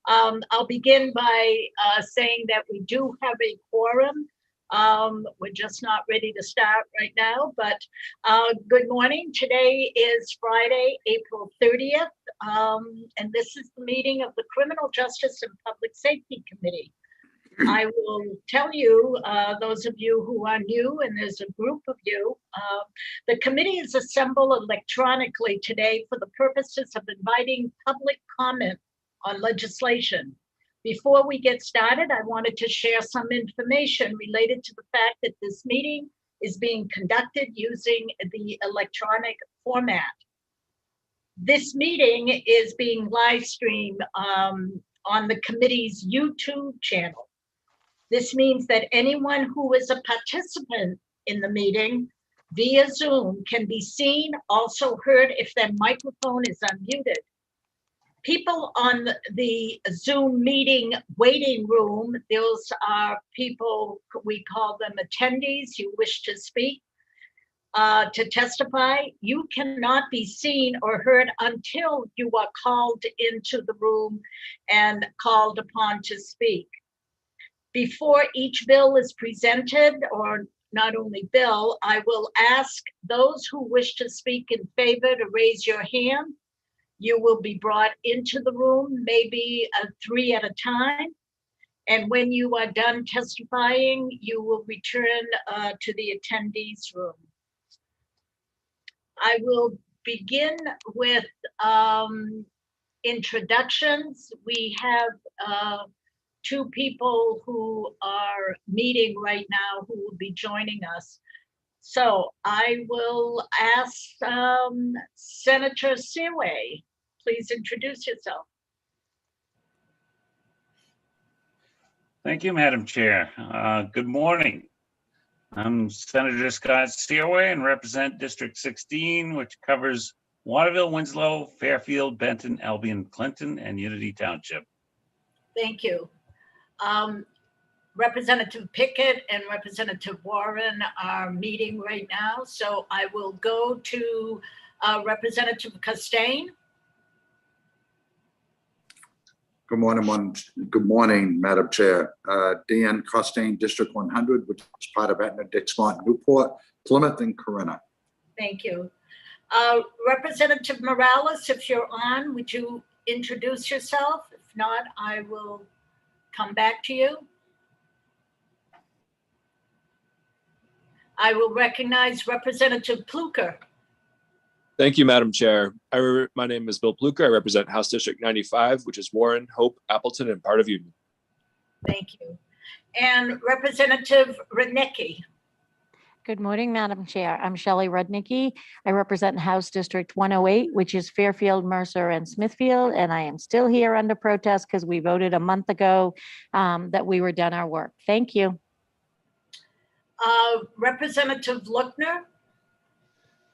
I'll begin by saying that we do have a quorum. We're just not ready to start right now, but good morning. Today is Friday, April 30th, and this is the meeting of the Criminal Justice and Public Safety Committee. I will tell you, those of you who are new, and there's a group of you, the committee is assembled electronically today for the purposes of inviting public comment on legislation. Before we get started, I wanted to share some information related to the fact that this meeting is being conducted using the electronic format. This meeting is being live streamed on the committee's YouTube channel. This means that anyone who is a participant in the meeting via Zoom can be seen, also heard if their microphone is unmuted. People on the Zoom meeting waiting room, those are people, we call them attendees, you wish to speak, to testify. You cannot be seen or heard until you are called into the room and called upon to speak. Before each bill is presented, or not only bill, I will ask those who wish to speak in favor to raise your hand. You will be brought into the room, maybe 3 at a time. And when you are done testifying, you will return to the attendees room. I will begin with introductions. We have 2 people who are meeting right now who will be joining us. So I will ask Senator Seaway, please introduce yourself. Thank you, Madam Chair. Good morning. I'm Senator Scott Seaway and represent District 16, which covers Waterville, Winslow, Fairfield, Benton, Albion, Clinton, and Unity Township. Thank you. Representative Pickett and Representative Warren are meeting right now, so I will go to Representative Costain. Good morning, Madam Chair. Dan Costain, District 100, which is part of Etna, Dixmont, Newport, Plymouth, and Corinna. Thank you. Representative Morales, if you're on, would you introduce yourself? If not, I will come back to you. I will recognize Representative Pluker. Thank you, Madam Chair. My name is Bill Pluker. I represent House District 95, which is Warren, Hope, Appleton, and part of Union. Thank you. And Representative Rudnicki. Good morning, Madam Chair. I'm Shelley Rudnicki. I represent House District 108, which is Fairfield, Mercer, and Smithfield, and I am still here under protest because we voted a month ago that we were done our work. Thank you. Representative Lookner.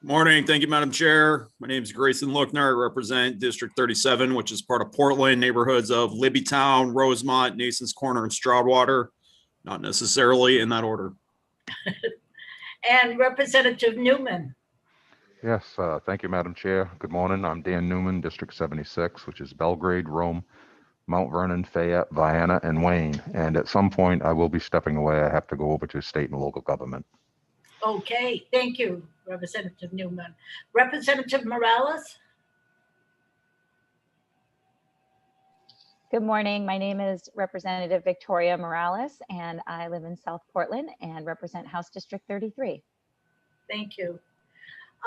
Morning. Thank you, Madam Chair. My name is Grayson Lookner. I represent District 37, which is part of Portland, neighborhoods of Libbytown, Rosemont, Nason's Corner, and Stroudwater. Not necessarily in that order. And Representative Newman. Yes, thank you, Madam Chair. Good morning. I'm Dan Newman, District 76, which is Belgrade, Rome, Mount Vernon, Fayette, Vienna, and Wayne. And at some point, I will be stepping away. I have to go over to state and local government. Okay, thank you, Representative Newman. Representative Morales. Good morning. My name is Representative Victoria Morales, and I live in South Portland and represent House District 33. Thank you.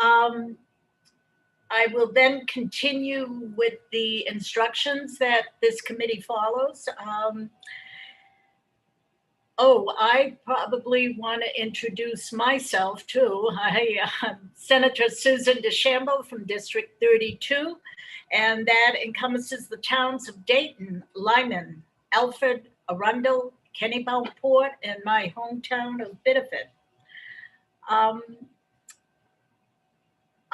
I will then continue with the instructions that this committee follows. I probably want to introduce myself too. I'm Senator Susan DeChambeau from District 32, and that encompasses the towns of Dayton, Lyman, Alfred, Arundel, Kennebunk-Port, and my hometown of Biddeford.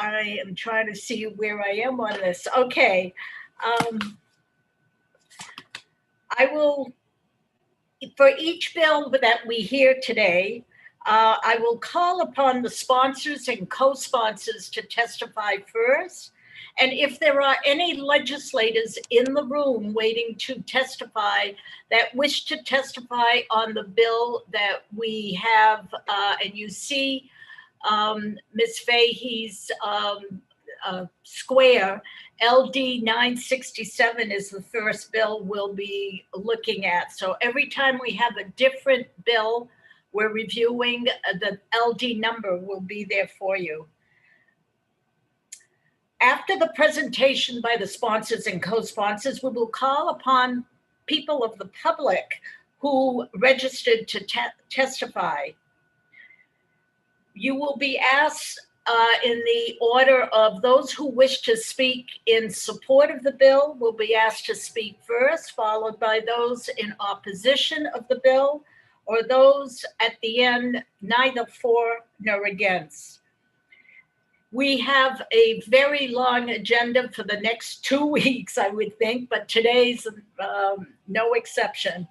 I am trying to see where I am on this. Okay. I will, for each bill that we hear today, I will call upon the sponsors and co-sponsors to testify first, And if there are any legislators in the room waiting to testify that wish to testify on the bill that we have, and you see Ms. Fahey's square, LD 967 is the first bill we'll be looking at. So every time we have a different bill we're reviewing, the LD number will be there for you. After the presentation by the sponsors and co-sponsors, we will call upon people of the public who registered to testify. You will be asked in the order of those who wish to speak in support of the bill will be asked to speak first, followed by those in opposition of the bill, or those at the end, neither for nor against. We have a very long agenda for the next 2 weeks, I would think, but today's no exception.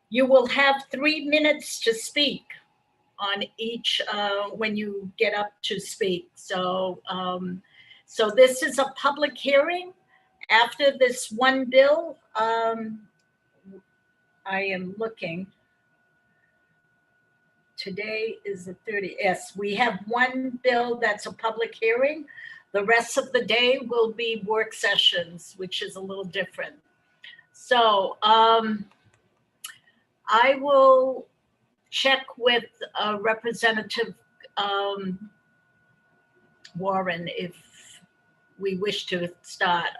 You will have 3 minutes to speak on each when you get up to speak. So, so this is a public hearing. After this one bill, I am looking. Today is the 30th. Yes, we have one bill that's a public hearing. The rest of the day will be work sessions, which is a little different. So I will check with Representative Warren if we wish to start.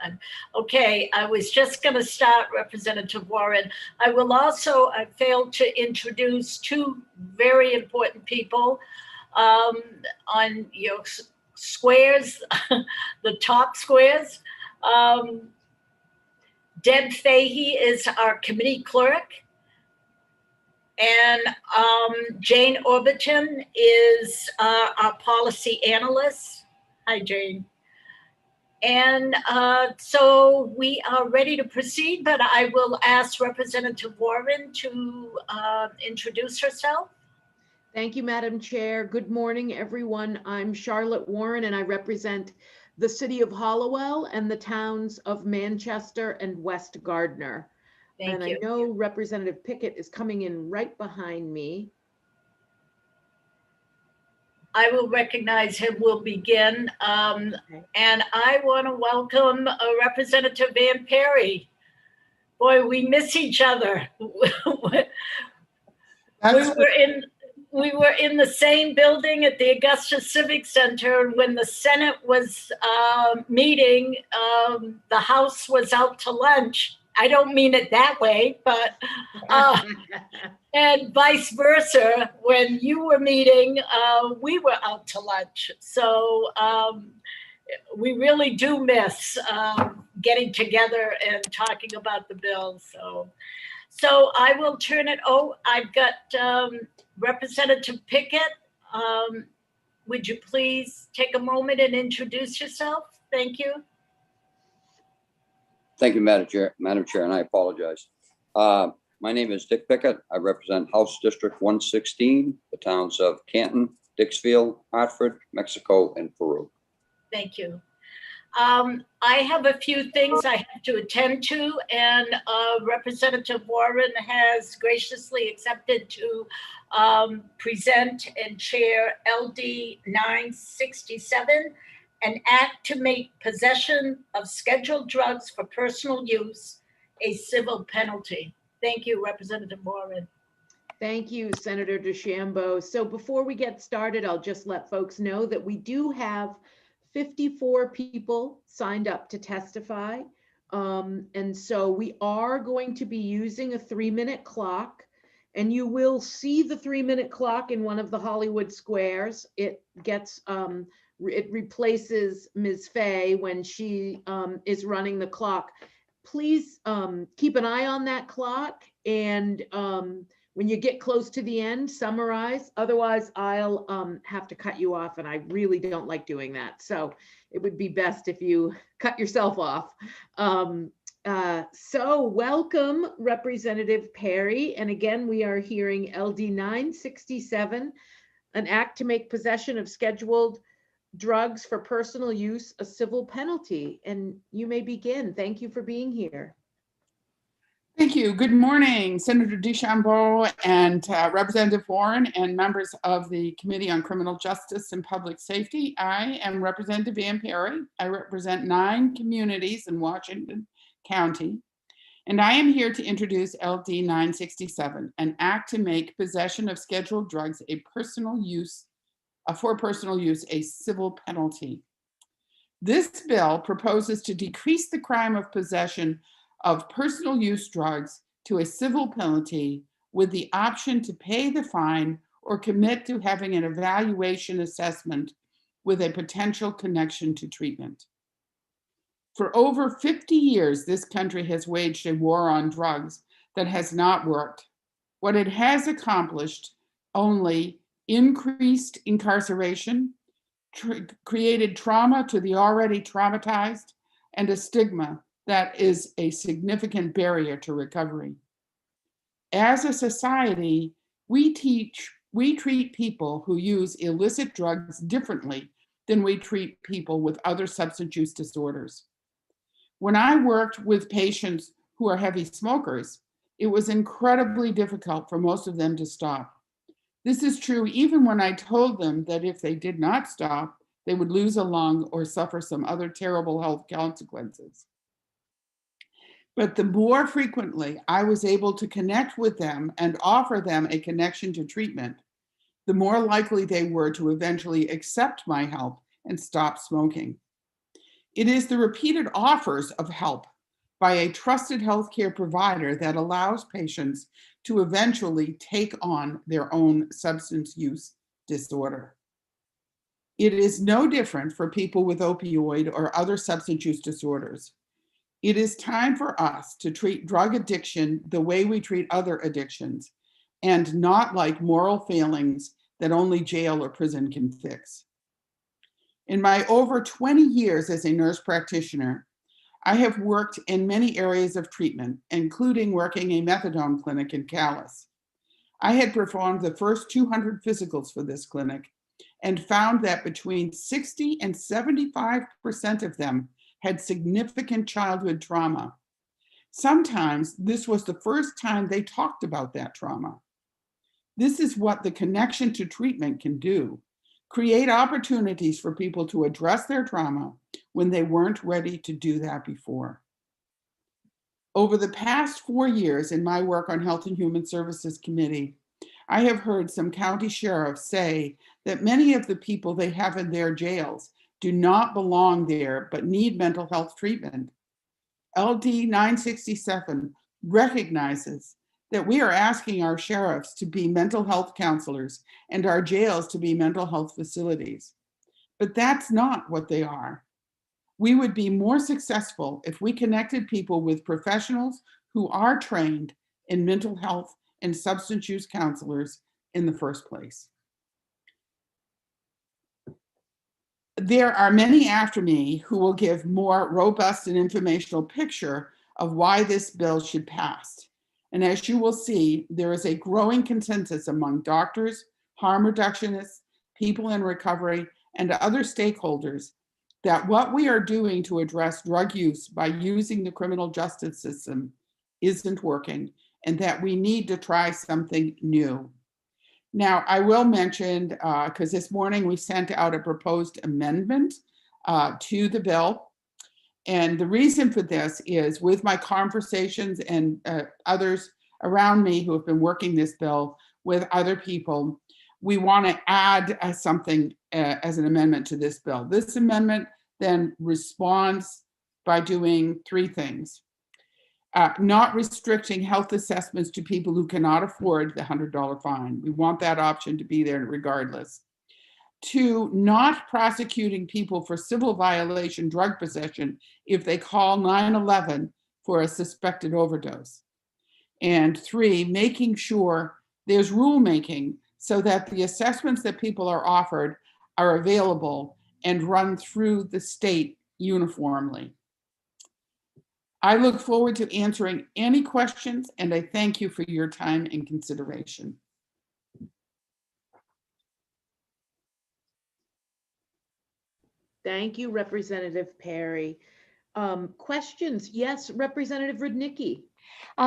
Okay, I was just going to start, Representative Warren. I will also, I failed to introduce two very important people on your squares, the top squares. Deb Fahey is our committee clerk. And Jane Orbiton is our policy analyst. Hi, Jane. And so we are ready to proceed, but I will ask Representative Warren to introduce herself. Thank you, Madam Chair. Good morning, everyone. I'm Charlotte Warren, and I represent the city of Hollowell and the towns of Manchester and West Gardner. Thank you. I know Representative Pickett is coming in right behind me. I will recognize him. We'll begin. Okay. And I want to welcome Representative Van Perry. Boy, we miss each other. We were in the same building at the Augusta Civic Center. When the Senate was meeting, the House was out to lunch. I don't mean it that way, but and vice versa. When you were meeting, we were out to lunch. So we really do miss getting together and talking about the bill. So I will turn it. Oh, I've got Representative Pickett. Would you please take a moment and introduce yourself? Thank you. Thank you, Madam Chair, and I apologize. My name is Dick Pickett. I represent House District 116, the towns of Canton, Dixfield, Hartford, Mexico, and Peru. Thank you. I have a few things I have to attend to, and Representative Warren has graciously accepted to present and chair LD 967, an act to make possession of scheduled drugs for personal use a civil penalty. Thank you, Representative Warren. Thank you, Senator DeChambeau. So before we get started, I'll just let folks know that we do have 54 people signed up to testify. And so we are going to be using a 3-minute clock, and you will see the 3-minute clock in one of the Hollywood squares. It gets, it replaces Ms. Fay when she is running the clock. Please keep an eye on that clock, and when you get close to the end, summarize. Otherwise, I'll have to cut you off, and I really don't like doing that. So it would be best if you cut yourself off. So welcome, Representative Perry. And again, we are hearing LD 967, an act to make possession of scheduled drugs for personal use a civil penalty? And you may begin. Thank you for being here. Thank you. Good morning, Senator DeChambeau and Representative Warren and members of the Committee on Criminal Justice and Public Safety. I am Representative Ann Perry. I represent 9 communities in Washington County, and I am here to introduce LD 967, an act to make possession of scheduled drugs for personal use a civil penalty. This bill proposes to decrease the crime of possession of personal use drugs to a civil penalty with the option to pay the fine or commit to having an evaluation assessment with a potential connection to treatment. For over 50 years, this country has waged a war on drugs that has not worked. What it has accomplished only increased incarceration, created trauma to the already traumatized, and a stigma that is a significant barrier to recovery. As a society, we treat people who use illicit drugs differently than we treat people with other substance use disorders. When I worked with patients who are heavy smokers, it was incredibly difficult for most of them to stop. This is true even when I told them that if they did not stop, they would lose a lung or suffer some other terrible health consequences. But the more frequently I was able to connect with them and offer them a connection to treatment, the more likely they were to eventually accept my help and stop smoking. It is the repeated offers of help by a trusted healthcare provider that allows patients to eventually take on their own substance use disorder. It is no different for people with opioid or other substance use disorders. It is time for us to treat drug addiction the way we treat other addictions, and not like moral failings that only jail or prison can fix. In my over 20 years as a nurse practitioner, I have worked in many areas of treatment, including working a methadone clinic in Calais. I had performed the first 200 physicals for this clinic and found that between 60 and 75% of them had significant childhood trauma. Sometimes this was the first time they talked about that trauma. This is what the connection to treatment can do: create opportunities for people to address their trauma when they weren't ready to do that before. Over the past 4 years in my work on Health and Human Services Committee, I have heard some county sheriffs say that many of the people they have in their jails do not belong there but need mental health treatment. LD 967 recognizes that we are asking our sheriffs to be mental health counselors and our jails to be mental health facilities. But that's not what they are. We would be more successful if we connected people with professionals who are trained in mental health and substance use counselors in the first place. There are many after me who will give more robust and informational picture of why this bill should pass. And as you will see, there is a growing consensus among doctors, harm reductionists, people in recovery, and other stakeholders that what we are doing to address drug use by using the criminal justice system isn't working, and that we need to try something new. Now, I will mention, because this morning we sent out a proposed amendment to the bill. And the reason for this is with my conversations and others around me who have been working this bill with other people, we want to add something as an amendment to this bill. This amendment then responds by doing 3 things. Not restricting health assessments to people who cannot afford the $100 fine. We want that option to be there regardless. 2, not prosecuting people for civil violation drug possession if they call 911 for a suspected overdose. And 3, making sure there's rulemaking so that the assessments that people are offered are available and run through the state uniformly. I look forward to answering any questions, and I thank you for your time and consideration. Thank you, Representative Perry. Questions? Yes, Representative Rudnicki.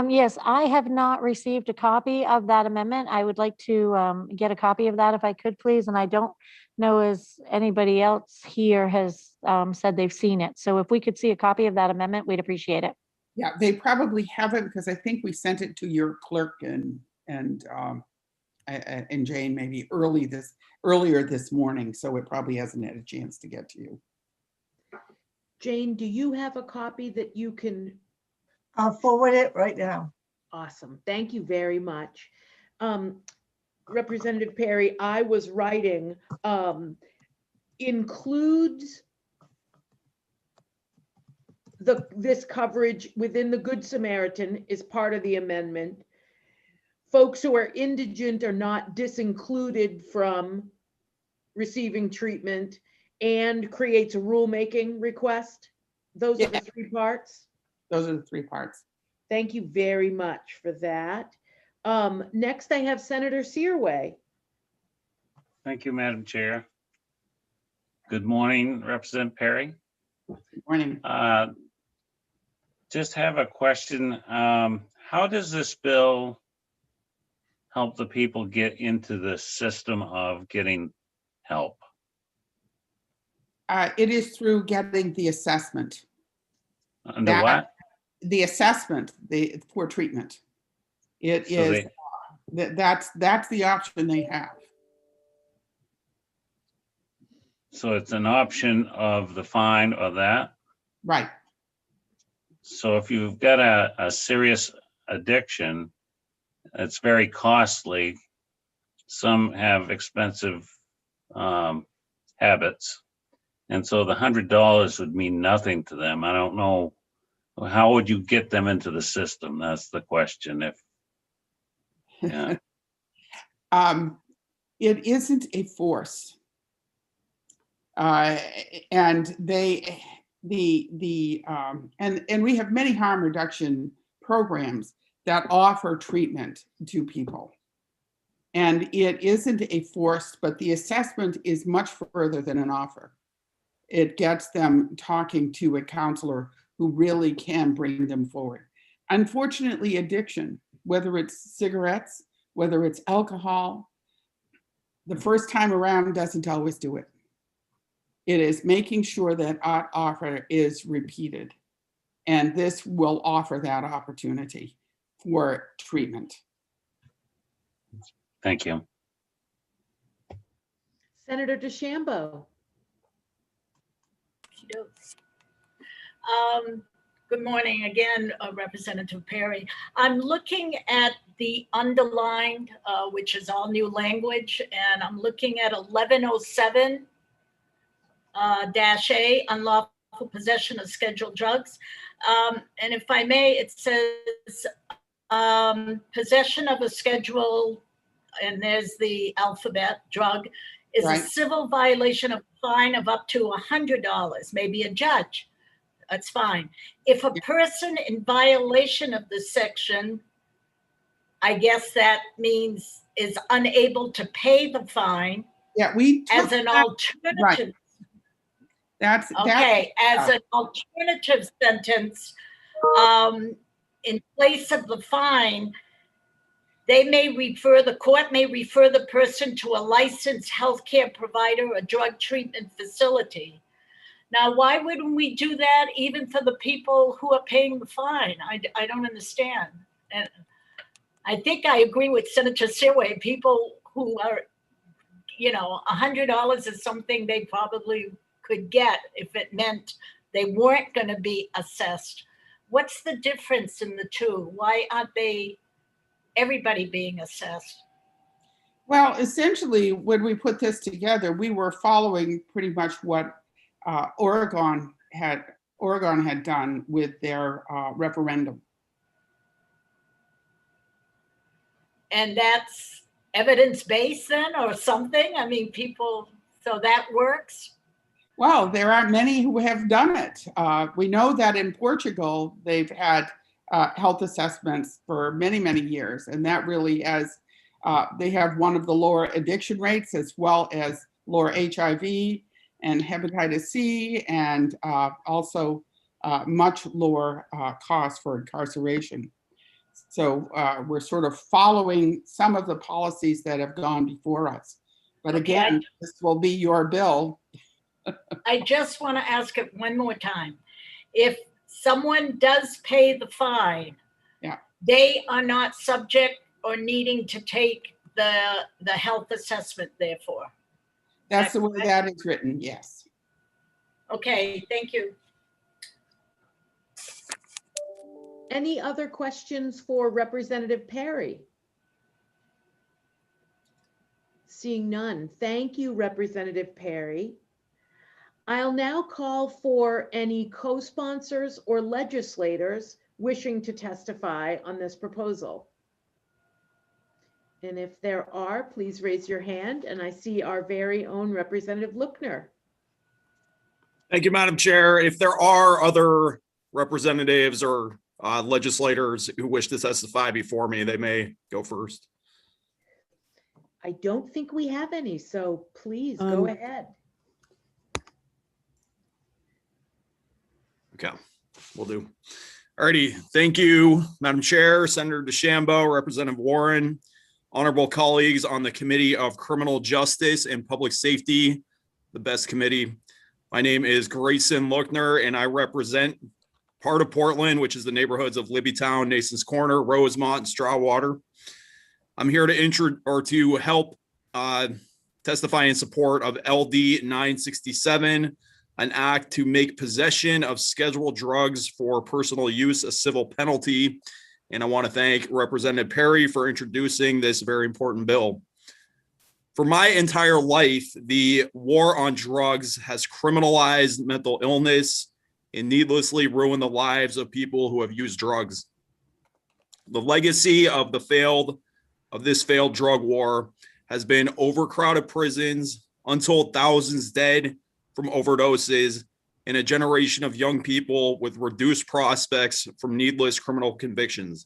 Yes, I have not received a copy of that amendment. I would like to get a copy of that if I could, please. And I don't know as anybody else here has said they've seen it. So if we could see a copy of that amendment, we'd appreciate it. Yeah, they probably haven't because I think we sent it to your clerk and Jane maybe earlier this morning. So it probably hasn't had a chance to get to you. Jane, do you have a copy that you can? I'll forward it right now. Awesome. Thank you very much. Representative Perry, I was writing, includes this coverage within the Good Samaritan is part of the amendment. Folks who are indigent are not disincluded from receiving treatment, and creates a rulemaking request. Those are the three parts. Those are the three parts. Thank you very much for that. Next, I have Senator Searway. Thank you, Madam Chair. Good morning, Representative Perry. Good morning. Just have a question. How does this bill help the people get into the system of getting help? It is through getting the assessment. Under what? The assessment, for treatment. It So is, that's the option they have. So it's an option of the fine or that? Right. So if you've got a serious addiction, it's very costly. Some have expensive habits. And so the $100 would mean nothing to them. I don't know. How would you get them into the system? That's the question. Yeah. It isn't a force. And we have many harm reduction programs that offer treatment to people. And it isn't a force, but the assessment is much further than an offer. It gets them talking to a counselor who really can bring them forward. Unfortunately, addiction, whether it's cigarettes, whether it's alcohol, the first time around doesn't always do it. It is making sure that our offer is repeated. And this will offer that opportunity for treatment. Thank you. Senator DeChambeau. Good morning again, Representative Perry. I'm looking at the underlined, which is all new language, and I'm looking at 1107 -A, unlawful possession of scheduled drugs. And if I may, it says possession of a schedule, and there's the alphabet drug, is a civil violation of a fine of up to $100, maybe a judge. That's fine. If a person in violation of this section, I guess that means is unable to pay the fine. Yeah, we as an alternative. Right. That's okay. As an alternative sentence, in place of the fine, the court may refer the person to a licensed healthcare provider or drug treatment facility. Now, why wouldn't we do that even for the people who are paying the fine? I don't understand. And I think I agree with Senator Searway. People who are, $100 is something they probably could get if it meant they weren't going to be assessed. What's the difference in the two? Why aren't everybody being assessed? Well, essentially, when we put this together, we were following pretty much what Oregon had done with their referendum. And that's evidence-based then, or something? I mean, so that works? Well, there are many who have done it. We know that in Portugal, they've had health assessments for many, many years. And that really has, they have one of the lower addiction rates as well as lower HIV. and hepatitis C, and also much lower cost for incarceration. So we're sort of following some of the policies that have gone before us. But again, this will be your bill. I just want to ask it one more time. If someone does pay the fine, they are not subject or needing to take the health assessment therefore. That's the way that is written, yes. Okay, thank you. Any other questions for Representative Perry? Seeing none. Thank you, Representative Perry. I'll now call for any co-sponsors or legislators wishing to testify on this proposal. And if there are, please raise your hand. And I see our very own Representative Lookner. Thank you, Madam Chair. If there are other representatives or legislators who wish to testify before me, they may go first. I don't think we have any, so please go ahead. Okay, will do. Alrighty, thank you, Madam Chair, Senator DeChambeau, Representative Warren, honorable colleagues on the Committee of Criminal Justice and Public Safety, the best committee. My name is Grayson Lookner, and I represent part of Portland, which is the neighborhoods of Libbytown, Nason's Corner, Rosemont, and Strawwater. I'm here to help testify in support of LD 967, an act to make possession of scheduled drugs for personal use a civil penalty. And I want to thank Representative Perry for introducing this very important bill. For my entire life, the war on drugs has criminalized mental illness and needlessly ruined the lives of people who have used drugs. The legacy of this failed drug war has been overcrowded prisons, untold thousands dead from overdoses, and a generation of young people with reduced prospects from needless criminal convictions.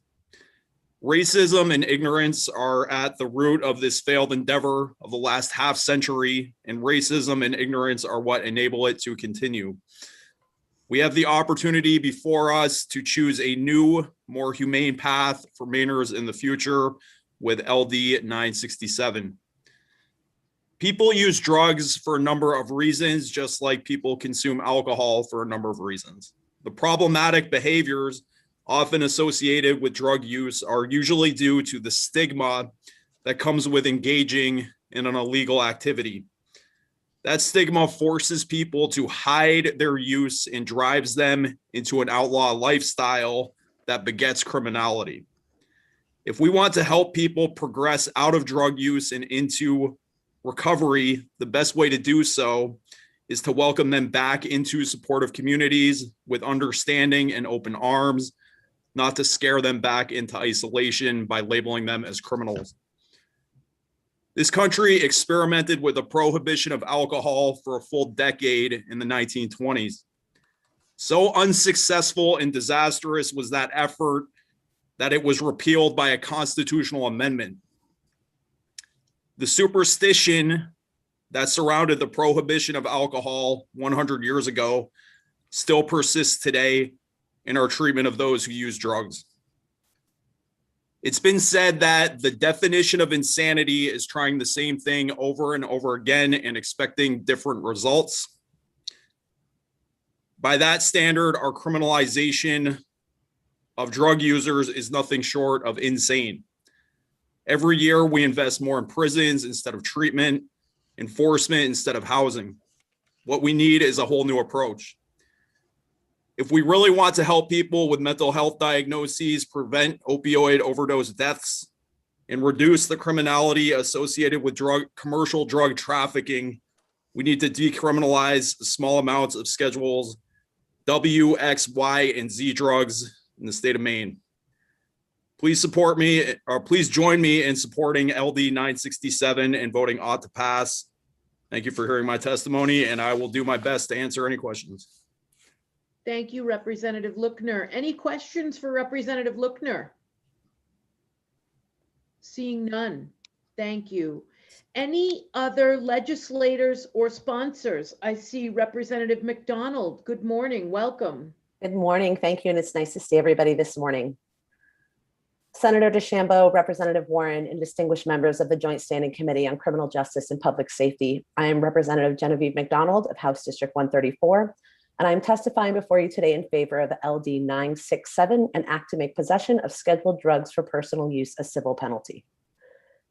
Racism and ignorance are at the root of this failed endeavor of the last half century, and racism and ignorance are what enable it to continue. We have the opportunity before us to choose a new, more humane path for Mainers in the future with LD 967. People use drugs for a number of reasons, just like people consume alcohol for a number of reasons. The problematic behaviors often associated with drug use are usually due to the stigma that comes with engaging in an illegal activity. That stigma forces people to hide their use and drives them into an outlaw lifestyle that begets criminality. If we want to help people progress out of drug use and into recovery, the best way to do so is to welcome them back into supportive communities with understanding and open arms, not to scare them back into isolation by labeling them as criminals. This country experimented with the prohibition of alcohol for a full decade in the 1920s. So unsuccessful and disastrous was that effort that it was repealed by a constitutional amendment. The superstition that surrounded the prohibition of alcohol 100 years ago still persists today in our treatment of those who use drugs. It's been said that the definition of insanity is trying the same thing over and over again and expecting different results. By that standard, our criminalization of drug users is nothing short of insane. Every year, we invest more in prisons instead of treatment, enforcement instead of housing. What we need is a whole new approach. If we really want to help people with mental health diagnoses, prevent opioid overdose deaths, and reduce the criminality associated with commercial drug trafficking, we need to decriminalize small amounts of schedules W, X, Y, and Z drugs in the state of Maine. Please support me, or please join me in supporting LD 967 and voting ought to pass. Thank you for hearing my testimony, and I will do my best to answer any questions. Thank you, Representative Lookner. Any questions for Representative Lookner? Seeing none. Thank you. Any other legislators or sponsors? I see Representative McDonald. Good morning. Welcome. Good morning. Thank you. And it's nice to see everybody this morning. Senator DeChambeau, Representative Warren, and distinguished members of the Joint Standing Committee on Criminal Justice and Public Safety. I am Representative Genevieve McDonald of House District 134, and I am testifying before you today in favor of the LD 967, an act to make possession of scheduled drugs for personal use a civil penalty.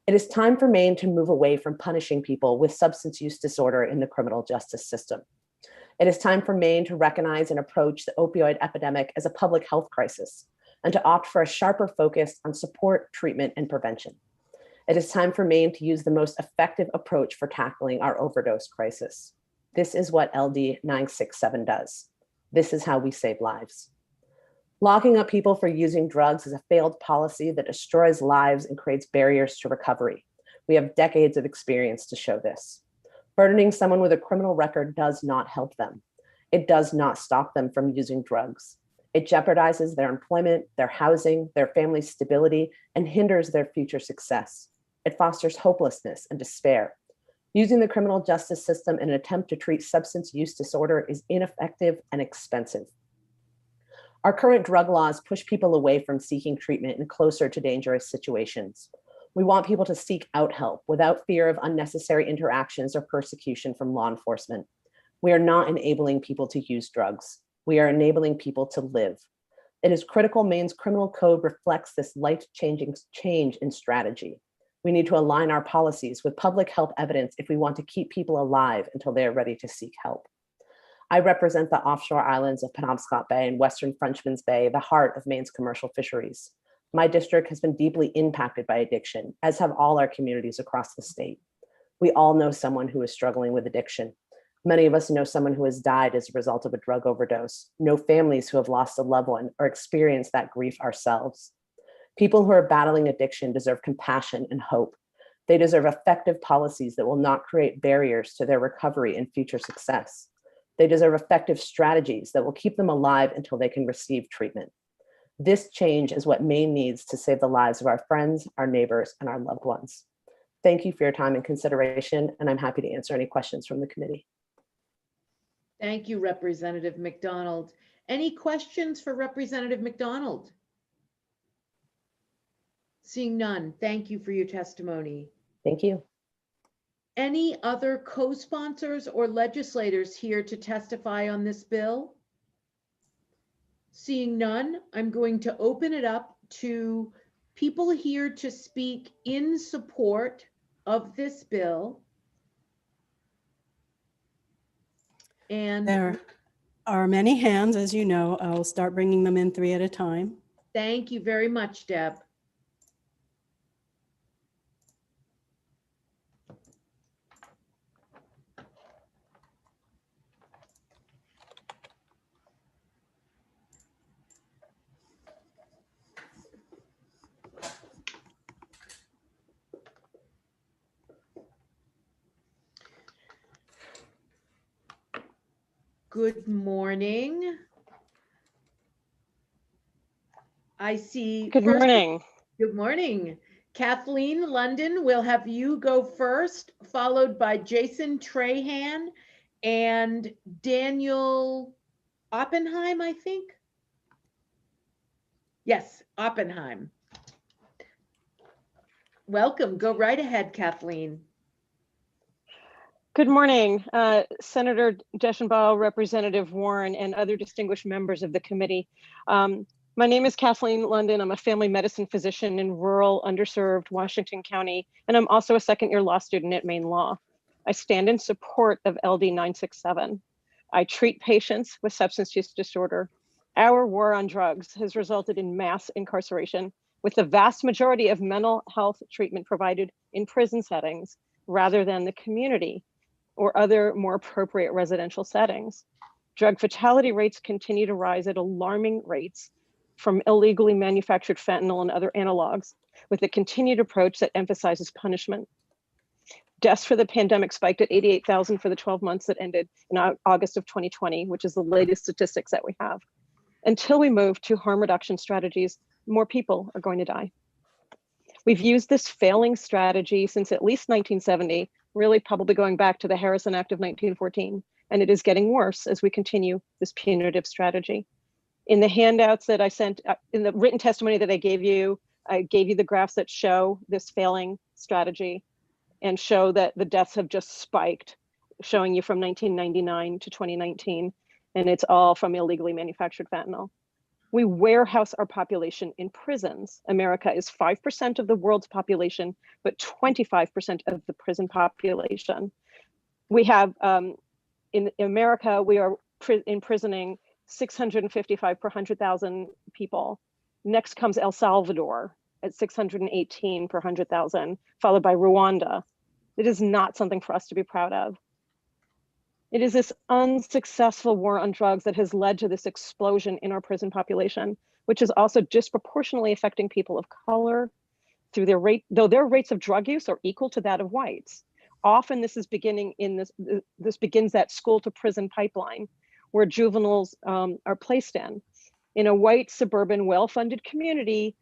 It is time for Maine to move away from punishing people with substance use disorder in the criminal justice system. It is time for Maine to recognize and approach the opioid epidemic as a public health crisis and to opt for a sharper focus on support, treatment, and prevention. It is time for Maine to use the most effective approach for tackling our overdose crisis. This is what LD 967 does. This is how we save lives. Locking up people for using drugs is a failed policy that destroys lives and creates barriers to recovery. We have decades of experience to show this. Burdening someone with a criminal record does not help them. It does not stop them from using drugs. It jeopardizes their employment, their housing, their family's stability, and hinders their future success. It fosters hopelessness and despair. Using the criminal justice system in an attempt to treat substance use disorder is ineffective and expensive. Our current drug laws push people away from seeking treatment and closer to dangerous situations. We want people to seek out help without fear of unnecessary interactions or persecution from law enforcement. We are not enabling people to use drugs. We are enabling people to live. It is critical Maine's criminal code reflects this life-changing change in strategy. We need to align our policies with public health evidence if we want to keep people alive until they are ready to seek help. I represent the offshore islands of Penobscot Bay and Western Frenchman's Bay, the heart of Maine's commercial fisheries. My district has been deeply impacted by addiction, as have all our communities across the state. We all know someone who is struggling with addiction. Many of us know someone who has died as a result of a drug overdose, know families who have lost a loved one or experienced that grief ourselves. People who are battling addiction deserve compassion and hope. They deserve effective policies that will not create barriers to their recovery and future success. They deserve effective strategies that will keep them alive until they can receive treatment. This change is what Maine needs to save the lives of our friends, our neighbors, and our loved ones. Thank you for your time and consideration, and I'm happy to answer any questions from the committee. Thank you, Representative McDonald. Any questions for Representative McDonald? Seeing none, thank you for your testimony. Thank you. Any other co-sponsors or legislators here to testify on this bill? Seeing none, I'm going to open it up to people here to speak in support of this bill. And there are many hands, as you know. I'll start bringing them in 3 at a time. Thank you very much, Deb. Good morning. I see. Good morning. Good morning. Kathleen London, we'll have you go first, followed by Jason Trahan and Daniel Oppenheim, I think. Yes, Oppenheim. Welcome. Go right ahead, Kathleen. Good morning, Senator DeChambeau, Representative Warren, and other distinguished members of the committee. My name is Kathleen London. I'm a family medicine physician in rural, underserved Washington County, and I'm also a second-year law student at Maine Law. I stand in support of LD 967. I treat patients with substance use disorder. Our war on drugs has resulted in mass incarceration, with the vast majority of mental health treatment provided in prison settings rather than the community or other more appropriate residential settings. Drug fatality rates continue to rise at alarming rates from illegally manufactured fentanyl and other analogs, with a continued approach that emphasizes punishment. Deaths for the pandemic spiked at 88,000 for the 12 months that ended in August of 2020, which is the latest statistics that we have. Until we move to harm reduction strategies, more people are going to die. We've used this failing strategy since at least 1970, really probably going back to the Harrison Act of 1914, and it is getting worse as we continue this punitive strategy. In the handouts that I sent, in the written testimony that I gave you the graphs that show this failing strategy and show that the deaths have just spiked, showing you from 1999 to 2019, and it's all from illegally manufactured fentanyl. We warehouse our population in prisons. America is 5% of the world's population, but 25% of the prison population. We have, in America, we are imprisoning 655 per 100,000 people. Next comes El Salvador at 618 per 100,000, followed by Rwanda. It is not something for us to be proud of. It is this unsuccessful war on drugs that has led to this explosion in our prison population, which is also disproportionately affecting people of color through their rate, though their rates of drug use are equal to that of whites. Often this is beginning in this begins that school to prison pipeline where juveniles are placed in. In a white, suburban, well-funded community,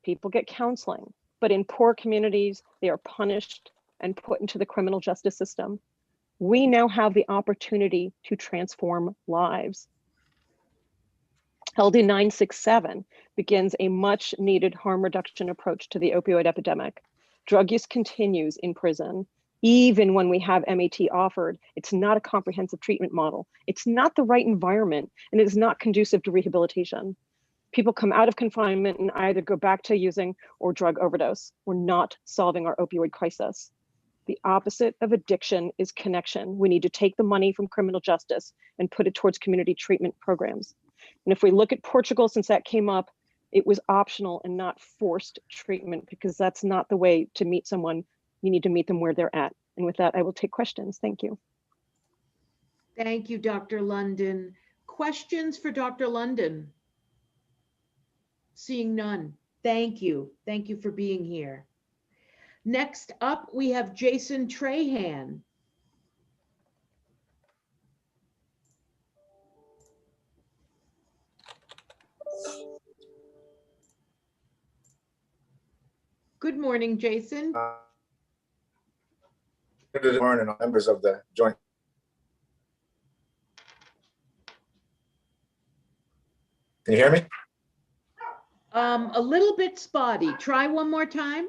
people get counseling, but in poor communities, they are punished and put into the criminal justice system. We now have the opportunity to transform lives. LD 967 begins a much needed harm reduction approach to the opioid epidemic. Drug use continues in prison. Even when we have MAT offered, it's not a comprehensive treatment model. It's not the right environment, and it is not conducive to rehabilitation. People come out of confinement and either go back to using or drug overdose. We're not solving our opioid crisis. The opposite of addiction is connection. We need to take the money from criminal justice and put it towards community treatment programs. And if we look at Portugal, since that came up, it was optional and not forced treatment, because that's not the way to meet someone. You need to meet them where they're at. And with that, I will take questions. Thank you. Thank you, Dr. London. Questions for Dr. London? Seeing none. Thank you. Thank you for being here. Next up, we have Jason Trahan. Good morning, Jason. Good morning, members of the joint. Can you hear me? A little bit spotty. Try one more time.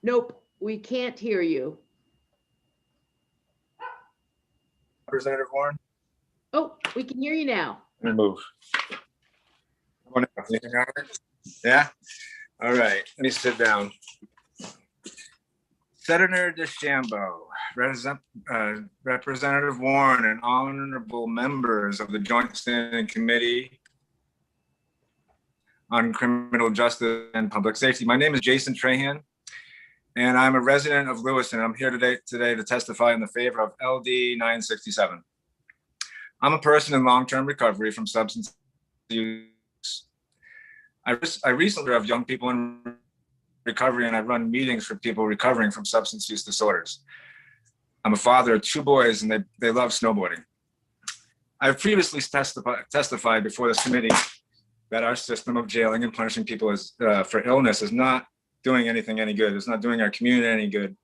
Nope, we can't hear you. Representative Warren? Oh, we can hear you now. Let me move. Yeah? All right, let me sit down. Senator DeChambeau, Representative Warren, and honorable members of the Joint Standing Committee on Criminal Justice and Public Safety. My name is Jason Trahan, and I'm a resident of Lewiston. I'm here today to testify in the favor of LD 967. I'm a person in long-term recovery from substance use. I recently have young people in recovery, and I run meetings for people recovering from substance use disorders. I'm a father of 2 boys, and they love snowboarding. I've previously testified before this committee that our system of jailing and punishing people for illness is not doing anything any good. It's not doing our community any good.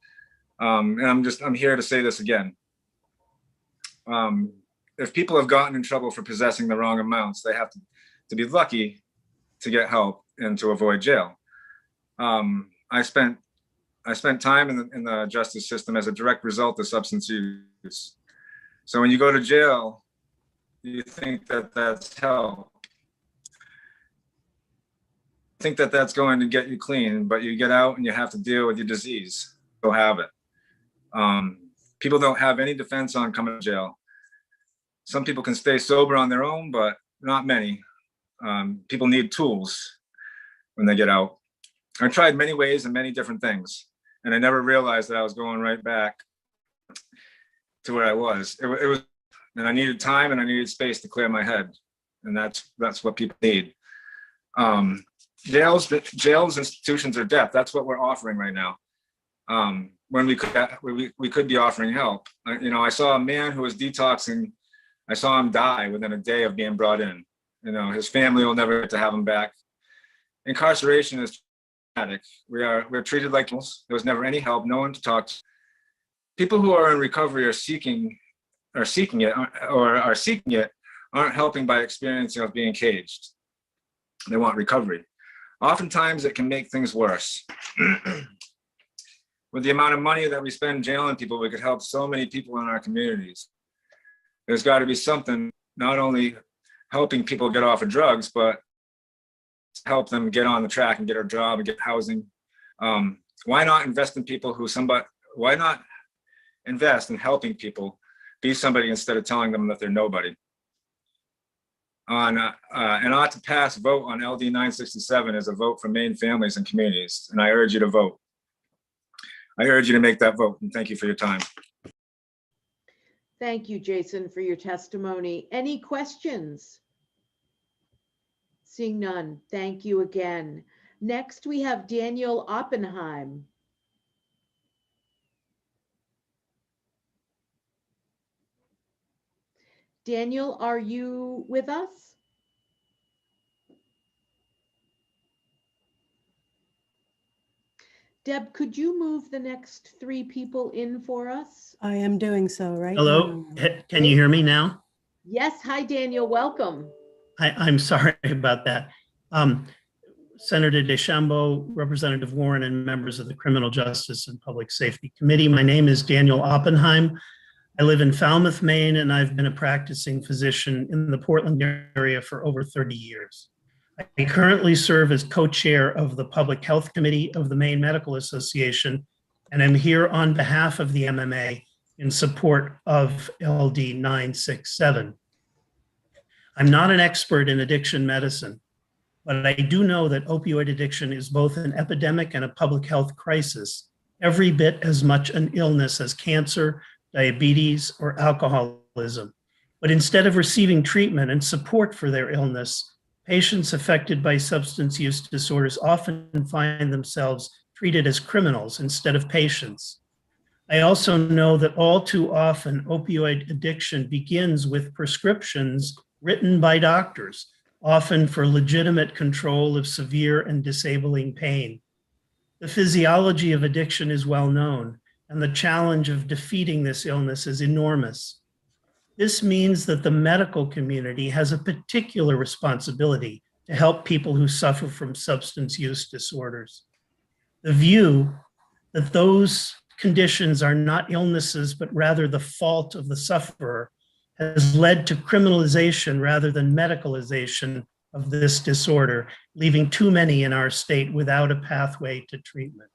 And I'm here to say this again. If people have gotten in trouble for possessing the wrong amounts, they have to be lucky to get help and to avoid jail. I spent time in the justice system as a direct result of substance use. So when you go to jail, you think that that's help. Think that that's going to get you clean, but you get out and you have to deal with your disease. Go have it. People don't have any defense on coming to jail. Some people can stay sober on their own, but not many. People need tools when they get out. I tried many ways and many different things, and I never realized that I was going right back to where I was. It was, and I needed time and I needed space to clear my head, and that's what people need. Jails, institutions, or death. That's what we're offering right now. When we could be offering help. I saw a man who was detoxing. I saw him die within a day of being brought in. his family will never get to have him back. Incarceration is traumatic. We're treated like animals. There was never any help, no one to talk to. People who are in recovery are seeking it aren't helping by experiencing of being caged. They want recovery. Oftentimes it can make things worse. With the amount of money that we spend jailing people, we could help so many people in our communities. There's got to be something, not only helping people get off of drugs, but help them get on the track and get a job and get housing. Why not invest in people why not invest in helping people be somebody instead of telling them that they're nobody? An ought to pass vote on LD 967 is a vote for Maine families and communities, and I urge you to vote. I urge you to make that vote, and thank you for your time. Thank you, Jason, for your testimony. Any questions? Seeing none, thank you again. Next, we have Daniel Oppenheim. Daniel, are you with us? Deb, could you move the next 3 people in for us? I am doing so right Hello, now. can you hear me now? Yes, hi, Daniel, welcome. I'm sorry about that. Senator DeChambeau, Representative Warren, and members of the Criminal Justice and Public Safety Committee. My name is Daniel Oppenheim. I live in Falmouth, Maine, and I've been a practicing physician in the Portland area for over 30 years. I currently serve as co-chair of the Public Health Committee of the Maine Medical Association, and I'm here on behalf of the MMA in support of LD 967. I'm not an expert in addiction medicine, but I do know that opioid addiction is both an epidemic and a public health crisis, every bit as much an illness as cancer, diabetes, or alcoholism. But instead of receiving treatment and support for their illness, patients affected by substance use disorders often find themselves treated as criminals instead of patients. I also know that all too often opioid addiction begins with prescriptions written by doctors, often for legitimate control of severe and disabling pain. The physiology of addiction is well known, and the challenge of defeating this illness is enormous. This means that the medical community has a particular responsibility to help people who suffer from substance use disorders. The view that those conditions are not illnesses, but rather the fault of the sufferer, has led to criminalization rather than medicalization of this disorder, leaving too many in our state without a pathway to treatment.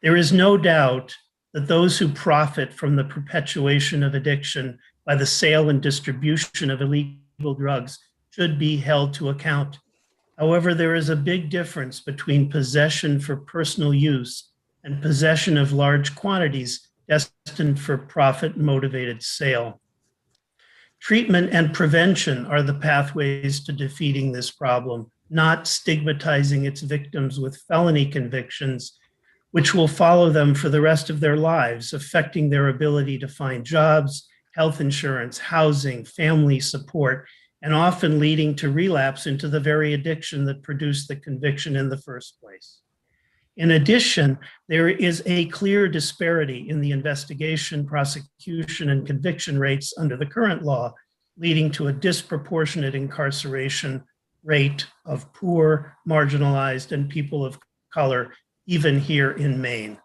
There is no doubt that those who profit from the perpetuation of addiction by the sale and distribution of illegal drugs should be held to account. However, there is a big difference between possession for personal use and possession of large quantities destined for profit-motivated sale. Treatment and prevention are the pathways to defeating this problem, not stigmatizing its victims with felony convictions, which will follow them for the rest of their lives, affecting their ability to find jobs, health insurance, housing, family support, and often leading to relapse into the very addiction that produced the conviction in the first place. In addition, there is a clear disparity in the investigation, prosecution, and conviction rates under the current law, leading to a disproportionate incarceration rate of poor, marginalized, and people of color, even here in Maine.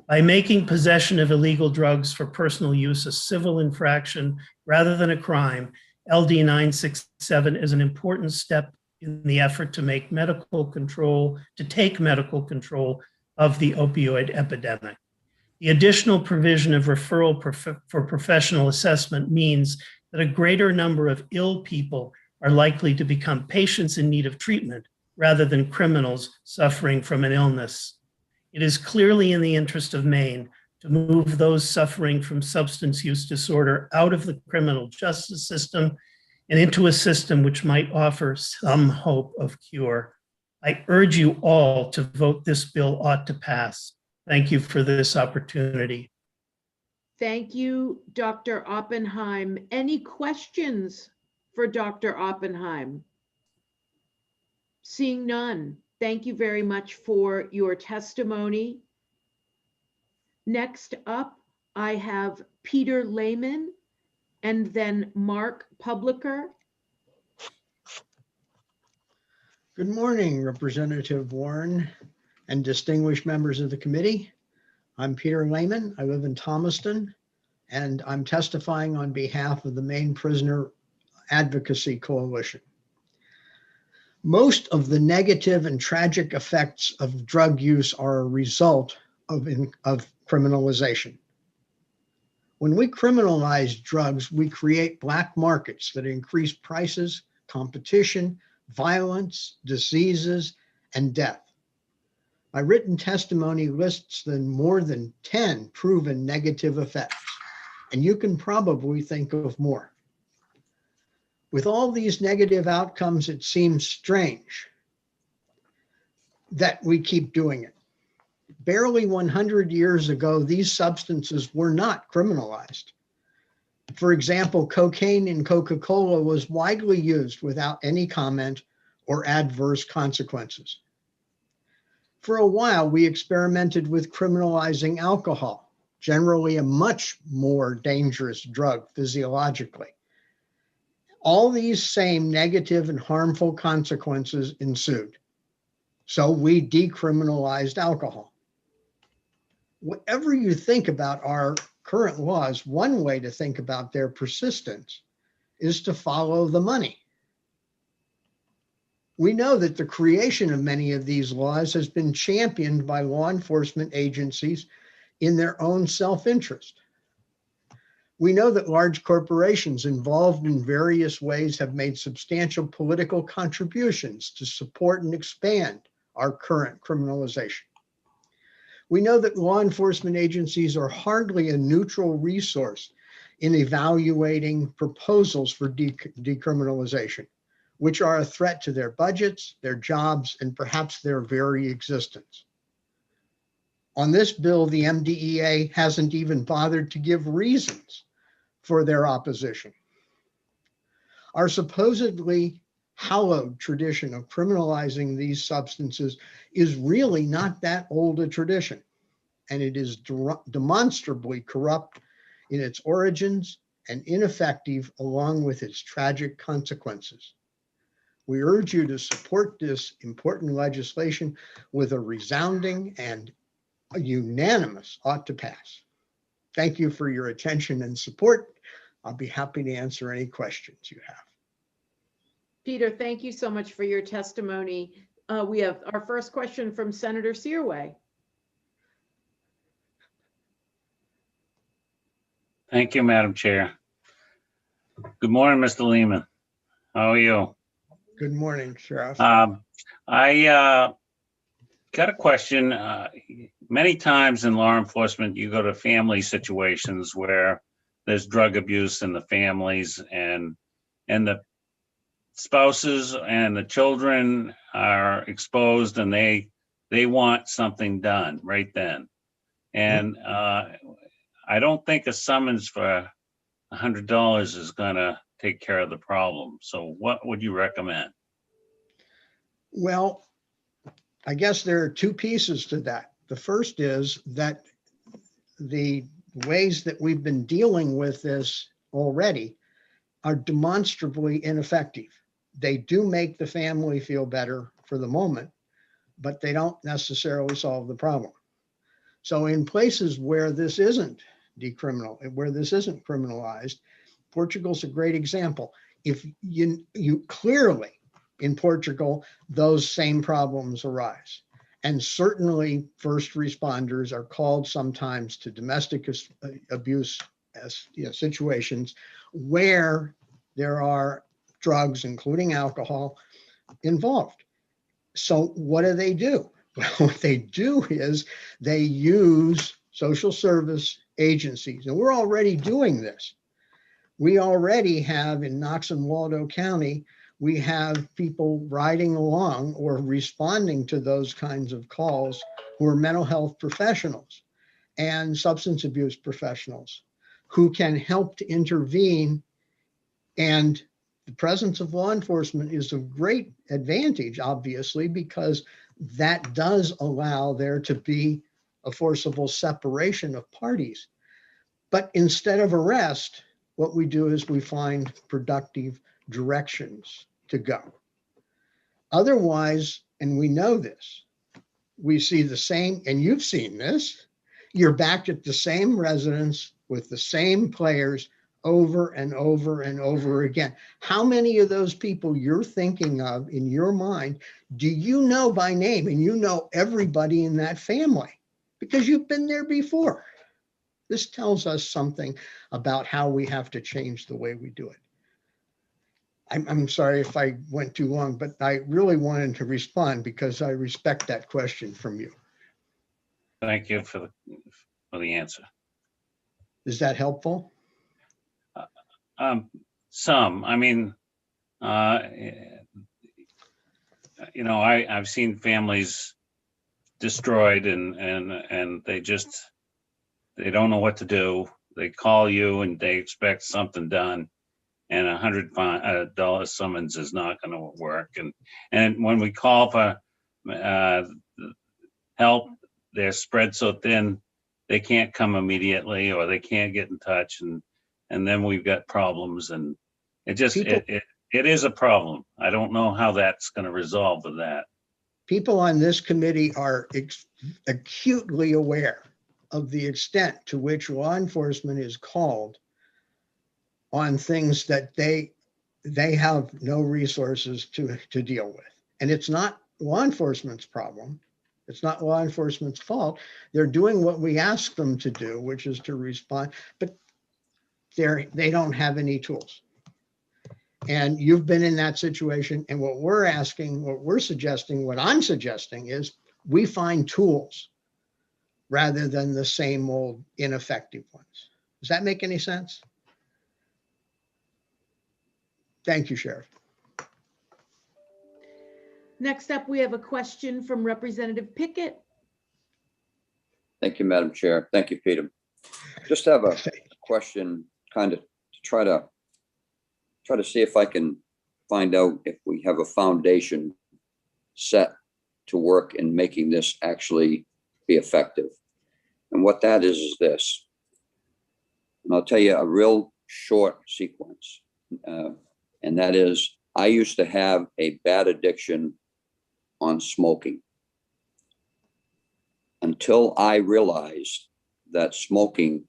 By making possession of illegal drugs for personal use a civil infraction rather than a crime, LD 967 is an important step in the effort to take medical control of the opioid epidemic. The additional provision of referral for professional assessment means that a greater number of ill people are likely to become patients in need of treatment rather than criminals suffering from an illness. It is clearly in the interest of Maine to move those suffering from substance use disorder out of the criminal justice system and into a system which might offer some hope of cure. I urge you all to vote this bill ought to pass. Thank you for this opportunity. Thank you, Dr. Oppenheim. Any questions for Dr. Oppenheim? Seeing none, thank you very much for your testimony. Next up, I have Peter Lehman and then Mark Publicker. Good morning, Representative Warren and distinguished members of the committee. I'm Peter Lehman. I live in Thomaston, and I'm testifying on behalf of the Maine Prisoner Advocacy Coalition. Most of the negative and tragic effects of drug use are a result of criminalization. When we criminalize drugs, we create black markets that increase prices, competition, violence, diseases, and death. My written testimony lists more than 10 proven negative effects, and you can probably think of more. With all these negative outcomes, it seems strange that we keep doing it. Barely 100 years ago, these substances were not criminalized. For example, cocaine in Coca-Cola was widely used without any comment or adverse consequences. For a while, we experimented with criminalizing alcohol, generally a much more dangerous drug physiologically. All these same negative and harmful consequences ensued. So we decriminalized alcohol. Whatever you think about our current laws, one way to think about their persistence is to follow the money. We know that the creation of many of these laws has been championed by law enforcement agencies in their own self-interest. We know that large corporations involved in various ways have made substantial political contributions to support and expand our current criminalization. We know that law enforcement agencies are hardly a neutral resource in evaluating proposals for decriminalization, which are a threat to their budgets, their jobs, and perhaps their very existence. On this bill, the MDEA hasn't even bothered to give reasons for their opposition. Our supposedly hallowed tradition of criminalizing these substances is really not that old a tradition, and it is demonstrably corrupt in its origins and ineffective along with its tragic consequences. We urge you to support this important legislation with a resounding and a unanimous ought to pass. Thank you for your attention and support. I'll be happy to answer any questions you have. Peter, thank you so much for your testimony. We have our first question from Senator Searway. Thank you, Madam Chair. Good morning, Mr. Lehman. How are you? Good morning, Sheriff. I got a question. Many times in law enforcement, you go to family situations where there's drug abuse in the families, and the spouses and the children are exposed, and they want something done right then. And I don't think a summons for $100 is gonna take care of the problem. So what would you recommend? Well, I guess there are two pieces to that. The first is that the ways that we've been dealing with this already are demonstrably ineffective. They do make the family feel better for the moment, but they don't necessarily solve the problem. So in places where this isn't criminalized, Portugal's a great example. If you clearly in Portugal, those same problems arise. And certainly first responders are called sometimes to domestic abuse situations where there are drugs, including alcohol, involved. So what do? Well, what they do is they use social service agencies, and we're already doing this. We already have in Knox and Waldo County, we have people riding along or responding to those kinds of calls who are mental health professionals and substance abuse professionals who can help to intervene and the presence of law enforcement is a great advantage, obviously, because that does allow there to be a forcible separation of parties. But instead of arrest, what we do is we find productive directions to go. Otherwise, and we know this, we see the same, and you've seen this, you're back at the same residence with the same players over and over and over again. How many of those people you're thinking of in your mind do you know by name, and you know everybody in that family because you've been there before? This tells us something about how we have to change the way we do it. I'm sorry if I went too long, but I really wanted to respond because I respect that question from you. Thank you for the answer. Is that helpful? Some, I mean, you know, I've seen families destroyed and they don't know what to do. They call you and they expect something done, and $100 summons is not going to work. And when we call for help, they're spread so thin they can't come immediately, or they can't get in touch, and then we've got problems, and it is a problem. I don't know how that's going to resolve with that. People on this committee are acutely aware of the extent to which law enforcement is called on things that they have no resources to deal with. And it's not law enforcement's problem. It's not law enforcement's fault. They're doing what we ask them to do, which is to respond, but they don't have any tools. And you've been in that situation. And what I'm suggesting is we find tools rather than the same old ineffective ones. Does that make any sense? Thank you, Sheriff. Next up, we have a question from Representative Pickett. Thank you, Madam Chair. Thank you, Peter. Just have a question, kind of to try to see if I can find out if we have a foundation set to work in making this actually be effective. And what that is this. And I'll tell you a real short sequence. And that is, I used to have a bad addiction on smoking until I realized that smoking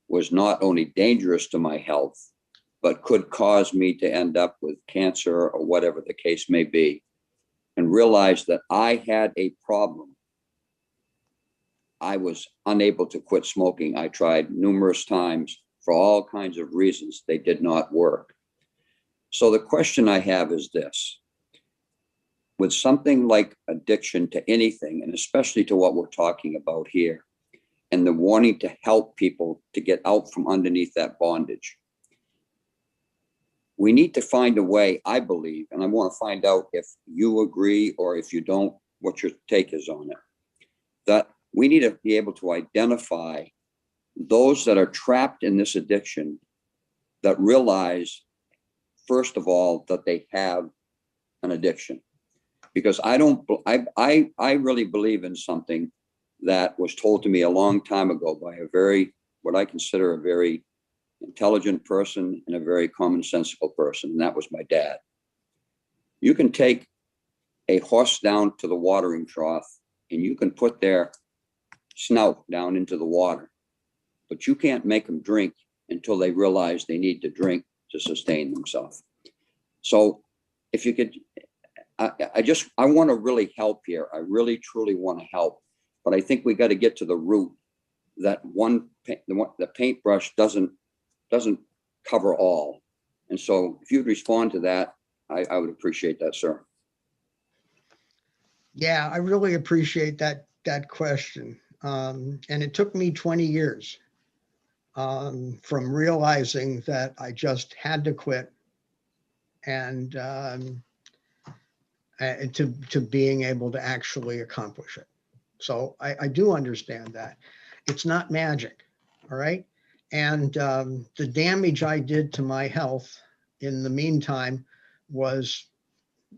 was not only dangerous to my health, but could cause me to end up with cancer or whatever the case may be, and realized that I had a problem. I was unable to quit smoking. I tried numerous times for all kinds of reasons. They did not work. So the question I have is this. With something like addiction to anything, and especially to what we're talking about here, and the wanting to help people to get out from underneath that bondage, we need to find a way, I believe, and I want to find out if you agree or if you don't, what your take is on it, that we need to be able to identify those that are trapped in this addiction that realize, first of all, that they have an addiction. Because I really believe in something that was told to me a long time ago by what I consider a very intelligent person and a very commonsensical person, and that was my dad. You can take a horse down to the watering trough and you can put their snout down into the water, but you can't make them drink until they realize they need to drink to sustain themselves. So if you could, I want to really help here. I really, truly want to help, but I think we got to get to the root that the paintbrush doesn't cover all. And so if you'd respond to that, I would appreciate that, sir. Yeah, I really appreciate that question. And it took me 20 years from realizing that I just had to quit and to being able to actually accomplish it. So I do understand that. It's not magic, all right? And the damage I did to my health in the meantime was,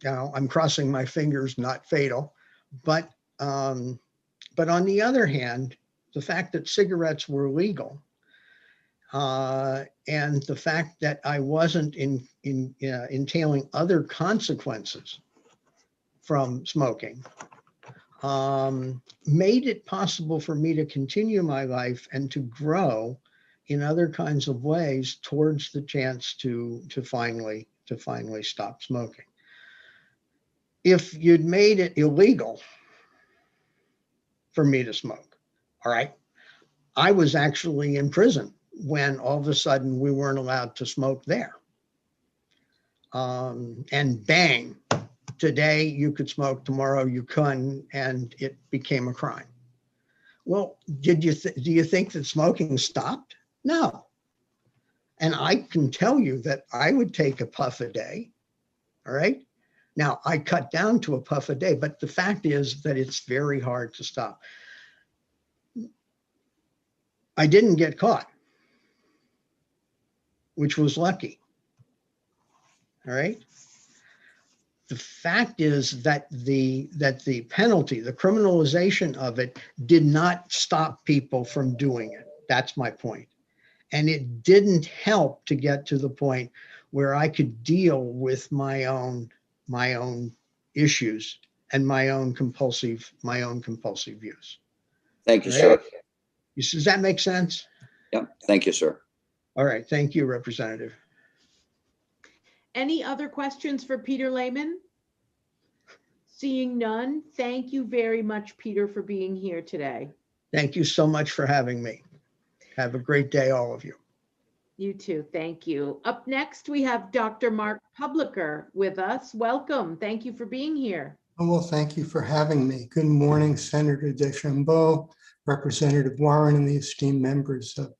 I'm crossing my fingers, not fatal. But on the other hand, the fact that cigarettes were legal and the fact that I wasn't entailing other consequences from smoking made it possible for me to continue my life and to grow in other kinds of ways towards the chance to finally stop smoking. If you'd made it illegal for me to smoke, all right, I was actually in prison when all of a sudden we weren't allowed to smoke there. And bang, today you could smoke, tomorrow you couldn't, and it became a crime. Well, do you think that smoking stopped? No. And I can tell you that I would take a puff a day, all right? Now, I cut down to a puff a day, but the fact is that it's very hard to stop. I didn't get caught, which was lucky, all right? The fact is that the penalty, the criminalization of it did not stop people from doing it. That's my point. And it didn't help to get to the point where I could deal with my own issues and my own compulsive use. Thank you, Right? sir. Does that make sense? Yep. Thank you, sir. All right. Thank you, Representative. Any other questions for Peter Lehman? Seeing none, thank you very much, Peter, for being here today. Thank you so much for having me. Have a great day, all of you. You too. Thank you. Up next, we have Dr. Mark Publicker with us. Welcome. Thank you for being here. Oh, well, thank you for having me. Good morning, Senator DeChambeau, Representative Warren, and the esteemed members of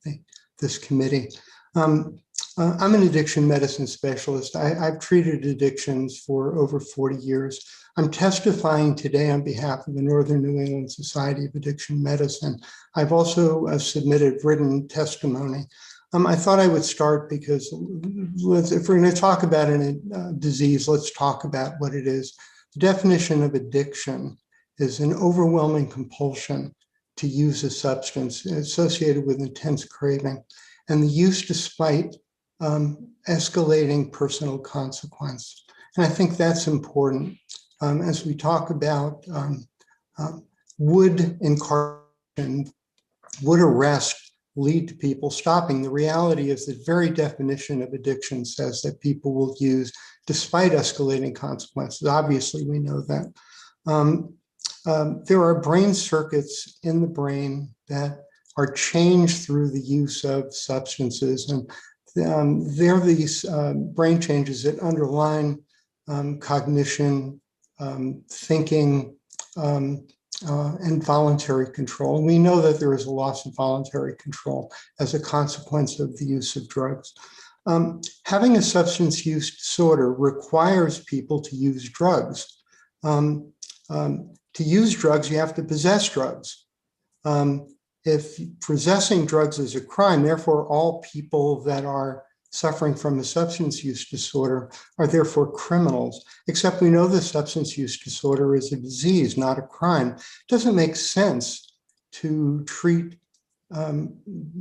this committee. I'm an addiction medicine specialist. I've treated addictions for over 40 years. I'm testifying today on behalf of the Northern New England Society of Addiction Medicine. I've also submitted written testimony. I thought I would start because if we're going to talk about a disease, let's talk about what it is. The definition of addiction is an overwhelming compulsion to use a substance associated with intense craving and the use despite escalating personal consequence. And I think that's important. As we talk about would incarceration, would arrest lead to people stopping? The reality is the very definition of addiction says that people will use despite escalating consequences. Obviously, we know that. There are brain circuits in the brain that are changed through the use of substances. And there are these brain changes that underline cognition, thinking, and voluntary control. We know that there is a loss of voluntary control as a consequence of the use of drugs. Having a substance use disorder requires people to use drugs. To use drugs, you have to possess drugs. If possessing drugs is a crime, therefore all people that are suffering from a substance use disorder are therefore criminals, except we know the substance use disorder is a disease, not a crime. It doesn't make sense to treat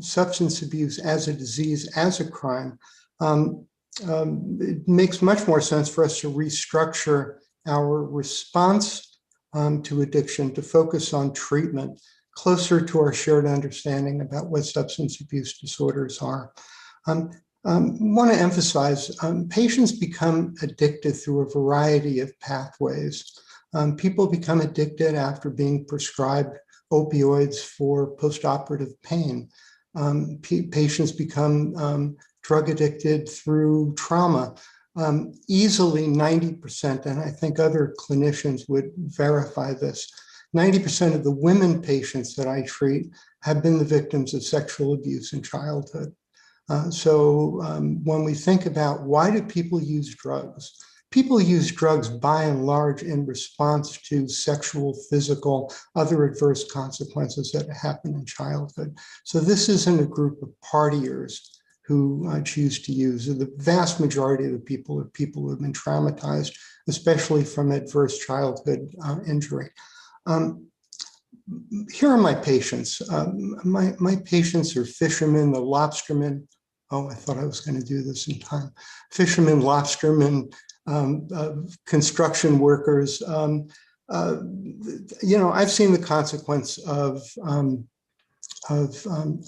substance abuse as a disease, as a crime. It makes much more sense for us to restructure our response to addiction to focus on treatment closer to our shared understanding about what substance abuse disorders are. Want to emphasize, patients become addicted through a variety of pathways. People become addicted after being prescribed opioids for postoperative pain. Patients become drug addicted through trauma. Easily 90%, and I think other clinicians would verify this, 90% of the women patients that I treat have been the victims of sexual abuse in childhood. So when we think about why do people use drugs? People use drugs by and large in response to sexual, physical, other adverse consequences that happen in childhood. So this isn't a group of partiers who choose to use. The vast majority of the people are people who have been traumatized, especially from adverse childhood injury. Here are my patients. My patients are fishermen, the lobstermen. Oh, I thought I was going to do this in time. Fishermen, lobstermen, construction workers. I've seen the consequence of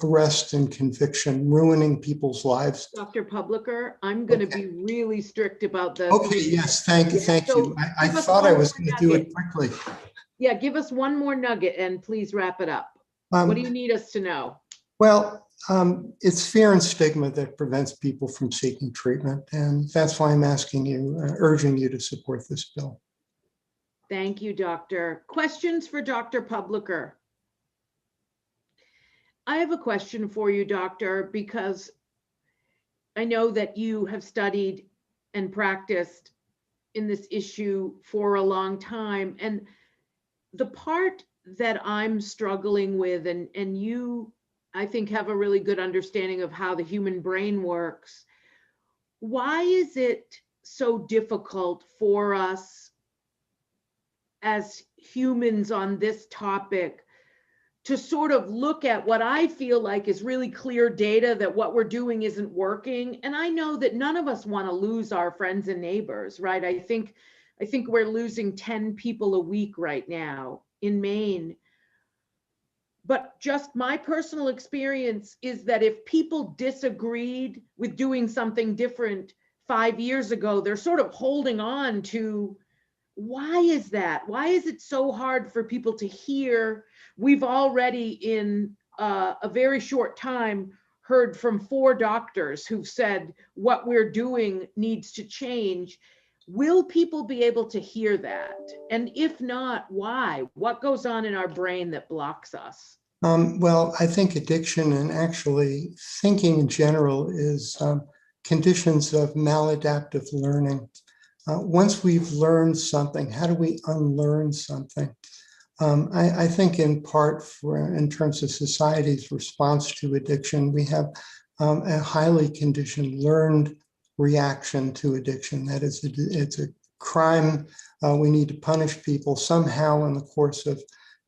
arrest and conviction ruining people's lives. Dr. Publicker, I'm going to be really strict about the. Okay, yes, thank you. I give us thought I one was more going to do it nugget. quickly. Yeah, give us one more nugget and please wrap it up. What do you need us to know? Well, it's fear and stigma that prevents people from seeking treatment. And that's why I'm asking you, urging you to support this bill. Thank you, Doctor. Questions for Dr. Publicker? I have a question for you, Doctor, because I know that you have studied and practiced in this issue for a long time. And the part that I'm struggling with, and you, I think, have a really good understanding of how the human brain works. Why is it so difficult for us as humans on this topic to sort of look at what I feel like is really clear data that what we're doing isn't working? And I know that none of us want to lose our friends and neighbors, right? I think we're losing 10 people a week right now in Maine. But just my personal experience is that if people disagreed with doing something different 5 years ago, they're sort of holding on to, why is that? Why is it so hard for people to hear? We've already in a very short time heard from 4 doctors who've said what we're doing needs to change. Will people be able to hear that? And if not, why? What goes on in our brain that blocks us? Well, I think addiction and actually thinking in general is conditions of maladaptive learning. Once we've learned something, how do we unlearn something? I think in part in terms of society's response to addiction, we have a highly conditioned learned reaction to addiction. That is, it's a crime. We need to punish people somehow. In the course of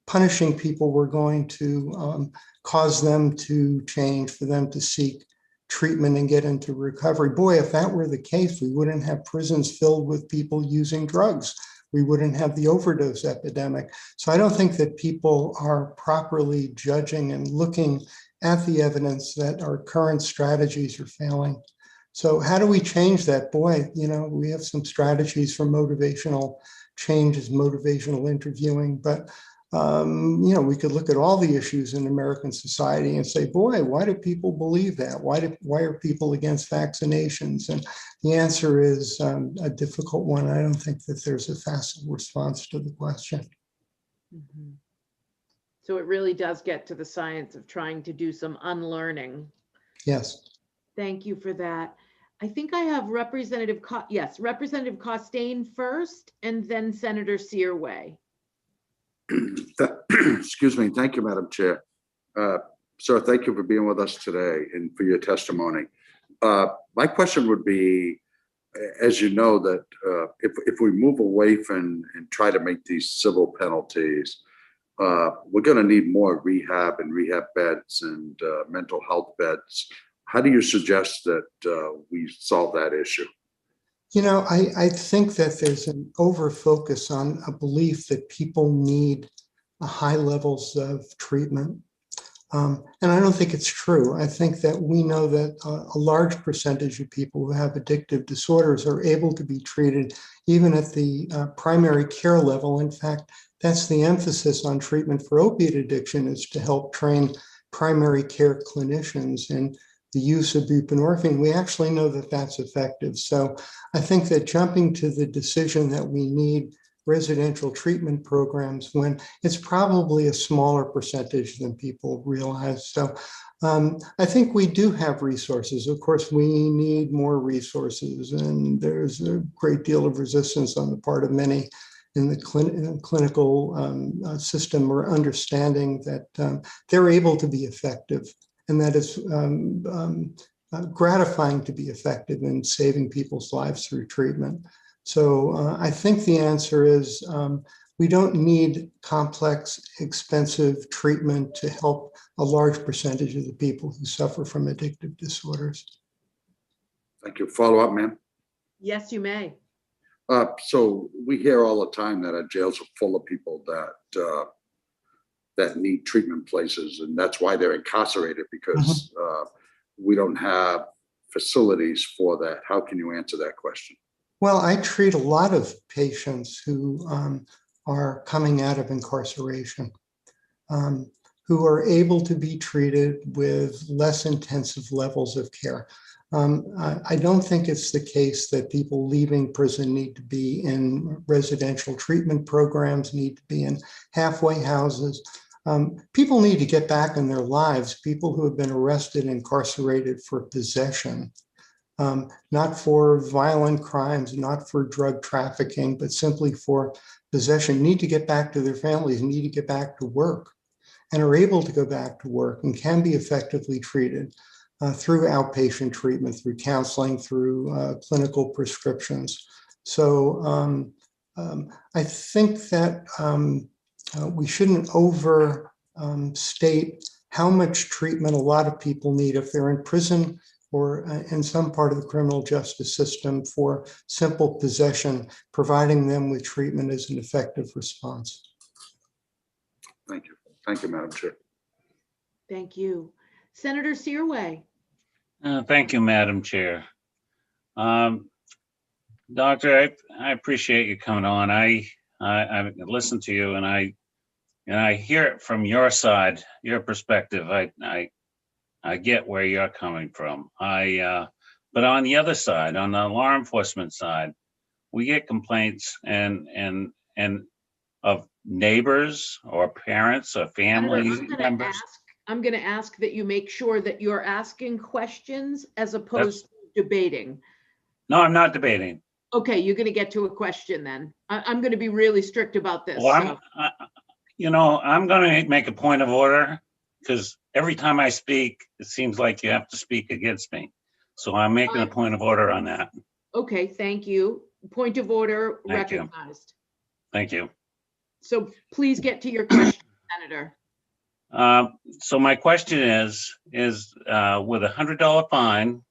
punishing people, we're going to cause them to change, for them to seek treatment and get into recovery. Boy, if that were the case, we wouldn't have prisons filled with people using drugs. We wouldn't have the overdose epidemic. So I don't think that people are properly judging and looking at the evidence that our current strategies are failing. So how do we change that? Boy, we have some strategies for motivational changes, motivational interviewing, but we could look at all the issues in American society and say, boy, why do people believe that? Why are people against vaccinations? And the answer is a difficult one. I don't think that there's a facile response to the question. Mm-hmm. So it really does get to the science of trying to do some unlearning. Yes. Thank you for that. I think I have Representative Costain first, and then Senator Searway. Excuse me. Thank you, Madam Chair. Sir, thank you for being with us today and for your testimony. My question would be, as you know, that if we move away from and try to make these civil penalties, we're going to need more rehab and rehab beds and mental health beds. How do you suggest that we solve that issue? I think that there's an over-focus on a belief that people need high levels of treatment. And I don't think it's true. I think that we know that a large percentage of people who have addictive disorders are able to be treated even at the primary care level. In fact, that's the emphasis on treatment for opiate addiction, is to help train primary care clinicians in the use of buprenorphine. We actually know that that's effective. So I think that jumping to the decision that we need residential treatment programs when it's probably a smaller percentage than people realize. So I think we do have resources. Of course, we need more resources, and there's a great deal of resistance on the part of many in the clinical system, or understanding that they're able to be effective. And that is gratifying to be effective in saving people's lives through treatment. So I think the answer is we don't need complex, expensive treatment to help a large percentage of the people who suffer from addictive disorders. Thank you. Follow up, ma'am. Yes, you may. So we hear all the time that our jails are full of people that need treatment places, and that's why they're incarcerated, because we don't have facilities for that. How can you answer that question? Well, I treat a lot of patients who are coming out of incarceration, who are able to be treated with less intensive levels of care. I don't think it's the case that people leaving prison need to be in residential treatment programs, need to be in halfway houses. People need to get back in their lives. People who have been arrested and incarcerated for possession, not for violent crimes, not for drug trafficking, but simply for possession, need to get back to their families, need to get back to work, and are able to go back to work and can be effectively treated through outpatient treatment, through counseling, through clinical prescriptions. So I think that we shouldn't overstate how much treatment a lot of people need if they're in prison or in some part of the criminal justice system for simple possession. Providing them with treatment is an effective response. Thank you. Thank you, Madam Chair. Thank you. Senator Searway. Thank you, Madam Chair. Doctor, I appreciate you coming on. I listened to you, and I hear it from your side, your perspective. I get where you're coming from. But on the other side, on the law enforcement side, we get complaints and of neighbors or parents or family members. I'm going to ask that you make sure that you're asking questions as opposed to debating. No, I'm not debating. Okay, you're going to get to a question then. I'm going to be really strict about this. Well, I'm going to make a point of order, because every time I speak, it seems like you have to speak against me. So I'm making a point of order on that. Okay, thank you. Point of order recognized. Thank you. So please get to your question, Senator. So my question is with $100 fine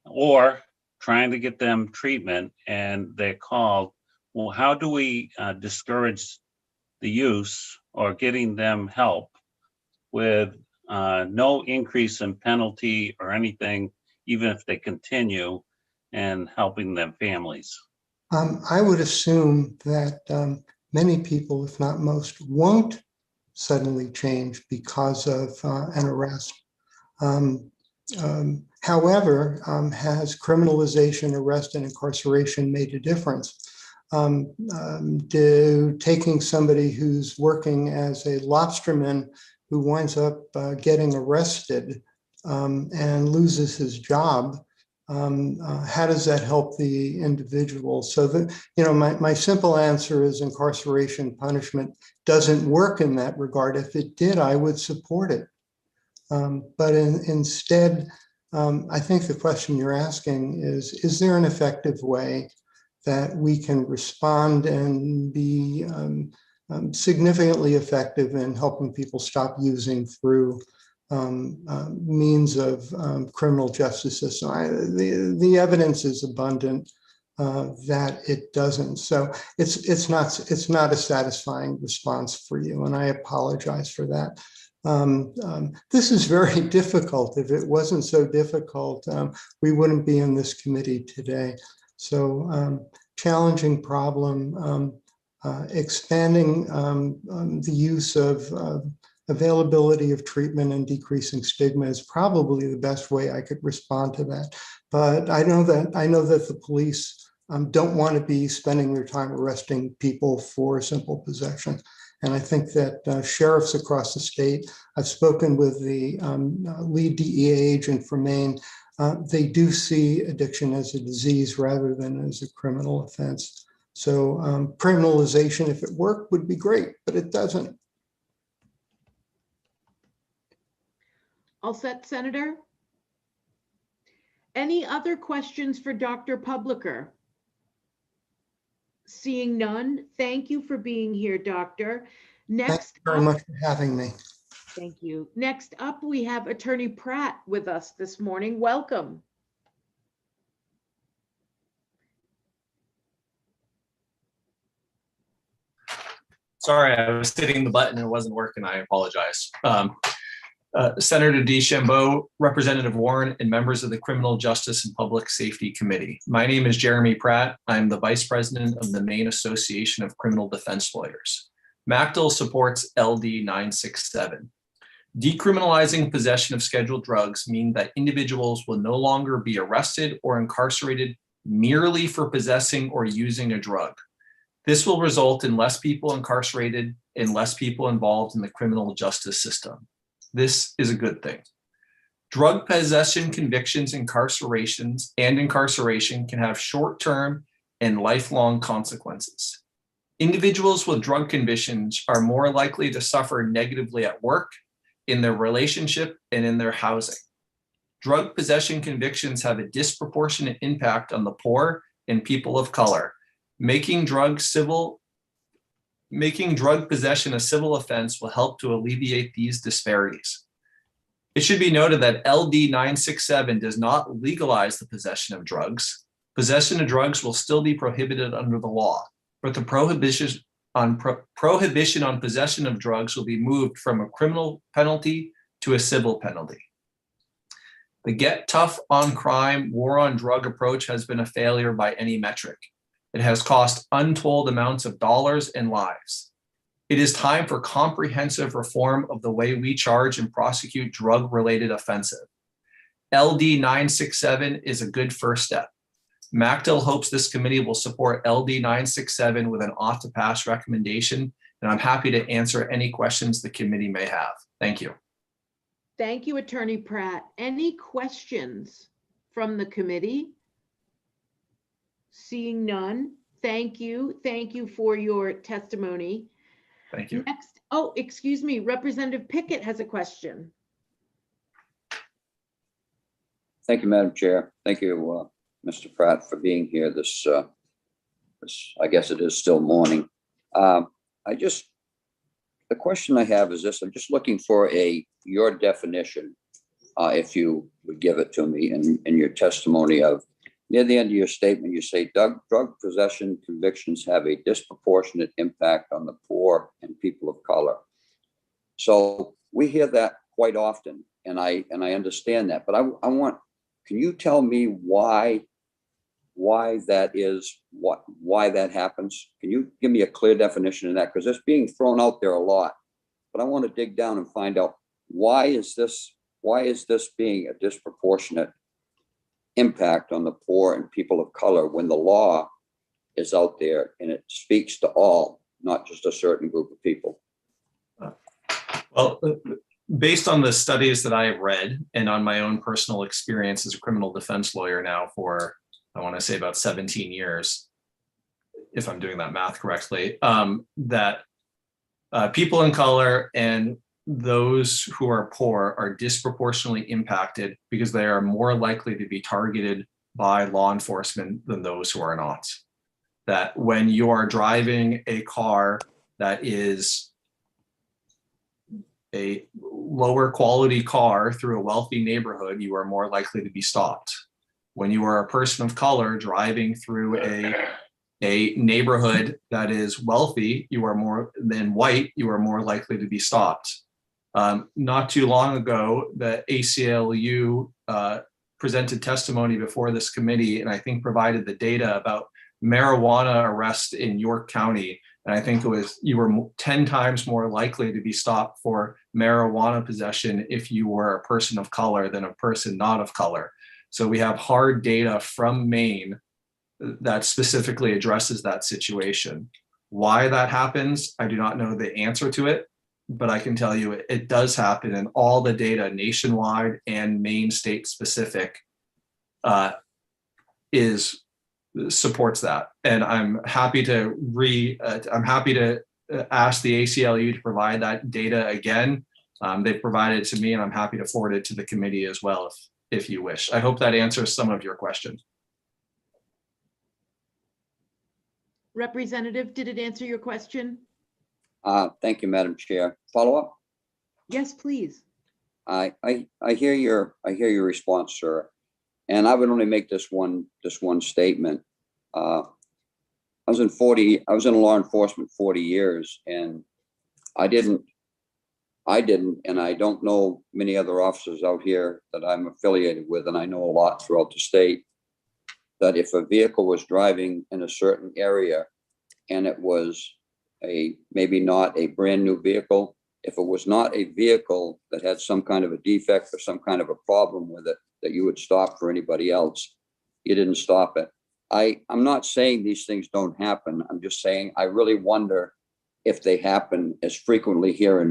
or trying to get them treatment and they're called, well, how do we discourage the use or getting them help with no increase in penalty or anything, even if they continue, and helping them families? I would assume that many people, if not most, won't suddenly change because of an arrest. However, has criminalization, arrest, and incarceration made a difference? Taking somebody who's working as a lobsterman who winds up getting arrested and loses his job, how does that help the individual? So that, my simple answer is incarceration punishment doesn't work in that regard. If it did, I would support it. But instead, I think the question you're asking is there an effective way that we can respond and be significantly effective in helping people stop using through means of criminal justice system? The evidence is abundant that it doesn't. So it's not a satisfying response for you, and I apologize for that. This is very difficult. If it wasn't so difficult, we wouldn't be in this committee today. So challenging problem, expanding the use of availability of treatment and decreasing stigma is probably the best way I could respond to that. But I know that the police don't want to be spending their time arresting people for simple possession. And I think that sheriffs across the state, I've spoken with the lead DEA agent for Maine, they do see addiction as a disease rather than as a criminal offense. So criminalization, if it worked, would be great, but it doesn't. All set, Senator? Any other questions for Dr. Publicker? Seeing none, thank you for being here, Doctor. Thank Next you very up, much for having me. thank you. Next up, we have Attorney Pratt with us this morning. Welcome. Sorry, I was hitting the button and it wasn't working. I apologize. Senator DeChambeau, Representative Warren, and members of the Criminal Justice and Public Safety Committee. My name is Jeremy Pratt. I'm the Vice President of the Maine Association of Criminal Defense Lawyers. MACDL supports LD 967. Decriminalizing possession of scheduled drugs mean that individuals will no longer be arrested or incarcerated merely for possessing or using a drug. This will result in less people incarcerated and less people involved in the criminal justice system. This is a good thing. Drug possession convictions, incarceration can have short-term and lifelong consequences. Individuals with drug convictions are more likely to suffer negatively at work, in their relationship, and in their housing. Drug possession convictions have a disproportionate impact on the poor and people of color. Making drug possession a civil offense will help to alleviate these disparities. It should be noted that LD 967 does not legalize the possession of drugs. Possession of drugs will still be prohibited under the law, but the prohibition on possession of drugs will be moved from a criminal penalty to a civil penalty. The get tough on crime, war on drug approach has been a failure by any metric. It has cost untold amounts of dollars and lives. It is time for comprehensive reform of the way we charge and prosecute drug-related offenses. LD 967 is a good first step. MACDL hopes this committee will support LD 967 with an ought to pass recommendation, and I'm happy to answer any questions the committee may have. Thank you. Thank you, Attorney Pratt. Any questions from the committee? Seeing none, thank you. Thank you for your testimony. Thank you. Next, oh, excuse me, Representative Pickett has a question. Thank you, Madam Chair. Thank you, Mr. Pratt, for being here this, I guess it is still morning. The question I have is this: I'm just looking for your definition, if you would give it to me in your testimony of, near the end of your statement, you say drug possession convictions have a disproportionate impact on the poor and people of color. So we hear that quite often, and I understand that, but I want, can you tell me why that is, why that happens? Can you give me a clear definition of that? Because it's being thrown out there a lot, but I want to dig down and find out why is this being a disproportionate impact on the poor and people of color when the law is out there and it speaks to all, not just a certain group of people? Well, based on the studies that I have read and on my own personal experience as a criminal defense lawyer now for, I want to say, about 17 years, if I'm doing that math correctly, that people in color and those who are poor are disproportionately impacted because they are more likely to be targeted by law enforcement than those who are not. That when you are driving a car that is a lower quality car through a wealthy neighborhood, you are more likely to be stopped. When you are a person of color driving through a neighborhood that is wealthy, you are more than white, you are more likely to be stopped. Not too long ago, the ACLU presented testimony before this committee, and I think provided the data about marijuana arrests in York County. And I think it was, you were 10 times more likely to be stopped for marijuana possession if you were a person of color than a person not of color. So we have hard data from Maine that specifically addresses that situation. Why that happens, I do not know the answer to it, but I can tell you it does happen, and all the data nationwide and Maine state specific supports that. And I'm happy to ask the ACLU to provide that data again. They've provided it to me, and I'm happy to forward it to the committee as well if you wish. I hope that answers some of your questions. Representative, did it answer your question? Thank you, Madam Chair. Follow up? Yes, please. I hear your response, sir. And I would only make this one statement. I was in law enforcement 40 years, and I didn't, and I don't know many other officers out here that I'm affiliated with, and I know a lot throughout the state, that if a vehicle was driving in a certain area and it was maybe not a brand new vehicle, if it was not a vehicle that had some kind of a defect or some kind of a problem with it, that you would stop for anybody else, you didn't stop it. I'm not saying these things don't happen. I'm just saying I really wonder if they happen as frequently here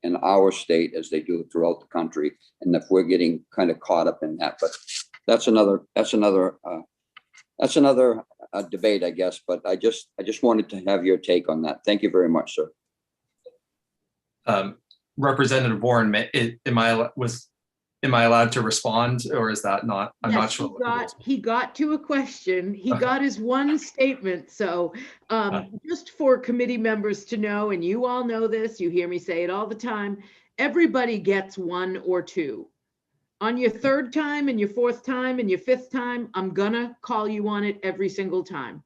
in our state as they do throughout the country, and if we're getting kind of caught up in that. But that's another debate, I guess. But I just wanted to have your take on that. Thank you very much, sir. Representative Warren, am I allowed to respond, or is that not? I'm not sure. He got to a question. He got his one statement. So just for committee members to know, and you all know this, you hear me say it all the time, everybody gets one or two. On your third time and your fourth time and your fifth time, I'm gonna call you on it every single time.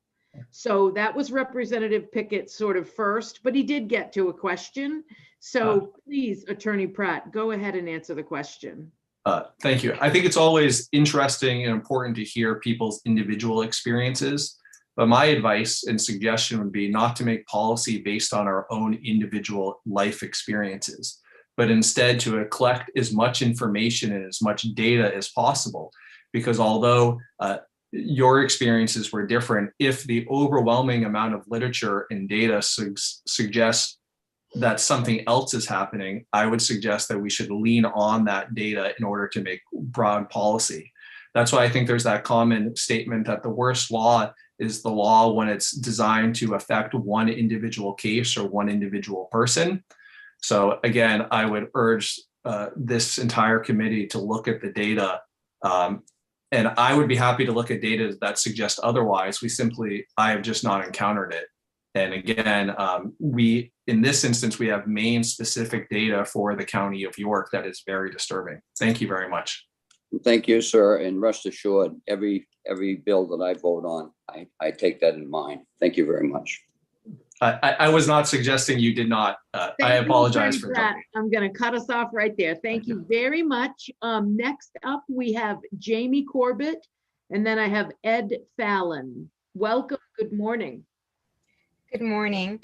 So that was Representative Pickett sort of first, but he did get to a question. So please, Attorney Pratt, go ahead and answer the question. Thank you. I think it's always interesting and important to hear people's individual experiences, but my advice and suggestion would be not to make policy based on our own individual life experiences, but instead to collect as much information and as much data as possible. Because although your experiences were different, if the overwhelming amount of literature and data suggests that something else is happening, I would suggest that we should lean on that data in order to make broad policy. That's why I think there's that common statement that the worst law is the law when it's designed to affect one individual case or one individual person. So again, I would urge this entire committee to look at the data. And I would be happy to look at data that suggests otherwise. I have just not encountered it. And again, in this instance, we have Maine specific data for the County of York that is very disturbing. Thank you very much. Thank you, sir. And rest assured, every bill that I vote on, I take that in mind. Thank you very much. I was not suggesting you did not. I apologize for that. I'm going to cut us off right there. Thank you very much. Next up, we have Jamie Corbett, and then I have Ed Fallon. Welcome. Good morning. Good morning,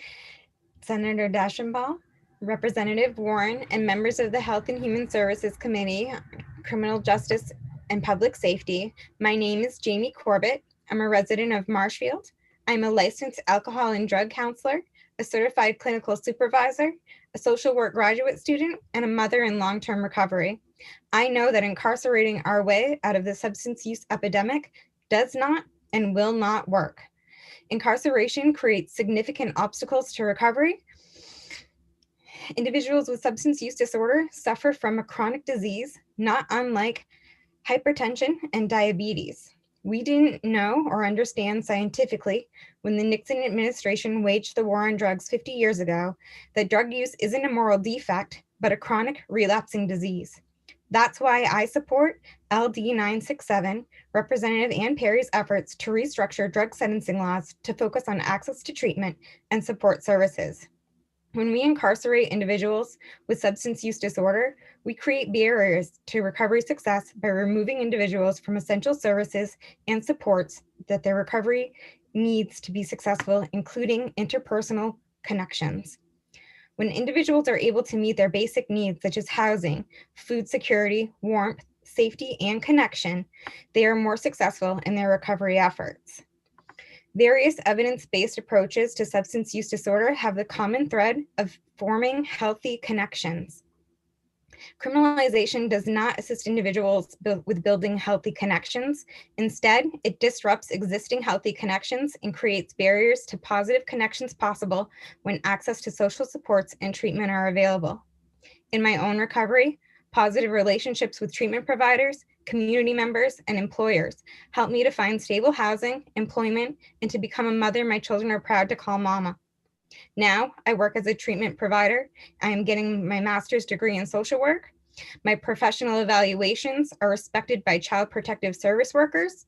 Senator Deschambault, Representative Warren, and members of the Health and Human Services Committee, Criminal Justice and Public Safety. My name is Jamie Corbett. I'm a resident of Marshfield. I'm a licensed alcohol and drug counselor, a certified clinical supervisor, a social work graduate student, and a mother in long-term recovery. I know that incarcerating our way out of the substance use epidemic does not and will not work. Incarceration creates significant obstacles to recovery. Individuals with substance use disorder suffer from a chronic disease, not unlike hypertension and diabetes. We didn't know or understand scientifically when the Nixon administration waged the war on drugs 50 years ago that drug use isn't a moral defect, but a chronic relapsing disease. That's why I support LD 967, Representative Ann Perry's efforts to restructure drug sentencing laws to focus on access to treatment and support services. When we incarcerate individuals with substance use disorder, we create barriers to recovery success by removing individuals from essential services and supports that their recovery needs to be successful, including interpersonal connections. When individuals are able to meet their basic needs, such as housing, food security, warmth, safety, and connection, they are more successful in their recovery efforts. Various evidence-based approaches to substance use disorder have the common thread of forming healthy connections. Criminalization does not assist individuals with building healthy connections. Instead, it disrupts existing healthy connections and creates barriers to positive connections possible when access to social supports and treatment are available. In my own recovery, positive relationships with treatment providers community members, and employers helped me to find stable housing, employment, and to become a mother my children are proud to call mama. Now, I work as a treatment provider. I am getting my master's degree in social work. My professional evaluations are respected by child protective service workers,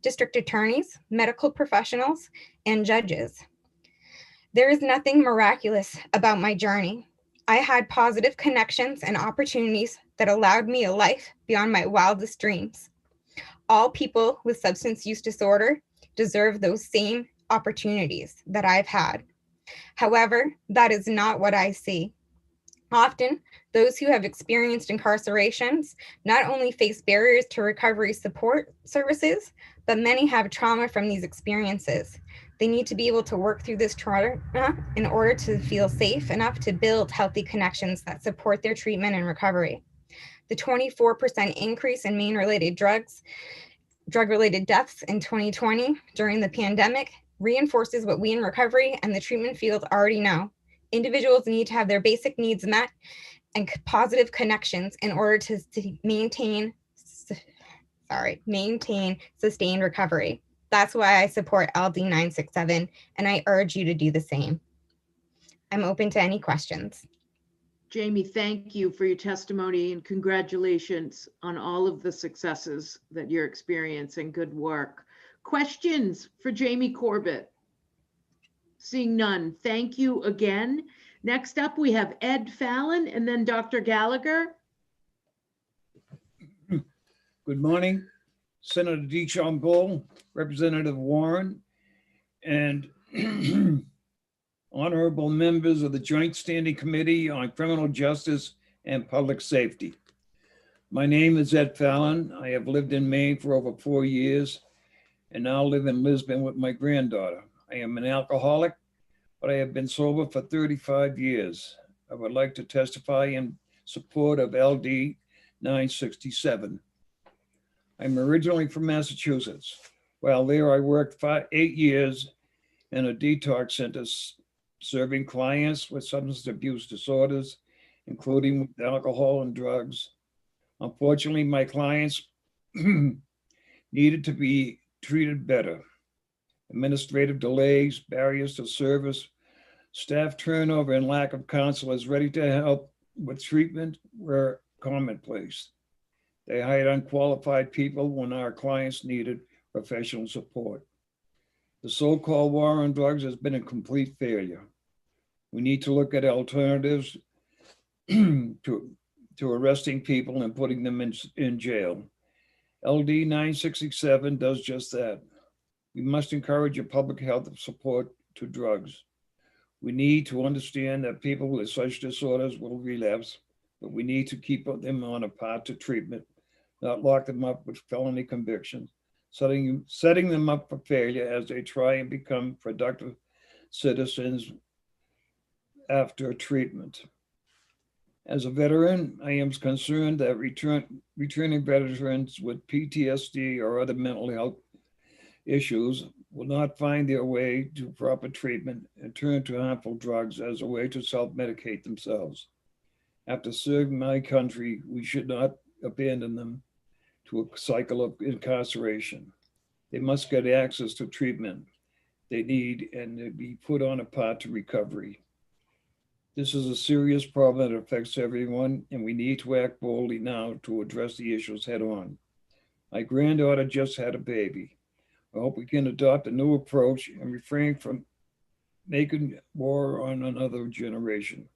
district attorneys, medical professionals, and judges. There is nothing miraculous about my journey. I had positive connections and opportunities that allowed me a life beyond my wildest dreams. All people with substance use disorder deserve those same opportunities that I've had. However, that is not what I see. Often, those who have experienced incarcerations not only face barriers to recovery support services, but many have trauma from these experiences. They need to be able to work through this trauma in order to feel safe enough to build healthy connections that support their treatment and recovery. The 24% increase in Maine-related drug-related deaths in 2020 during the pandemic reinforces what we in recovery and the treatment field already know. Individuals need to have their basic needs met and positive connections in order to maintain sustained recovery. That's why I support LD 967, and I urge you to do the same. I'm open to any questions. Jamie, thank you for your testimony and congratulations on all of the successes that you're experiencing. Good work. Questions for Jamie Corbett? Seeing none, thank you again. Next up, we have Ed Fallon and then Dr. Gallagher. Good morning, Senator DeChambeau, Representative Warren, and honorable members of the Joint Standing Committee on Criminal Justice and Public Safety. My name is Ed Fallon. I have lived in Maine for over 4 years and now live in Lisbon with my granddaughter. I am an alcoholic, but I have been sober for 35 years. I would like to testify in support of LD 967. I'm originally from Massachusetts. While there, I worked 8 years in a detox center serving clients with substance abuse disorders, including alcohol and drugs. Unfortunately, my clients needed to be treated better. Administrative delays, barriers to service, staff turnover, and lack of counselors ready to help with treatment were commonplace. They hired unqualified people when our clients needed professional support. The so-called war on drugs has been a complete failure. We need to look at alternatives to arresting people and putting them in jail. LD 967 does just that. We must encourage a public health support to drugs. We need to understand that people with such disorders will relapse, but we need to keep them on a path to treatment, not lock them up with felony convictions, setting them up for failure as they try and become productive citizens after treatment. As a veteran, I am concerned that returning veterans with PTSD or other mental health issues will not find their way to proper treatment and turn to harmful drugs as a way to self-medicate themselves. After serving my country, we should not abandon them to a cycle of incarceration. They must get access to treatment they need and be put on a path to recovery. This is a serious problem that affects everyone, and we need to act boldly now to address the issues head on. My granddaughter just had a baby. I hope we can adopt a new approach and refrain from making war on another generation.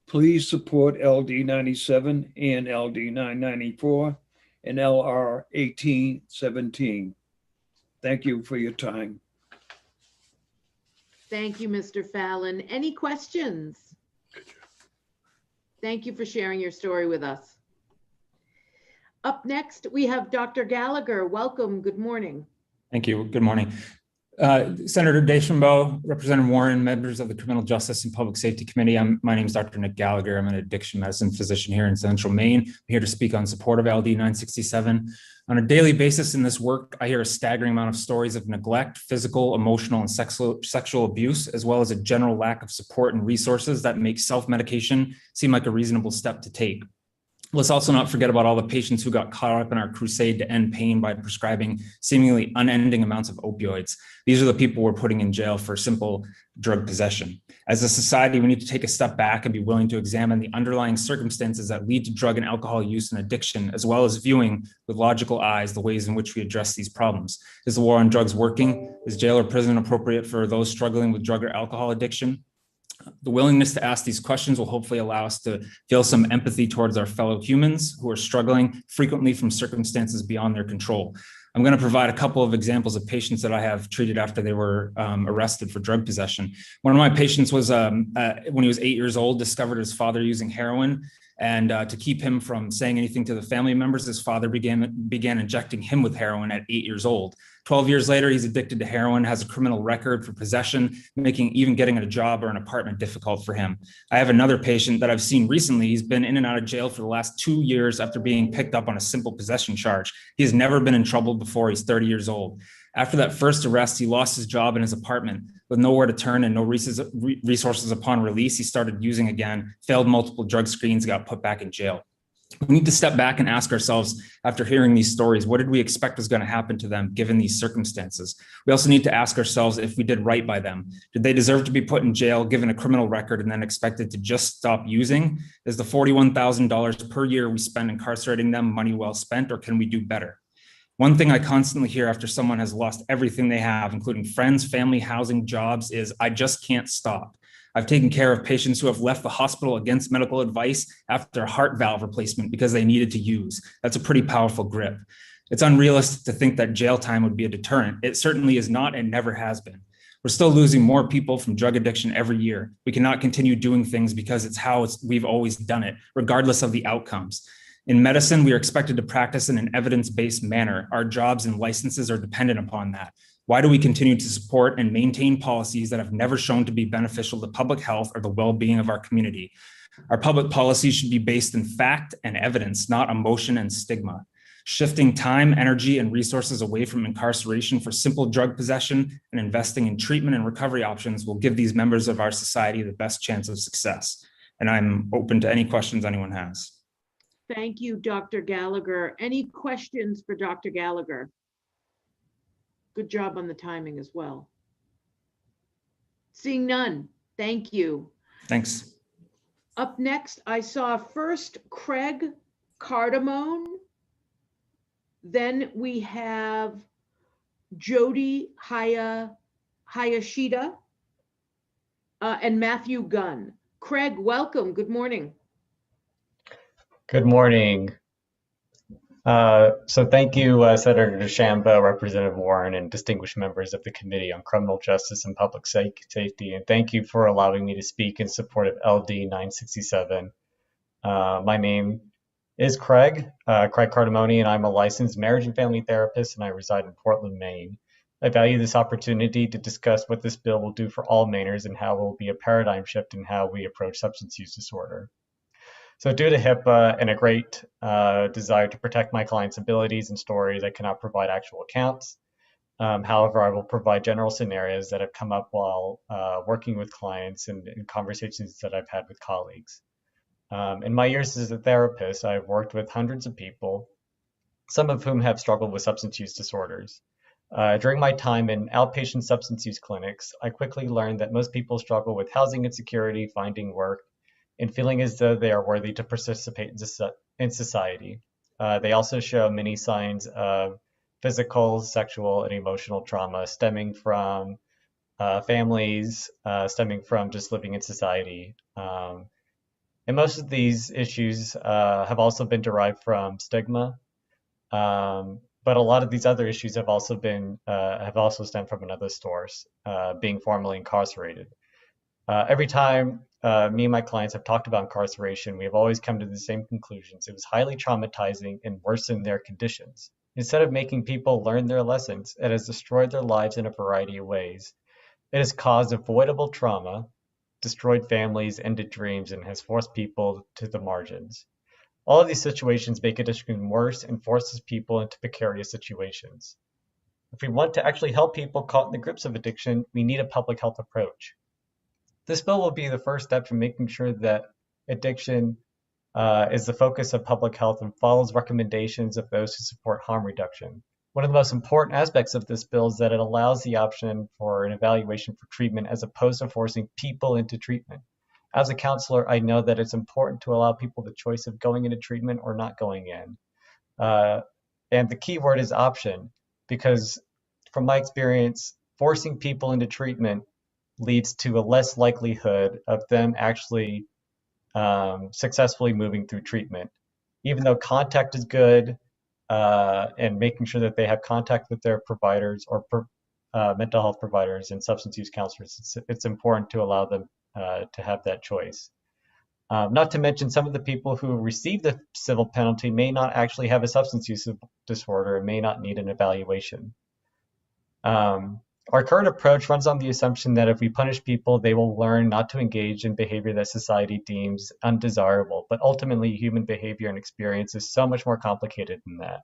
Please support LD 97 and LD 994 and LR 1817. Thank you for your time. Thank you, Mr. Fallon. Any questions? Thank you for sharing your story with us. Up next, we have Dr. Gallagher. Welcome. Good morning. Thank you. Good morning. Senator DeChambeau, Representative Warren, members of the Criminal Justice and Public Safety Committee. My name is Dr. Nick Gallagher. I'm an addiction medicine physician here in Central Maine. I'm here to speak on support of LD 967. On a daily basis in this work, I hear a staggering amount of stories of neglect, physical, emotional, and sexual abuse, as well as a general lack of support and resources that make self-medication seem like a reasonable step to take. Let's also not forget about all the patients who got caught up in our crusade to end pain by prescribing seemingly unending amounts of opioids. These are the people we're putting in jail for simple drug possession. As a society, we need to take a step back and be willing to examine the underlying circumstances that lead to drug and alcohol use and addiction, as well as viewing with logical eyes the ways in which we address these problems. Is the war on drugs working? Is jail or prison appropriate for those struggling with drug or alcohol addiction? The willingness to ask these questions will hopefully allow us to feel some empathy towards our fellow humans who are struggling frequently from circumstances beyond their control. I'm going to provide a couple of examples of patients that I have treated after they were arrested for drug possession. One of my patients was, when he was 8 years old, discovered his father using heroin. And to keep him from saying anything to the family members, his father began injecting him with heroin at 8 years old. 12 years later, he's addicted to heroin, has a criminal record for possession, making even getting a job or an apartment difficult for him. I have another patient that I've seen recently. He's been in and out of jail for the last 2 years after being picked up on a simple possession charge. He has never been in trouble before. He's 30 years old. After that first arrest, he lost his job in his apartment. With nowhere to turn and no resources upon release, he started using again, failed multiple drug screens, got put back in jail. We need to step back and ask ourselves, after hearing these stories, what did we expect was going to happen to them given these circumstances? We also need to ask ourselves if we did right by them. Did they deserve to be put in jail, given a criminal record, and then expected to just stop using? Is the $41,000 per year we spend incarcerating them money well spent, or can we do better? One thing I constantly hear after someone has lost everything they have, including friends, family, housing, jobs, is, I just can't stop. I've taken care of patients who have left the hospital against medical advice after a heart valve replacement because they needed to use. That's a pretty powerful grip. It's unrealistic to think that jail time would be a deterrent. It certainly is not and never has been. We're still losing more people from drug addiction every year. We cannot continue doing things because it's how we've always done it, regardless of the outcomes. In medicine, we are expected to practice in an evidence-based manner. Our jobs and licenses are dependent upon that. Why do we continue to support and maintain policies that have never shown to be beneficial to public health or the well-being of our community? Our public policies should be based in fact and evidence, not emotion and stigma. Shifting time, energy, and resources away from incarceration for simple drug possession and investing in treatment and recovery options will give these members of our society the best chance of success. And I'm open to any questions anyone has. Thank you, Dr. Gallagher. Any questions for Dr. Gallagher? Good job on the timing as well. Seeing none, thank you. Thanks. Up next, I saw first Craig Cardamone. Then we have Jody Hayashida and Matthew Gunn. Craig, welcome. Good morning. Good morning. So thank you, Senator DeChambeau, Representative Warren, and distinguished members of the Committee on Criminal Justice and Public Safety. And thank you for allowing me to speak in support of LD 967. My name is Craig Cardamone, and I'm a licensed marriage and family therapist, and I reside in Portland, Maine. I value this opportunity to discuss what this bill will do for all Mainers and how it will be a paradigm shift in how we approach substance use disorder. So due to HIPAA and a great desire to protect my clients' abilities and stories, I cannot provide actual accounts. However, I will provide general scenarios that have come up while working with clients and in conversations that I've had with colleagues. In my years as a therapist, I've worked with hundreds of people, some of whom have struggled with substance use disorders. During my time in outpatient substance use clinics, I quickly learned that most people struggle with housing insecurity, finding work, and feeling as though they are worthy to participate in society. They also show many signs of physical, sexual, and emotional trauma stemming from families, stemming from just living in society. And most of these issues have also been derived from stigma, but a lot of these other issues have also stemmed from another source, being formerly incarcerated. Every time me and my clients have talked about incarceration, we have always come to the same conclusions. It was highly traumatizing and worsened their conditions. Instead of making people learn their lessons, it has destroyed their lives in a variety of ways. It has caused avoidable trauma, destroyed families, ended dreams, and has forced people to the margins. All of these situations make addiction worse and forces people into precarious situations. If we want to actually help people caught in the grips of addiction, we need a public health approach. This bill will be the first step in making sure that addiction is the focus of public health and follows recommendations of those who support harm reduction. One of the most important aspects of this bill is that it allows the option for an evaluation for treatment as opposed to forcing people into treatment. As a counselor, I know that it's important to allow people the choice of going into treatment or not going in. And the key word is option, because from my experience, forcing people into treatment leads to a less likelihood of them actually successfully moving through treatment. Even though contact is good and making sure that they have contact with their providers or mental health providers and substance use counselors, it's important to allow them to have that choice. Not to mention some of the people who receive the civil penalty may not actually have a substance use disorder and may not need an evaluation. Our current approach runs on the assumption that if we punish people, they will learn not to engage in behavior that society deems undesirable, but ultimately human behavior and experience is so much more complicated than that.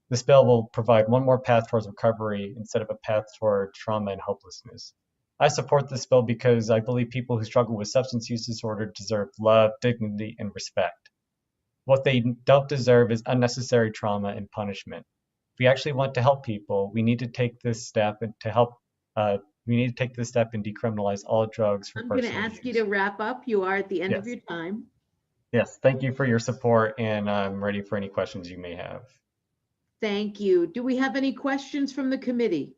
This bill will provide one more path towards recovery instead of a path toward trauma and hopelessness. I support this bill because I believe people who struggle with substance use disorder deserve love, dignity, and respect. What they don't deserve is unnecessary trauma and punishment. If we actually want to help people, we need to take this step and to help. We need to take this step and decriminalize all drugs for I'm going to personal ask you use. to wrap up. You are at the end of Yes. your time. Yes, thank you for your support, and I'm ready for any questions you may have. Thank you. Do we have any questions from the committee?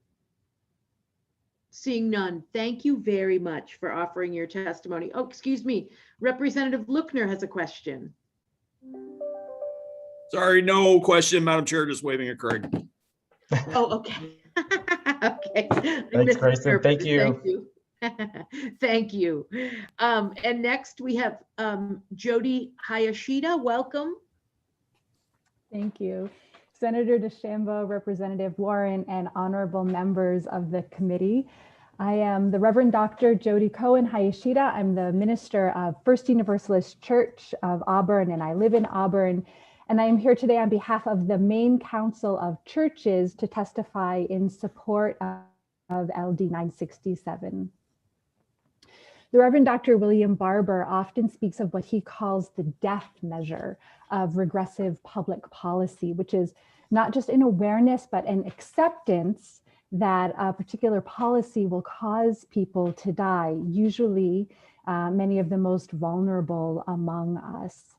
Seeing none, thank you very much for offering your testimony. Oh, excuse me, Representative Lookner has a question. Sorry, no question, Madam Chair, just waving at Craig. Oh, okay. Okay. Thanks, Grayson. Thank you. Thank you. Thank you. And next we have Jody Hayashida. Welcome. Thank you. Senator DeChambeau, Representative Warren, and honorable members of the committee. I am the Reverend Dr. Jody Cohen Hayashida. I'm the minister of First Universalist Church of Auburn, and I live in Auburn. And I am here today on behalf of the Maine Council of Churches to testify in support of LD 967. The Reverend Dr. William Barber often speaks of what he calls the death measure of regressive public policy, which is not just an awareness, but an acceptance that a particular policy will cause people to die, usually many of the most vulnerable among us.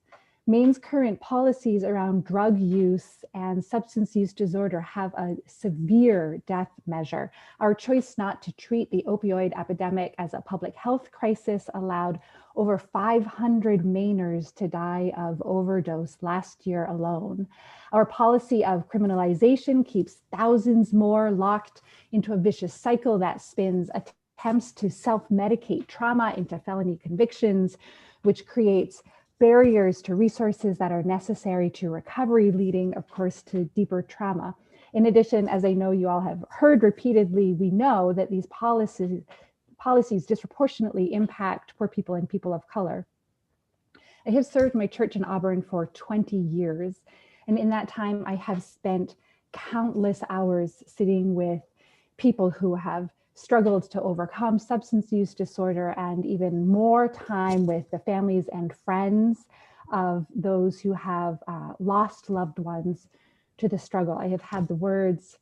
Maine's current policies around drug use and substance use disorder have a severe death measure. Our choice not to treat the opioid epidemic as a public health crisis allowed over 500 Mainers to die of overdose last year alone. Our policy of criminalization keeps thousands more locked into a vicious cycle that spins attempts to self-medicate trauma into felony convictions, which creates barriers to resources that are necessary to recovery, leading, of course, to deeper trauma. In addition, as I know you all have heard repeatedly, we know that these policies disproportionately impact poor people and people of color. I have served my church in Auburn for 20 years, and in that time, I have spent countless hours sitting with people who have struggled to overcome substance use disorder, and even more time with the families and friends of those who have lost loved ones to the struggle. I have had the words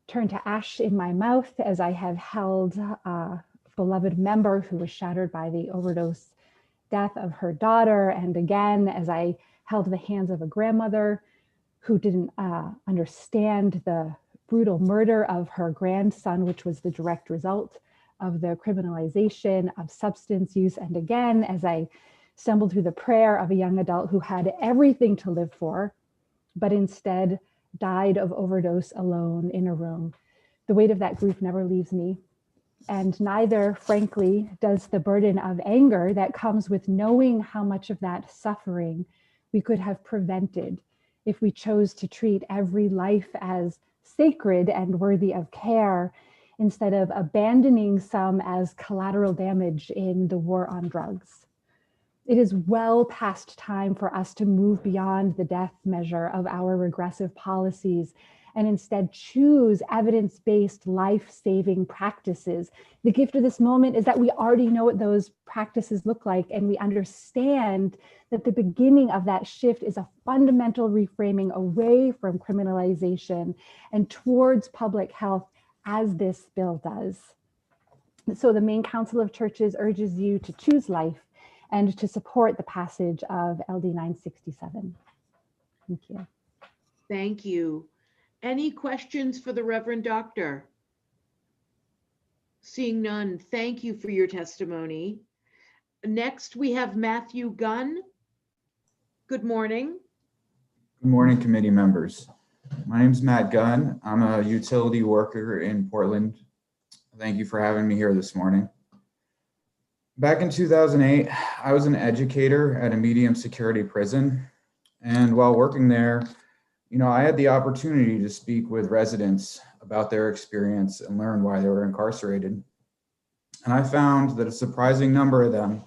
turn to ash in my mouth as I have held a beloved member who was shattered by the overdose death of her daughter, and again as I held the hands of a grandmother who didn't understand the brutal murder of her grandson, which was the direct result of the criminalization of substance use. And again, as I stumbled through the prayer of a young adult who had everything to live for, but instead died of overdose alone in a room. The weight of that grief never leaves me. And neither, frankly, does the burden of anger that comes with knowing how much of that suffering we could have prevented if we chose to treat every life as sacred and worthy of care, instead of abandoning some as collateral damage in the war on drugs. It is well past time for us to move beyond the death measure of our regressive policies and instead choose evidence-based life-saving practices. The gift of this moment is that we already know what those practices look like, and we understand that the beginning of that shift is a fundamental reframing away from criminalization and towards public health, as this bill does. So the Maine Council of Churches urges you to choose life and to support the passage of LD 967. Thank you. Thank you. Any questions for the Reverend Doctor? Seeing none, thank you for your testimony. Next, we have Matthew Gunn. Good morning. Good morning, committee members. My name is Matt Gunn. I'm a utility worker in Portland. Thank you for having me here this morning. Back in 2008, I was an educator at a medium security prison. And while working there, I had the opportunity to speak with residents about their experience and learn why they were incarcerated. And I found that a surprising number of them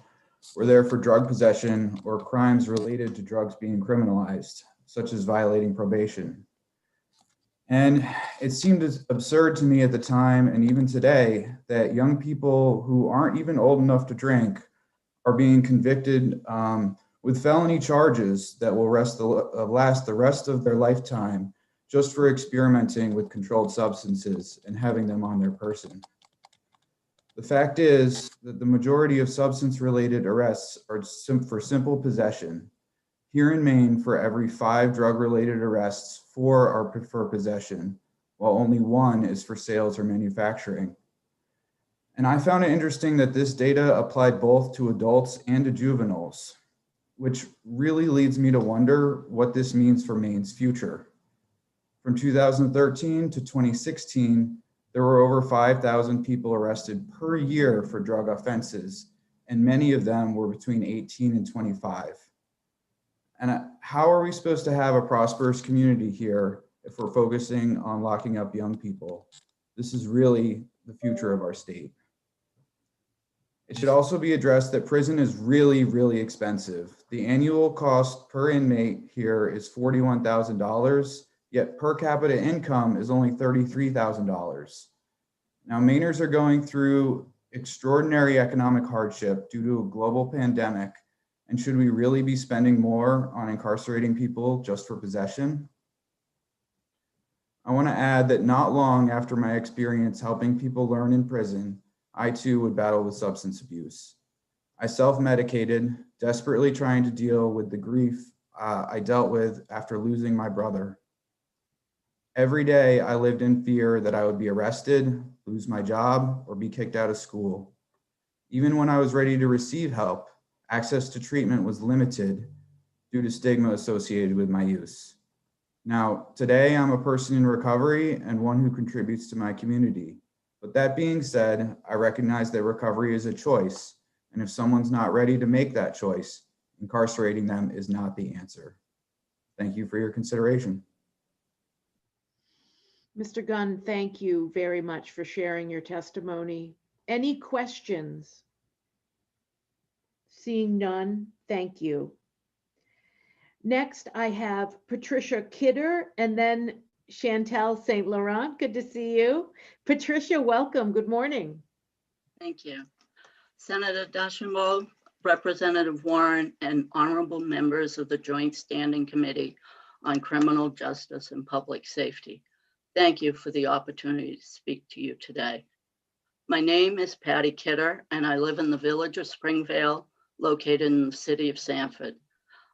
were there for drug possession or crimes related to drugs being criminalized, such as violating probation. And it seemed absurd to me at the time, and even today, that young people who aren't even old enough to drink are being convicted with felony charges that will last the rest of their lifetime just for experimenting with controlled substances and having them on their person. The fact is that the majority of substance-related arrests are for simple possession. Here in Maine, for every 5 drug-related arrests, 4 are for possession, while only 1 is for sales or manufacturing. And I found it interesting that this data applied both to adults and to juveniles, which really leads me to wonder what this means for Maine's future. From 2013 to 2016, there were over 5,000 people arrested per year for drug offenses, and many of them were between 18 and 25. And how are we supposed to have a prosperous community here if we're focusing on locking up young people? This is really the future of our state. It should also be addressed that prison is really, really expensive. The annual cost per inmate here is $41,000, yet per capita income is only $33,000. Now, Mainers are going through extraordinary economic hardship due to a global pandemic. And should we really be spending more on incarcerating people just for possession? I want to add that not long after my experience helping people learn in prison, I too would battle with substance abuse. I self-medicated, desperately trying to deal with the grief I dealt with after losing my brother. Every day I lived in fear that I would be arrested, lose my job, or be kicked out of school. Even when I was ready to receive help, access to treatment was limited due to stigma associated with my use. Now, today I'm a person in recovery and one who contributes to my community. But that being said, I recognize that recovery is a choice. And if someone's not ready to make that choice, incarcerating them is not the answer. Thank you for your consideration. Mr. Gunn, thank you very much for sharing your testimony. Any questions? Seeing none, thank you. Next, I have Patricia Kidder and then Chantel St. Laurent. Good to see you. Patricia, welcome. Good morning. Thank you. Senator Deschambault, Representative Warren, and honorable members of the Joint Standing Committee on Criminal Justice and Public Safety. Thank you for the opportunity to speak to you today. My name is Patty Kidder, and I live in the village of Springvale, located in the city of Sanford.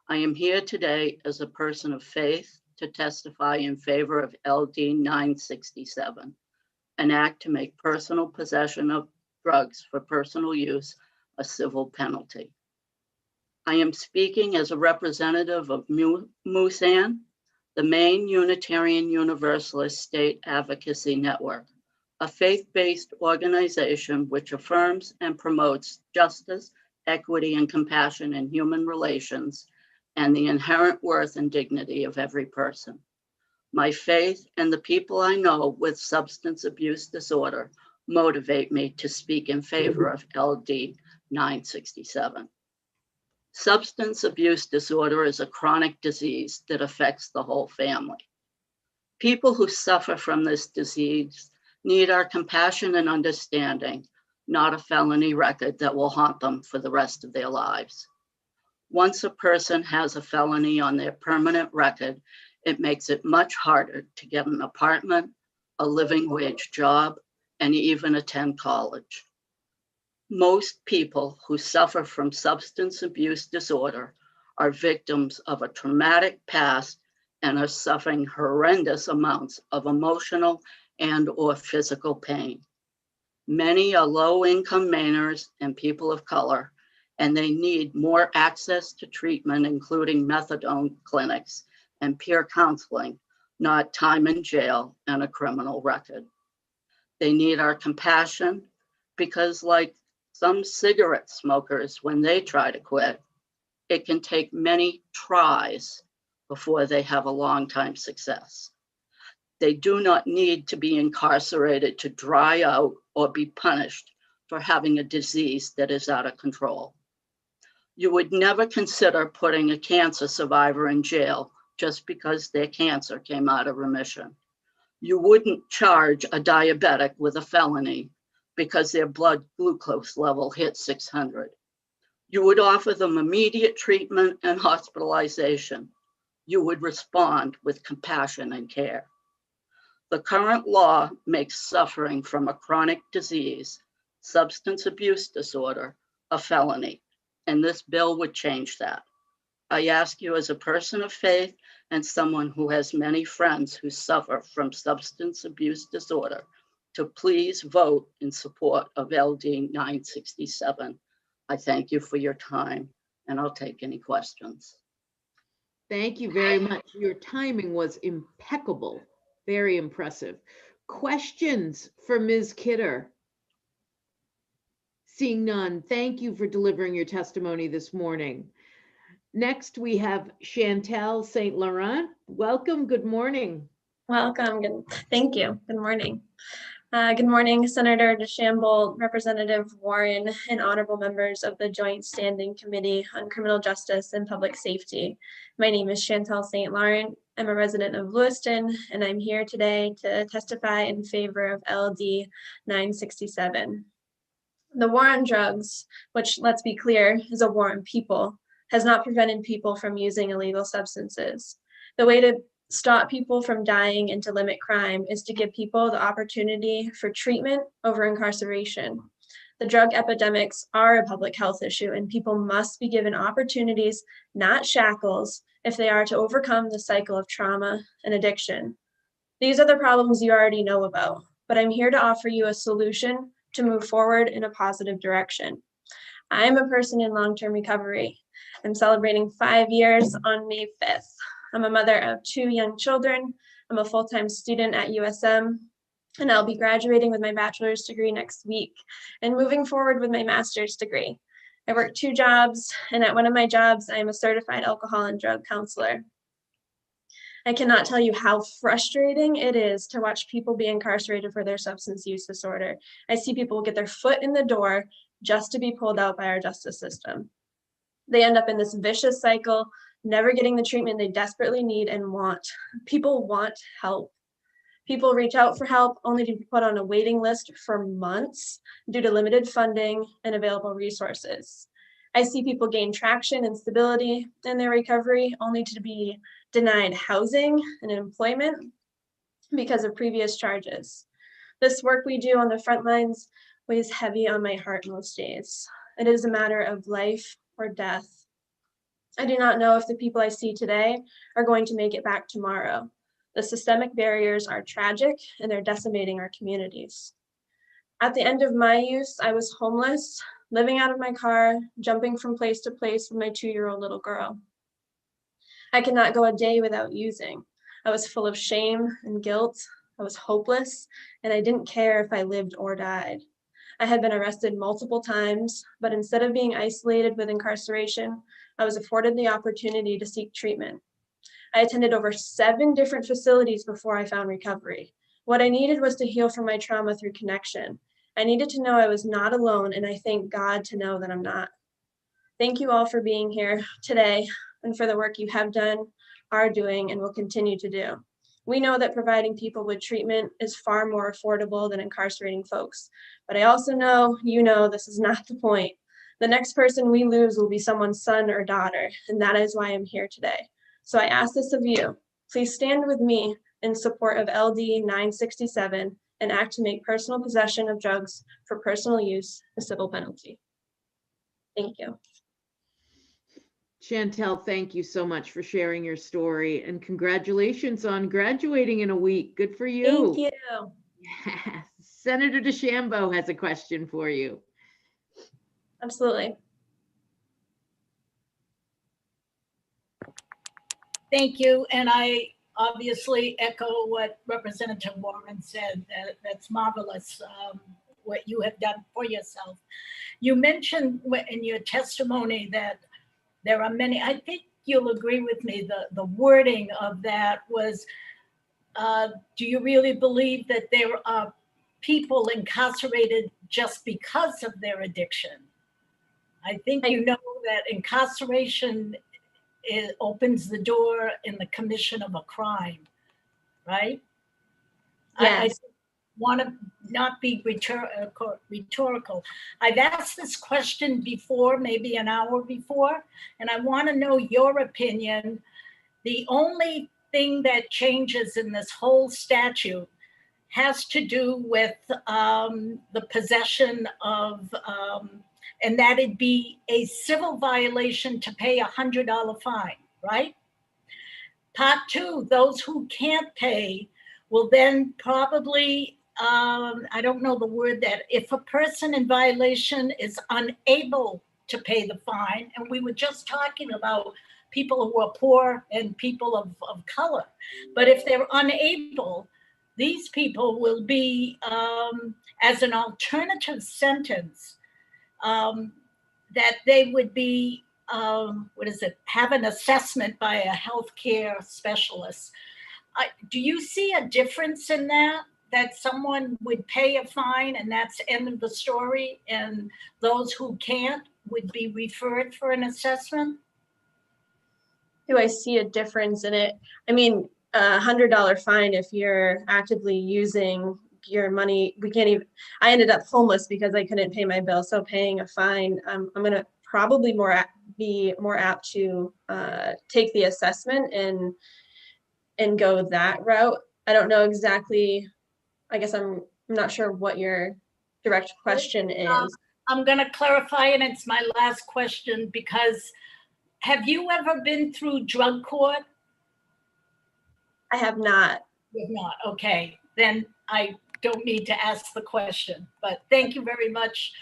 I am here today as a person of faith to testify in favor of LD 967, an act to make personal possession of drugs for personal use a civil penalty. I am speaking as a representative of MUSAN, the Maine Unitarian Universalist State Advocacy Network, a faith-based organization which affirms and promotes justice, equity, and compassion in human relations, and the inherent worth and dignity of every person. My faith and the people I know with substance abuse disorder motivate me to speak in favor of LD 967. Substance abuse disorder is a chronic disease that affects the whole family. People who suffer from this disease need our compassion and understanding, not a felony record that will haunt them for the rest of their lives. Once a person has a felony on their permanent record, it makes it much harder to get an apartment, a living wage job, and even attend college. Most people who suffer from substance abuse disorder are victims of a traumatic past and are suffering horrendous amounts of emotional and/or physical pain. Many are low-income mainers and people of color, and they need more access to treatment, including methadone clinics and peer counseling, not time in jail and a criminal record. They need our compassion because, like some cigarette smokers, when they try to quit, it can take many tries before they have a long-time success. They do not need to be incarcerated to dry out or be punished for having a disease that is out of control. You would never consider putting a cancer survivor in jail just because their cancer came out of remission. You wouldn't charge a diabetic with a felony because their blood glucose level hit 600. You would offer them immediate treatment and hospitalization. You would respond with compassion and care. The current law makes suffering from a chronic disease, substance abuse disorder, a felony, and this bill would change that. I ask you as a person of faith and someone who has many friends who suffer from substance abuse disorder to please vote in support of LD 967. I thank you for your time, and I'll take any questions. Thank you very much. Your timing was impeccable. Very impressive. Questions for Ms. Kidder? Seeing none, thank you for delivering your testimony this morning. Next, we have Chantel St. Laurent. Welcome. Good morning. Welcome. Thank you. Good morning. Good morning, Senator DeChambeau, Representative Warren, and honorable members of the Joint Standing Committee on Criminal Justice and Public Safety. My name is Chantel St. Laurent. I'm a resident of Lewiston, and I'm here today to testify in favor of LD 967. The war on drugs, which, let's be clear, is a war on people, has not prevented people from using illegal substances. The way to stop people from dying and to limit crime is to give people the opportunity for treatment over incarceration. The drug epidemics are a public health issue, and people must be given opportunities, not shackles, if they are to overcome the cycle of trauma and addiction. These are the problems you already know about, but I'm here to offer you a solution to move forward in a positive direction. I'm a person in long-term recovery. I'm celebrating 5 years on May 5th. I'm a mother of 2 young children. I'm a full-time student at USM, and I'll be graduating with my bachelor's degree next week and moving forward with my master's degree. I work 2 jobs, and at one of my jobs, I am a certified alcohol and drug counselor. I cannot tell you how frustrating it is to watch people be incarcerated for their substance use disorder. I see people get their foot in the door just to be pulled out by our justice system. They end up in this vicious cycle, never getting the treatment they desperately need and want. People want help. People reach out for help only to be put on a waiting list for months due to limited funding and available resources. I see people gain traction and stability in their recovery only to be denied housing and employment because of previous charges. This work we do on the front lines weighs heavy on my heart most days. It is a matter of life or death. I do not know if the people I see today are going to make it back tomorrow. The systemic barriers are tragic and they're decimating our communities. At the end of my use, I was homeless, living out of my car, jumping from place to place with my 2-year-old little girl. I could not go a day without using. I was full of shame and guilt. I was hopeless, and I didn't care if I lived or died. I had been arrested multiple times, but instead of being isolated with incarceration, I was afforded the opportunity to seek treatment. I attended over 7 different facilities before I found recovery. What I needed was to heal from my trauma through connection. I needed to know I was not alone, and I thank God to know that I'm not. Thank you all for being here today and for the work you have done, are doing, and will continue to do. We know that providing people with treatment is far more affordable than incarcerating folks. But I also know, you know, this is not the point. The next person we lose will be someone's son or daughter, and that is why I'm here today. So I ask this of you. Please stand with me in support of LD 967 and act to make personal possession of drugs for personal use a civil penalty. Thank you. Chantel, thank you so much for sharing your story, and congratulations on graduating in a week. Good for you. Thank you. Yes. Senator DeChambeau has a question for you. Absolutely. Thank you. And I obviously echo what Representative Warren said. That's marvelous, what you have done for yourself. You mentioned in your testimony that there are many, I think you'll agree with me, the wording of that was, do you really believe that there are people incarcerated just because of their addiction? I think you know that incarceration opens the door in the commission of a crime, right? Yes. I want to not be rhetorical. I've asked this question before, maybe an hour before, and I want to know your opinion. The only thing that changes in this whole statute has to do with the possession of, and that it'd be a civil violation to pay $100 fine, right? Part two, those who can't pay will then probably, I don't know the word, that if a person in violation is unable to pay the fine, and we were just talking about people who are poor and people of color, but if they're unable, these people will be, as an alternative sentence, that they would be, have an assessment by a healthcare specialist. Do you see a difference in that someone would pay a fine and that's the end of the story, and those who can't would be referred for an assessment? Do I see a difference in it? I mean, $100 fine if you're actively using your money. We can't even, I ended up homeless because I couldn't pay my bill. So paying a fine, I'm gonna probably be more apt to take the assessment and go that route. I don't know exactly, I guess I'm not sure what your direct question is. I'm gonna clarify, and it's my last question, because have you ever been through drug court? I have not. You have not, okay. Then I don't need to ask the question, but thank you very much.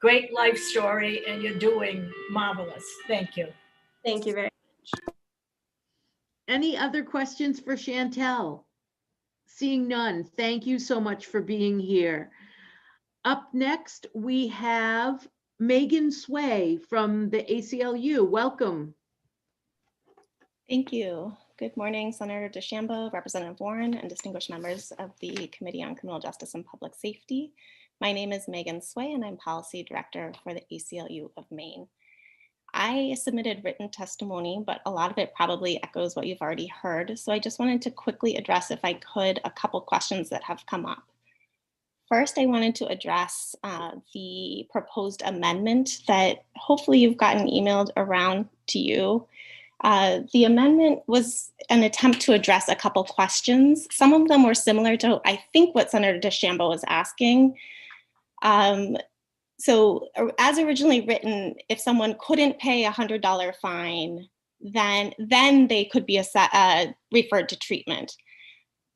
Great life story, and you're doing marvelous. Thank you. Thank you very much. Any other questions for Chantel? Seeing none, thank you so much for being here. Up next, we have Megan Sway from the ACLU. Welcome. Thank you. Good morning, Senator DeChambeau, Representative Warren, and distinguished members of the Committee on Criminal Justice and Public Safety. My name is Megan Sway, and I'm Policy Director for the ACLU of Maine. I submitted written testimony, but a lot of it probably echoes what you've already heard. So I just wanted to quickly address, if I could, a couple questions that have come up. First, I wanted to address the proposed amendment that hopefully you've gotten emailed around to you. The amendment was an attempt to address a couple questions. Some of them were similar to, I think, what Senator DeChambeau was asking. So as originally written, if someone couldn't pay a $100 fine, then they could be referred to treatment.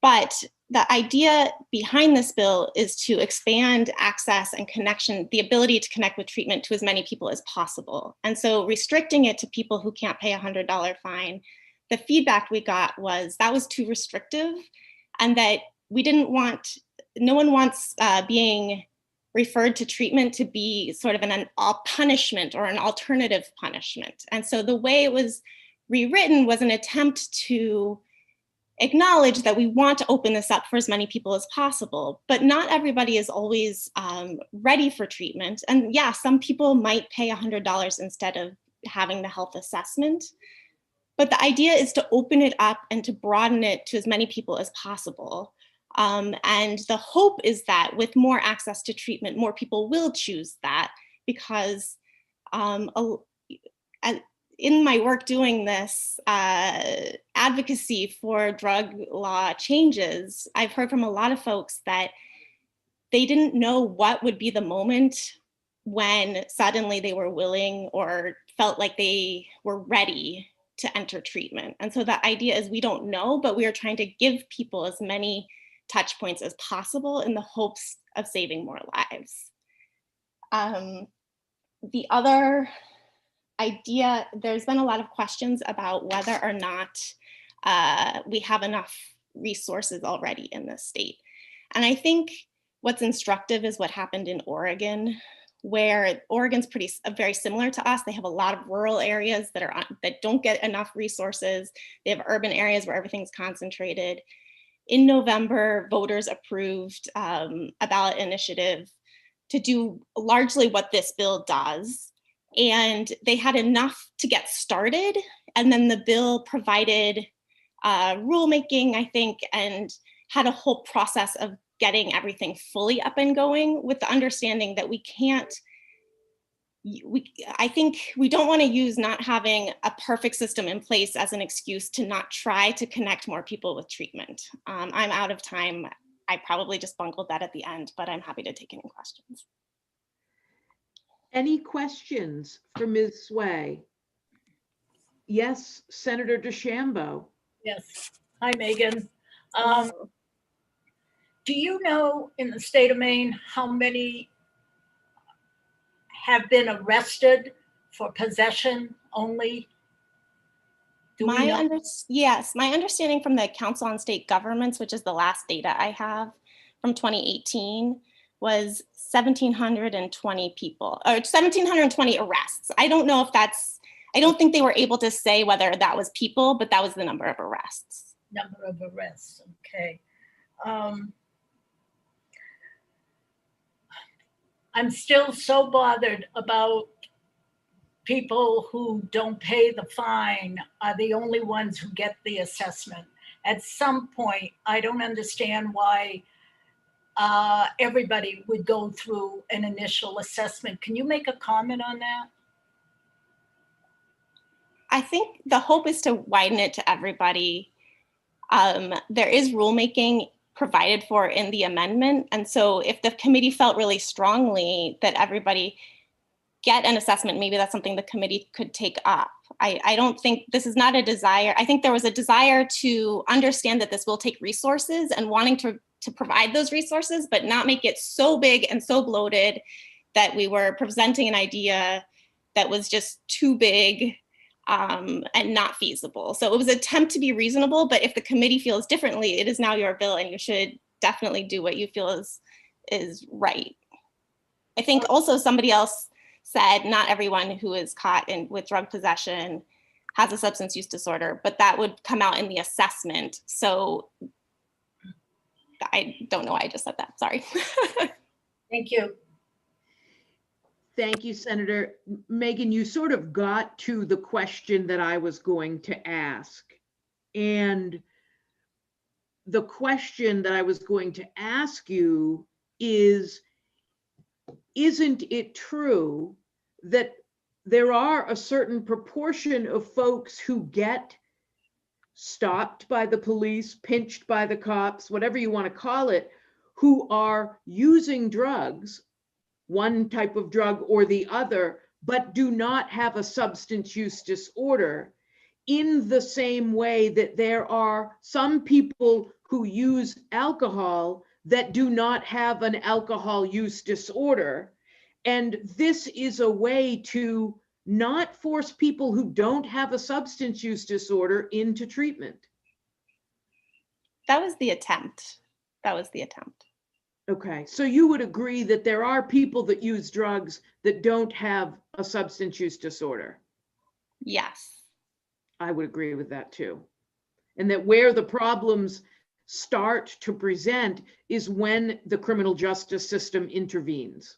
But the idea behind this bill is to expand access and connection, the ability to connect with treatment to as many people as possible. And so restricting it to people who can't pay a $100 fine, the feedback we got was that was too restrictive, and that we didn't want, no one wants being referred to treatment to be sort of a punishment or an alternative punishment. And so the way it was rewritten was an attempt to acknowledge that we want to open this up for as many people as possible, but not everybody is always ready for treatment. And yeah, some people might pay $100 instead of having the health assessment. But the idea is to open it up and to broaden it to as many people as possible. And the hope is that with more access to treatment, more people will choose that, because in my work doing this advocacy for drug law changes, I've heard from a lot of folks that they didn't know what would be the moment when suddenly they were willing or felt like they were ready to enter treatment. And so the idea is we don't know, but we are trying to give people as many touch points as possible in the hopes of saving more lives. The other idea, there's been a lot of questions about whether or not we have enough resources already in this state. And I think what's instructive is what happened in Oregon, where Oregon's very similar to us. They have a lot of rural areas that don't get enough resources. They have urban areas where everything's concentrated. In November, voters approved a ballot initiative to do largely what this bill does. And they had enough to get started. And then the bill provided rulemaking, I think, and had a whole process of getting everything fully up and going, with the understanding that I think we don't want to use not having a perfect system in place as an excuse to not try to connect more people with treatment. I'm out of time. I probably just bungled that at the end, but I'm happy to take any questions. Any questions for Ms. Sway? Yes, Senator DeChambeau. Yes. Hi, Megan. Do you know in the state of Maine how many have been arrested for possession only? Yes, my understanding from the Council on State Governments, which is the last data I have from 2018, was 1,720 people, or 1,720 arrests. I don't know if I don't think they were able to say whether that was people, but that was the number of arrests. Number of arrests, okay. I'm still so bothered about people who don't pay the fine are the only ones who get the assessment. At some point, I don't understand why everybody would go through an initial assessment. Can you make a comment on that? I think the hope is to widen it to everybody. There is rulemaking provided for in the amendment. And so if the committee felt really strongly that everybody get an assessment, maybe that's something the committee could take up. I don't think this is not a desire. I think there was a desire to understand that this will take resources and wanting to provide those resources, but not make it so big and so bloated that we were presenting an idea that was just too big and not feasible. So it was an attempt to be reasonable, but if the committee feels differently, it is now your bill and you should definitely do what you feel is right. I think also somebody else said not everyone who is caught with drug possession has a substance use disorder, but that would come out in the assessment. So I don't know why I just said that, sorry. Thank you. Thank you, Senator. Megan, you sort of got to the question that I was going to ask. And the question that I was going to ask you is, isn't it true that there are a certain proportion of folks who get stopped by the police, pinched by the cops, whatever you want to call it, who are using drugs, one type of drug or the other, but do not have a substance use disorder, in the same way that there are some people who use alcohol that do not have an alcohol use disorder. And this is a way to not force people who don't have a substance use disorder into treatment. That was the attempt. That was the attempt. Okay, so you would agree that there are people that use drugs that don't have a substance use disorder? Yes. I would agree with that too. And that where the problems start to present is when the criminal justice system intervenes.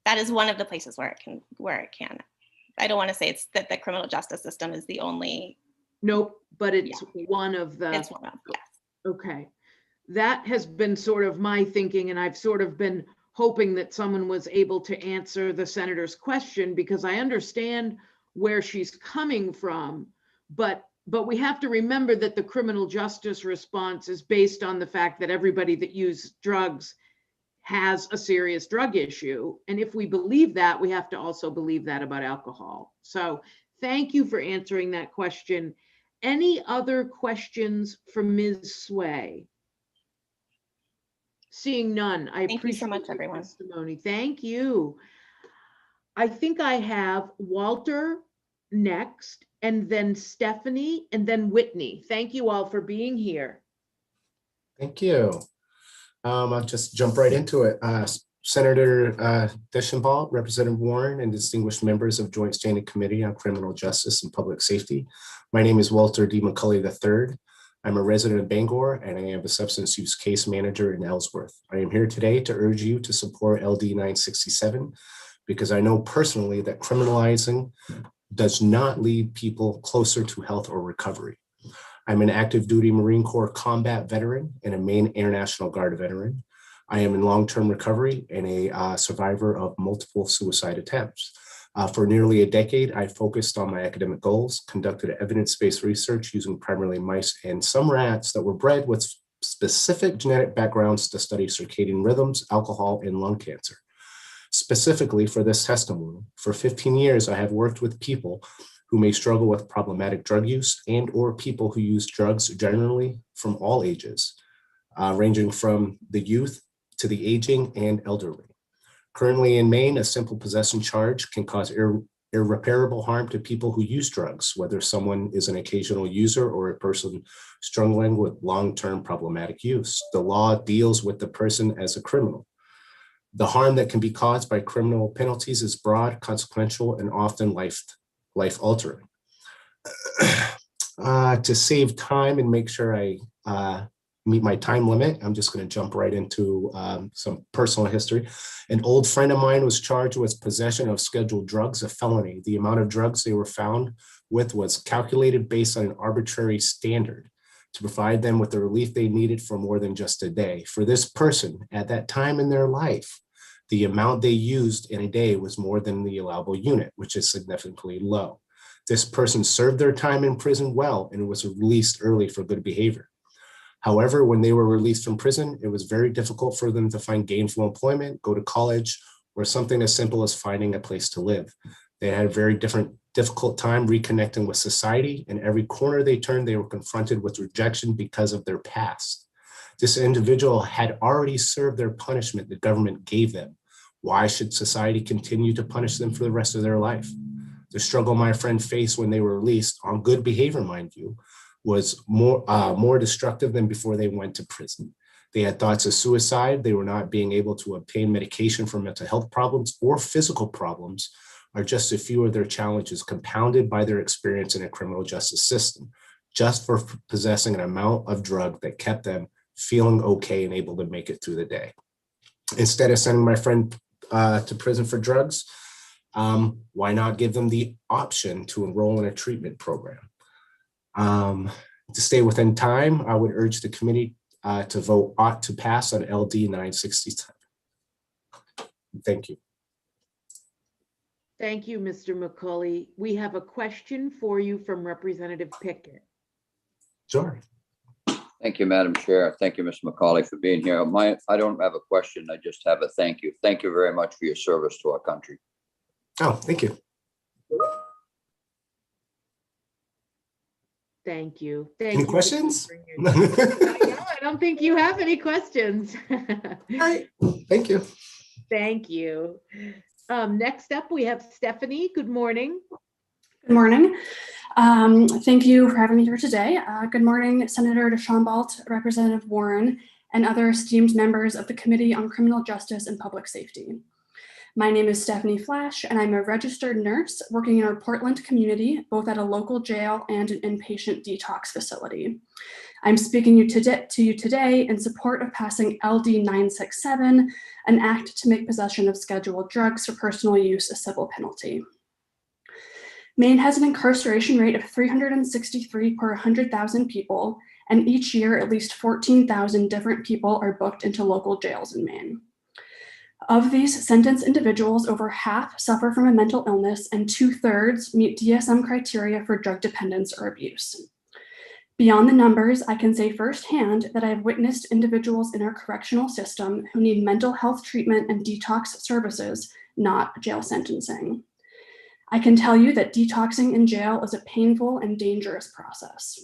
That is one of the places where it can I don't want to say it's that the criminal justice system is the only. Nope, but it's one of the. It's one of, yes. Okay. That has been sort of my thinking, and I've sort of been hoping that someone was able to answer the senator's question, because I understand where she's coming from, but we have to remember that the criminal justice response is based on the fact that everybody that uses drugs has a serious drug issue. And if we believe that, we have to also believe that about alcohol. So thank you for answering that question. Any other questions for Ms. Sway? Seeing none, I appreciate Thank you so much, your everyone. testimony. Thank you. I think I have Walter next, and then Stephanie, and then Whitney. Thank you all for being here. Thank you. I'll just jump right into it. Senator Deschambault, Representative Warren, and distinguished members of Joint Standing Committee on Criminal Justice and Public Safety. My name is Walter D. McCulley III. I'm a resident of Bangor, and I am a substance use case manager in Ellsworth. I am here today to urge you to support LD 967 because I know personally that criminalizing does not lead people closer to health or recovery. I'm an active duty Marine Corps combat veteran and a Maine Air National Guard veteran. I am in long-term recovery and a survivor of multiple suicide attempts. For nearly a decade, I focused on my academic goals, conducted evidence-based research using primarily mice and some rats that were bred with specific genetic backgrounds to study circadian rhythms, alcohol, and lung cancer. Specifically for this testimony, for 15 years, I have worked with people who may struggle with problematic drug use and or people who use drugs generally from all ages, ranging from the youth to the aging and elderly. Currently in Maine, a simple possession charge can cause irreparable harm to people who use drugs, whether someone is an occasional user or a person struggling with long-term problematic use. The law deals with the person as a criminal. The harm that can be caused by criminal penalties is broad, consequential, and often life-altering. To save time and make sure I meet my time limit, I'm just going to jump right into some personal history. An old friend of mine was charged with possession of scheduled drugs, a felony. The amount of drugs they were found with was calculated based on an arbitrary standard to provide them with the relief they needed for more than just a day. For this person, at that time in their life, the amount they used in a day was more than the allowable unit, which is significantly low. This person served their time in prison well and was released early for good behavior. However, when they were released from prison, it was very difficult for them to find gainful employment, go to college, or something as simple as finding a place to live. They had a very difficult time reconnecting with society, and every corner they turned, they were confronted with rejection because of their past. This individual had already served their punishment the government gave them. Why should society continue to punish them for the rest of their life? The struggle my friend faced when they were released, on good behavior, mind you, was more destructive than before they went to prison. They had thoughts of suicide. They were not being able to obtain medication for mental health problems or physical problems are just a few of their challenges compounded by their experience in a criminal justice system, just for possessing an amount of drug that kept them feeling okay and able to make it through the day. Instead of sending my friend to prison for drugs, why not give them the option to enroll in a treatment program? To stay within time, I would urge the committee to vote ought to pass on LD 967. Thank you. Thank you, Mr. McCulley. We have a question for you from Representative Pickett. Sure. Thank you, Madam Chair. Thank you, Mr. McCauley, for being here. I don't have a question. I just have a thank you. Thank you very much for your service to our country. Oh, thank you. Thank you. Thank Any you. questions? No, I don't think you have any questions. Right. Thank you. Thank you. Next up, we have Stephanie. Good morning. Good morning. Thank you for having me here today. Good morning, Senator Deschambault, Representative Warren, and other esteemed members of the Committee on Criminal Justice and Public Safety. My name is Stephanie Flash, and I'm a registered nurse working in our Portland community, both at a local jail and an inpatient detox facility. I'm speaking to you today in support of passing LD 967, an act to make possession of scheduled drugs for personal use a civil penalty. Maine has an incarceration rate of 363 per 100,000 people, and each year at least 14,000 different people are booked into local jails in Maine. Of these sentenced individuals, over half suffer from a mental illness and 2/3 meet DSM criteria for drug dependence or abuse. Beyond the numbers, I can say firsthand that I have witnessed individuals in our correctional system who need mental health treatment and detox services, not jail sentencing. I can tell you that detoxing in jail is a painful and dangerous process.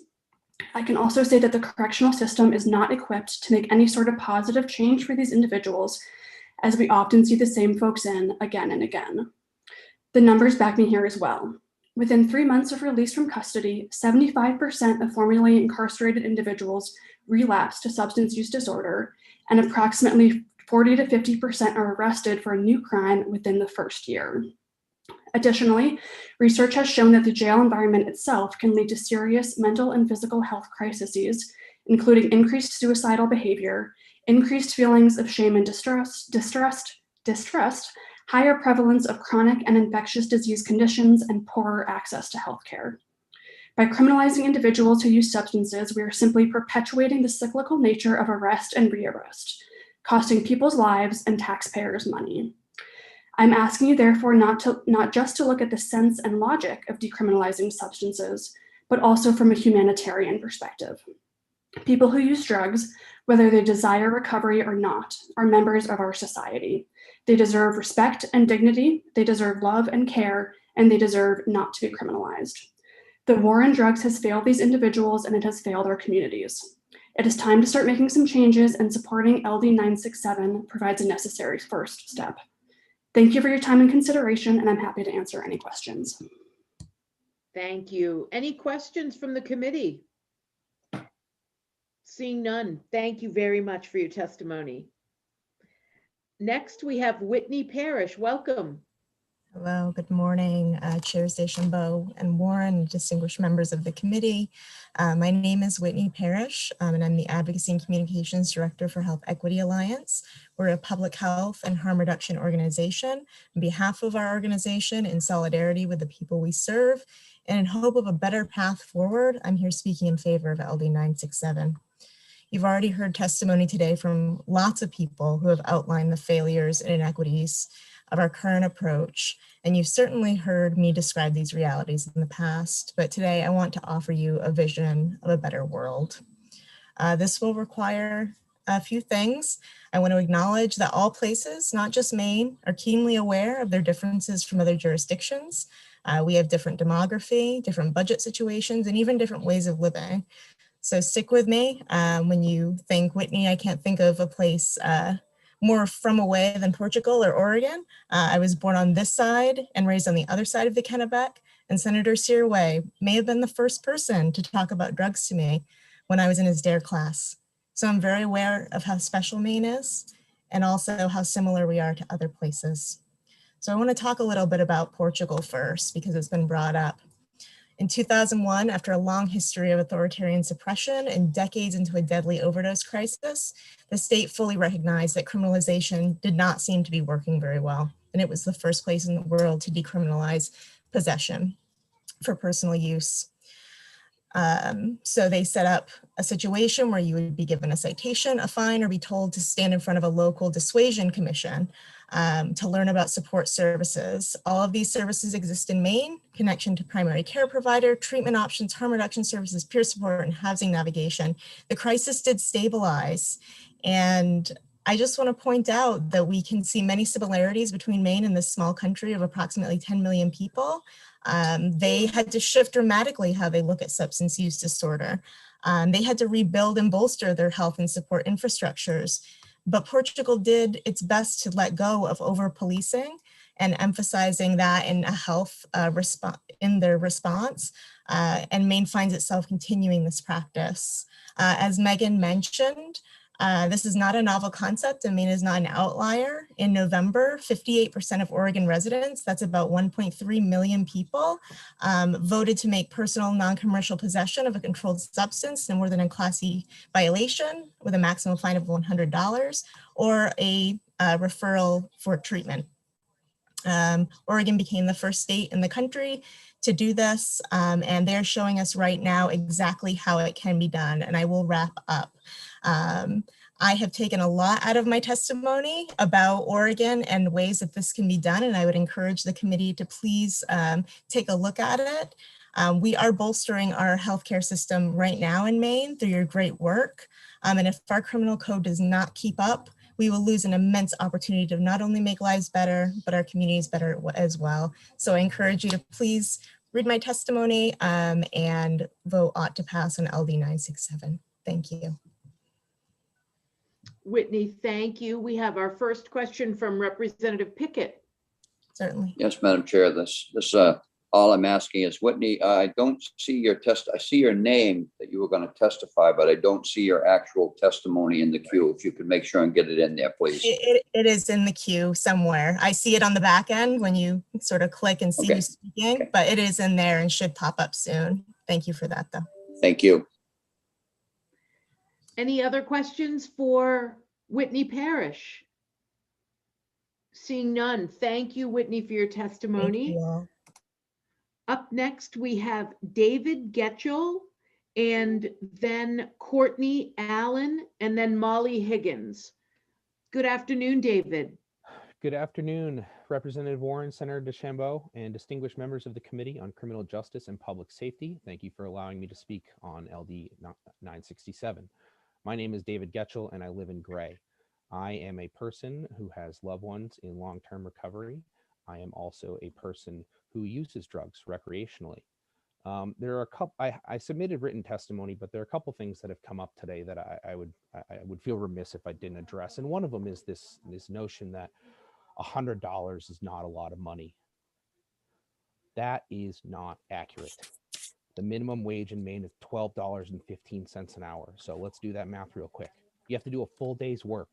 I can also say that the correctional system is not equipped to make any sort of positive change for these individuals, as we often see the same folks in again and again. The numbers back me here as well. Within 3 months of release from custody, 75% of formerly incarcerated individuals relapse to substance use disorder, and approximately 40 to 50% are arrested for a new crime within the first year. Additionally, research has shown that the jail environment itself can lead to serious mental and physical health crises, including increased suicidal behavior, increased feelings of shame and distrust, higher prevalence of chronic and infectious disease conditions, and poorer access to healthcare. By criminalizing individuals who use substances, we are simply perpetuating the cyclical nature of arrest and rearrest, costing people's lives and taxpayers money. I'm asking you, therefore, not just to look at the sense and logic of decriminalizing substances, but also from a humanitarian perspective. People who use drugs, whether they desire recovery or not, are members of our society. They deserve respect and dignity, they deserve love and care, and they deserve not to be criminalized. The war on drugs has failed these individuals and it has failed our communities. It is time to start making some changes, and supporting LD 967 provides a necessary first step. Thank you for your time and consideration, and I'm happy to answer any questions. Thank you. Any questions from the committee? Seeing none, thank you very much for your testimony. Next, we have Whitney Parrish. Welcome. Hello, good morning, Chairs Deschambault and Warren, distinguished members of the committee. My name is Whitney Parrish, and I'm the Advocacy and Communications Director for Health Equity Alliance. We're a public health and harm reduction organization. On behalf of our organization, in solidarity with the people we serve, and in hope of a better path forward, I'm here speaking in favor of LD 967. You've already heard testimony today from lots of people who have outlined the failures and inequities of our current approach, and you've certainly heard me describe these realities in the past, but today I want to offer you a vision of a better world. This will require a few things. I want to acknowledge that all places, not just Maine, are keenly aware of their differences from other jurisdictions. We have different demography, different budget situations, and even different ways of living. So stick with me. When you think Whitney, I can't think of a place more from away than Portugal or Oregon. I was born on this side and raised on the other side of the Kennebec, and Senator Searway may have been the first person to talk about drugs to me when I was in his DARE class. So I'm very aware of how special Maine is, and also how similar we are to other places. So I want to talk a little bit about Portugal first, because it's been brought up. In 2001, after a long history of authoritarian suppression and decades into a deadly overdose crisis, the state fully recognized that criminalization did not seem to be working very well. And it was the first place in the world to decriminalize possession for personal use. So they set up a situation where you would be given a citation, a fine, or be told to stand in front of a local dissuasion commission to learn about support services. All of these services exist in Maine: connection to primary care provider, treatment options, harm reduction services, peer support, and housing navigation. The crisis did stabilize, and I just want to point out that we can see many similarities between Maine and this small country of approximately 10 million people. They had to shift dramatically how they look at substance use disorder. They had to rebuild and bolster their health and support infrastructures. But Portugal did its best to let go of over-policing and emphasizing that in a health in their response. And Maine finds itself continuing this practice. As Megan mentioned, this is not a novel concept, and Maine is not an outlier. In November, 58% of Oregon residents, that's about 1.3 million people, voted to make personal non-commercial possession of a controlled substance no more than a Class E violation with a maximum fine of $100 or a referral for treatment. Oregon became the first state in the country to do this, and they're showing us right now exactly how it can be done. And I will wrap up. I have taken a lot out of my testimony about Oregon and ways that this can be done, and I would encourage the committee to please take a look at it. We are bolstering our healthcare system right now in Maine through your great work. And if our criminal code does not keep up, we will lose an immense opportunity to not only make lives better, but our communities better as well. So I encourage you to please read my testimony and vote ought to pass on LD 967. Thank you. Whitney, thank you. We have our first question from Representative Pickett. Certainly. Yes, Madam Chair, this all I'm asking is, Whitney, I don't see your I see your name that you were going to testify, but I don't see your actual testimony in the queue. If you could make sure and get it in there, please. It is in the queue somewhere. I see it on the back end when you sort of click and see who's speaking, but it is in there and should pop up soon. Thank you for that, though. Thank you. Any other questions for Whitney Parrish? Seeing none. Thank you, Whitney, for your testimony. Thank you all. Up next, we have David Getchell, and then Courtney Allen, and then Molly Higgins. Good afternoon, David. Good afternoon, Representative Warren, Senator DeChambeau, and distinguished members of the Committee on Criminal Justice and Public Safety. Thank you for allowing me to speak on LD 967. My name is David Getchell, and I live in Gray. I am a person who has loved ones in long-term recovery. I am also a person who uses drugs recreationally. There are a couple, I submitted written testimony, but there are a couple things that have come up today that I would feel remiss if I didn't address. And one of them is this notion that $100 is not a lot of money. That is not accurate. The minimum wage in Maine is $12.15 an hour. So let's do that math real quick. You have to do a full day's work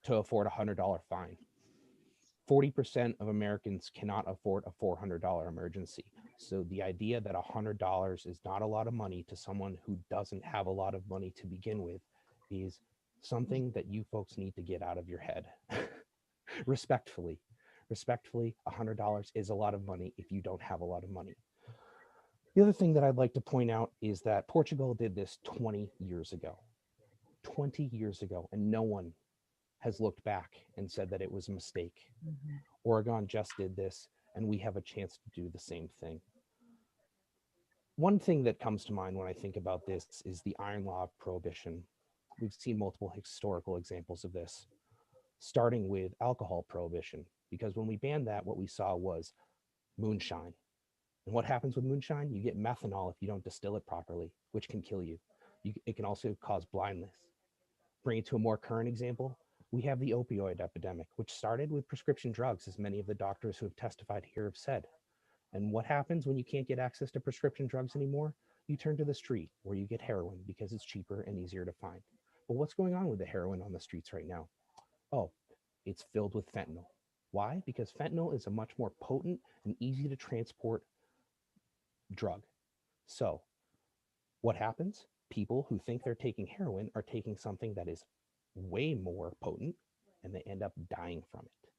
to afford a $100 fine. 40% of Americans cannot afford a $400 emergency. So the idea that $100 is not a lot of money to someone who doesn't have a lot of money to begin with is something that you folks need to get out of your head. Respectfully, $100 is a lot of money if you don't have a lot of money. The other thing that I'd like to point out is that Portugal did this 20 years ago. 20 years ago, and no one has looked back and said that it was a mistake. Oregon just did this, and we have a chance to do the same thing. One thing that comes to mind when I think about this is the iron law of prohibition. We've seen multiple historical examples of this, starting with alcohol prohibition, because when we banned that, what we saw was moonshine. And what happens with moonshine? You get methanol if you don't distill it properly, which can kill you. It can also cause blindness. Bring it to a more current example, we have the opioid epidemic, which started with prescription drugs, as many of the doctors who have testified here have said. And what happens when you can't get access to prescription drugs anymore? You turn to the street where you get heroin because it's cheaper and easier to find. But what's going on with the heroin on the streets right now? Oh, it's filled with fentanyl. Why? Because fentanyl is a much more potent and easy to transport drug. So what happens? People who think they're taking heroin are taking something that is way more potent, and they end up dying from it.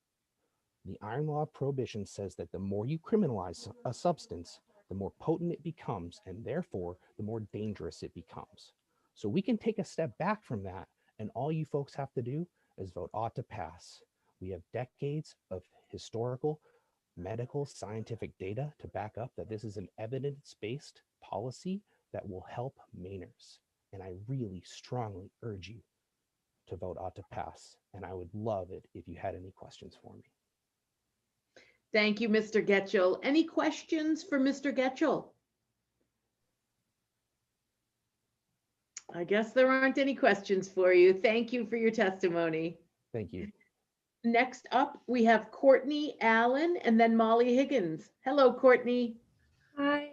The iron law of prohibition says that the more you criminalize a substance, the more potent it becomes, and therefore the more dangerous it becomes. So we can take a step back from that, and all you folks have to do is vote ought to pass. We have decades of historical, medical, scientific data to back up that this is an evidence-based policy that will help Mainers. And I really strongly urge you to vote ought to pass. And I would love it if you had any questions for me. Thank you, Mr. Getchell. Any questions for Mr. Getchell? I guess there aren't any questions for you. Thank you for your testimony. Thank you. Next up, we have Courtney Allen and then Molly Higgins. Hello, Courtney. Hi,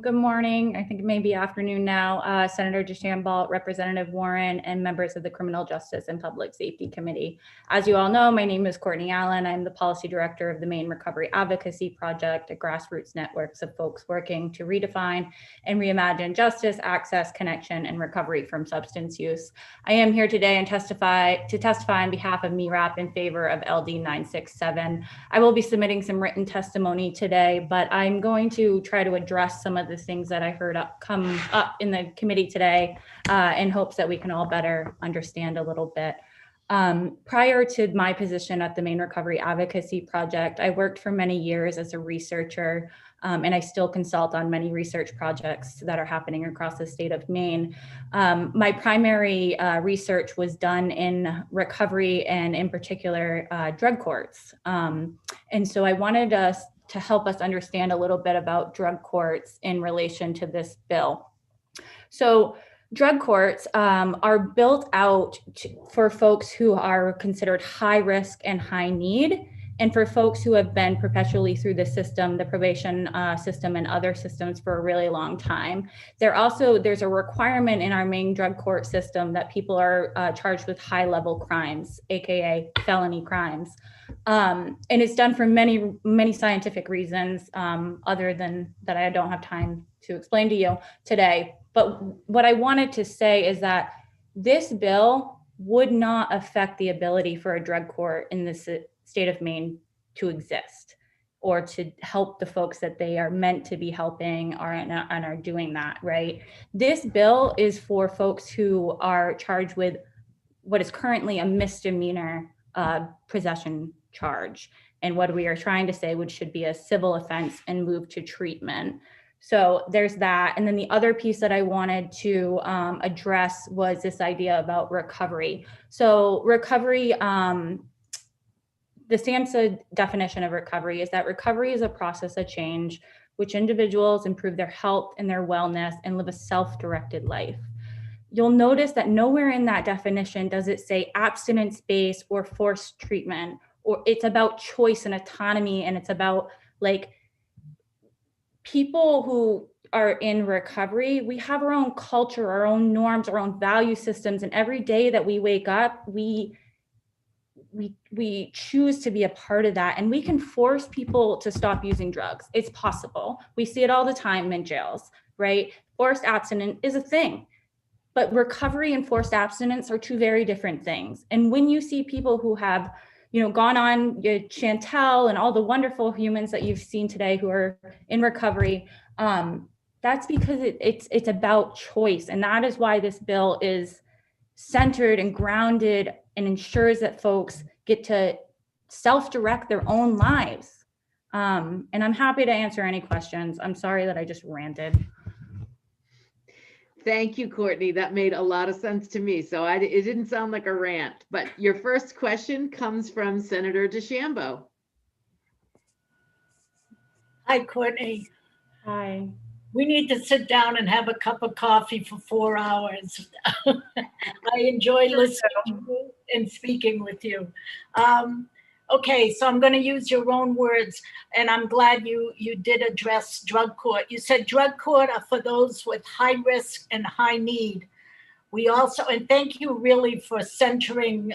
good morning. I think it may be afternoon now. Senator DeChambeau, Representative Warren, and members of the Criminal Justice and Public Safety Committee. As you all know, my name is Courtney Allen. I'm the Policy Director of the Maine Recovery Advocacy Project, a grassroots networks of folks working to redefine and reimagine justice, access, connection, and recovery from substance use. I am here today and testify on behalf of MERAP in favor of LD 967. I will be submitting some written testimony today, but I'm going to try to address some of the things that I heard come up in the committee today in hopes that we can all better understand a little bit. Prior to my position at the Maine Recovery Advocacy Project, I worked for many years as a researcher, and I still consult on many research projects that are happening across the state of Maine. My primary research was done in recovery and in particular drug courts. And so I wanted us to help us understand a little bit about drug courts in relation to this bill. So drug courts are built out for folks who are considered high risk and high need, and for folks who have been perpetually through the system, the probation system and other systems for a really long time. There's a requirement in our main drug court system that people are charged with high level crimes, AKA felony crimes. And it's done for many, many scientific reasons other than that I don't have time to explain to you today. But what I wanted to say is that this bill would not affect the ability for a drug court in the state of Maine to exist or to help the folks that they are meant to be helping and are doing that, right? This bill is for folks who are charged with what is currently a misdemeanor possession charge, and what we are trying to say which should be a civil offense and move to treatment. So there's that. And then the other piece that I wanted to address was this idea about recovery. So recovery, the SAMHSA definition of recovery is that recovery is a process of change which individuals improve their health and their wellness and live a self-directed life. You'll notice that nowhere in that definition does it say abstinence-based or forced treatment, or it's about choice and autonomy, and it's about like people who are in recovery. We have our own culture, our own norms, our own value systems, and every day that we wake up, we choose to be a part of that, and we can force people to stop using drugs. It's possible. We see it all the time in jails, right? Forced abstinence is a thing. But recovery and forced abstinence are two very different things. And when you see people who have, gone on Chantel and all the wonderful humans that you've seen today who are in recovery, that's because it's about choice. And that is why this bill is centered and grounded and ensures that folks get to self-direct their own lives. And I'm happy to answer any questions. I'm sorry that I just ranted. Thank you, Courtney. That made a lot of sense to me. So it didn't sound like a rant, but your first question comes from Senator DeChambeau. Hi, Courtney. Hi. We need to sit down and have a cup of coffee for 4 hours. I enjoy listening to you and speaking with you. Okay, so I'm going to use your own words, and I'm glad you did address drug court. You said drug court are for those with high risk and high need. We also, and thank you really for centering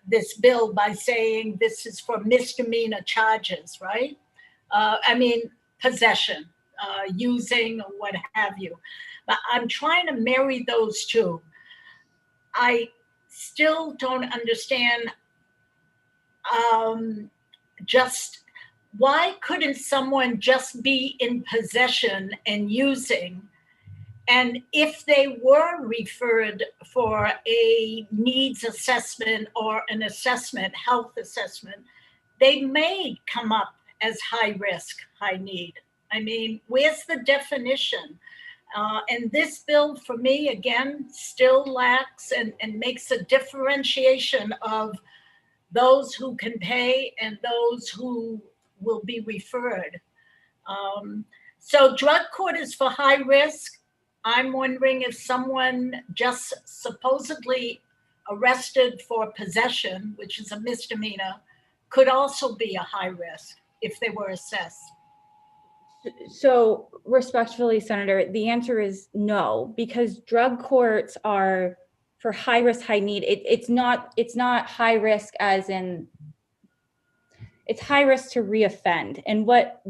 this bill by saying this is for misdemeanor charges, right? Possession, using, or what have you. But I'm trying to marry those two. I still don't understand just why couldn't someone just be in possession and using, and if they were referred for a needs assessment or an assessment, health assessment, they may come up as high risk, high need. I mean, where's the definition? And this bill, for me, again, still lacks and makes a differentiation of those who can pay and those who will be referred. So drug court is for high risk. I'm wondering if someone just supposedly arrested for possession, which is a misdemeanor, could also be a high risk if they were assessed. So respectfully, Senator, the answer is no, because drug courts are for high risk, high need. It's not high risk as in, it's high risk to reoffend. And what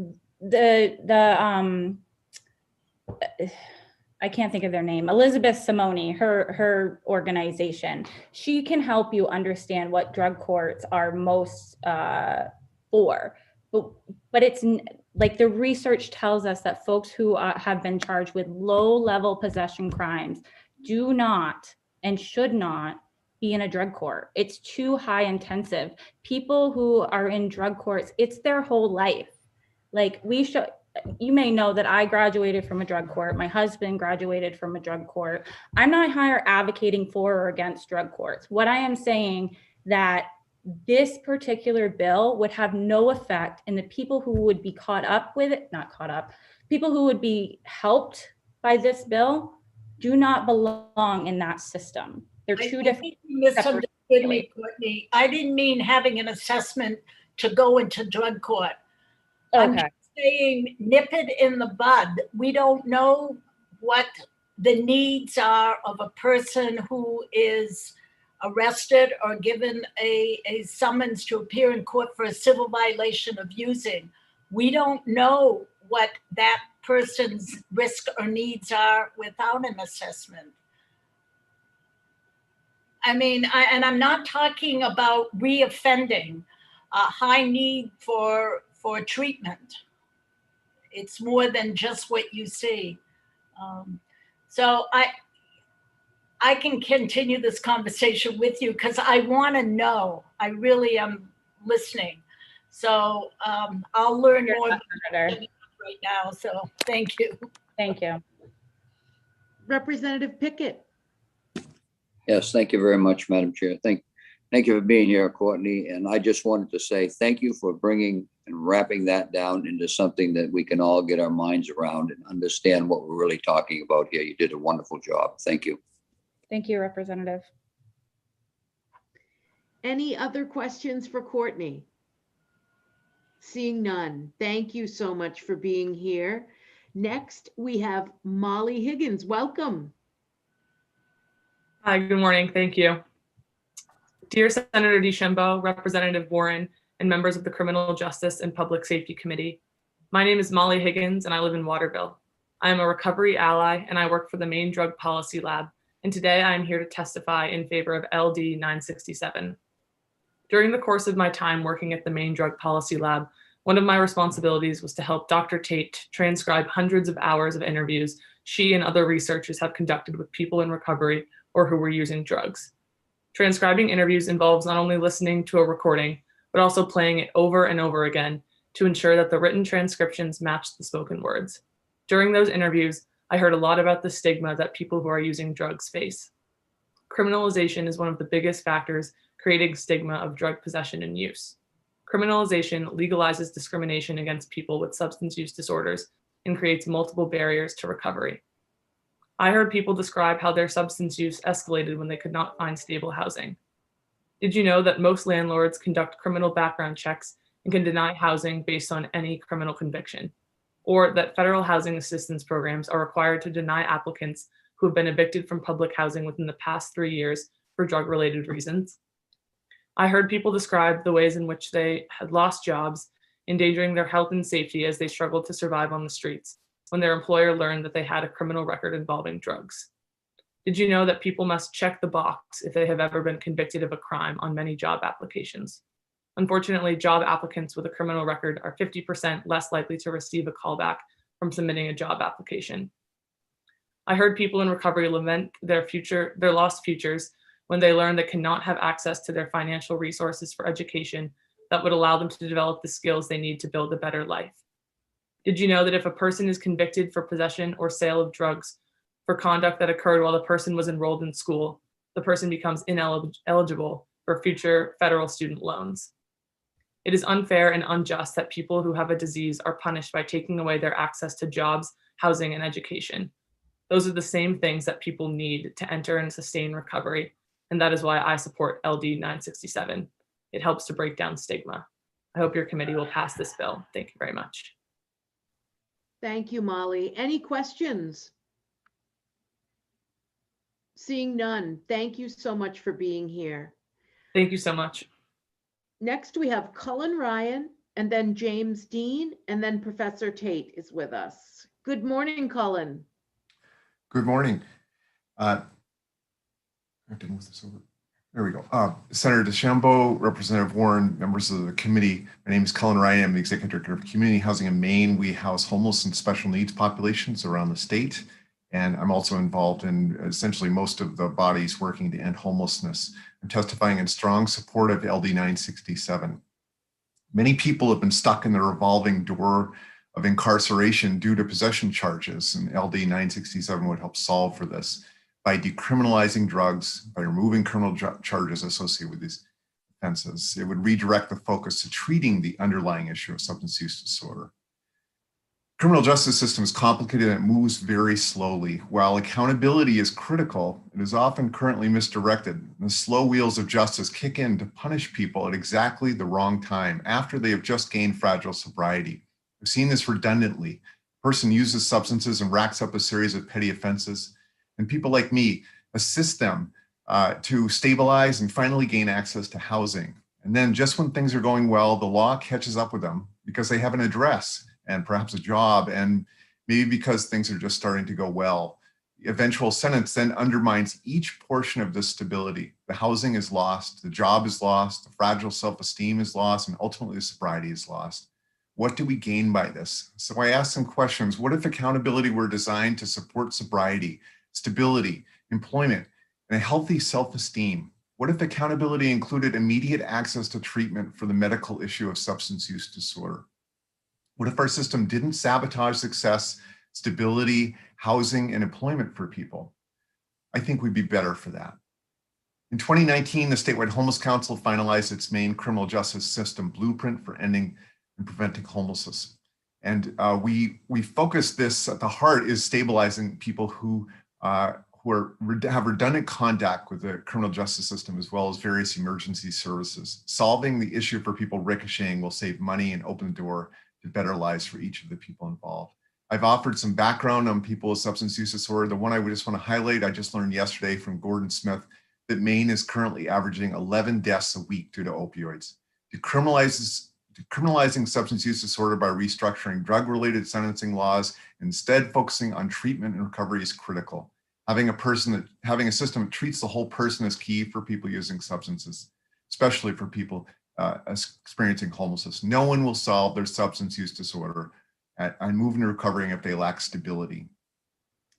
I can't think of their name, Elizabeth Simone, her organization, she can help you understand what drug courts are most for. But it's like the research tells us that folks who have been charged with low-level possession crimes do not and should not be in a drug court. It's too high intensive. People who are in drug courts, it's their whole life. Like you may know that I graduated from a drug court. My husband graduated from a drug court. I'm not here advocating for or against drug courts. What I am saying that this particular bill would have no effect, and the people who would be people who would be helped by this bill do not belong in that system. They're two different. You misunderstood me, Courtney. I didn't mean having an assessment to go into drug court. Okay. I'm just saying nip it in the bud. We don't know what the needs are of a person who is arrested or given a summons to appear in court for a civil violation of using. We don't know what that person's risk or needs are without an assessment. I mean, and I'm not talking about reoffending, a high need for treatment. It's more than just what you see. So I can continue this conversation with you because I want to know. I really am listening. So I'll learn more about it right now. So thank you. Thank you. Representative Pickett. Yes, thank you very much, Madam Chair. Thank you for being here, Courtney. And I just wanted to say thank you for bringing and wrapping that down into something that we can all get our minds around and understand what we're really talking about here. You did a wonderful job. Thank you. Thank you, Representative. Any other questions for Courtney? Seeing none. Thank you so much for being here. Next, we have Molly Higgins. Welcome. Hi, good morning. Thank you. Dear Senator DeChambeau, Representative Warren, and members of the Criminal Justice and Public Safety Committee, my name is Molly Higgins and I live in Waterville. I am a recovery ally and I work for the Maine Drug Policy Lab, and today I am here to testify in favor of LD 967. During the course of my time working at the Maine Drug Policy Lab, one of my responsibilities was to help Dr. Tate transcribe hundreds of hours of interviews she and other researchers have conducted with people in recovery or who were using drugs. Transcribing interviews involves not only listening to a recording, but also playing it over and over again to ensure that the written transcriptions match the spoken words. During those interviews, I heard a lot about the stigma that people who are using drugs face. Criminalization is one of the biggest factors creating stigma of drug possession and use. Criminalization legalizes discrimination against people with substance use disorders and creates multiple barriers to recovery. I heard people describe how their substance use escalated when they could not find stable housing. Did you know that most landlords conduct criminal background checks and can deny housing based on any criminal conviction? Or that federal housing assistance programs are required to deny applicants who have been evicted from public housing within the past 3 years for drug-related reasons? I heard people describe the ways in which they had lost jobs, endangering their health and safety as they struggled to survive on the streets when their employer learned that they had a criminal record involving drugs. Did you know that people must check the box if they have ever been convicted of a crime on many job applications? Unfortunately, job applicants with a criminal record are 50% less likely to receive a callback from submitting a job application. I heard people in recovery lament their lost futures when they learn they cannot have access to their financial resources for education that would allow them to develop the skills they need to build a better life. Did you know that if a person is convicted for possession or sale of drugs for conduct that occurred while the person was enrolled in school, the person becomes ineligible for future federal student loans? It is unfair and unjust that people who have a disease are punished by taking away their access to jobs, housing, and education. Those are the same things that people need to enter and sustain recovery, and that is why I support LD 967. It helps to break down stigma. I hope your committee will pass this bill. Thank you very much. Thank you, Molly. Any questions? Seeing none, thank you so much for being here. Thank you so much. Next, we have Cullen Ryan, and then James Dean, and then Professor Tate is with us. Good morning, Cullen. Good morning. I didn't move this over. There we go. Senator DeChambeau, Representative Warren, members of the committee. My name is Cullen Ryan. I'm the Executive Director of Community Housing in Maine. We house homeless and special needs populations around the state. And I'm also involved in essentially most of the bodies working to end homelessness. I'm testifying in strong support of LD 967. Many people have been stuck in the revolving door of incarceration due to possession charges, and LD 967 would help solve for this by decriminalizing drugs, by removing criminal charges associated with these offenses. It would redirect the focus to treating the underlying issue of substance use disorder. Criminal justice system is complicated and it moves very slowly. While accountability is critical, it is often currently misdirected. The slow wheels of justice kick in to punish people at exactly the wrong time after they have just gained fragile sobriety. We've seen this redundantly. A person uses substances and racks up a series of petty offenses, and people like me assist them to stabilize and finally gain access to housing. And then just when things are going well, the law catches up with them because they have an address and perhaps a job, and maybe because things are just starting to go well. The eventual sentence then undermines each portion of this stability. The housing is lost, the job is lost, the fragile self-esteem is lost, and ultimately the sobriety is lost. What do we gain by this? So I asked some questions. What if accountability were designed to support sobriety, stability, employment, and a healthy self-esteem? What if accountability included immediate access to treatment for the medical issue of substance use disorder? What if our system didn't sabotage success, stability, housing, and employment for people? I think we'd be better for that. In 2019, the Statewide Homeless Council finalized its main criminal justice system blueprint for ending and preventing homelessness. And we focus this at the heart is stabilizing people who have redundant contact with the criminal justice system, as well as various emergency services. Solving the issue for people ricocheting will save money and open the door to better lives for each of the people involved. I've offered some background on people with substance use disorder. The one I would just want to highlight, I just learned yesterday from Gordon Smith that Maine is currently averaging 11 deaths a week due to opioids. Decriminalizing substance use disorder by restructuring drug-related sentencing laws, instead focusing on treatment and recovery is critical. Having a system that treats the whole person is key for people using substances, especially for people experiencing homelessness. No one will solve their substance use disorder and move into recovery if they lack stability.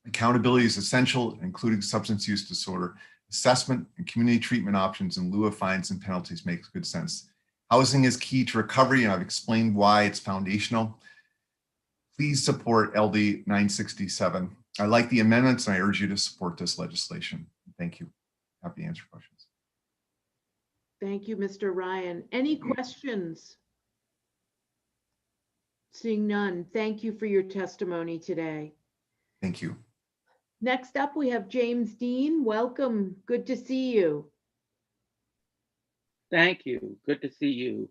Accountability is essential, including substance use disorder. Assessment and community treatment options in lieu of fines and penalties makes good sense. Housing is key to recovery, and I've explained why it's foundational. Please support LD 967. I like the amendments, and I urge you to support this legislation. Thank you. Happy to answer questions. Thank you, Mr. Ryan. Any questions? Seeing none, thank you for your testimony today. Thank you. Next up, we have James Dean. Welcome. Good to see you. Thank you. Good to see you.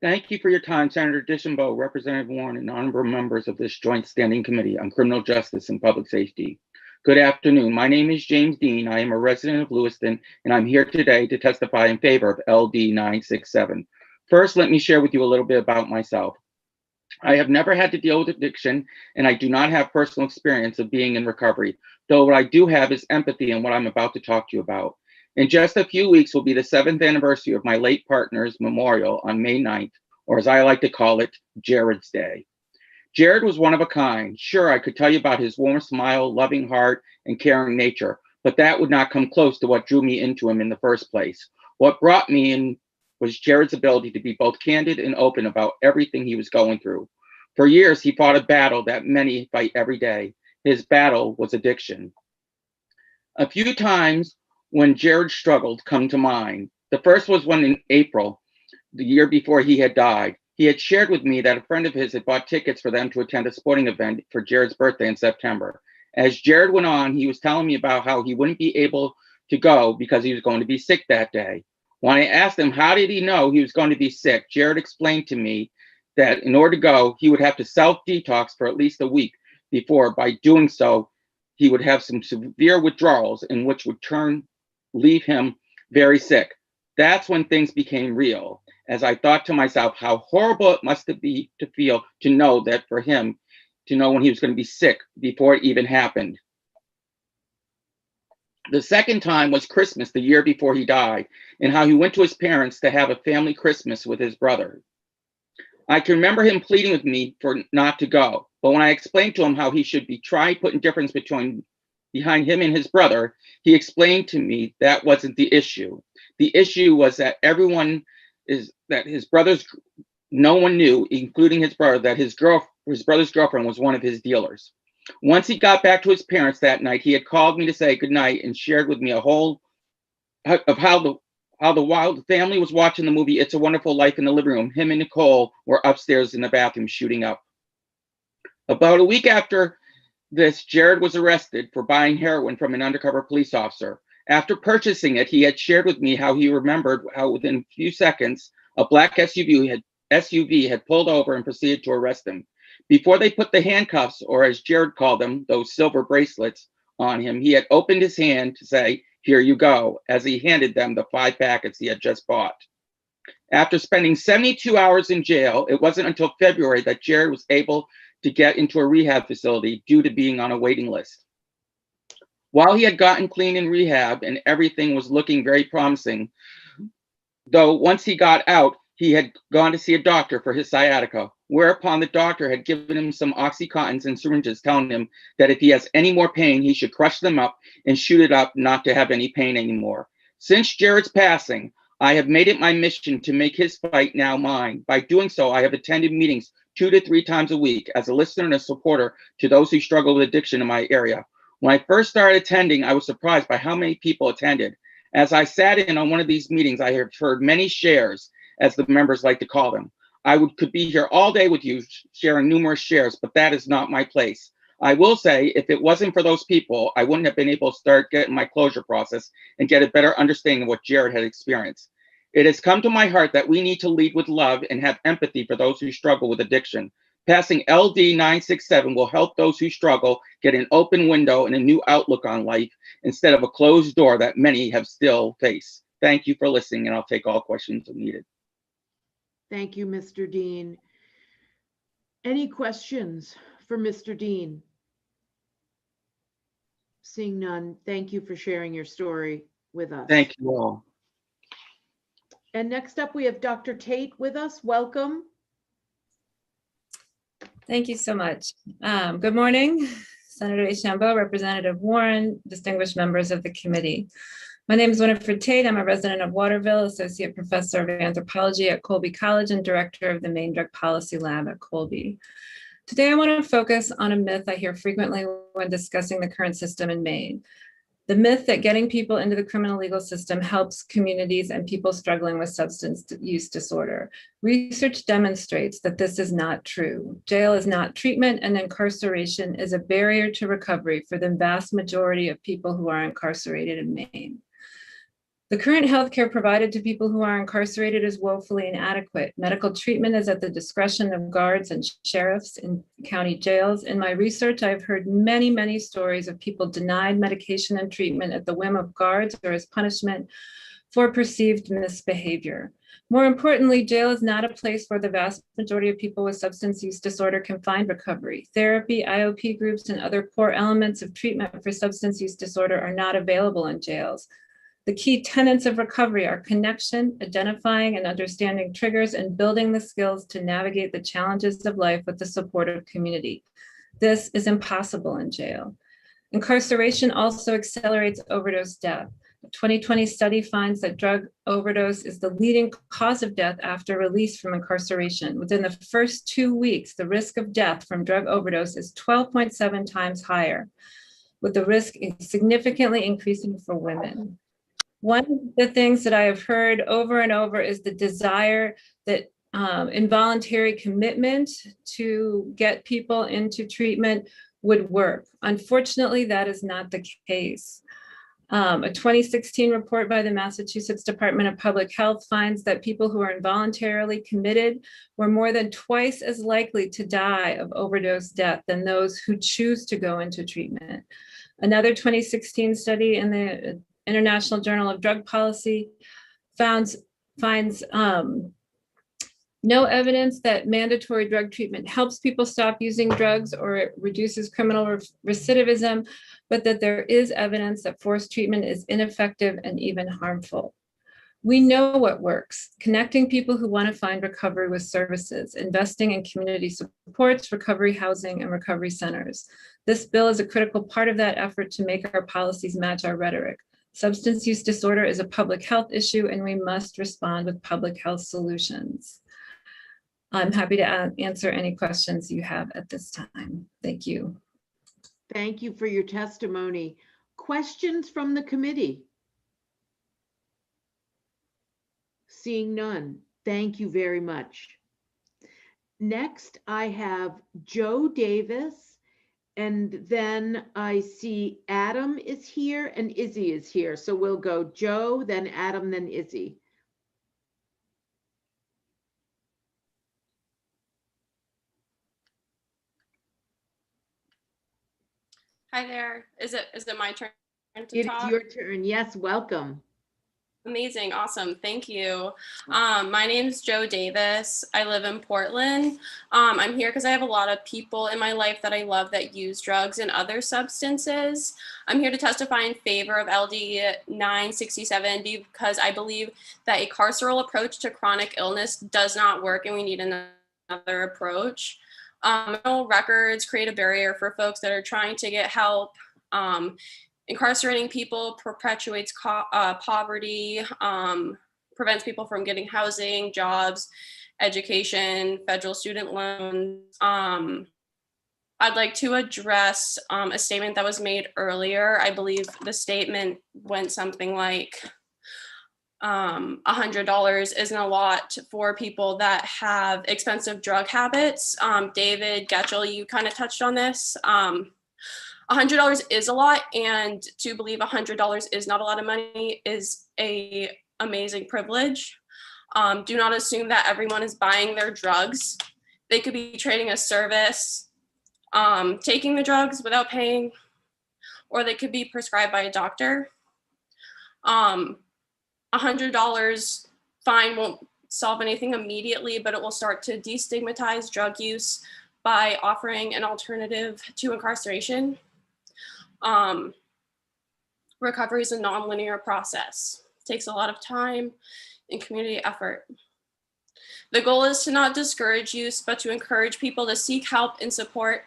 Thank you for your time, Senator DeChambeau, Representative Warren, and honorable members of this Joint Standing Committee on Criminal Justice and Public Safety. Good afternoon. My name is James Dean. I am a resident of Lewiston, and I'm here today to testify in favor of LD 967. First, let me share with you a little bit about myself. I have never had to deal with addiction, and I do not have personal experience of being in recovery, though what I do have is empathy in what I'm about to talk to you about. In just a few weeks will be the 7th anniversary of my late partner's memorial on May 9th, or as I like to call it, Jared's Day. Jared was one of a kind. Sure, I could tell you about his warm smile, loving heart, and caring nature, but that would not come close to what drew me into him in the first place. What brought me in was Jared's ability to be both candid and open about everything he was going through. For years, he fought a battle that many fight every day. His battle was addiction. A few times when Jared struggled come to mind. The first was when in April, the year before he had died, he had shared with me that a friend of his had bought tickets for them to attend a sporting event for Jared's birthday in September. As Jared went on, he was telling me about how he wouldn't be able to go because he was going to be sick that day. When I asked him how did he know he was going to be sick, Jared explained to me that in order to go, he would have to self-detox for at least a week before. By doing so, he would have some severe withdrawals, in which would leave him very sick. That's when things became real, as I thought to myself how horrible it must be to feel, to know that for him, to know when he was going to be sick before it even happened. The second time was Christmas, the year before he died, and how he went to his parents to have a family Christmas with his brother. I can remember him pleading with me for not to go, but when I explained to him how he should be trying putting difference behind him and his brother, he explained to me that wasn't the issue. The issue was that no one knew, including his brother, that his brother's girlfriend was one of his dealers. Once he got back to his parents that night, he had called me to say goodnight and shared with me a whole of how the family was watching the movie It's a Wonderful Life in the living room. Him and Nicole were upstairs in the bathroom shooting up. About a week after this, Jared was arrested for buying heroin from an undercover police officer. After purchasing it, he had shared with me how he remembered how within a few seconds, a black SUV had pulled over and proceeded to arrest him. Before they put the handcuffs, or as Jared called them, those silver bracelets on him, he had opened his hand to say, "Here you go," as he handed them the 5 packets he had just bought. After spending 72 hours in jail, it wasn't until February that Jared was able to get into a rehab facility due to being on a waiting list. While he had gotten clean in rehab and everything was looking very promising, though once he got out, he had gone to see a doctor for his sciatica, whereupon the doctor had given him some Oxycontins and syringes, telling him that if he has any more pain, he should crush them up and shoot it up not to have any pain anymore. Since Jared's passing, I have made it my mission to make his fight now mine. By doing so, I have attended meetings 2 to 3 times a week as a listener and a supporter to those who struggle with addiction in my area. When I first started attending, I was surprised by how many people attended. As I sat in on one of these meetings, I have heard many shares, as the members like to call them. Could be here all day with you, sharing numerous shares, but that is not my place. I will say, if it wasn't for those people, I wouldn't have been able to start getting my closure process and get a better understanding of what Jared had experienced. It has come to my heart that we need to lead with love and have empathy for those who struggle with addiction. Passing LD 967 will help those who struggle get an open window and a new outlook on life instead of a closed door that many have still faced. Thank you for listening, and I'll take all questions if needed. Thank you, Mr. Dean. Any questions for Mr. Dean? Seeing none, thank you for sharing your story with us. Thank you all. And next up, we have Dr. Tate with us. Welcome. Thank you so much. Good morning, Senator DeChambeau, Representative Warren, distinguished members of the committee. My name is Winifred Tate. I'm a resident of Waterville, Associate Professor of Anthropology at Colby College and Director of the Maine Drug Policy Lab at Colby. Today, I want to focus on a myth I hear frequently when discussing the current system in Maine. The myth that getting people into the criminal legal system helps communities and people struggling with substance use disorder. Research demonstrates that this is not true. Jail is not treatment, and incarceration is a barrier to recovery for the vast majority of people who are incarcerated in Maine. The current healthcare provided to people who are incarcerated is woefully inadequate. Medical treatment is at the discretion of guards and sheriffs in county jails. In my research, I've heard many, many stories of people denied medication and treatment at the whim of guards or as punishment for perceived misbehavior. More importantly, jail is not a place where the vast majority of people with substance use disorder can find recovery. Therapy, IOP groups, and other core elements of treatment for substance use disorder are not available in jails. The key tenets of recovery are connection, identifying and understanding triggers, and building the skills to navigate the challenges of life with the supportive community. This is impossible in jail. Incarceration also accelerates overdose death. A 2020 study finds that drug overdose is the leading cause of death after release from incarceration. Within the first 2 weeks, the risk of death from drug overdose is 12.7 times higher, with the risk significantly increasing for women. One of the things that I have heard over and over is the desire that involuntary commitment to get people into treatment would work. Unfortunately, that is not the case. A 2016 report by the Massachusetts Department of Public Health finds that people who are involuntarily committed were more than twice as likely to die of overdose death than those who choose to go into treatment. Another 2016 study in the International Journal of Drug Policy finds no evidence that mandatory drug treatment helps people stop using drugs or it reduces criminal recidivism, but that there is evidence that forced treatment is ineffective and even harmful. We know what works: connecting people who want to find recovery with services, investing in community supports, recovery housing, and recovery centers. This bill is a critical part of that effort to make our policies match our rhetoric. Substance use disorder is a public health issue, and we must respond with public health solutions. I'm happy to answer any questions you have at this time. Thank you. Thank you for your testimony. Questions from the committee? Seeing none, thank you very much. Next, I have Joe Davis, and then I see Adam is here and Izzy is here. So we'll go Joe, then Adam, then Izzy. Hi there. Is it my turn to It talk? is your turn. Yes, welcome. Amazing. Awesome. Thank you. My name is Joe Davis. I live in Portland. I'm here because I have a lot of people in my life that I love that use drugs and other substances. I'm here to testify in favor of LD 967 because I believe that a carceral approach to chronic illness does not work and we need another approach. Criminal records create a barrier for folks that are trying to get help. Incarcerating people perpetuates poverty, prevents people from getting housing, jobs, education, federal student loans. I'd like to address a statement that was made earlier. I believe the statement went something like, $100 isn't a lot for people that have expensive drug habits. David Getchell, you kind of touched on this. $100 is a lot, and to believe $100 is not a lot of money is an amazing privilege. Do not assume that everyone is buying their drugs. They could be trading a service, taking the drugs without paying, or they could be prescribed by a doctor. $100 fine won't solve anything immediately, but it will start to destigmatize drug use by offering an alternative to incarceration. Recovery is a non-linear process. It takes a lot of time and community effort. The goal is to not discourage use, but to encourage people to seek help and support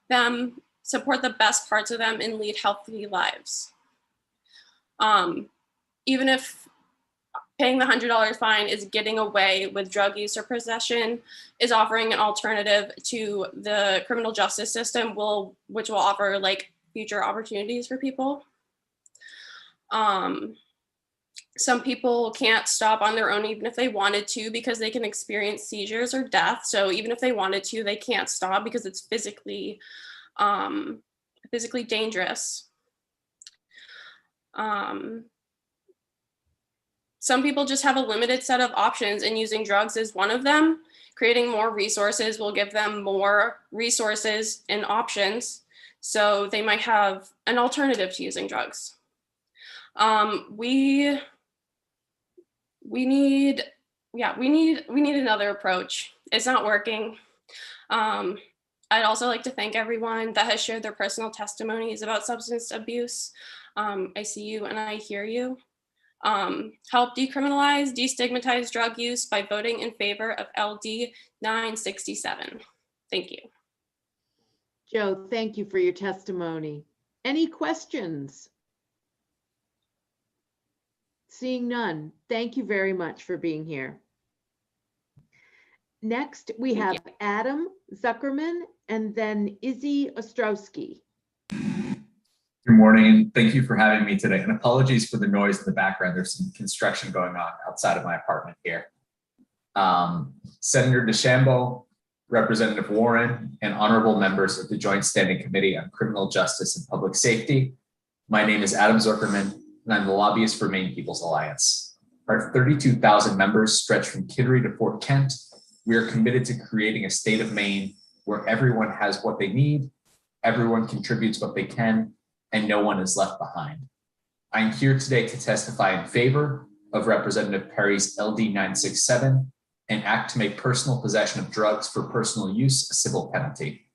them, support the best parts of them, and lead healthy lives. Even if paying the $100 fine is getting away with drug use or possession, is offering an alternative to the criminal justice system, which will offer like future opportunities for people. Some people can't stop on their own even if they wanted to because they can experience seizures or death. So even if they wanted to, they can't stop because it's physically dangerous. Some people just have a limited set of options, and using drugs is one of them. Creating more resources will give them more resources and options, so they might have an alternative to using drugs. We need another approach. It's not working. I'd also like to thank everyone that has shared their personal testimonies about substance abuse. I see you and I hear you. Help decriminalize, destigmatize drug use by voting in favor of LD 967. Thank you. Joe, thank you for your testimony. Any questions? Seeing none, thank you very much for being here. Next, we have Adam Zuckerman and then Izzy Ostrowski. Good morning. Thank you for having me today. And apologies for the noise in the background. There's some construction going on outside of my apartment here. Senator DeChambeau, Representative Warren, and honorable members of the Joint Standing Committee on Criminal Justice and Public Safety. My name is Adam Zuckerman, and I'm the lobbyist for Maine People's Alliance. Our 32,000 members stretch from Kittery to Fort Kent. We are committed to creating a state of Maine where everyone has what they need, everyone contributes what they can, and no one is left behind. I am here today to testify in favor of Representative Perry's LD 967, an act to make personal possession of drugs for personal use a civil penalty.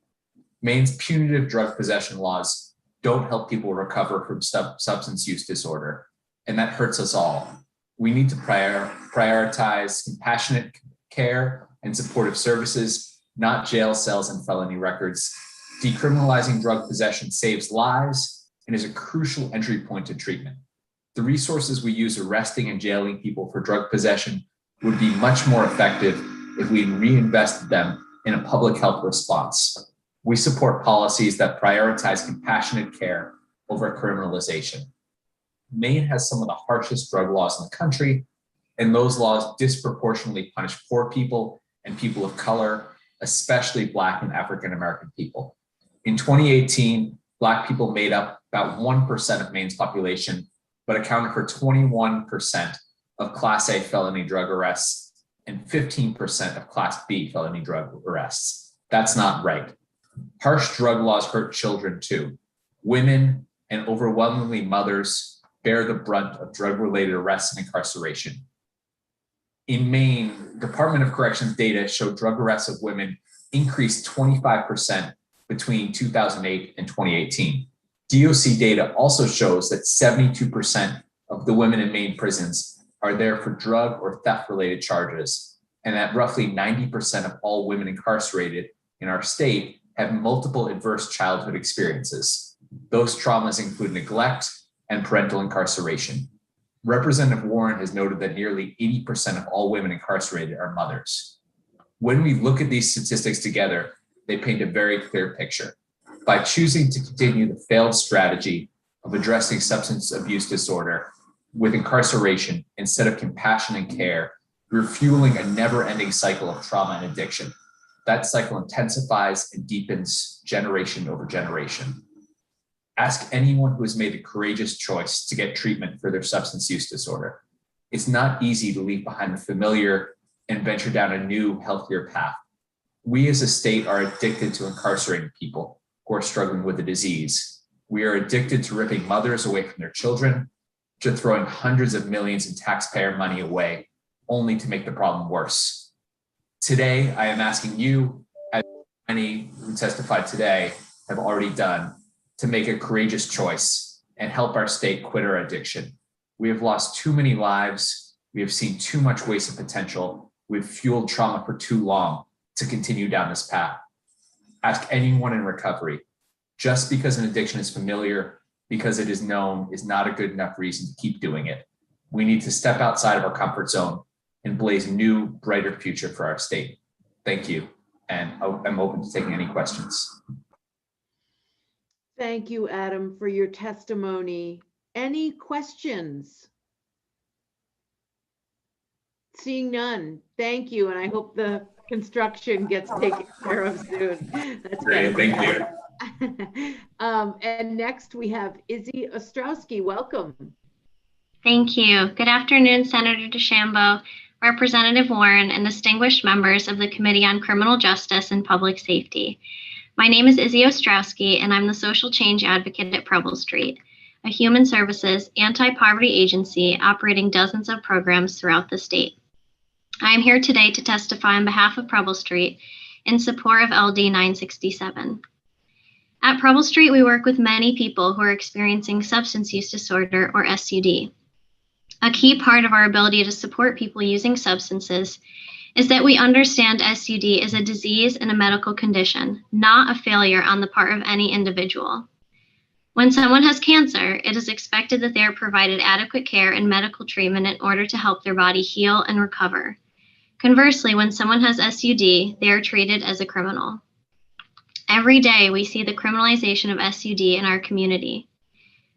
Maine's punitive drug possession laws don't help people recover from substance use disorder, and that hurts us all. We need to prioritize compassionate care and supportive services, not jail cells and felony records. Decriminalizing drug possession saves lives and is a crucial entry point to treatment. The resources we use arresting and jailing people for drug possession would be much more effective if we reinvested them in a public health response. We support policies that prioritize compassionate care over criminalization. Maine has some of the harshest drug laws in the country, and those laws disproportionately punish poor people and people of color, especially Black and African American people. In 2018, Black people made up about 1% of Maine's population, but accounted for 21% of Class A felony drug arrests and 15% of Class B felony drug arrests. That's not right. Harsh drug laws hurt children too. Women and overwhelmingly mothers bear the brunt of drug-related arrests and incarceration. In Maine, Department of Corrections data showed drug arrests of women increased 25% between 2008 and 2018. DOC data also shows that 72% of the women in Maine prisons are there for drug or theft-related charges, and that roughly 90% of all women incarcerated in our state have multiple adverse childhood experiences. Those traumas include neglect and parental incarceration. Representative Warren has noted that nearly 80% of all women incarcerated are mothers. When we look at these statistics together, they paint a very clear picture. By choosing to continue the failed strategy of addressing substance abuse disorder with incarceration instead of compassion and care, we're fueling a never-ending cycle of trauma and addiction. That cycle intensifies and deepens generation over generation. Ask anyone who has made the courageous choice to get treatment for their substance use disorder. It's not easy to leave behind the familiar and venture down a new, healthier path. We as a state are addicted to incarcerating people who are struggling with the disease. We are addicted to ripping mothers away from their children, to throwing hundreds of millions in taxpayer money away, only to make the problem worse. Today, I am asking you, as many who testified today have already done, to make a courageous choice and help our state quit our addiction. We have lost too many lives. We have seen too much wasted potential. We've fueled trauma for too long to continue down this path. Ask anyone in recovery. Just because an addiction is familiar, because it is known, is not a good enough reason to keep doing it. We need to step outside of our comfort zone and blaze a new, brighter future for our state. Thank you. And I'm open to taking any questions. Thank you, Adam, for your testimony. Any questions? Seeing none, thank you, and I hope the construction gets taken care of soon. That's great, thank you. And next we have Izzy Ostrowski, welcome. Thank you. Good afternoon, Senator DeChambeau, Representative Warren, and distinguished members of the Committee on Criminal Justice and Public Safety. My name is Izzy Ostrowski, and I'm the Social Change Advocate at Preble Street, a human services anti-poverty agency operating dozens of programs throughout the state. I am here today to testify on behalf of Preble Street in support of LD 967. At Preble Street, we work with many people who are experiencing substance use disorder or SUD. A key part of our ability to support people using substances is that we understand SUD is a disease and a medical condition, not a failure on the part of any individual. When someone has cancer, it is expected that they are provided adequate care and medical treatment in order to help their body heal and recover. Conversely, when someone has SUD, they are treated as a criminal. Every day, we see the criminalization of SUD in our community.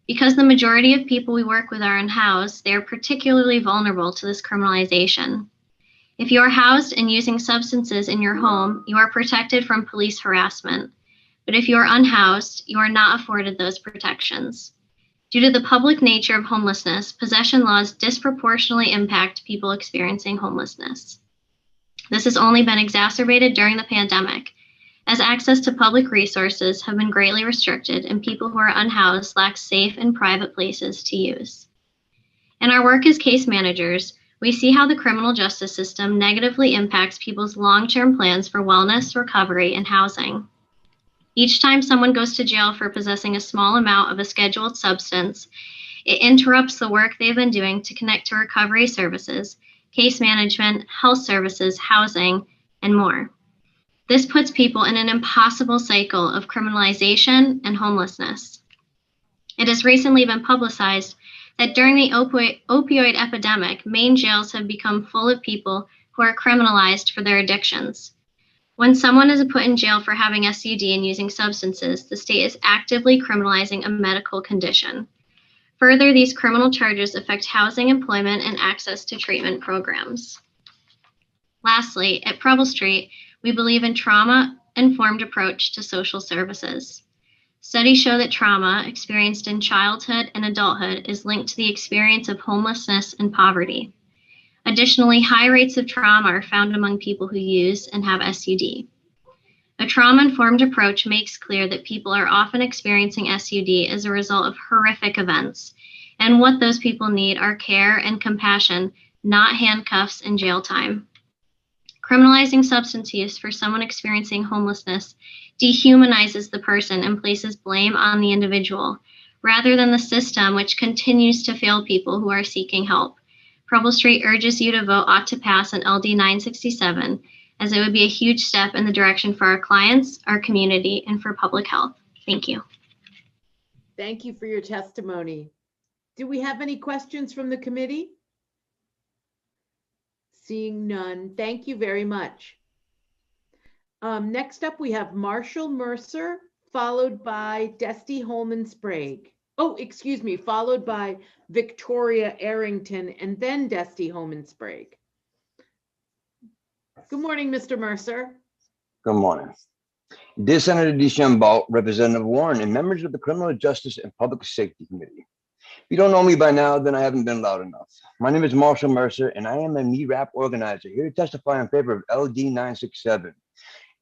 Because the majority of people we work with are unhoused, they are particularly vulnerable to this criminalization. If you are housed and using substances in your home, you are protected from police harassment. But if you are unhoused, you are not afforded those protections. Due to the public nature of homelessness, possession laws disproportionately impact people experiencing homelessness. This has only been exacerbated during the pandemic, as access to public resources have been greatly restricted and people who are unhoused lack safe and private places to use. In our work as case managers, we see how the criminal justice system negatively impacts people's long-term plans for wellness, recovery, and housing. Each time someone goes to jail for possessing a small amount of a scheduled substance, it interrupts the work they've been doing to connect to recovery services, case management, health services, housing, and more. This puts people in an impossible cycle of criminalization and homelessness. It has recently been publicized that during the opioid epidemic, Maine jails have become full of people who are criminalized for their addictions. When someone is put in jail for having SUD and using substances, the state is actively criminalizing a medical condition. Further, these criminal charges affect housing, employment, and access to treatment programs. Lastly, at Preble Street, we believe in trauma-informed approach to social services. Studies show that trauma experienced in childhood and adulthood is linked to the experience of homelessness and poverty. Additionally, high rates of trauma are found among people who use and have SUD. A trauma-informed approach makes clear that people are often experiencing SUD as a result of horrific events, and what those people need are care and compassion, not handcuffs and jail time. Criminalizing substance use for someone experiencing homelessness dehumanizes the person and places blame on the individual, rather than the system which continues to fail people who are seeking help. Preble Street urges you to vote ought to pass on LD 967, as it would be a huge step in the direction for our clients, our community, and for public health. Thank you. Thank you for your testimony. Do we have any questions from the committee? Seeing none, thank you very much. Next up, we have Marshall Mercer, followed by Dusty Holman Sprague. Oh, excuse me, followed by Victoria Arrington, and then Dusty Holman Sprague. Good morning, Mr. Mercer. Good morning. Dear Senator DeChambeau, Representative Warren, and members of the Criminal Justice and Public Safety Committee. If you don't know me by now, then I haven't been loud enough. My name is Marshall Mercer, and I am a MeRAP organizer here to testify in favor of LD 967.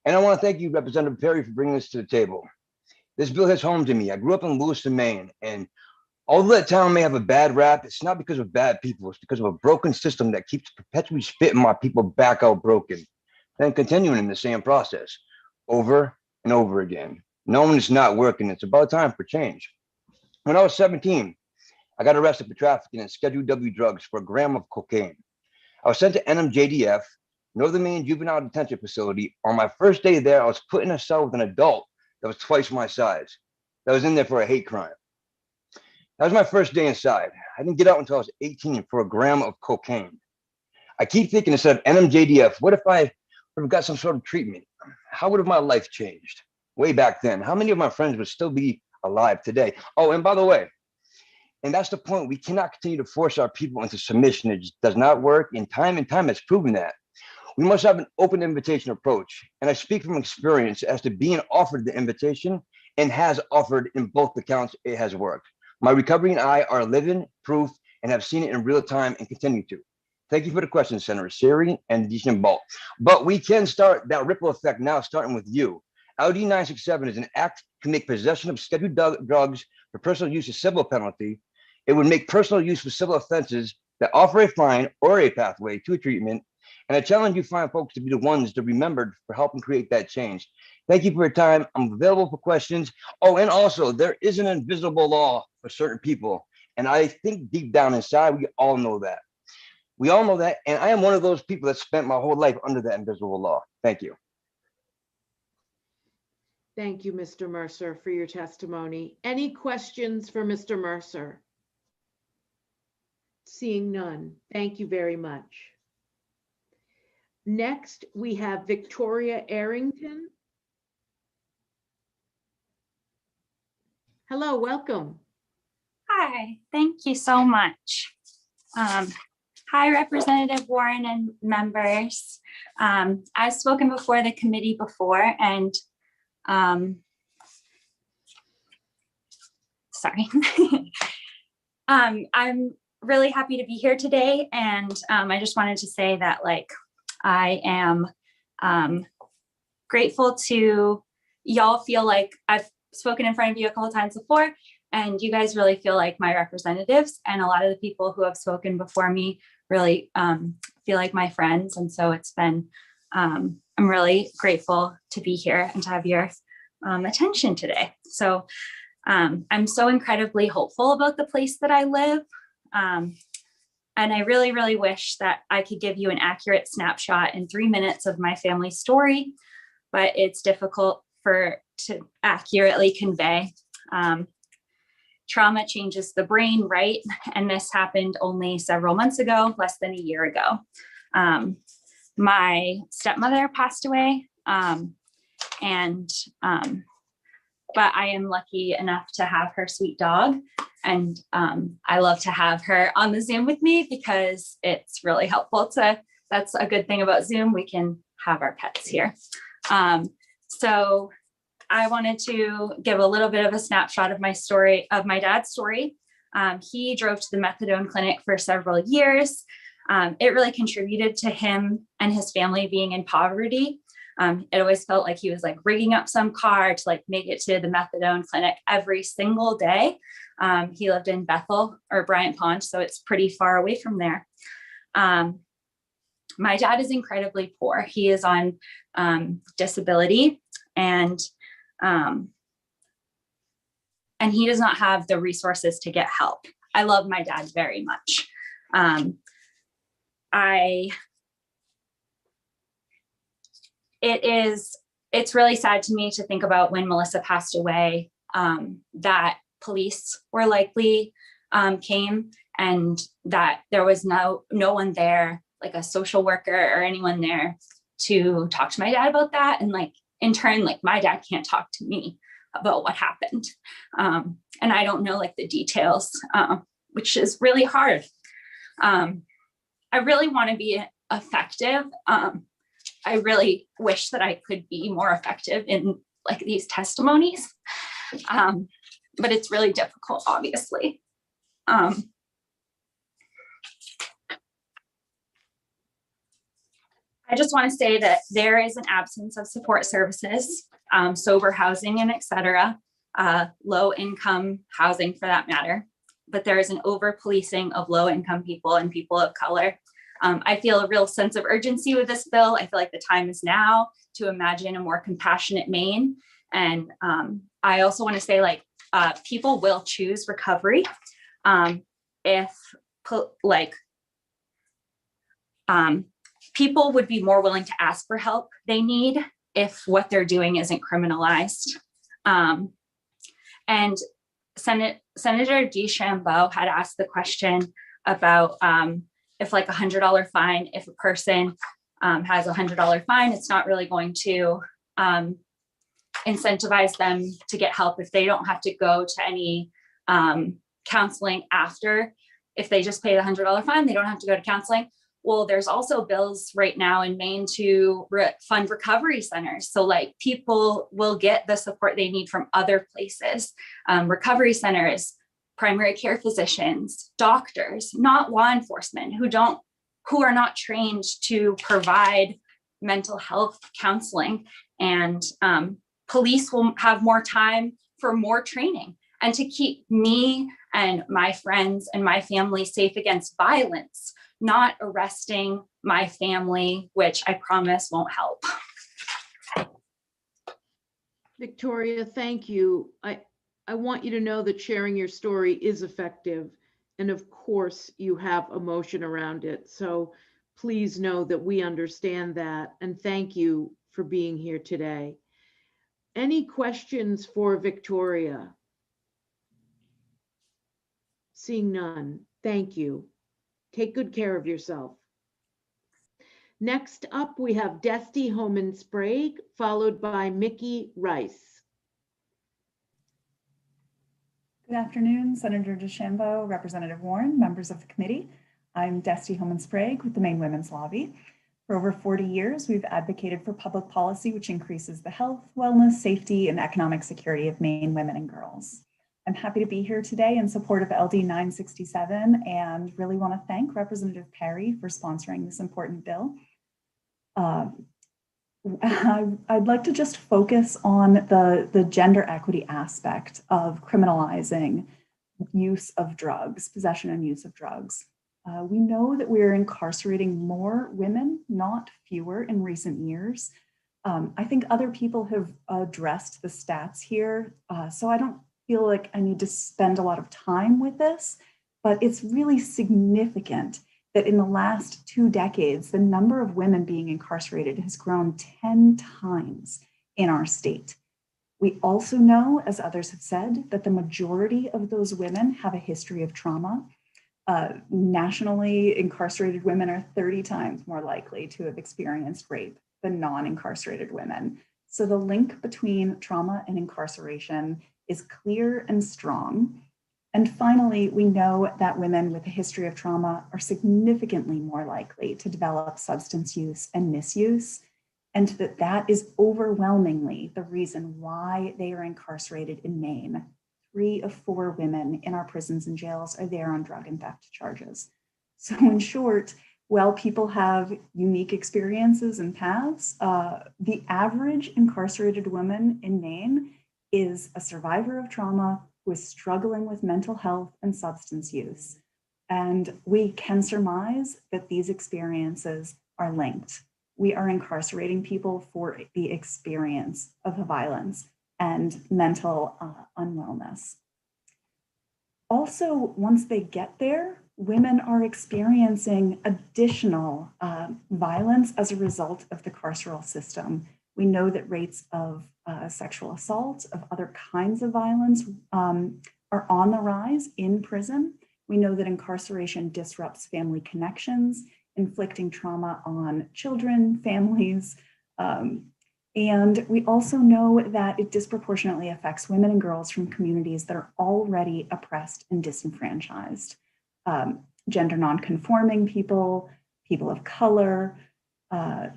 And I want to thank you, Representative Perry, for bringing this to the table. This bill hits home to me. I grew up in Lewiston, Maine, and although that town may have a bad rap, it's not because of bad people. It's because of a broken system that keeps perpetually spitting my people back out broken, then continuing in the same process over and over again. Knowing it's not working, it's about time for change. When I was 17, I got arrested for trafficking in Schedule W drugs for a gram of cocaine. I was sent to NMJDF, Northern Maine Juvenile Detention Facility. On my first day there, I was put in a cell with an adult that was twice my size, that was in there for a hate crime. That was my first day inside. I didn't get out until I was 18 for a gram of cocaine. I keep thinking, instead of NMJDF, what if I would have got some sort of treatment? How would have my life changed way back then? How many of my friends would still be alive today? Oh, and by the way, and that's the point, we cannot continue to force our people into submission. It just does not work, and time has proven that. We must have an open invitation approach. And I speak from experience as to being offered the invitation and has offered in both accounts, it has worked. My recovery and I are living proof and have seen it in real time and continue to. Thank you for the question, Senator Siri and DeChambeau. But we can start that ripple effect now, starting with you. LD 967 is an act to make possession of scheduled drugs for personal use a civil penalty. It would make personal use for civil offenses that offer a fine or a pathway to a treatment. And I challenge you fine folks to be the ones to remember for helping create that change. Thank you for your time. I'm available for questions. Oh, and also there is an invisible law for certain people. And I think deep down inside, we all know that. We all know that. And I am one of those people that spent my whole life under that invisible law. Thank you. Thank you, Mr. Mercer, for your testimony. Any questions for Mr. Mercer? Seeing none. Thank you very much. Next, we have Victoria Arrington. Hello, welcome. Hi, thank you so much. Hi, Representative Warren and members. I've spoken before the committee before, and sorry. I'm really happy to be here today, and I just wanted to say that I am grateful to y'all. Feel like I've spoken in front of you a couple times before, and you guys really feel like my representatives, and a lot of the people who have spoken before me really feel like my friends. And so it's been, I'm really grateful to be here and to have your attention today. So I'm so incredibly hopeful about the place that I live. And I really, really wish that I could give you an accurate snapshot in 3 minutes of my family story, but it's difficult to accurately convey. Trauma changes the brain, right? And this happened only several months ago, less than a year ago. My stepmother passed away, but I am lucky enough to have her sweet dog. And I love to have her on the Zoom with me because it's really helpful that's a good thing about Zoom. We can have our pets here. So I wanted to give a little bit of a snapshot of my story, of my dad's story. He drove to the methadone clinic for several years. It really contributed to him and his family being in poverty. It always felt like he was rigging up some car to make it to the methadone clinic every single day. He lived in Bethel or Bryant Pond, so it's pretty far away from there. My dad is incredibly poor. He is on disability, and he does not have the resources to get help. I love my dad very much. It's really sad to me to think about when Melissa passed away, that police were likely came, and that there was no one there, like a social worker or anyone there to talk to my dad about that. And in turn, my dad can't talk to me about what happened. And I don't know the details, which is really hard. I really want to be effective. I really wish that I could be more effective in these testimonies, but it's really difficult, obviously. I just want to say that there is an absence of support services, sober housing, and et cetera, low income housing for that matter, but there is an over policing of low income people and people of color. I feel a real sense of urgency with this bill. I feel like the time is now to imagine a more compassionate Maine. And I also want to say people will choose recovery if people would be more willing to ask for help they need if what they're doing isn't criminalized. And Senator DeChambeau had asked the question about if $100 fine, if a person has $100 fine, it's not really going to incentivize them to get help if they don't have to go to any counseling after. If they just pay the $100 fine, they don't have to go to counseling. Well, there's also bills right now in Maine to fund recovery centers. So people will get the support they need from other places. Recovery centers, primary care physicians, doctors, not law enforcement who are not trained to provide mental health counseling. And police will have more time for more training and to keep me and my friends and my family safe against violence, not arresting my family, which I promise won't help. Victoria, thank you. I want you to know that sharing your story is effective. And of course, you have emotion around it. So please know that we understand that. And thank you for being here today. Any questions for Victoria? Seeing none, thank you. Take good care of yourself. Next up, we have Desti Homan-Sprague, followed by Mickey Rice. Good afternoon, Senator DeChambeau, Representative Warren, members of the committee. I'm Desti Homan-Sprague with the Maine Women's Lobby. For over 40 years, we've advocated for public policy which increases the health, wellness, safety, and economic security of Maine women and girls. I'm happy to be here today in support of LD 967 and really want to thank Representative Perry for sponsoring this important bill. I'd like to just focus on the gender equity aspect of criminalizing use of drugs, possession and use of drugs. We know that we're incarcerating more women, not fewer, in recent years. I think other people have addressed the stats here, so I don't feel like I need to spend a lot of time with this, but it's really significant that in the last 2 decades, the number of women being incarcerated has grown 10 times in our state. We also know, as others have said, that the majority of those women have a history of trauma. Nationally, incarcerated women are 30 times more likely to have experienced rape than non-incarcerated women. So the link between trauma and incarceration is clear and strong. And finally, we know that women with a history of trauma are significantly more likely to develop substance use and misuse, and that is overwhelmingly the reason why they are incarcerated in Maine. 3 of 4 women in our prisons and jails are there on drug and theft charges. So in short, while people have unique experiences and paths, the average incarcerated woman in Maine is a survivor of trauma who is struggling with mental health and substance use. And we can surmise that these experiences are linked. We are incarcerating people for the experience of violence and mental unwellness. Also, once they get there, women are experiencing additional violence as a result of the carceral system. We know that rates of sexual assault, of other kinds of violence are on the rise in prison. We know that incarceration disrupts family connections, inflicting trauma on children, families, and we also know that it disproportionately affects women and girls from communities that are already oppressed and disenfranchised. Gender nonconforming people, people of color.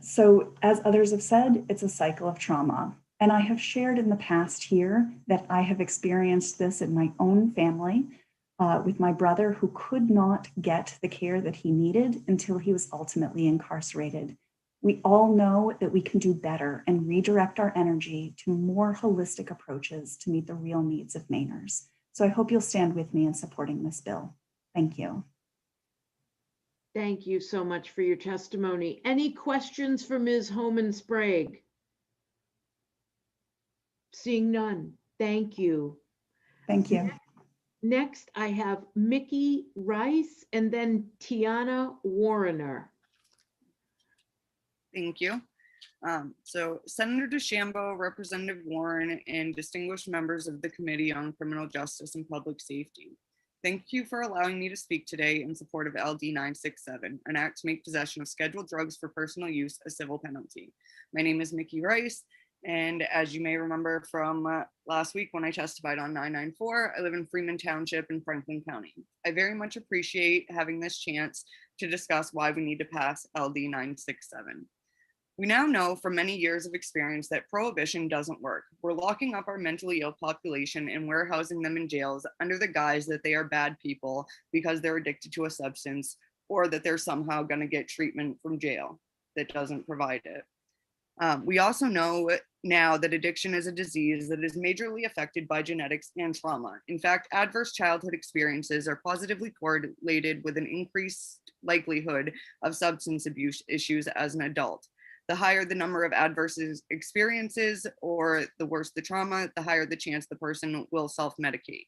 So as others have said, it's a cycle of trauma. And I have shared in the past here that I have experienced this in my own family with my brother who could not get the care that he needed until he was ultimately incarcerated. We all know that we can do better and redirect our energy to more holistic approaches to meet the real needs of Mainers. So I hope you'll stand with me in supporting this bill. Thank you. Thank you so much for your testimony. Any questions for Ms. Homan Sprague? Seeing none. Thank you. Thank you. Next, I have Mickey Rice and then Tiana Warrener. Thank you. So Senator DeChambeau, Representative Warren, and distinguished members of the Committee on Criminal Justice and Public Safety. Thank you for allowing me to speak today in support of LD 967, an act to make possession of scheduled drugs for personal use a civil penalty. My name is Mickey Rice, and as you may remember from last week when I testified on 994, I live in Freeman Township in Franklin County. I very much appreciate having this chance to discuss why we need to pass LD 967. We now know from many years of experience that prohibition doesn't work. We're locking up our mentally ill population and warehousing them in jails under the guise that they are bad people because they're addicted to a substance or that they're somehow going to get treatment from jail that doesn't provide it. We also know now that addiction is a disease that is majorly affected by genetics and trauma. In fact, adverse childhood experiences are positively correlated with an increased likelihood of substance abuse issues as an adult. The higher the number of adverse experiences or the worse the trauma, the higher the chance the person will self-medicate.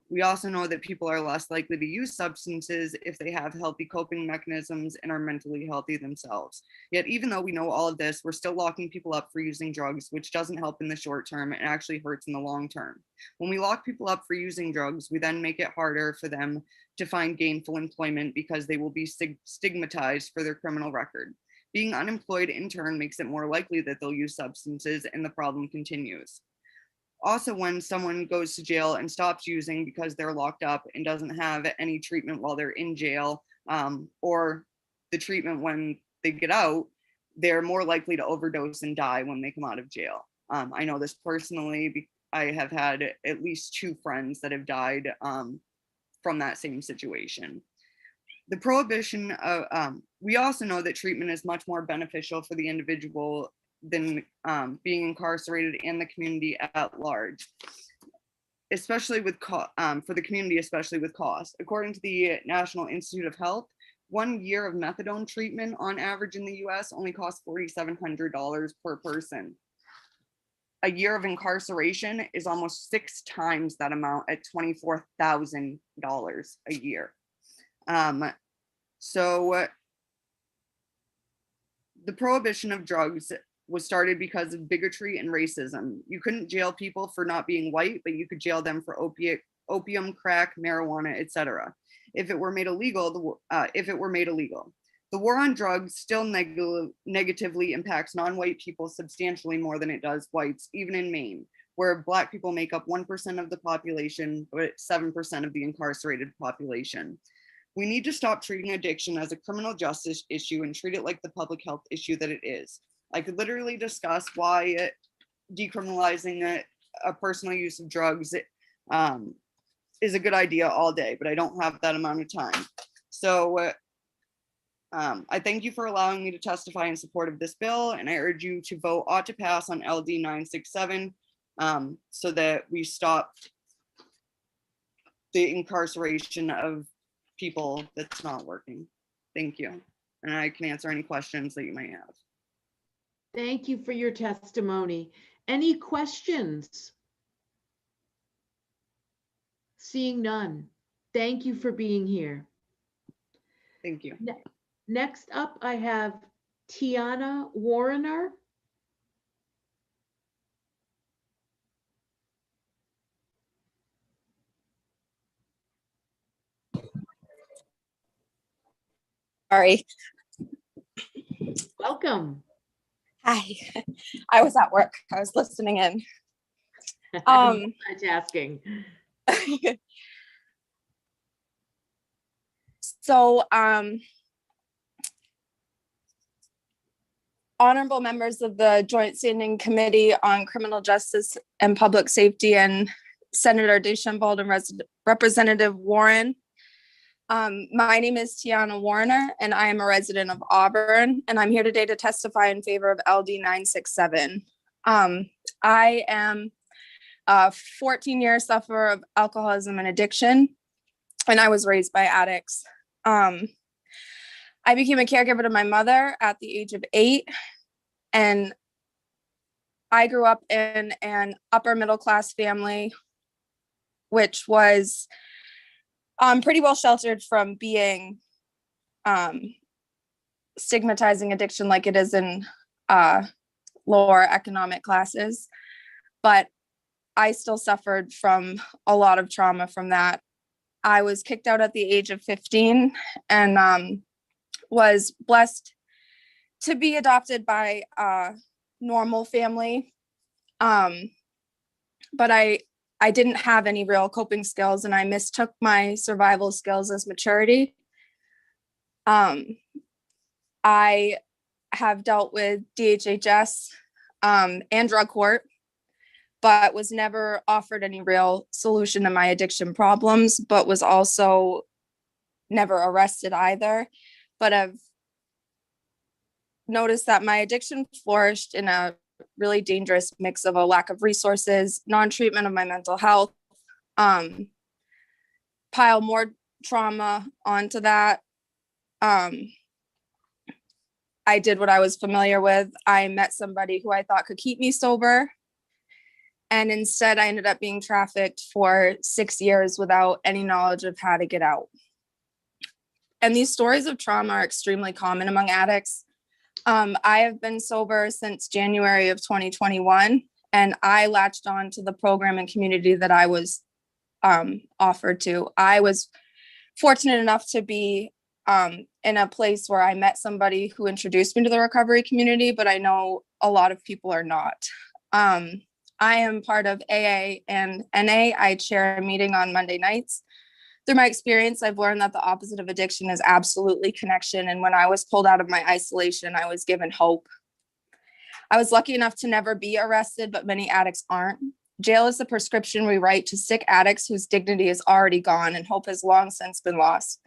We also know that people are less likely to use substances if they have healthy coping mechanisms and are mentally healthy themselves. Yet even though we know all of this, we're still locking people up for using drugs, which doesn't help in the short term and actually hurts in the long term. When we lock people up for using drugs, we then make it harder for them to find gainful employment because they will be stigmatized for their criminal record. Being unemployed in turn makes it more likely that they'll use substances and the problem continues. Also, when someone goes to jail and stops using because they're locked up and doesn't have any treatment while they're in jail, or the treatment when they get out, they're more likely to overdose and die when they come out of jail. I know this personally I have had at least 2 friends that have died from that same situation. The prohibition of, we also know that treatment is much more beneficial for the individual than being incarcerated and the community at large, especially with for the community, especially with cost. According to the National Institute of Health, 1 year of methadone treatment on average in the US only costs $4,700 per person. A year of incarceration is almost 6 times that amount at $24,000 a year. So the prohibition of drugs was started because of bigotry and racism. You couldn't jail people for not being white, but you could jail them for opium, crack, marijuana, etc. If it were made illegal, The war on drugs still negatively impacts non-white people substantially more than it does whites, even in Maine, where Black people make up 1% of the population, but 7% of the incarcerated population. We need to stop treating addiction as a criminal justice issue and treat it like the public health issue that it is. I could literally discuss why decriminalizing a personal use of drugs is a good idea all day, but I don't have that amount of time. So I thank you for allowing me to testify in support of this bill, and I urge you to vote ought to pass on LD 967 so that we stop the incarceration of people that's not working. Thank you. And I can answer any questions that you might have. Thank you for your testimony. Any questions? Seeing none. Thank you for being here. Thank you. Next up, I have Tiana Warrener. Sorry. Welcome. Hi. I was at work. I was listening in. Multitasking. So, honorable members of the Joint Standing Committee on Criminal Justice and Public Safety and Senator DeChambeau and Representative Warren. My name is Tiana Warner, and I am a resident of Auburn, and I'm here today to testify in favor of LD 967. I am a 14-year sufferer of alcoholism and addiction, and I was raised by addicts. I became a caregiver to my mother at the age of 8, and I grew up in an upper middle class family, which was pretty well sheltered from being stigmatizing addiction like it is in lower economic classes. But I still suffered from a lot of trauma from that. I was kicked out at the age of 15 and was blessed to be adopted by a normal family. But I didn't have any real coping skills, and I mistook my survival skills as maturity. I have dealt with DHHS and drug court, but was never offered any real solution to my addiction problems, but was also never arrested either. But I've noticed that my addiction flourished in a really dangerous mix of a lack of resources, non-treatment of my mental health, pile more trauma onto that. I did what I was familiar with. I met somebody who I thought could keep me sober. And instead I ended up being trafficked for 6 years without any knowledge of how to get out. And these stories of trauma are extremely common among addicts. I have been sober since January of 2021, and I latched on to the program and community that I was offered to. I was fortunate enough to be in a place where I met somebody who introduced me to the recovery community, but I know a lot of people are not. I am part of AA and NA. I chair a meeting on Monday nights. Through my experience, I've learned that the opposite of addiction is absolutely connection. And when I was pulled out of my isolation, I was given hope. I was lucky enough to never be arrested, but many addicts aren't. Jail is the prescription we write to sick addicts whose dignity is already gone and hope has long since been lost.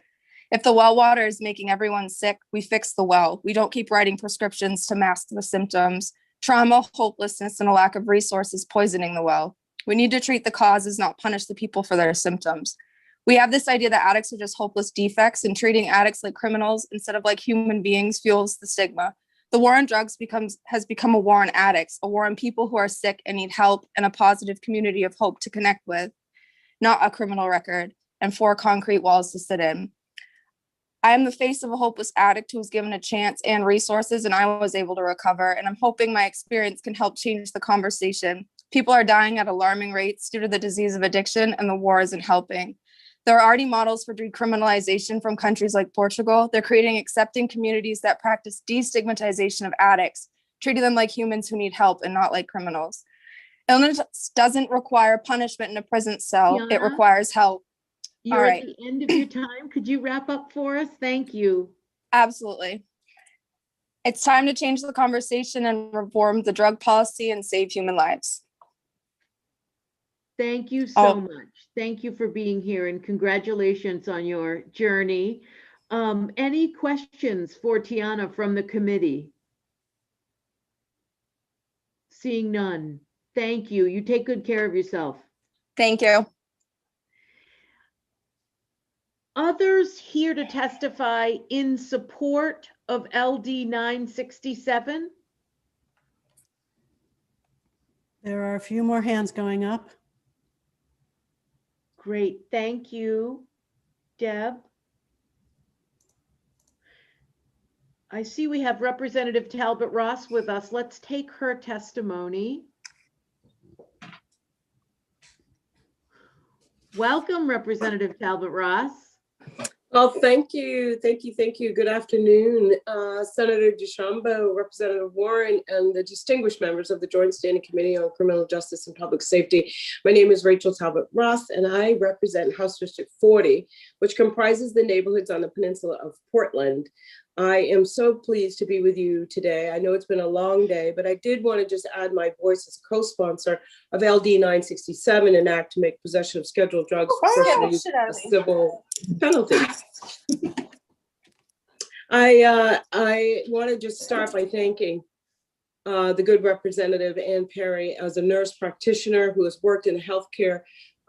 If the well water is making everyone sick, we fix the well. We don't keep writing prescriptions to mask the symptoms. Trauma, hopelessness, and a lack of resources poisoning the well. We need to treat the causes, not punish the people for their symptoms. We have this idea that addicts are just hopeless defects, and treating addicts like criminals instead of like human beings fuels the stigma. The war on drugs has become a war on addicts, a war on people who are sick and need help, and a positive community of hope to connect with, not a criminal record and 4 concrete walls to sit in. I am the face of a hopeless addict who was given a chance and resources, and I was able to recover, and I'm hoping my experience can help change the conversation. People are dying at alarming rates due to the disease of addiction, and the war isn't helping. There are already models for decriminalization from countries like Portugal. They're creating accepting communities that practice destigmatization of addicts, treating them like humans who need help and not like criminals. Illness doesn't require punishment in a prison cell. It Tiana, requires help. You're All at right. the end of your time. Could you wrap up for us? Thank you. Absolutely. It's time to change the conversation and reform the drug policy and save human lives. Thank you so much. Thank you for being here and congratulations on your journey. Any questions for Tiana from the committee? Seeing none. Thank you. You take good care of yourself. Thank you. Others here to testify in support of LD 967? There are a few more hands going up. Great, thank you, Deb. I see we have Representative Talbot Ross with us. Let's take her testimony. Welcome, Representative Talbot Ross. Well, thank you. Good afternoon, Senator DeChambeau, Representative Warren, and the distinguished members of the Joint Standing Committee on Criminal Justice and Public Safety. My name is Rachel Talbot Ross, and I represent House District 40, which comprises the neighborhoods on the peninsula of Portland. I am so pleased to be with you today. I know it's been a long day, but I did want to just add my voice as co-sponsor of LD 967, an act to make possession of scheduled drugs for a civil penalty. I want to just start by thanking the good Representative Ann Perry as a nurse practitioner who has worked in healthcare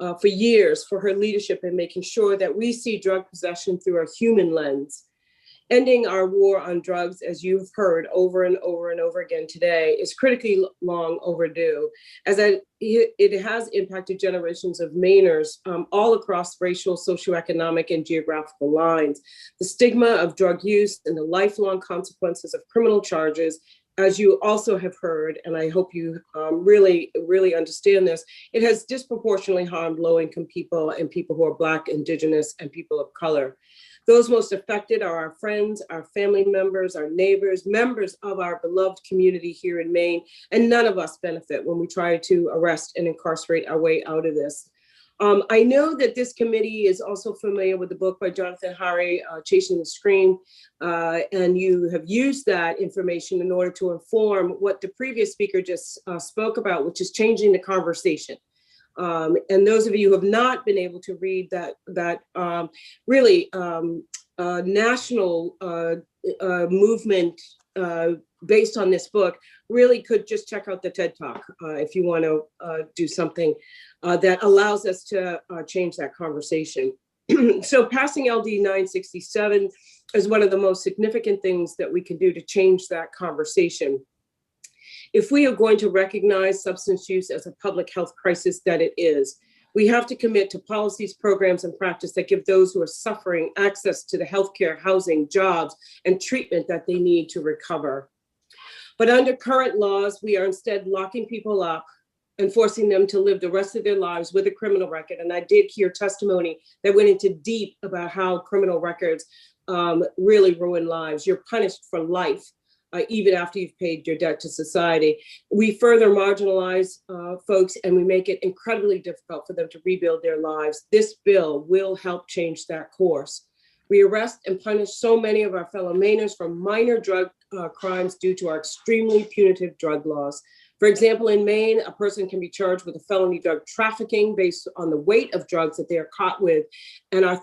for years, for her leadership in making sure that we see drug possession through a human lens. Ending our war on drugs, as you've heard over and over and over again today, is critically long overdue, as it has impacted generations of Mainers all across racial, socioeconomic, and geographical lines. The stigma of drug use and the lifelong consequences of criminal charges, as you also have heard, and I hope you really understand this, it has disproportionately harmed low-income people and people who are Black, Indigenous, and people of color. Those most affected are our friends, our family members, our neighbors, members of our beloved community here in Maine, and none of us benefit when we try to arrest and incarcerate our way out of this. I know that this committee is also familiar with the book by Jonathan Hari, Chasing the Scream, and you have used that information in order to inform what the previous speaker just spoke about, which is changing the conversation. And those of you who have not been able to read that national movement based on this book, really could just check out the TED Talk if you want to do something that allows us to change that conversation. So passing LD 967 is one of the most significant things that we can do to change that conversation. If we are going to recognize substance use as a public health crisis that it is, we have to commit to policies, programs, and practice that give those who are suffering access to the healthcare, housing, jobs, and treatment that they need to recover. But under current laws, we are instead locking people up and forcing them to live the rest of their lives with a criminal record. And I did hear testimony that went into deep about how criminal records really ruin lives. You're punished for life. Even after you've paid your debt to society. We further marginalize folks and we make it incredibly difficult for them to rebuild their lives. This bill will help change that course. We arrest and punish so many of our fellow Mainers for minor drug crimes due to our extremely punitive drug laws. For example, in Maine, a person can be charged with a felony drug trafficking based on the weight of drugs that they are caught with, and our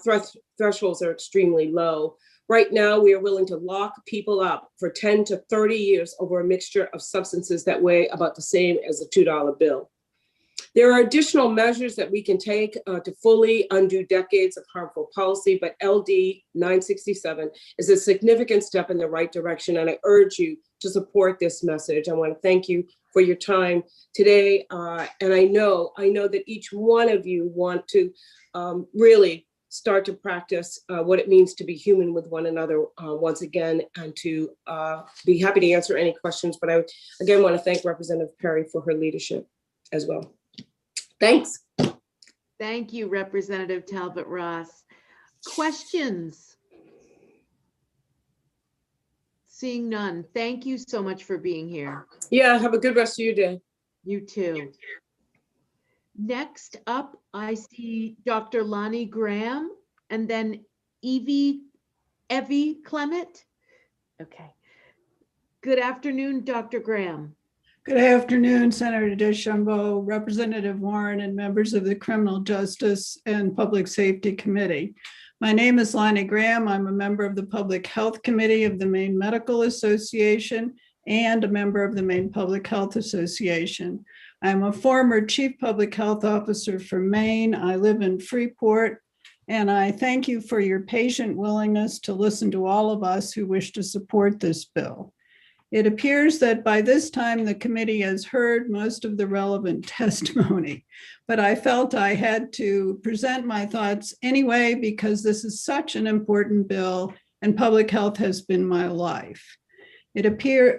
thresholds are extremely low. Right now, we are willing to lock people up for 10 to 30 years over a mixture of substances that weigh about the same as a $2 bill. There are additional measures that we can take to fully undo decades of harmful policy, but LD 967 is a significant step in the right direction, and I urge you to support this message. I want to thank you for your time today, and I know that each one of you want to really start to practice what it means to be human with one another once again, and to be happy to answer any questions. But I again want to thank Representative Perry for her leadership as well. Thanks. Thank you, Representative Talbot Ross. Questions? Seeing none. Thank you so much for being here. Yeah, have a good rest of your day. You too. Next up, I see Dr. Lonnie Graham and then Evie Clement. Okay. Good afternoon, Dr. Graham. Good afternoon, Senator DeChambeau, Representative Warren, and members of the Criminal Justice and Public Safety Committee. My name is Lonnie Graham. I'm a member of the Public Health Committee of the Maine Medical Association and a member of the Maine Public Health Association. I'm a former Chief Public Health Officer for Maine. I live in Freeport, and I thank you for your patient willingness to listen to all of us who wish to support this bill. It appears that by this time the committee has heard most of the relevant testimony, but I felt I had to present my thoughts anyway because this is such an important bill and public health has been my life. It appears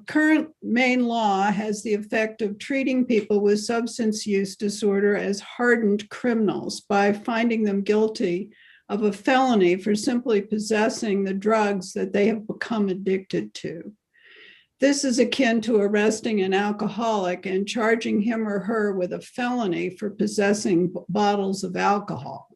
current Maine law has the effect of treating people with substance use disorder as hardened criminals by finding them guilty of a felony for simply possessing the drugs that they have become addicted to. This is akin to arresting an alcoholic and charging him or her with a felony for possessing bottles of alcohol.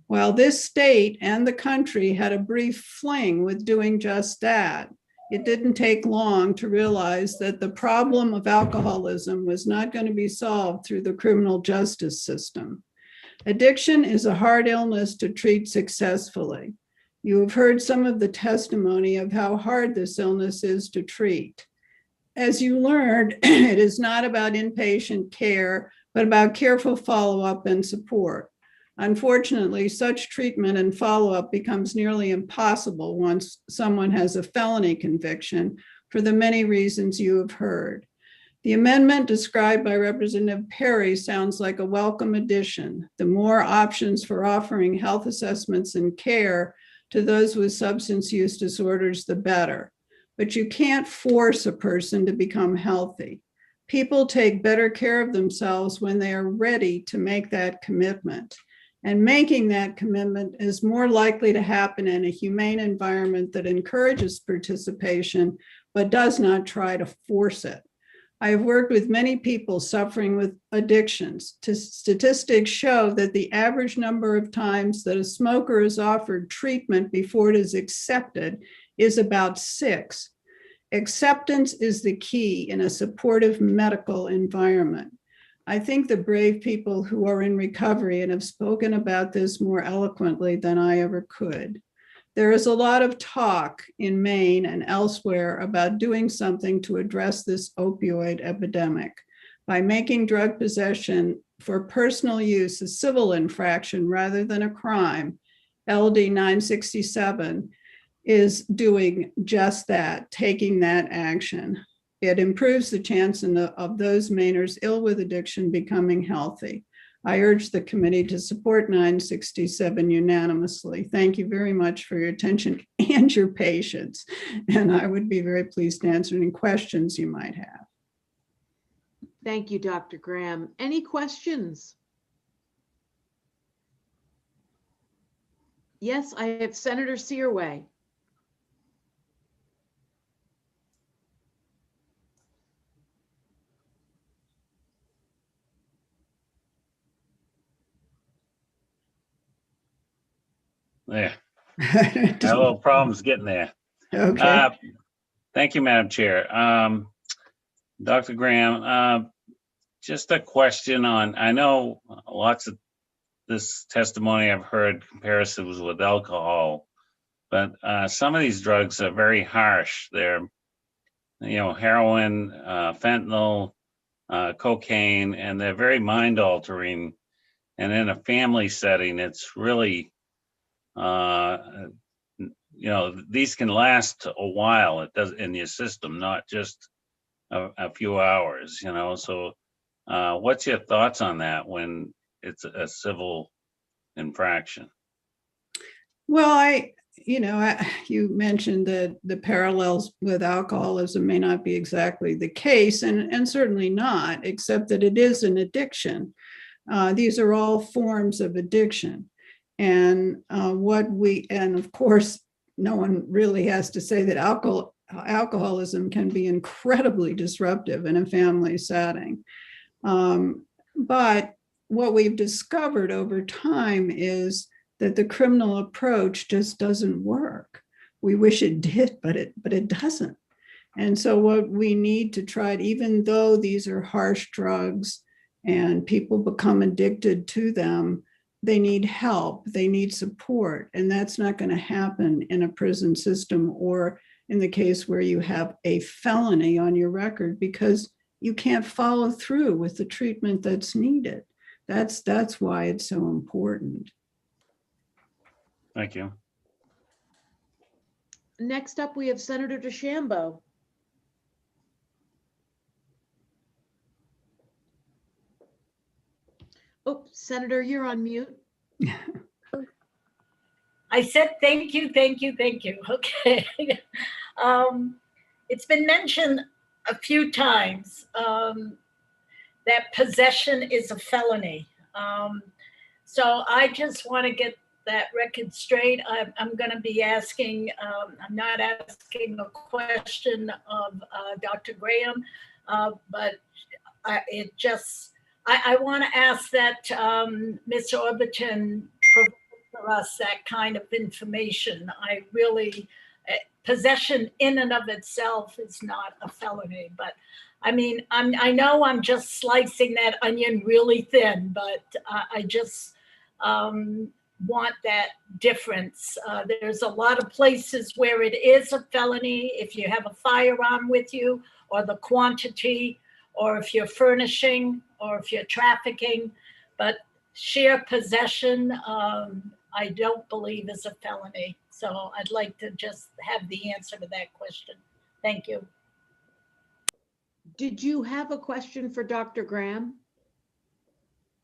While this state and the country had a brief fling with doing just that, it didn't take long to realize that the problem of alcoholism was not going to be solved through the criminal justice system. Addiction is a hard illness to treat successfully. You have heard some of the testimony of how hard this illness is to treat. As you learned, it is not about inpatient care, but about careful follow-up and support. Unfortunately, such treatment and follow-up becomes nearly impossible once someone has a felony conviction for the many reasons you have heard. The amendment described by Representative Perry sounds like a welcome addition. The more options for offering health assessments and care to those with substance use disorders, the better. But you can't force a person to become healthy. People take better care of themselves when they are ready to make that commitment. And making that commitment is more likely to happen in a humane environment that encourages participation, but does not try to force it. I have worked with many people suffering with addictions. Statistics show that the average number of times that a smoker is offered treatment before it is accepted is about 6. Acceptance is the key in a supportive medical environment. I think the brave people who are in recovery and have spoken about this more eloquently than I ever could. There is a lot of talk in Maine and elsewhere about doing something to address this opioid epidemic by making drug possession for personal use a civil infraction rather than a crime. LD 967 is doing just that, taking that action. It improves the chance of those Mainers ill with addiction becoming healthy. I urge the committee to support 967 unanimously. Thank you very much for your attention and your patience. And I would be very pleased to answer any questions you might have. Thank you, Dr. Graham. Any questions? Yes, I have Senator Searway. There. Had a little problems getting there. Okay. Thank you, Madam Chair. Dr. Graham, just a question on, I know lots of this testimony I've heard comparisons with alcohol, but some of these drugs are very harsh. They're, heroin, fentanyl, cocaine, and they're very mind altering. And in a family setting, it's really, these can last a while. It does in your system, not just a few hours, so what's your thoughts on that when it's a civil infraction? Well, you mentioned that the parallels with alcoholism may not be exactly the case, and certainly not, except that it is an addiction. These are all forms of addiction. And and of course, no one really has to say that alcoholism can be incredibly disruptive in a family setting. But what we've discovered over time is that the criminal approach just doesn't work. We wish it did, but it doesn't. And so what we need to try, even though these are harsh drugs and people become addicted to them, they need help, they need support. And that's not going to happen in a prison system or in the case where you have a felony on your record, because you can't follow through with the treatment that's needed. That's why it's so important. Thank you. Next up, we have Senator DeChambeau. Oh, Senator, you're on mute. I said thank you, thank you, thank you. Okay. It's been mentioned a few times that possession is a felony. So I just want to get that record straight. I'm going to be asking, I'm not asking a question of Dr. Graham, but I want to ask that Mr. Orbiton provide for us that kind of information. Possession in and of itself is not a felony, but I mean, I know I'm just slicing that onion really thin, but I just want that difference. There's a lot of places where it is a felony if you have a firearm with you, or the quantity, or if you're furnishing, or if you're trafficking, but sheer possession, I don't believe is a felony. So I'd like to just have the answer to that question. Thank you. Did you have a question for Dr. Graham?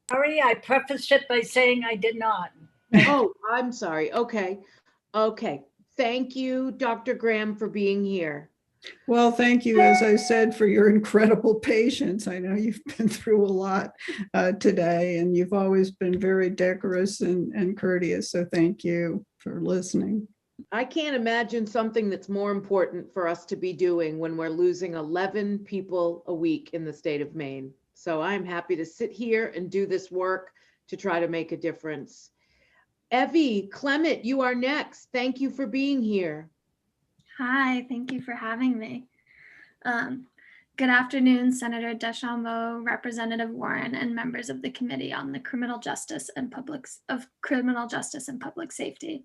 Sorry, I prefaced it by saying I did not. Oh, I'm sorry. Okay. Okay. Thank you, Dr. Graham, for being here. Well, thank you, as I said, for your incredible patience. I know you've been through a lot today, and you've always been very decorous and courteous. So thank you for listening. I can't imagine something that's more important for us to be doing when we're losing 11 people a week in the state of Maine. So I'm happy to sit here and do this work to try to make a difference. Evie Clement, you are next. Thank you for being here. Hi, thank you for having me. Good afternoon, Senator DeChambeau, Representative Warren, and members of the Committee on the Criminal Justice and Public Safety.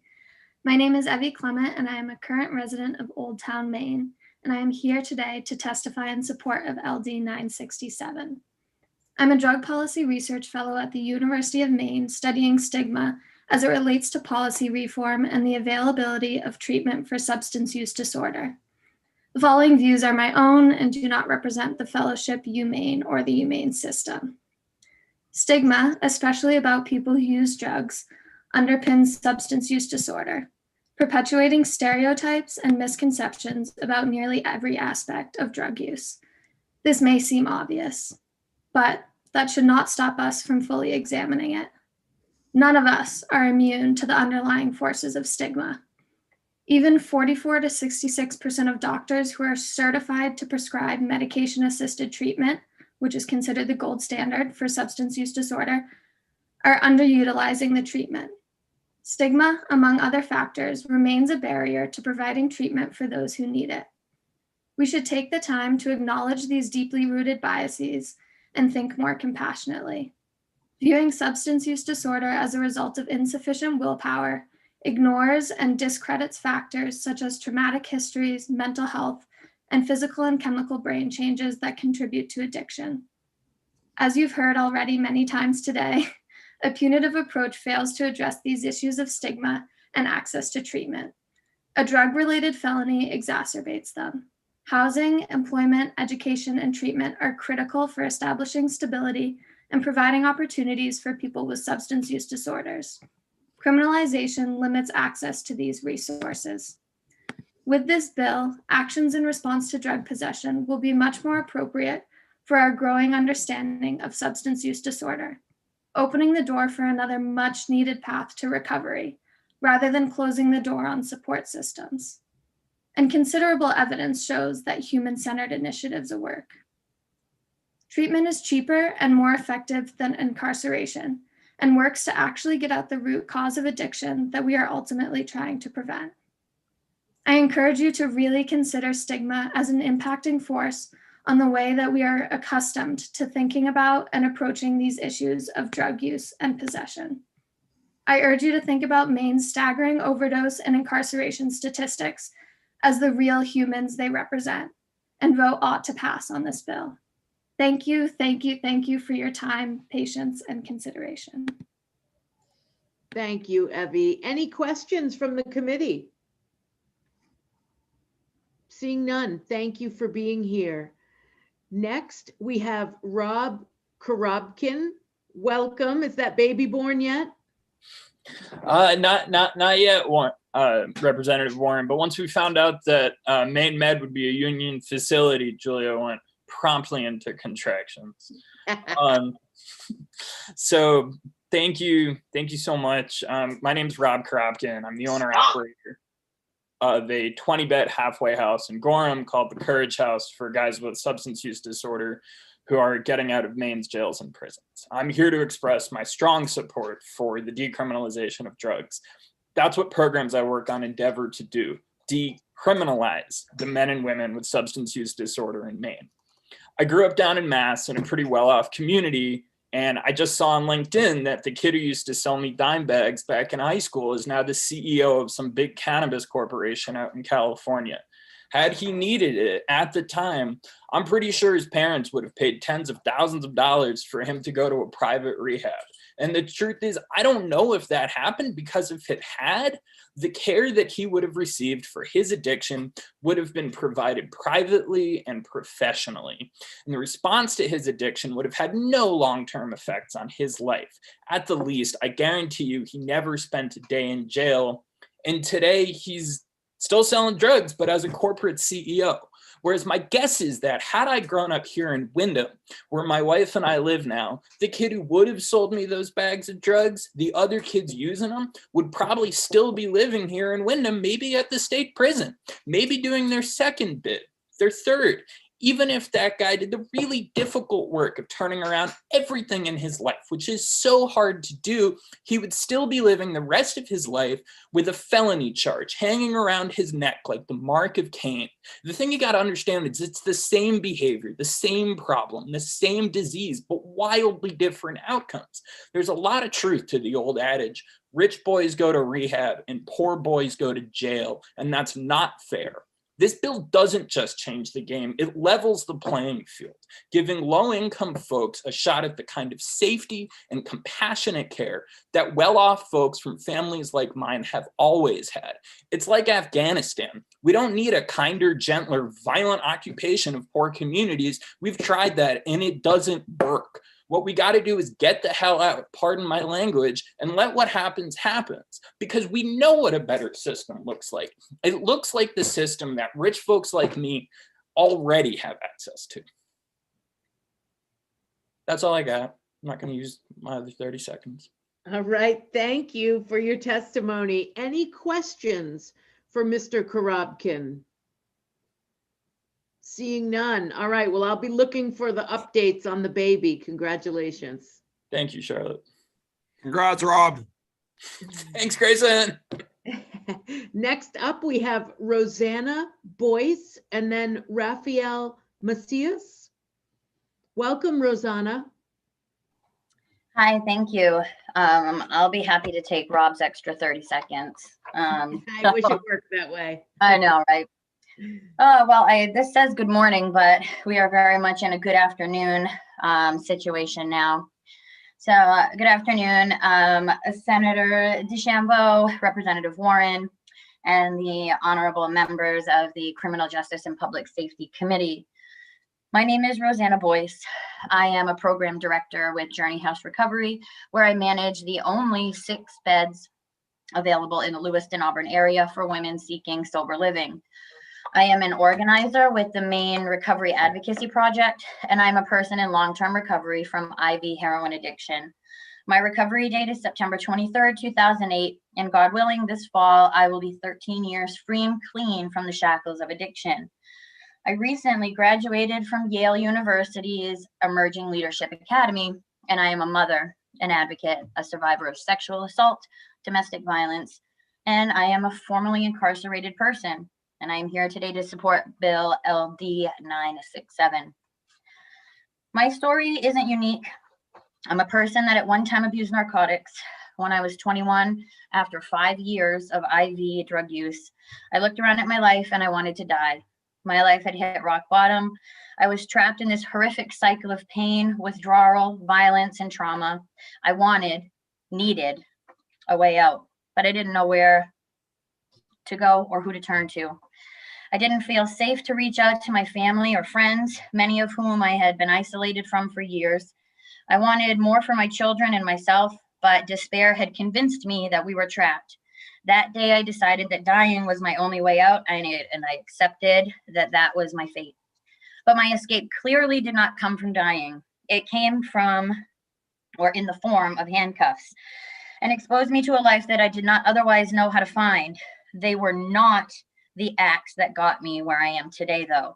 My name is Evie Clement, and I am a current resident of Old Town, Maine, and I am here today to testify in support of LD 967. I'm a drug policy research fellow at the University of Maine studying stigma as it relates to policy reform and the availability of treatment for substance use disorder. The following views are my own and do not represent the Fellowship UMaine or the UMaine system. Stigma, especially about people who use drugs, underpins substance use disorder, perpetuating stereotypes and misconceptions about nearly every aspect of drug use. This may seem obvious, but that should not stop us from fully examining it. None of us are immune to the underlying forces of stigma. Even 44 to 66% of doctors who are certified to prescribe medication-assisted treatment, which is considered the gold standard for substance use disorder, are underutilizing the treatment. Stigma, among other factors, remains a barrier to providing treatment for those who need it. We should take the time to acknowledge these deeply rooted biases and think more compassionately. Viewing substance use disorder as a result of insufficient willpower ignores and discredits factors such as traumatic histories, mental health, and physical and chemical brain changes that contribute to addiction. As you've heard already many times today, a punitive approach fails to address these issues of stigma and access to treatment. A drug-related felony exacerbates them. Housing, employment, education, and treatment are critical for establishing stability and providing opportunities for people with substance use disorders. Criminalization limits access to these resources. With this bill, actions in response to drug possession will be much more appropriate for our growing understanding of substance use disorder, opening the door for another much-needed path to recovery, rather than closing the door on support systems. And considerable evidence shows that human-centered initiatives work. Treatment is cheaper and more effective than incarceration and works to actually get at the root cause of addiction that we are ultimately trying to prevent. I encourage you to really consider stigma as an impacting force on the way that we are accustomed to thinking about and approaching these issues of drug use and possession. I urge you to think about Maine's staggering overdose and incarceration statistics as the real humans they represent, and vote ought to pass on this bill. Thank you, thank you, thank you for your time, patience, and consideration. Thank you, Evie. Any questions from the committee? Seeing none, thank you for being here. Next, we have Rob Korobkin. Welcome. Is that baby born yet? Not yet, Representative Warren. But once we found out that Maine Med would be a union facility, Julia went promptly into contractions. So thank you so much. My name is Rob Korobkin. I'm the owner operator of a 20-bed halfway house in Gorham called the Courage House for guys with substance use disorder who are getting out of Maine's jails and prisons. I'm here to express my strong support for the decriminalization of drugs. That's what programs I work on endeavor to do, decriminalize the men and women with substance use disorder in Maine. I grew up down in Mass in a pretty well-off community, and I just saw on LinkedIn that the kid who used to sell me dime bags back in high school is now the CEO of some big cannabis corporation out in California. Had he needed it at the time, I'm pretty sure his parents would have paid tens of thousands of dollars for him to go to a private rehab. And the truth is, I don't know if that happened, because if it had, the care that he would have received for his addiction would have been provided privately and professionally. And the response to his addiction would have had no long-term effects on his life. At the least, I guarantee you, he never spent a day in jail. And today he's still selling drugs, but as a corporate CEO. Whereas my guess is that had I grown up here in Windham, where my wife and I live now, the kid who would have sold me those bags of drugs, the other kids using them, would probably still be living here in Windham, maybe at the state prison, maybe doing their second bid, their third. Even if that guy did the really difficult work of turning around everything in his life, which is so hard to do, he would still be living the rest of his life with a felony charge hanging around his neck like the mark of Cain. The thing you got to understand is it's the same behavior, the same problem, the same disease, but wildly different outcomes. There's a lot of truth to the old adage, rich boys go to rehab and poor boys go to jail, and that's not fair. This bill doesn't just change the game, it levels the playing field, giving low-income folks a shot at the kind of safety and compassionate care that well-off folks from families like mine have always had. It's like Afghanistan. We don't need a kinder, gentler, violent occupation of poor communities. We've tried that and it doesn't work. What we got to do is get the hell out, pardon my language, and let what happens happens, because we know what a better system looks like. It looks like the system that rich folks like me already have access to. That's all I got. I'm not going to use my other 30 seconds. All right, thank you for your testimony. Any questions for Mr. Korobkin? Seeing none. All right, well, I'll be looking for the updates on the baby. Congratulations. Thank you, Charlotte. Congrats, Rob. Thanks, Grayson. Next up, we have Rosanna Boyce and then Raphael Macias. Welcome, Rosanna. Hi, thank you. I'll be happy to take Rob's extra 30 seconds. I wish it worked that way. I know, right? Well, this says good morning, but we are very much in a good afternoon situation now. So good afternoon, Senator DeChambeau, Representative Warren, and the honorable members of the Criminal Justice and Public Safety Committee. My name is Rosanna Boyce. I am a program director with Journey House Recovery, where I manage the only 6 beds available in the Lewiston-Auburn area for women seeking sober living. I am an organizer with the Maine Recovery Advocacy Project, and I'm a person in long-term recovery from IV heroin addiction. My recovery date is September 23rd, 2008, and God willing, this fall, I will be 13 years free and clean from the shackles of addiction. I recently graduated from Yale University's Emerging Leadership Academy, and I am a mother, an advocate, a survivor of sexual assault, domestic violence, and I am a formerly incarcerated person. And I am here today to support Bill LD 967. My story isn't unique. I'm a person that at one time abused narcotics. When I was 21, after 5 years of IV drug use, I looked around at my life and I wanted to die. My life had hit rock bottom. I was trapped in this horrific cycle of pain, withdrawal, violence, and trauma. I needed a way out, but I didn't know where to go or who to turn to. I didn't feel safe to reach out to my family or friends, many of whom I had been isolated from for years. I wanted more for my children and myself, but despair had convinced me that we were trapped. That day, I decided that dying was my only way out, and I accepted that that was my fate. But my escape clearly did not come from dying. It came from, or in the form of handcuffs, and exposed me to a life that I did not otherwise know how to find. They were not the acts that got me where I am today, though.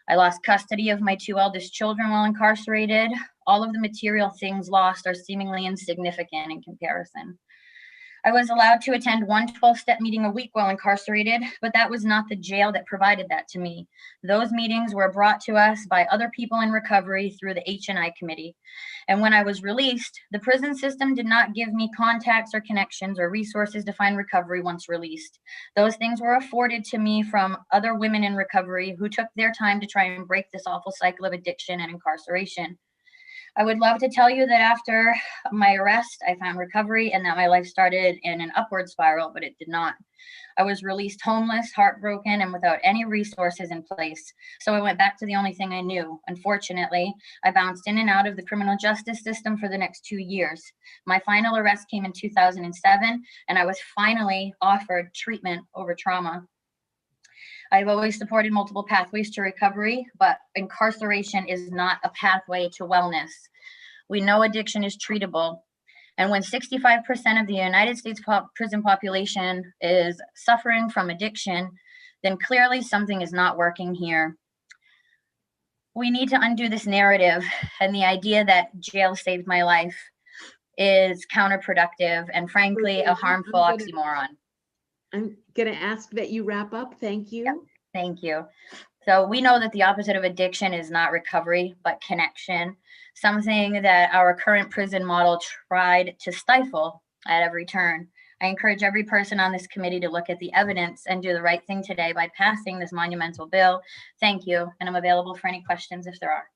I lost custody of my 2 eldest children while incarcerated. All of the material things lost are seemingly insignificant in comparison. I was allowed to attend one 12-step meeting a week while incarcerated, but that was not the jail that provided that to me. Those meetings were brought to us by other people in recovery through the H&I committee. And when I was released, the prison system did not give me contacts or connections or resources to find recovery once released. Those things were afforded to me from other women in recovery who took their time to try and break this awful cycle of addiction and incarceration. I would love to tell you that after my arrest, I found recovery and that my life started in an upward spiral, but it did not. I was released homeless, heartbroken, and without any resources in place. So I went back to the only thing I knew. Unfortunately, I bounced in and out of the criminal justice system for the next 2 years. My final arrest came in 2007, and I was finally offered treatment over trauma. I've always supported multiple pathways to recovery, but incarceration is not a pathway to wellness. We know addiction is treatable. And when 65% of the United States prison population is suffering from addiction, then clearly something is not working here. We need to undo this narrative, and the idea that jail saved my life is counterproductive and frankly a harmful oxymoron. I'm going to ask that you wrap up. Thank you. Yep. Thank you. So we know that the opposite of addiction is not recovery, but connection, something that our current prison model tried to stifle at every turn. I encourage every person on this committee to look at the evidence and do the right thing today by passing this monumental bill. Thank you, and I'm available for any questions if there are.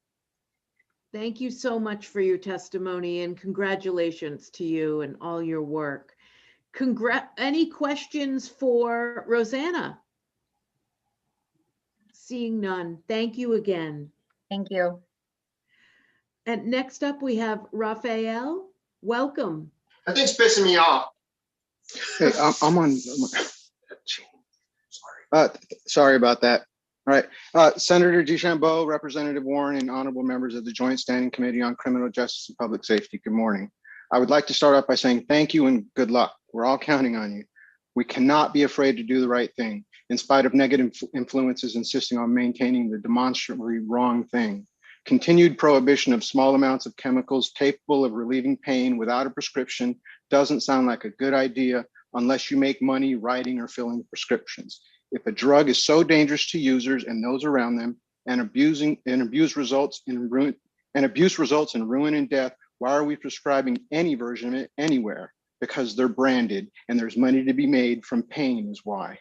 Thank you so much for your testimony, and congratulations to you and all your work. Any questions for Rosanna? Seeing none. Thank you again. Thank you. And next up, we have Raphael. Welcome. I think it's pissing me off. Hey, I'm on. Sorry about that. All right. Senator DeChambeau, Representative Warren, and honorable members of the Joint Standing Committee on Criminal Justice and Public Safety, good morning. I would like to start off by saying thank you and good luck. We're all counting on you. We cannot be afraid to do the right thing, in spite of negative influences insisting on maintaining the demonstrably wrong thing. Continued prohibition of small amounts of chemicals capable of relieving pain without a prescription doesn't sound like a good idea unless you make money writing or filling prescriptions. If a drug is so dangerous to users and those around them, and abuse results in ruin and death, why are we prescribing any version of it anywhere? Because they're branded and there's money to be made from pain is why.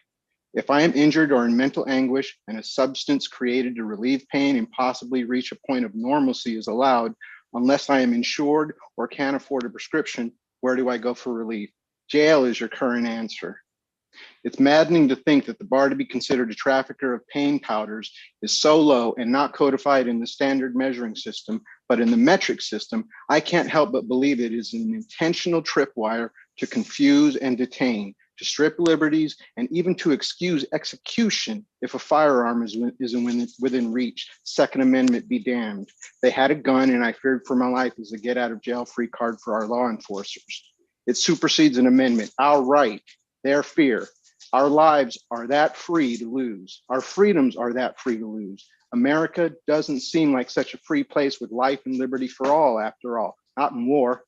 If I am injured or in mental anguish and a substance created to relieve pain and possibly reach a point of normalcy is allowed, unless I am insured or can't afford a prescription, where do I go for relief? Jail is your current answer. It's maddening to think that the bar to be considered a trafficker of pain powders is so low and not codified in the standard measuring system, but in the metric system. I can't help but believe it is an intentional tripwire to confuse and detain, to strip liberties, and even to excuse execution if a firearm is within reach. Second Amendment be damned. They had a gun and I feared for my life as a get out of jail free card for our law enforcers. It supersedes an amendment, our right, their fear. Our lives are that free to lose. Our freedoms are that free to lose. America doesn't seem like such a free place with life and liberty for all, after all, not in war.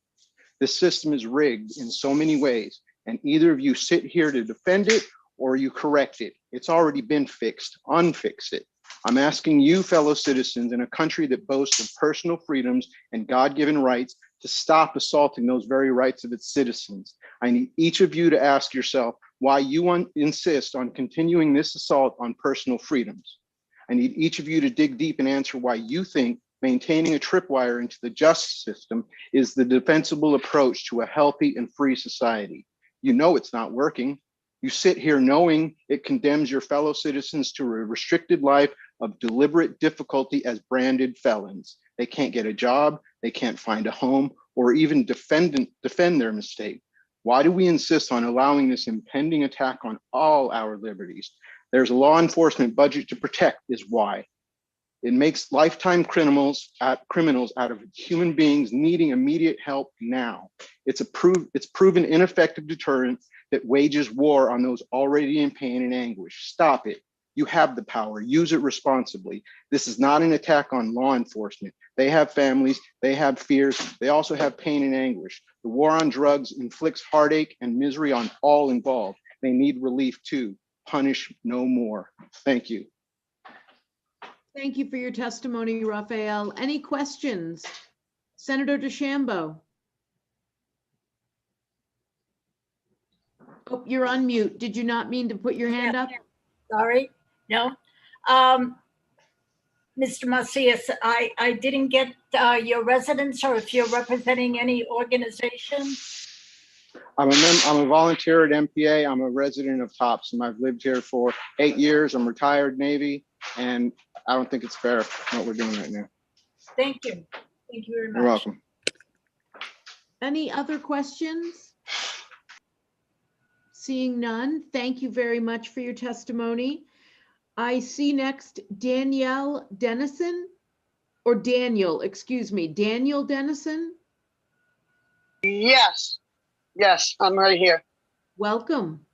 This system is rigged in so many ways, and either of you sit here to defend it or you correct it. It's already been fixed, unfix it. I'm asking you, fellow citizens, in a country that boasts of personal freedoms and God-given rights, to stop assaulting those very rights of its citizens. I need each of you to ask yourself why you insist on continuing this assault on personal freedoms. I need each of you to dig deep and answer why you think maintaining a tripwire into the justice system is the defensible approach to a healthy and free society. You know it's not working. You sit here knowing it condemns your fellow citizens to a restricted life of deliberate difficulty as branded felons. They can't get a job, they can't find a home, or even defend their mistake. Why do we insist on allowing this impending attack on all our liberties? There's a law enforcement budget to protect is why. It makes lifetime criminals out of human beings needing immediate help now. It's proven ineffective deterrent that wages war on those already in pain and anguish. Stop it. You have the power, use it responsibly. This is not an attack on law enforcement. They have families, they have fears, they also have pain and anguish. The war on drugs inflicts heartache and misery on all involved. They need relief too. Punish no more. Thank you. Thank you for your testimony, Raphael. Any questions? Senator DeChambeau. Oh, you're on mute. Did you not mean to put your hand up? Sorry, no. Mr. Macias, I didn't get your residence or if you're representing any organization. I'm a volunteer at MPA. I'm a resident of Topsom. I've lived here for 8 years. I'm retired Navy, and I don't think it's fair what we're doing right now. Thank you. Thank you very much. You're welcome. Any other questions? Seeing none, thank you very much for your testimony. I see next Danielle Dennison, or Daniel, excuse me, Daniel Dennison. Yes, I'm right here. Welcome.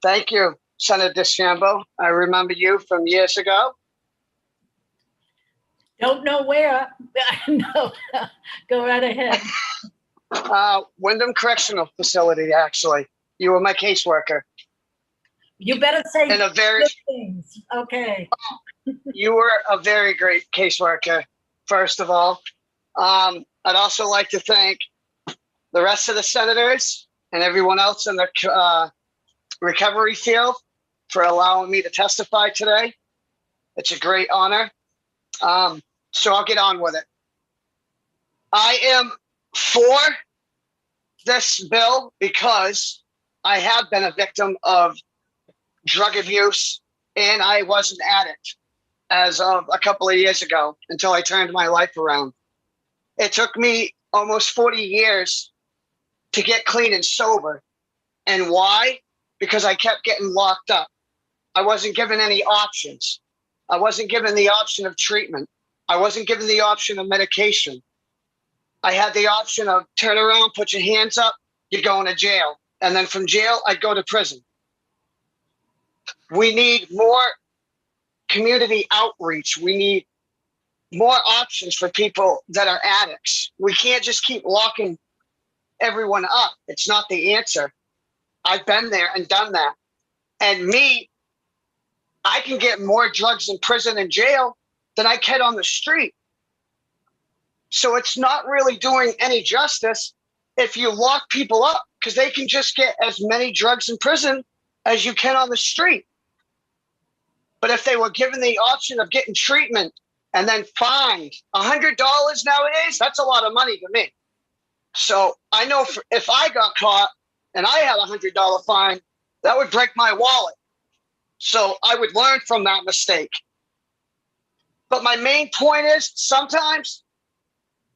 Thank you, Senator DeChambeau. I remember you from years ago. Don't know where. No, go right ahead. Wyndham Correctional Facility, actually. You were my caseworker. You better say and a very good things. Okay. You were a very great caseworker, first of all. I'd also like to thank the rest of the senators and everyone else in the recovery field for allowing me to testify today. It's a great honor. So I'll get on with it. I am for this bill because I have been a victim of drug abuse and I was an addict as of a couple of years ago until I turned my life around. It took me almost 40 years to get clean and sober. And why? Because I kept getting locked up. I wasn't given any options. I wasn't given the option of treatment. I wasn't given the option of medication. I had the option of turn around, put your hands up, you're going to jail. And then from jail, I'd go to prison. We need more community outreach. We need more options for people that are addicts. We can't just keep locking everyone up. It's not the answer. I've been there and done that. And me, I can get more drugs in prison and jail than I can on the street. So it's not really doing any justice if you lock people up, because they can just get as many drugs in prison as you can on the street. But if they were given the option of getting treatment and then fined $100 nowadays, that's a lot of money to me. So I know if I got caught and I had $100 fine, that would break my wallet. So I would learn from that mistake. But my main point is, sometimes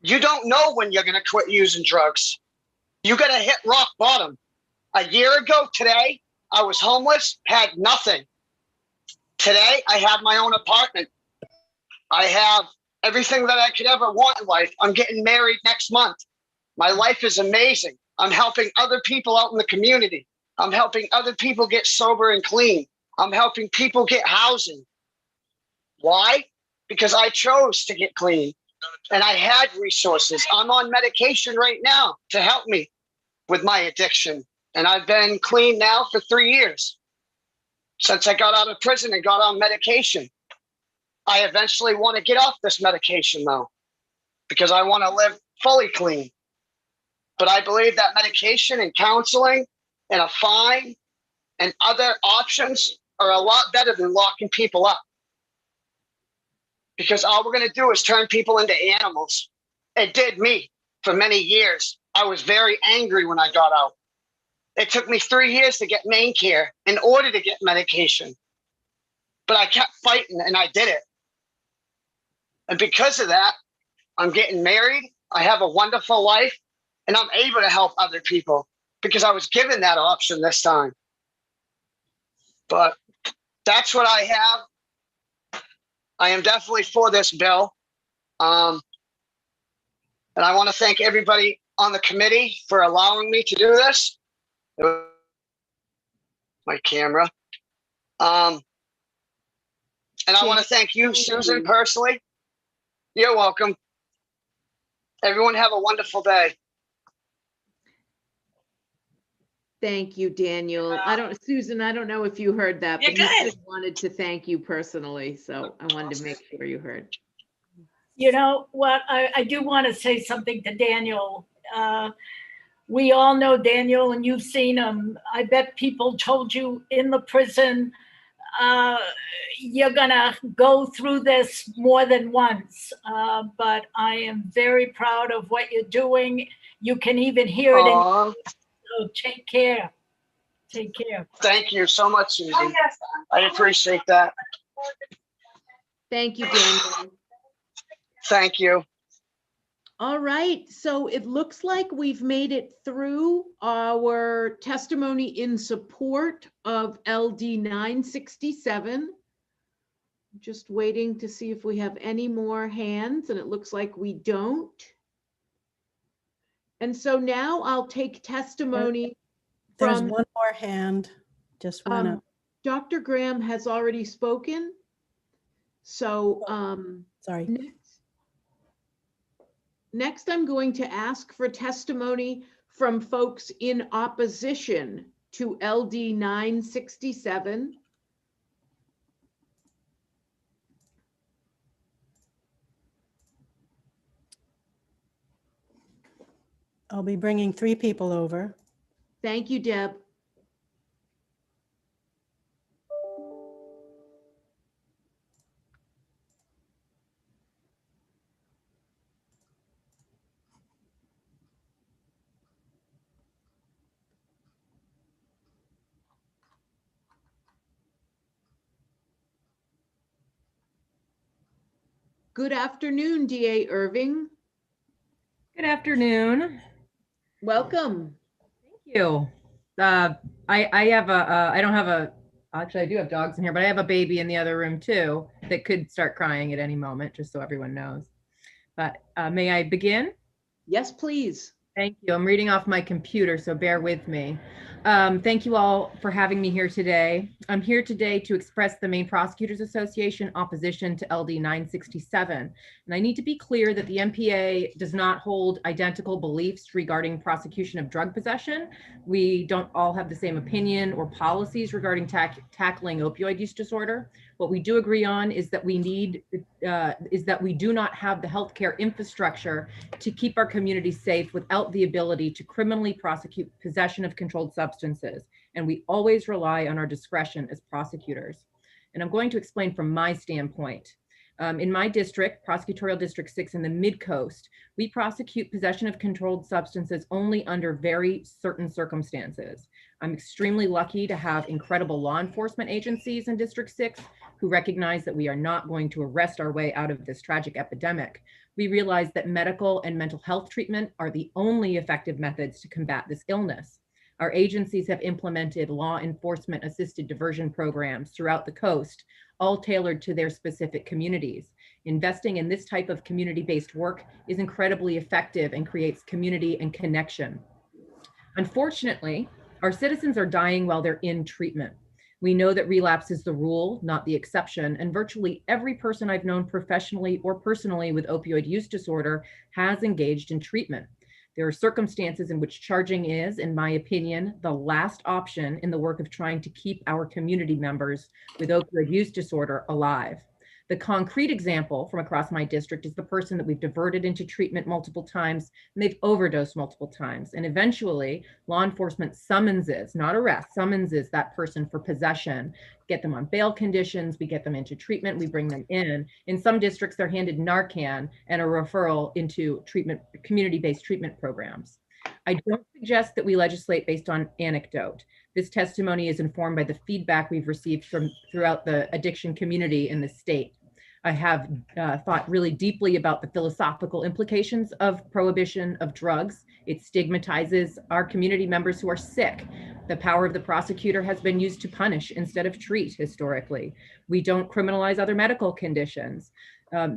you don't know when you're going to quit using drugs. You got to hit rock bottom. A year ago today, I was homeless, had nothing. Today, I have my own apartment. I have everything that I could ever want in life. I'm getting married next month. My life is amazing. I'm helping other people out in the community. I'm helping other people get sober and clean. I'm helping people get housing. Why? Because I chose to get clean and I had resources. I'm on medication right now to help me with my addiction. And I've been clean now for 3 years since I got out of prison and got on medication. I eventually want to get off this medication though, because I want to live fully clean. But I believe that medication and counseling and a fine and other options are a lot better than locking people up. Because all we're going to do is turn people into animals. It did me for many years. I was very angry when I got out. It took me 3 years to get main care in order to get medication. But I kept fighting and I did it. And because of that, I'm getting married. I have a wonderful life and I'm able to help other people because I was given that option this time. But that's what I have. I am definitely for this bill. And I want to thank everybody on the committee for allowing me to do this. My camera. And I want to thank you, Susan, personally. You're welcome. Everyone have a wonderful day. Thank you, Daniel. Susan, I don't know if you heard that, but he just wanted to thank you personally. So I wanted to make sure you heard. You know what? I do want to say something to Daniel. We all know Daniel and you've seen him. I bet people told you in the prison, you're gonna go through this more than once. But I am very proud of what you're doing. You can even hear it in. So take care. Take care. Thank you so much, Susan. I appreciate that. Thank you, Daniel. Thank you. All right, so it looks like we've made it through our testimony in support of LD 967. Just waiting to see if we have any more hands, and it looks like we don't. And so now I'll take testimony There's from one more hand, just one up. Dr. Graham has already spoken. So sorry. Next, I'm going to ask for testimony from folks in opposition to LD 967. I'll be bringing 3 people over. Thank you, Deb. Good afternoon, DA Irving. Good afternoon. Welcome. Thank you. I have a, I don't have a, actually I do have dogs in here, but I have a baby in the other room too that could start crying at any moment, just so everyone knows. But may I begin? Yes, please. Thank you. I'm reading off my computer, so bear with me. Thank you all for having me here today. I'm here today to express the Maine Prosecutors Association opposition to LD 967. And I need to be clear that the MPA does not hold identical beliefs regarding prosecution of drug possession. We don't all have the same opinion or policies regarding tackling opioid use disorder. What we do agree on is that we do not have the healthcare infrastructure to keep our communities safe without the ability to criminally prosecute possession of controlled substances. And we always rely on our discretion as prosecutors. And I'm going to explain from my standpoint. In my district, Prosecutorial District 6 in the Mid-Coast, we prosecute possession of controlled substances only under very certain circumstances. I'm extremely lucky to have incredible law enforcement agencies in District 6 who recognize that we are not going to arrest our way out of this tragic epidemic. We realize that medical and mental health treatment are the only effective methods to combat this illness. Our agencies have implemented law enforcement assisted diversion programs throughout the coast, all tailored to their specific communities. Investing in this type of community-based work is incredibly effective and creates community and connection. Unfortunately, our citizens are dying while they're in treatment. We know that relapse is the rule, not the exception, and virtually every person I've known professionally or personally with opioid use disorder has engaged in treatment. There are circumstances in which charging is, in my opinion, the last option in the work of trying to keep our community members with opioid use disorder alive. The concrete example from across my district is the person that we've diverted into treatment multiple times, and they've overdosed multiple times. And eventually, law enforcement summonses, not arrests, summonses that person for possession, get them on bail conditions, we get them into treatment, we bring them in. In some districts, they're handed Narcan and a referral into treatment, community-based treatment programs. I don't suggest that we legislate based on anecdote. This testimony is informed by the feedback we've received from throughout the addiction community in the state. I have thought really deeply about the philosophical implications of prohibition of drugs. It stigmatizes our community members who are sick. The power of the prosecutor has been used to punish instead of treat historically. We don't criminalize other medical conditions.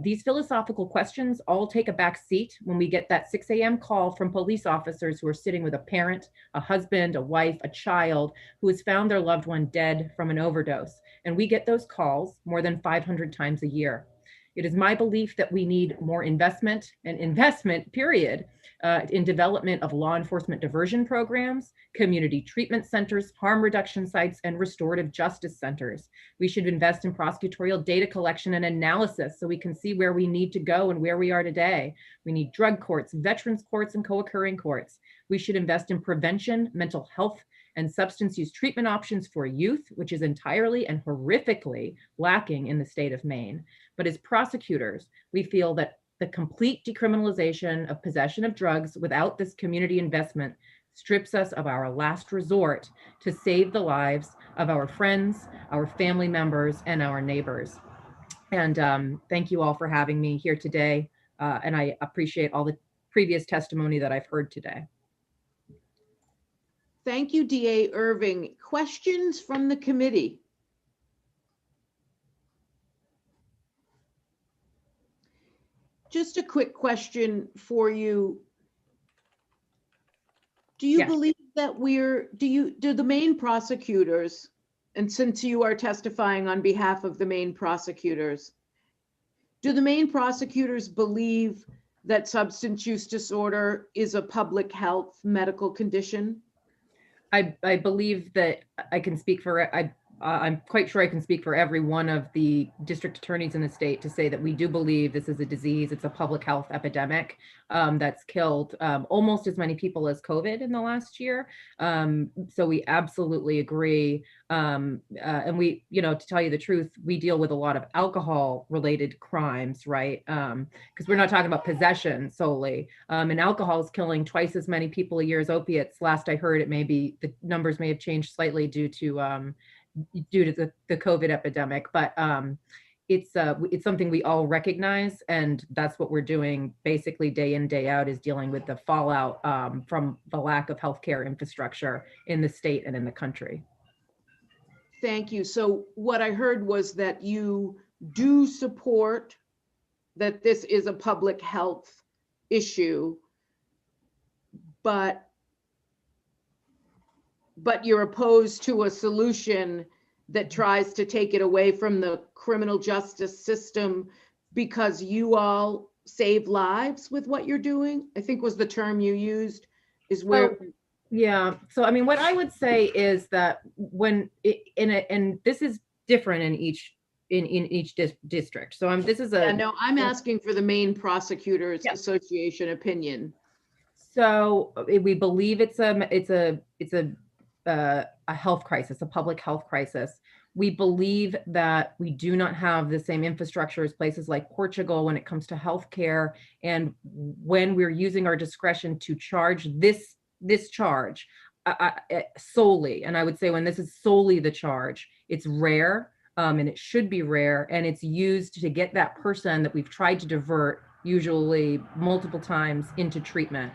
These philosophical questions all take a back seat when we get that 6 a.m. call from police officers who are sitting with a parent, a husband, a wife, a child who has found their loved one dead from an overdose. And we get those calls more than 500 times a year. It is my belief that we need more investment period, in development of law enforcement diversion programs, community treatment centers, harm reduction sites, and restorative justice centers. We should invest in prosecutorial data collection and analysis so we can see where we need to go and where we are today. We need drug courts, veterans courts, and co-occurring courts. We should invest in prevention, mental health, and substance use treatment options for youth, which is entirely and horrifically lacking in the state of Maine. But as prosecutors, we feel that the complete decriminalization of possession of drugs without this community investment strips us of our last resort to save the lives of our friends, our family members, and our neighbors. And thank you all for having me here today. And I appreciate all the previous testimony that I've heard today. Thank you, DA Irving. Questions from the committee? Just a quick question for you. Do you believe that do the Maine prosecutors, and since you are testifying on behalf of the Maine prosecutors, do the Maine prosecutors believe that substance use disorder is a public health medical condition? I believe that I can speak for, I'm quite sure I can speak for every one of the district attorneys in the state to say that we do believe this is a disease. It's a public health epidemic that's killed almost as many people as COVID in the last year. So we absolutely agree. And we, to tell you the truth, we deal with a lot of alcohol related crimes, right? Because we're not talking about possession solely. And alcohol is killing twice as many people a year as opiates. Last I heard, the numbers may have changed slightly due to the COVID epidemic, but it's something we all recognize, and that's what we're doing basically day in, day out, is dealing with the fallout from the lack of healthcare infrastructure in the state and in the country. Thank you. So what I heard was that you do support that this is a public health issue, but but you're opposed to a solution that tries to take it away from the criminal justice system because you all save lives with what you're doing, I think was the term you used, is where. Yeah. So, I mean, what I would say is that when and this is different in each district. So this is a. Yeah, no, I'm asking for the Maine Prosecutors Association opinion. So we believe it's a health crisis, a public health crisis. We believe that we do not have the same infrastructure as places like Portugal when it comes to healthcare. And when we're using our discretion to charge this charge solely, and I would say when this is solely the charge, it's rare, and it should be rare, and it's used to get that person that we've tried to divert, usually multiple times, into treatment.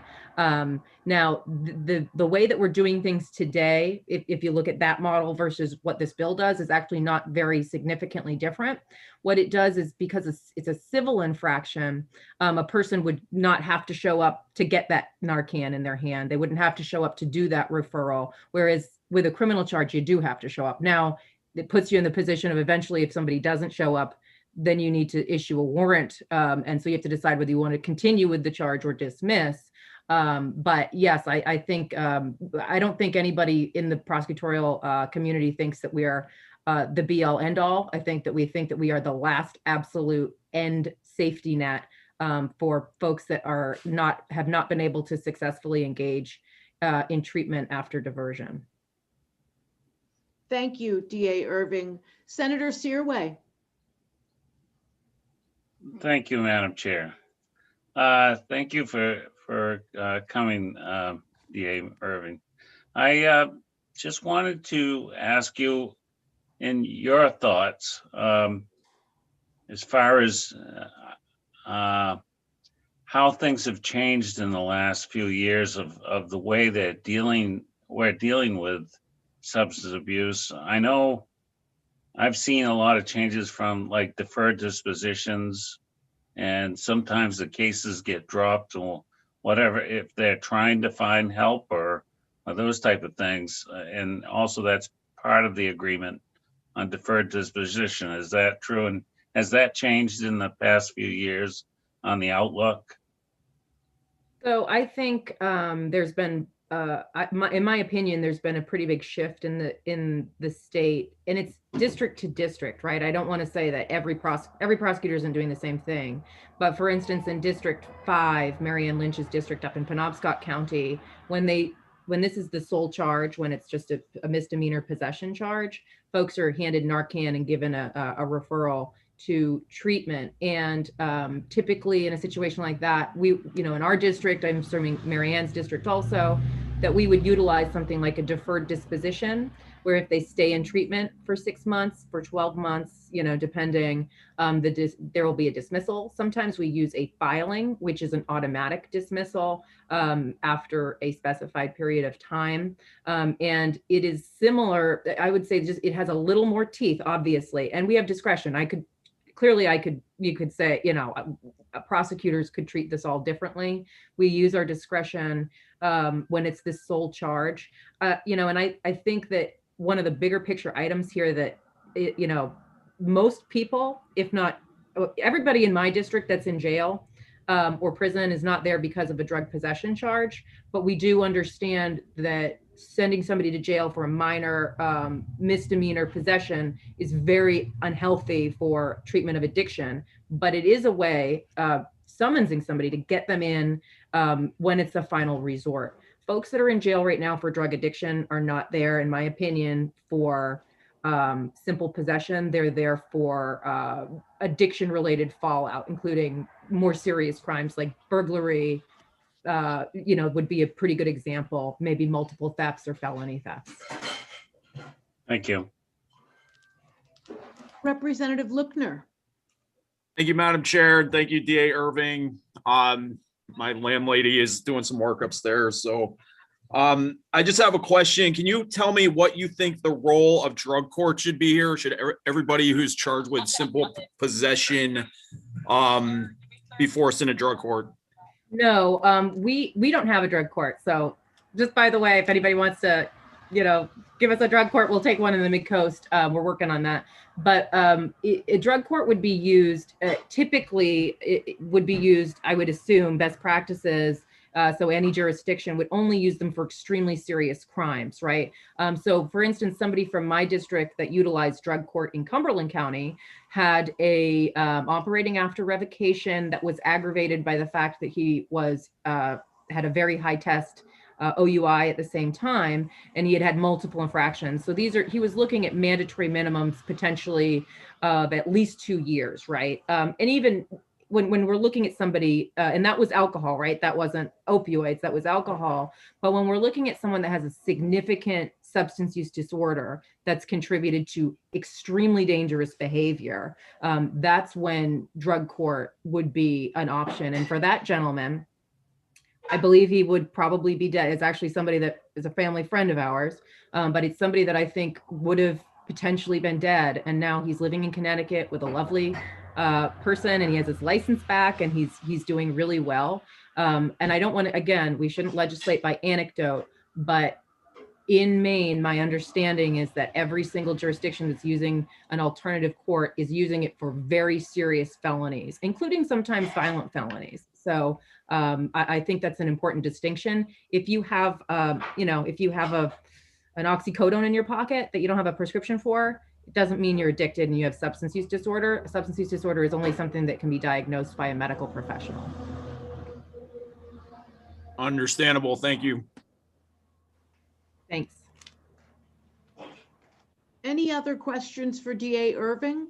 Now, the way that we're doing things today, if you look at that model versus what this bill does, is actually not very significantly different. What it does is, because it's a civil infraction, a person would not have to show up to get that Narcan in their hand. They wouldn't have to show up to do that referral. Whereas with a criminal charge, you do have to show up. Now, it puts you in the position of eventually, if somebody doesn't show up, then you need to issue a warrant. And so you have to decide whether you want to continue with the charge or dismiss. But yes, I think, I don't think anybody in the prosecutorial community thinks that we are the be all end all. I think that we are the last absolute end safety net for folks that have not been able to successfully engage in treatment after diversion. Thank you, DA Irving. Senator Searway. Thank you, Madam Chair. Thank you for coming, DA Irving. I just wanted to ask you, in your thoughts, as far as how things have changed in the last few years of the way that we're dealing with substance abuse. I know I've seen a lot of changes from like deferred dispositions, and sometimes the cases get dropped or whatever if they're trying to find help or those type of things. And also that's part of the agreement on deferred disposition. Is that true? And has that changed in the past few years on the outlook? So I think there's been, in my opinion, there's been a pretty big shift in the state, and it's district to district, right? I don't want to say that every prosecutor isn't doing the same thing, but for instance, in District 5, Marianne Lynch's district up in Penobscot County, when this is the sole charge, when it's just a misdemeanor possession charge, folks are handed Narcan and given a referral to treatment. And typically in a situation like that, in our district, I'm assuming Marianne's district also, that we would utilize something like a deferred disposition, where if they stay in treatment for 6 months, for 12 months, depending, there will be a dismissal. Sometimes we use a filing, which is an automatic dismissal after a specified period of time. And it is similar, I would say, just it has a little more teeth, obviously, and we have discretion. You could say, prosecutors could treat this all differently. We use our discretion when it's this sole charge, and I think that one of the bigger picture items here that, most people, if not everybody in my district that's in jail or prison, is not there because of a drug possession charge, but we do understand that sending somebody to jail for a minor misdemeanor possession is very unhealthy for treatment of addiction, but it is a way of summonsing somebody to get them in when it's the final resort. Folks that are in jail right now for drug addiction are not there, in my opinion, for simple possession. They're there for addiction-related fallout, including more serious crimes like burglary, would be a pretty good example, maybe multiple thefts or felony thefts. Thank you. Representative Lookner. Thank you, Madam Chair. Thank you, DA Irving. My landlady is doing some work upstairs, so I just have a question. Can you tell me what you think the role of drug court should be here? Should everybody who's charged with simple possession be forced into drug court? No, we don't have a drug court. So just by the way, if anybody wants to, you know, give us a drug court, we'll take one in the mid-coast. We're working on that. But a drug court would be used, typically it would be used, I would assume, best practices. So any jurisdiction would only use them for extremely serious crimes, right? So for instance, somebody from my district that utilized drug court in Cumberland County had a operating after revocation that was aggravated by the fact that he was had a very high test OUI at the same time, and he had multiple infractions. So he was looking at mandatory minimums potentially of at least 2 years, right? And even when we're looking at somebody, and that was alcohol, right? That wasn't opioids, that was alcohol. But when we're looking at someone that has a significant substance use disorder that's contributed to extremely dangerous behavior, that's when drug court would be an option. And for that gentleman, I believe he would probably be dead. It's actually somebody that is a family friend of ours, but it's somebody that I think would have potentially been dead. And now he's living in Connecticut with a lovely person, and he has his license back, and he's doing really well. And I don't want to, again, we shouldn't legislate by anecdote, but in Maine, my understanding is that every single jurisdiction that's using an alternative court is using it for very serious felonies, including sometimes violent felonies. So I think that's an important distinction. If you have, if you have an oxycodone in your pocket that you don't have a prescription for, it doesn't mean you're addicted and you have substance use disorder. A substance use disorder is only something that can be diagnosed by a medical professional. Understandable. Thank you. Thanks. Any other questions for DA Irving?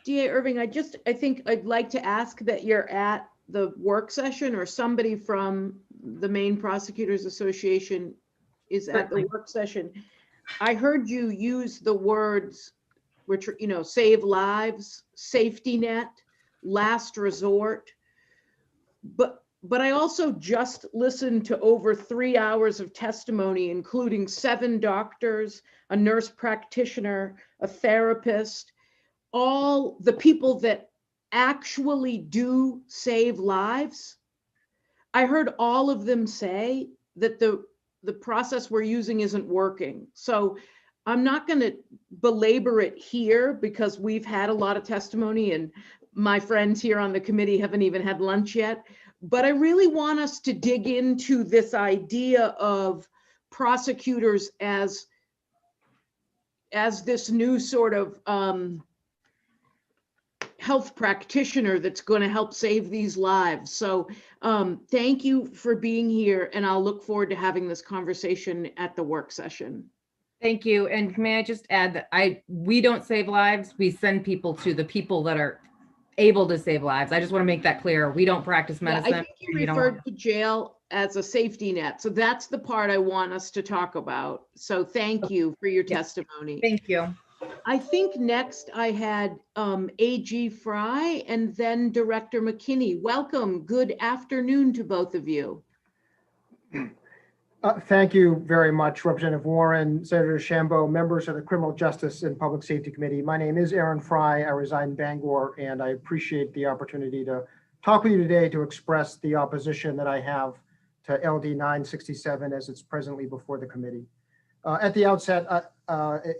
DA Irving, I think I'd like to ask that you're at the work session, or somebody from the Maine Prosecutors Association is at the work session. I heard you use the words, which, save lives, safety net, last resort. But I also just listened to over 3 hours of testimony, including 7 doctors, a nurse practitioner, a therapist, all the people that actually do save lives. I heard all of them say that the process we're using isn't working. So I'm not going to belabor it here because we've had a lot of testimony and my friends here on the committee haven't even had lunch yet. But I really want us to dig into this idea of prosecutors as this new sort of health practitioner that's going to help save these lives. So thank you for being here, and I'll look forward to having this conversation at the work session. Thank you. And may I just add that we don't save lives, we send people to the people that are able to save lives. I just want to make that clear. We don't practice medicine. Yeah, I think you referred to jail as a safety net. So that's the part I want us to talk about. So thank you for your testimony. Thank you. I think next I had AG Fry and then Director McKinney. Welcome. Good afternoon to both of you. Thank you very much, Representative Warren, Senator DeChambeau, members of the Criminal Justice and Public Safety Committee. My name is Aaron Fry. I reside in Bangor, and I appreciate the opportunity to talk with you today to express the opposition that I have to LD 967 as it's presently before the committee. At the outset,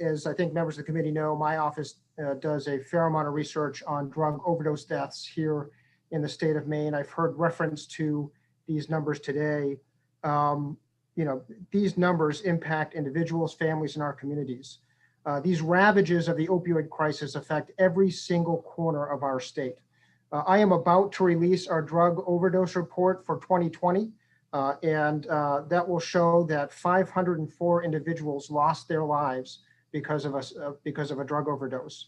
as I think members of the committee know, my office does a fair amount of research on drug overdose deaths here in the state of Maine. I've heard reference to these numbers today. These numbers impact individuals, families, and our communities. These ravages of the opioid crisis affect every single corner of our state. I am about to release our drug overdose report for 2020, and that will show that 504 individuals lost their lives because of a drug overdose.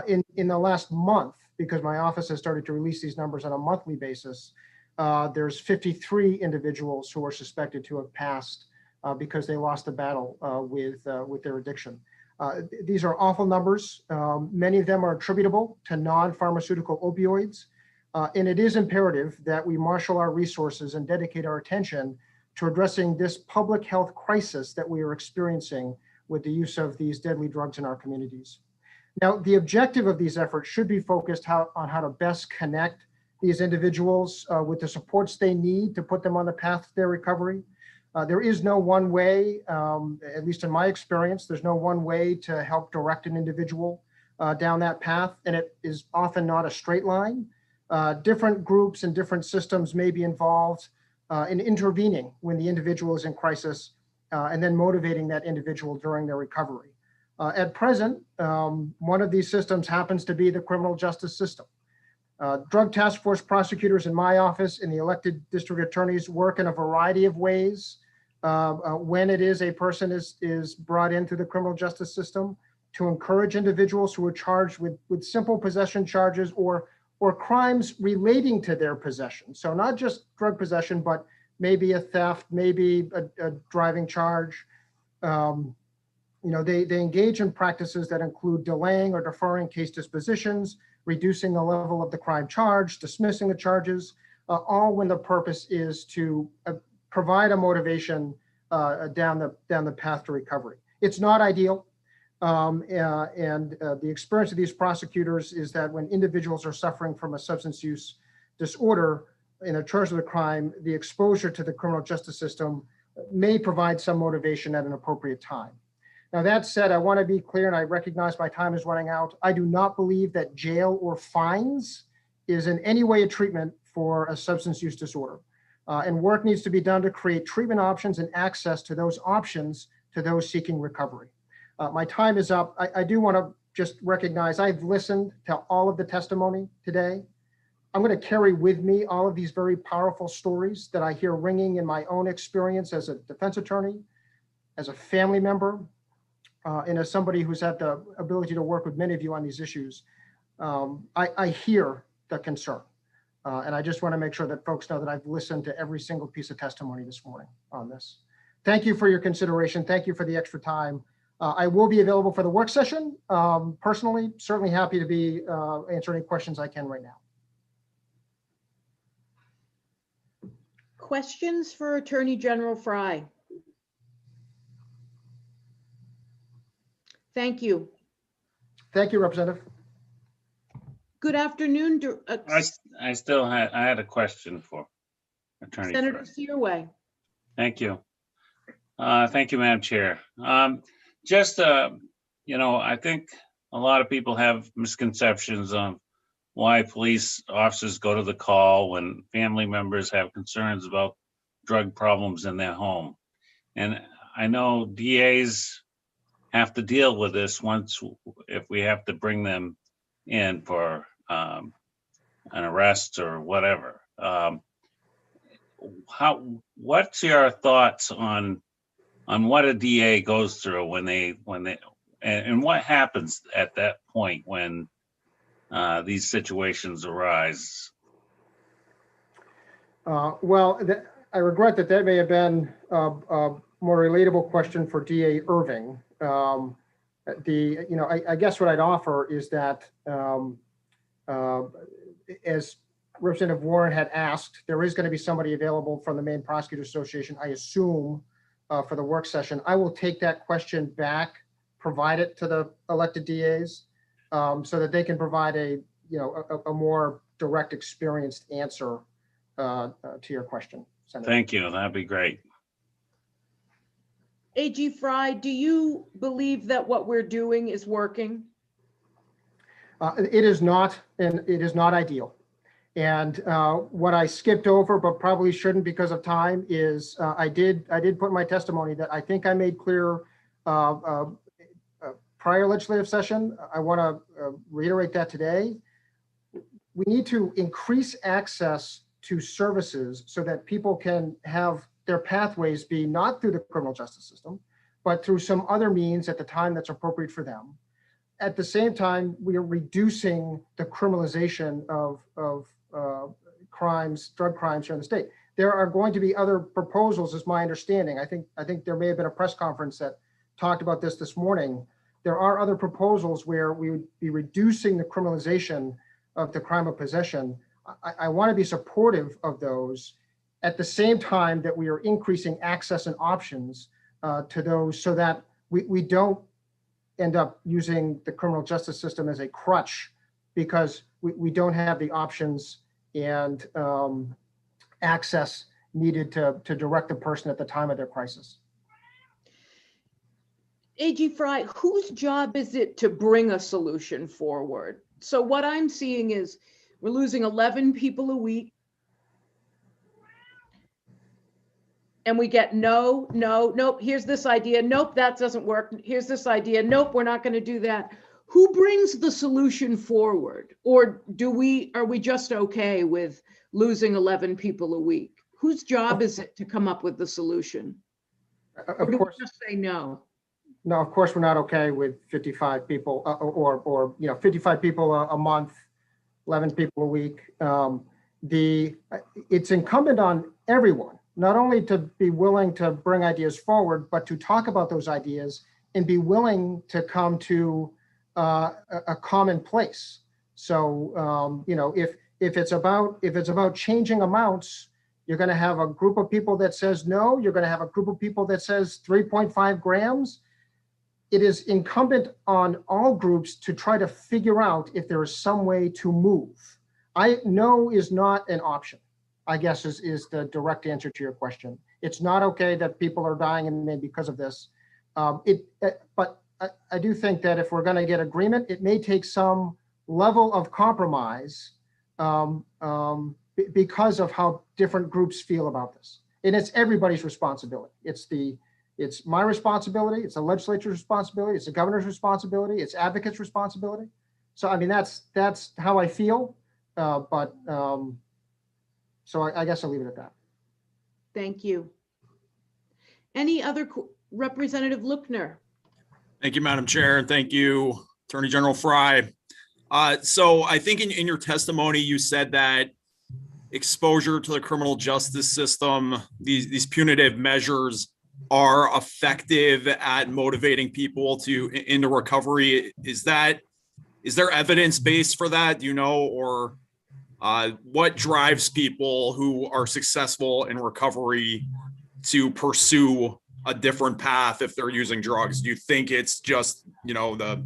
In the last month, because my office has started to release these numbers on a monthly basis, there's 53 individuals who are suspected to have passed because they lost the battle with their addiction. These are awful numbers. Many of them are attributable to non-pharmaceutical opioids. And it is imperative that we marshal our resources and dedicate our attention to addressing this public health crisis that we are experiencing with the use of these deadly drugs in our communities. Now, the objective of these efforts should be focused on how to best connect these individuals with the supports they need to put them on the path to their recovery. There is no one way, at least in my experience, there's no one way to help direct an individual down that path, and it is often not a straight line. Different groups and different systems may be involved in intervening when the individual is in crisis and then motivating that individual during their recovery. At present, one of these systems happens to be the criminal justice system. Drug task force prosecutors in my office and the elected district attorneys work in a variety of ways when it is a person is brought into the criminal justice system to encourage individuals who are charged with simple possession charges or crimes relating to their possession. So not just drug possession, but maybe a theft, maybe a driving charge. They engage in practices that include delaying or deferring case dispositions, reducing the level of the crime charge, dismissing the charges, all when the purpose is to provide a motivation down the path to recovery. It's not ideal. The experience of these prosecutors is that when individuals are suffering from a substance use disorder and are charged with a crime, the exposure to the criminal justice system may provide some motivation at an appropriate time. Now, that said, I want to be clear, and I recognize my time is running out. I do not believe that jail or fines is in any way a treatment for a substance use disorder. And work needs to be done to create treatment options and access to those options to those seeking recovery. My time is up. I do want to just recognize I've listened to all of the testimony today. I'm going to carry with me all of these very powerful stories that I hear ringing in my own experience as a defense attorney, as a family member, and as somebody who's had the ability to work with many of you on these issues. I hear the concern. And I just want to make sure that folks know that I've listened to every single piece of testimony this morning on this. Thank you for your consideration. Thank you for the extra time. I will be available for the work session. Personally, certainly happy to be answer any questions I can right now. Questions for Attorney General Fry? Thank you. Thank you, Representative. Good afternoon. I had a question for Attorney Senator Fry. Searway. Thank you. Thank you, Madam Chair. I think a lot of people have misconceptions on why police officers go to the call when family members have concerns about drug problems in their home. And I know DAs have to deal with this if we have to bring them in for an arrest or whatever. What's your thoughts on what a DA goes through and what happens at that point when these situations arise? I regret that may have been a more relatable question for DA Irving. I guess what I'd offer is that as Representative Warren had asked, there is going to be somebody available from the Maine Prosecutors Association, I assume, for the work session. I will take that question back, provide it to the elected DAs so that they can provide a more direct, experienced answer to your question, Senator. Thank you. That'd be great. AG Fry, do you believe that what we're doing is working? It is not, and it is not ideal. And what I skipped over, but probably shouldn't because of time, is I did put in my testimony that I think I made clear prior legislative session. I want to reiterate that today. We need to increase access to services so that people can have their pathways be not through the criminal justice system, but through some other means at the time that's appropriate for them. At the same time, we are reducing the criminalization of crimes, drug crimes here in the state. There are going to be other proposals, is my understanding. I think there may have been a press conference that talked about this morning. There are other proposals where we would be reducing the criminalization of the crime of possession. I want to be supportive of those at the same time that we are increasing access and options to those so that we don't end up using the criminal justice system as a crutch because we don't have the options and access needed to direct the person at the time of their crisis. AG Fry, whose job is it to bring a solution forward? So what I'm seeing is we're losing 11 people a week. And we get no, nope, here's this idea. Nope, that doesn't work. Here's this idea. Nope, we're not going to do that. Who brings the solution forward? Or are we just okay with losing 11 people a week? Whose job is it to come up with the solution? Or do we just say no? No, of course, we're not okay with 55 people or 55 people a month, 11 people a week. It's incumbent on everyone, not only to be willing to bring ideas forward, but to talk about those ideas and be willing to come to a common place. So, if it's about changing amounts, you're going to have a group of people that says no. You're going to have a group of people that says 3.5 grams. It is incumbent on all groups to try to figure out if there is some way to move. No is not an option, I guess is the direct answer to your question. It's not okay that people are dying and maybe because of this. But I do think that if we're going to get agreement, it may take some level of compromise because of how different groups feel about this. And it's everybody's responsibility. It's my responsibility. It's the legislature's responsibility. It's the governor's responsibility. It's advocates' responsibility. So, I mean, that's how I feel. So I guess I'll leave it at that. Thank you. Any other Representative Lookner? Thank you, Madam Chair, and thank you, Attorney General Fry. So I think in your testimony, you said that exposure to the criminal justice system, these punitive measures are effective at motivating people into recovery. Is there evidence base for that? Do you know, or what drives people who are successful in recovery to pursue a different path if they're using drugs? Do you think it's just, the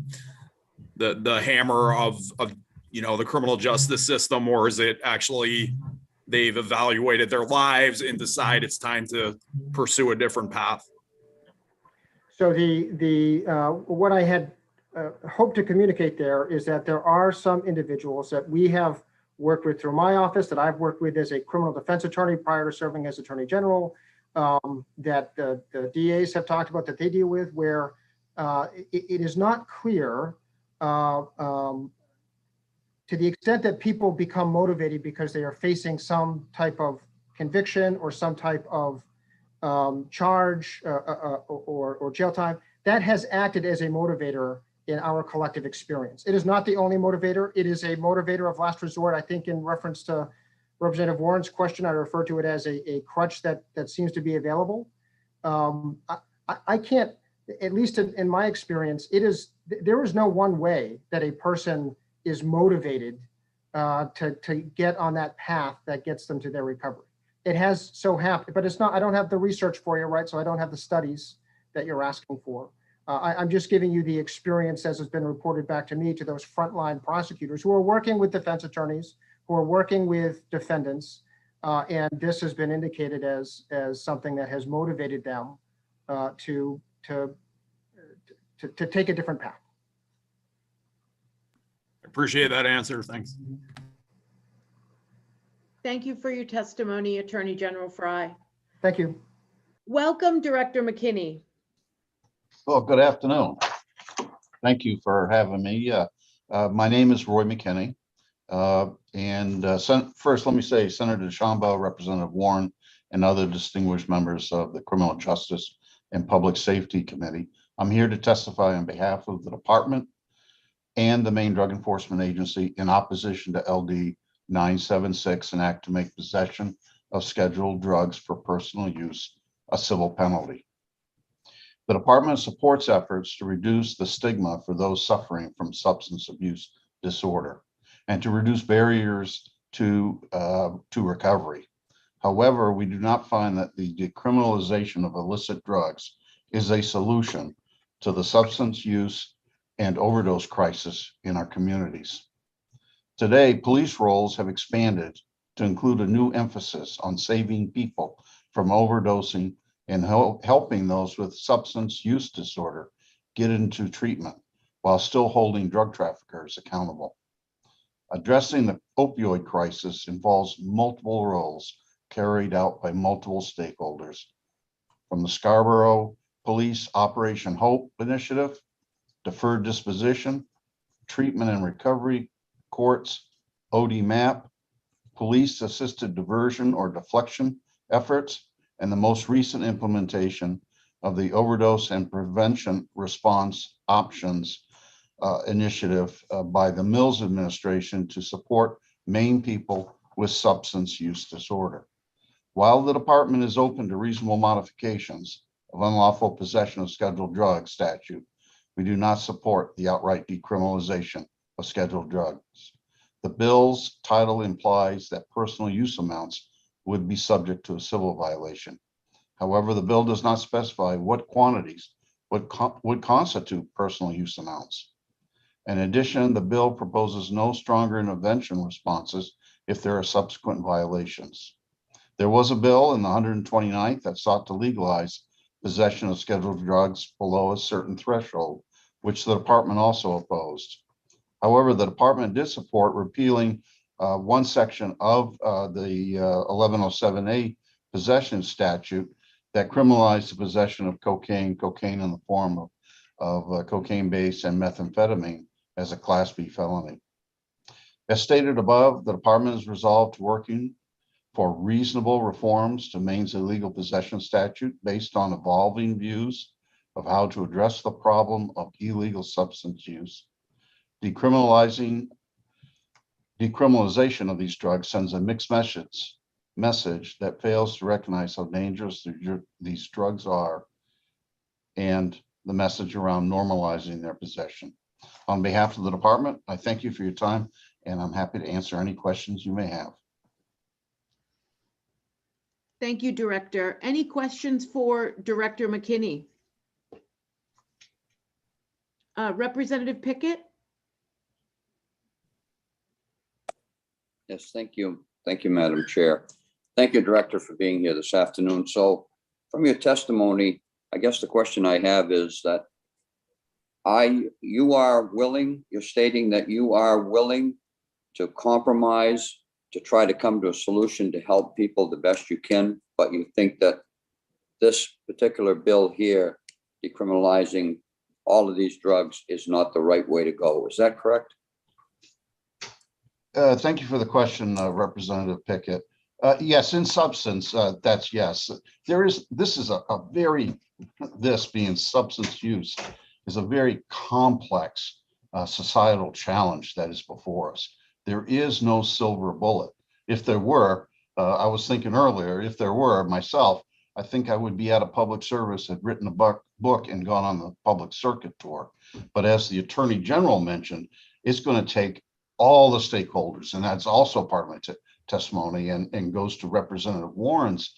hammer of the criminal justice system, or is it actually they've evaluated their lives and decide it's time to pursue a different path? So what I had hoped to communicate there is that there are some individuals that we have worked with through my office, that I've worked with as a criminal defense attorney prior to serving as Attorney General, that the DAs have talked about, that they deal with, where it is not clear to the extent that people become motivated because they are facing some type of conviction or some type of charge or jail time, that has acted as a motivator in our collective experience. It is not the only motivator. It is a motivator of last resort. I think in reference to Representative Warren's question, I refer to it as a crutch that seems to be available. I can't, at least in my experience, there is no one way that a person is motivated to get on that path that gets them to their recovery. It has so happened, but it's not, I don't have the research for you, right? So I don't have the studies that you're asking for. I'm just giving you the experience as has been reported back to me, to those frontline prosecutors who are working with defense attorneys, who are working with defendants, and this has been indicated as something that has motivated them to take a different path. Appreciate that answer. Thanks. Thank you for your testimony, Attorney General Fry. Thank you. Welcome, Director McKinney. Well, good afternoon. Thank you for having me. My name is Roy McKinney. First, let me say, Senator DeChambeau, Representative Warren, and other distinguished members of the Criminal Justice and Public Safety Committee. I'm here to testify on behalf of the department and the Maine Drug Enforcement Agency in opposition to LD 976, an act to make possession of scheduled drugs for personal use a civil penalty. The department supports efforts to reduce the stigma for those suffering from substance abuse disorder and to reduce barriers to recovery. However, we do not find that the decriminalization of illicit drugs is a solution to the substance use and overdose crisis in our communities. Today, police roles have expanded to include a new emphasis on saving people from overdosing and helping those with substance use disorder get into treatment while still holding drug traffickers accountable. Addressing the opioid crisis involves multiple roles carried out by multiple stakeholders, from the Scarborough Police Operation Hope Initiative, Deferred Disposition, Treatment and Recovery Courts, OD-MAP, Police Assisted Diversion or Deflection efforts, and the most recent implementation of the Overdose and Prevention Response Options initiative by the Mills administration to support Maine people with substance use disorder. While the department is open to reasonable modifications of unlawful possession of scheduled drug statute, we do not support the outright decriminalization of scheduled drugs. The bill's title implies that personal use amounts would be subject to a civil violation. However, the bill does not specify what quantities would constitute personal use amounts. In addition, the bill proposes no stronger intervention responses if there are subsequent violations. There was a bill in the 129th that sought to legalize possession of scheduled drugs below a certain threshold, which the department also opposed. However, the department did support repealing one section of the 1107A possession statute that criminalized the possession of cocaine in the form of cocaine base and methamphetamine as a Class B felony. As stated above, the department is resolved to working for reasonable reforms to Maine's illegal possession statute based on evolving views of how to address the problem of illegal substance use. Decriminalization of these drugs sends a mixed message that fails to recognize how dangerous these drugs are and the message around normalizing their possession. On behalf of the department, I thank you for your time, and I'm happy to answer any questions you may have. Thank you, Director. Any questions for Director McKinney? Representative Pickett? Yes, thank you. Thank you, Madam Chair. Thank you, Director, for being here this afternoon. So from your testimony, I guess the question I have is that you're stating that you are willing to compromise to try to come to a solution to help people the best you can, but you think that this particular bill here, decriminalizing all of these drugs, is not the right way to go. Is that correct? Thank you for the question, Representative Pickett. Yes, in substance, that's yes. This being substance use is a very complex societal challenge that is before us. There is no silver bullet. If there were, I was thinking earlier, if there were myself, I think I would be out of public service, had written a book and gone on the public circuit tour. But as the Attorney General mentioned, it's going to take all the stakeholders, and that's also part of my testimony and goes to Representative Warren's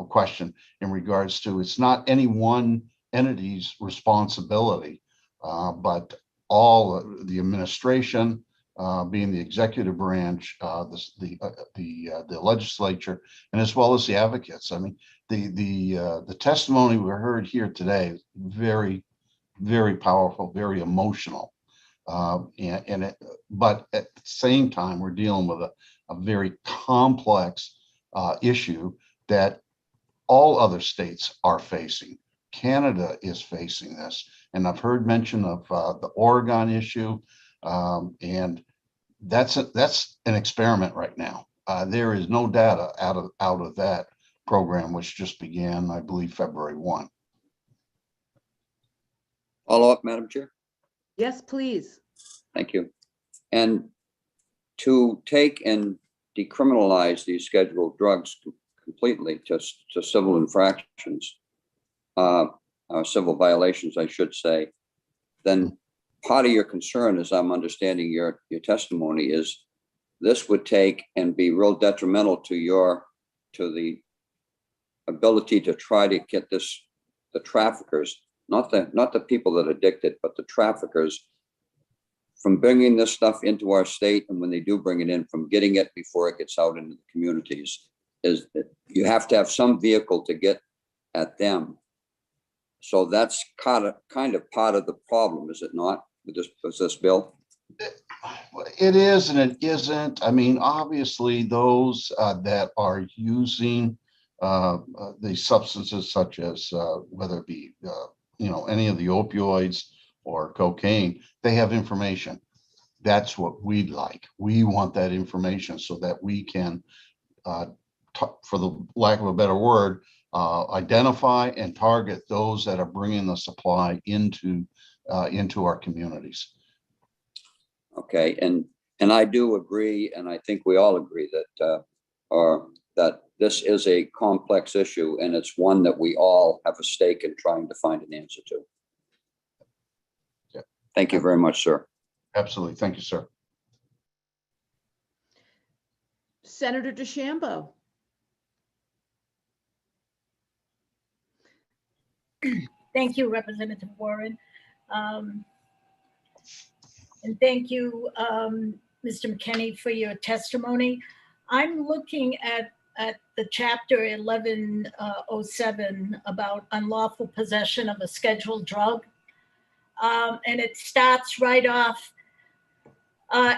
question in regards to it's not any one entity's responsibility, but all the administration, being the executive branch, the legislature, and as well as the advocates. I mean, the testimony we heard here today is very, very powerful, very emotional. But at the same time, we're dealing with a very complex issue that all other states are facing. Canada is facing this, and I've heard mention of the Oregon issue, and that's an experiment right now. There is no data out of that program, which just began, I believe, February 1. Follow up, Madam Chair. Yes, please. Thank you. And to take and decriminalize these scheduled drugs completely to civil infractions, civil violations, I should say, then part of your concern, as I'm understanding your testimony, is this would take and be real detrimental to the ability to try to get the traffickers, not the people that are addicted, but the traffickers from bringing this stuff into our state, and when they do bring it in, from getting it before it gets out into the communities, is that you have to have some vehicle to get at them. So that's kind of part of the problem, is it not, with this bill? It is and it isn't. I mean, obviously, those that are using the substances such as whether it be any of the opioids or cocaine, they have information. That's what we'd like. We want that information so that we can, for the lack of a better word, identify and target those that are bringing the supply into our communities. Okay, and I do agree, and I think we all agree that this is a complex issue, and it's one that we all have a stake in trying to find an answer to. Yeah. Thank you very much, sir. Absolutely. Thank you, sir. Senator DeChambeau. Thank you, Representative Warren. And thank you, Mr. McKinney, for your testimony. I'm looking at the chapter 1107 about unlawful possession of a scheduled drug. And it starts right off,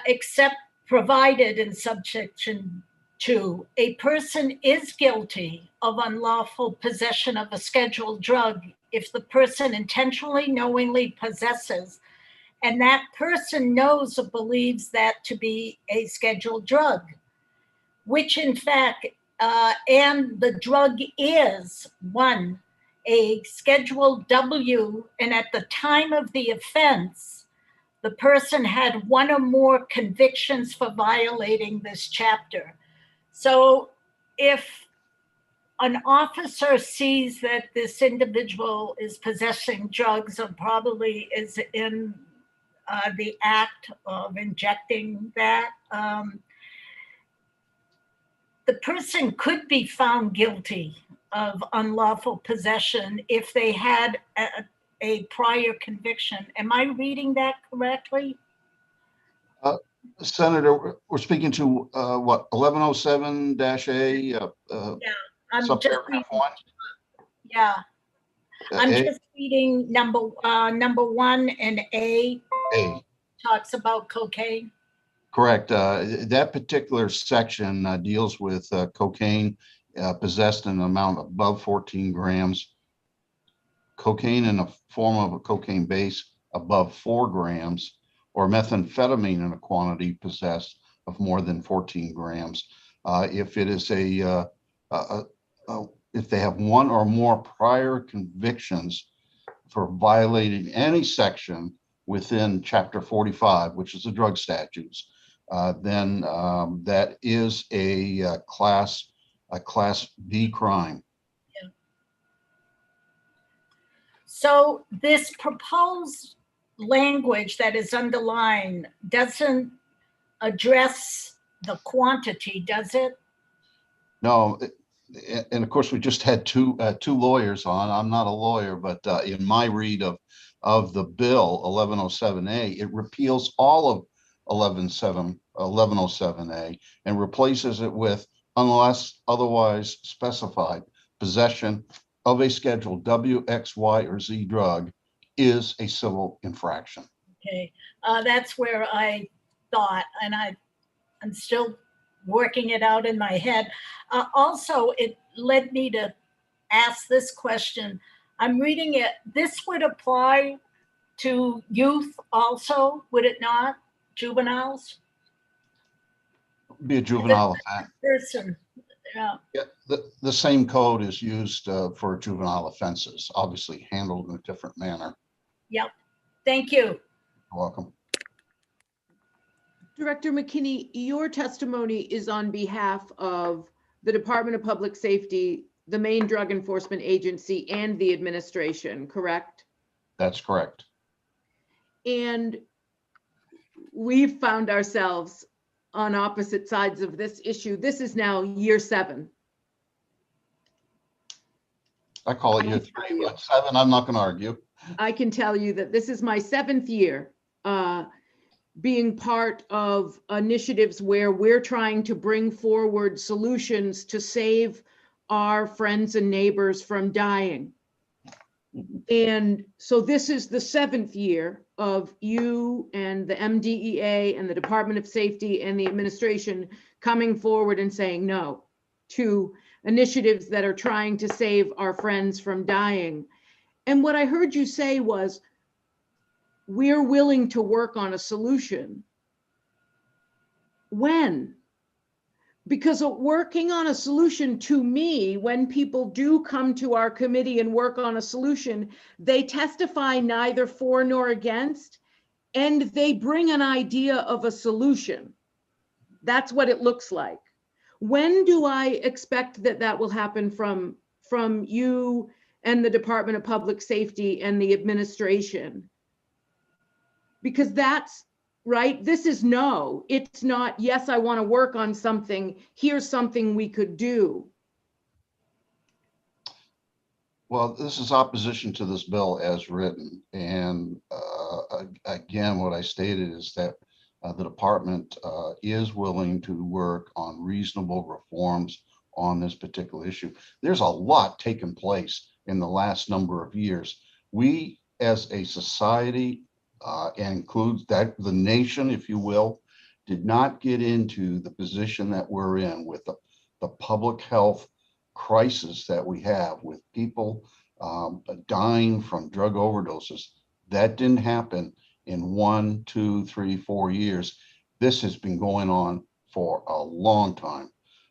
except provided in subsection 2, a person is guilty of unlawful possession of a scheduled drug if the person intentionally, knowingly possesses, and that person knows or believes that to be a scheduled drug, which in fact, and the drug is 1, a Schedule W, and at the time of the offense, the person had 1 or more convictions for violating this chapter. So if an officer sees that this individual is possessing drugs or probably is in the act of injecting that, the person could be found guilty of unlawful possession if they had a prior conviction. Am I reading that correctly? Senator, we're speaking to what, 1107-A? Yeah, I'm just reading. 1? Yeah, I'm A? just reading number 1 and A talks about cocaine. Correct. That particular section deals with cocaine possessed in an amount above 14 grams, cocaine in a form of a cocaine base above 4 grams, or methamphetamine in a quantity possessed of more than 14 grams. If it is if they have 1 or more prior convictions for violating any section within Chapter 45, which is the drug statutes, then that is a class B crime. Yeah. So this proposed language that is underlined doesn't address the quantity, does it? No, and of course we just had two lawyers on. I'm not a lawyer, but in my read of the bill 1107A, it repeals all of 1107A and replaces it with, unless otherwise specified, possession of a Schedule W, X, Y, or Z drug is a civil infraction. Okay, that's where I thought, and I'm still working it out in my head. Also, it led me to ask this question. I'm reading it. This would apply to youth also, would it not? Juveniles? Be a juvenile offense. Person. Yeah. Yeah, the same code is used for juvenile offenses, obviously handled in a different manner. Yep. Thank you. You're welcome. Director McKinney, your testimony is on behalf of the Department of Public Safety, the Maine Drug Enforcement Agency, and the administration, correct? That's correct. And we've found ourselves on opposite sides of this issue. This is now year 7. I call it year 3, but 7, I'm not going to argue. I can tell you that this is my 7th year being part of initiatives where we're trying to bring forward solutions to save our friends and neighbors from dying. And so this is the 7th year of you and the MDEA and the Department of Safety and the administration coming forward and saying no to initiatives that are trying to save our friends from dying. And what I heard you say was, we're willing to work on a solution. When? Because working on a solution, to me, when people do come to our committee and work on a solution, they testify neither for nor against, and they bring an idea of a solution. That's what it looks like. When do I expect that that will happen from you and the Department of Public Safety and the administration? Because that's right. This is no, it's not, yes, I want to work on something. Here's something we could do. Well, this is opposition to this bill as written. And again, what I stated is that the department is willing to work on reasonable reforms on this particular issue. There's a lot taken place in the last number of years. We, as a society, and includes that the nation, if you will, did not get into the position that we're in with the public health crisis that we have with people dying from drug overdoses. That didn't happen in 1, 2, 3, 4 years. This has been going on for a long time.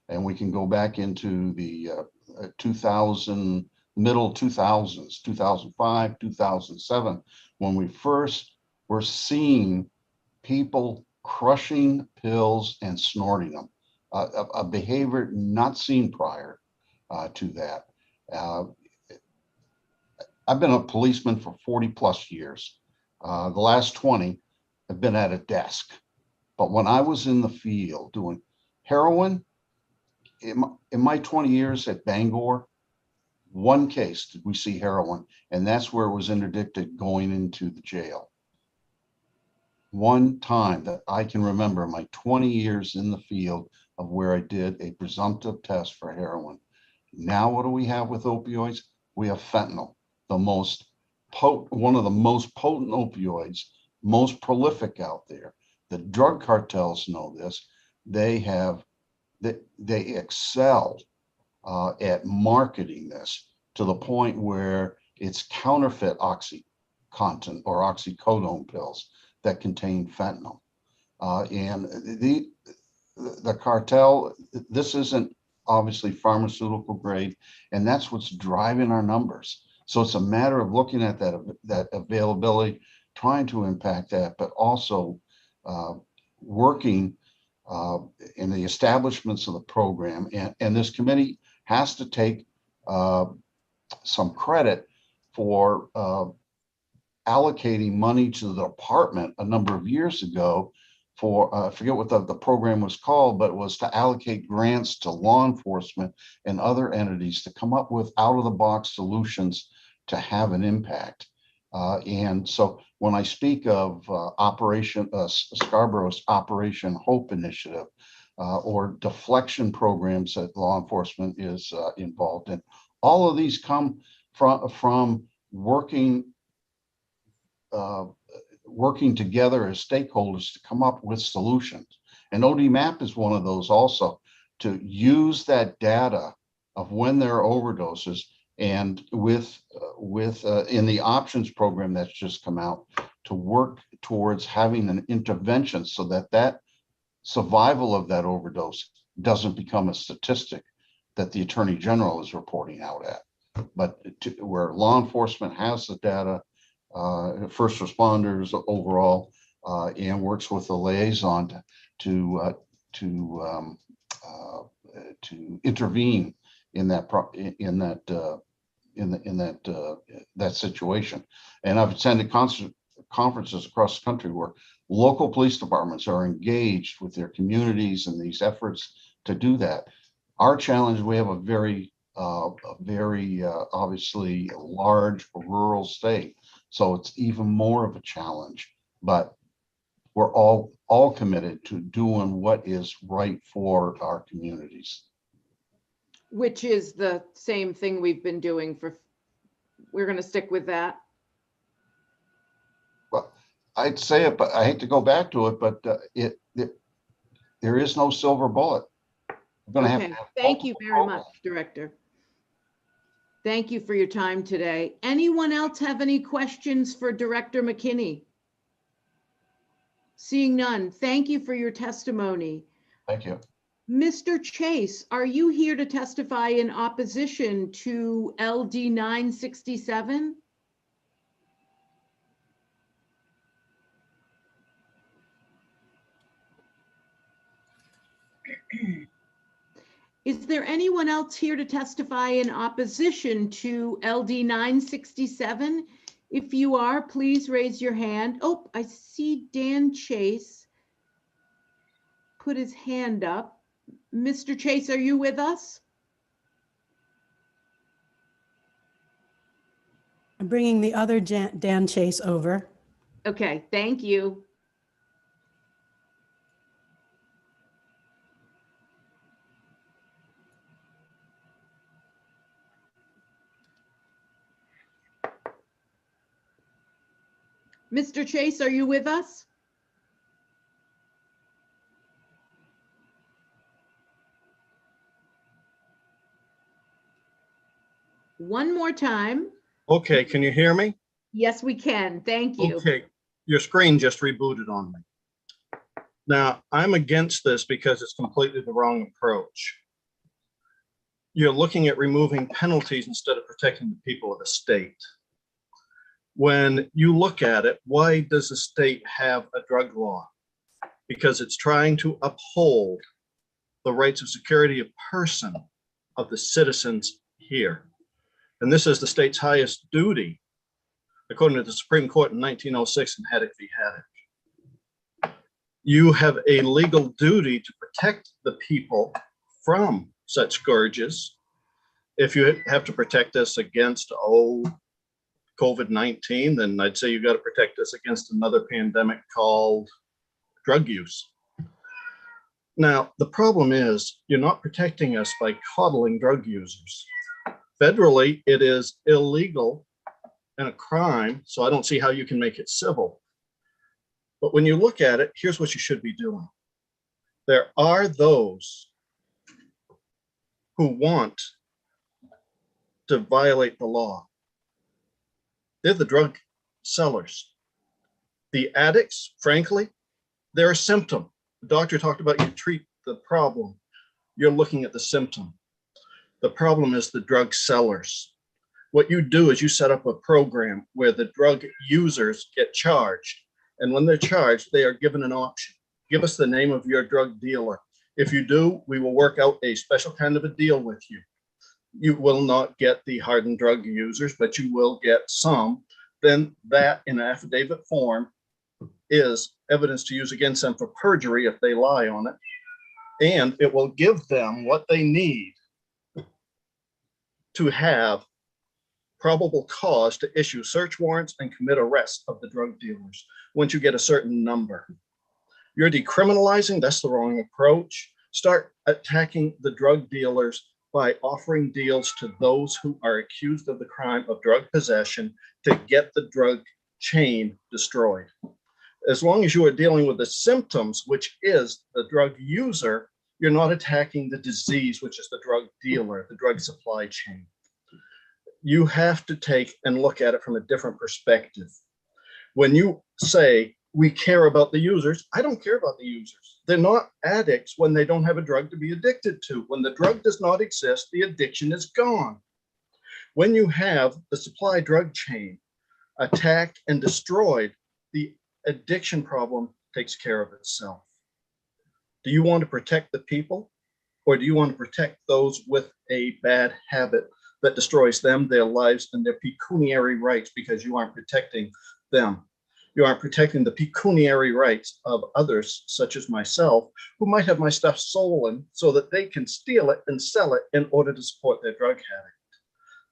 And we can go back into the 2000, middle 2000s, 2005, 2007, when we first were seeing people crushing pills and snorting them, a behavior not seen prior to that. I've been a policeman for 40 plus years. The last 20 have been at a desk. But when I was in the field doing heroin, in my 20 years at Bangor, one case did we see heroin, and that's where it was interdicted going into the jail. One time that I can remember my 20 years in the field of where I did a presumptive test for heroin. Now what do we have with opioids? We have fentanyl, one of the most potent opioids, most prolific out there. The drug cartels know this. They excel at marketing this to the point where it's counterfeit OxyContin or oxycodone pills that contain fentanyl. And the cartel, this isn't obviously pharmaceutical grade, and that's what's driving our numbers. So it's a matter of looking at that availability, trying to impact that, but also working in the establishments of the program. And this committee has to take some credit for allocating money to the department a number of years ago for, I forget what the program was called, but it was to allocate grants to law enforcement and other entities to come up with out-of-the-box solutions to have an impact. And so when I speak of Scarborough's Operation Hope initiative, or deflection programs that law enforcement is involved in, all of these come from working together as stakeholders to come up with solutions. And ODMAP is one of those also, to use that data of when there are overdoses, and with in the options program that's just come out, to work towards having an intervention so that survival of that overdose doesn't become a statistic that the Attorney General is reporting out at, but where law enforcement has the data, first responders overall, and works with the liaison to intervene in that situation. And I've attended conferences across the country where local police departments are engaged with their communities in these efforts to do that. Our challenge, we have a very obviously large rural state, so it's even more of a challenge. But we're all committed to doing what is right for our communities. Which is the same thing we've been doing we're going to stick with that. Well, I'd say it, but I hate to go back to it, but there is no silver bullet. We're going to Okay, thank you very much, Director. Thank you for your time today. Anyone else have any questions for Director McKinney? Seeing none, thank you for your testimony. Thank you. Mr. Chase, are you here to testify in opposition to LD 967? Is there anyone else here to testify in opposition to LD 967? If you are, please raise your hand. Oh, I see Dan Chase put his hand up. Mr. Chase, are you with us? I'm bringing the other Dan Chase over. Okay, thank you. Mr. Chase, are you with us? One more time. Okay, can you hear me? Yes, we can. Thank you. Okay, your screen just rebooted on me. Now, I'm against this because it's completely the wrong approach. You're looking at removing penalties instead of protecting the people of the state. When you look at it, why does the state have a drug law? Because it's trying to uphold the rights of security of person of the citizens here. And this is the state's highest duty, according to the Supreme Court in 1906 in Haddock v. Haddock. You have a legal duty to protect the people from such scourges. If you have to protect us against, COVID-19, then I'd say you got to protect us against another pandemic called drug use. Now, the problem is you're not protecting us by coddling drug users. Federally, it is illegal and a crime, so I don't see how you can make it civil. But when you look at it, here's what you should be doing. There are those who want to violate the law. They're the drug sellers. The addicts, frankly, they're a symptom. The doctor talked about you treat the problem. You're looking at the symptom. The problem is the drug sellers. What you do is you set up a program where the drug users get charged. And when they're charged, they are given an option. Give us the name of your drug dealer. If you do, we will work out a special kind of a deal with you. You will not get the hardened drug users, but you will get some. Then that in affidavit form is evidence to use against them for perjury if they lie on it. And it will give them what they need to have probable cause to issue search warrants and commit arrests of the drug dealers once you get a certain number. You're decriminalizing, that's the wrong approach. Start attacking the drug dealers by offering deals to those who are accused of the crime of drug possession to get the drug chain destroyed. As long as you are dealing with the symptoms, which is the drug user, you're not attacking the disease, which is the drug dealer, the drug supply chain. You have to take and look at it from a different perspective. When you say, we care about the users, I don't care about the users. They're not addicts when they don't have a drug to be addicted to. When the drug does not exist, the addiction is gone. When you have the supply drug chain attacked and destroyed, the addiction problem takes care of itself. Do you want to protect the people, or do you want to protect those with a bad habit that destroys them, their lives, and their pecuniary rights because you aren't protecting them? You aren't protecting the pecuniary rights of others, such as myself, who might have my stuff stolen so that they can steal it and sell it in order to support their drug addict.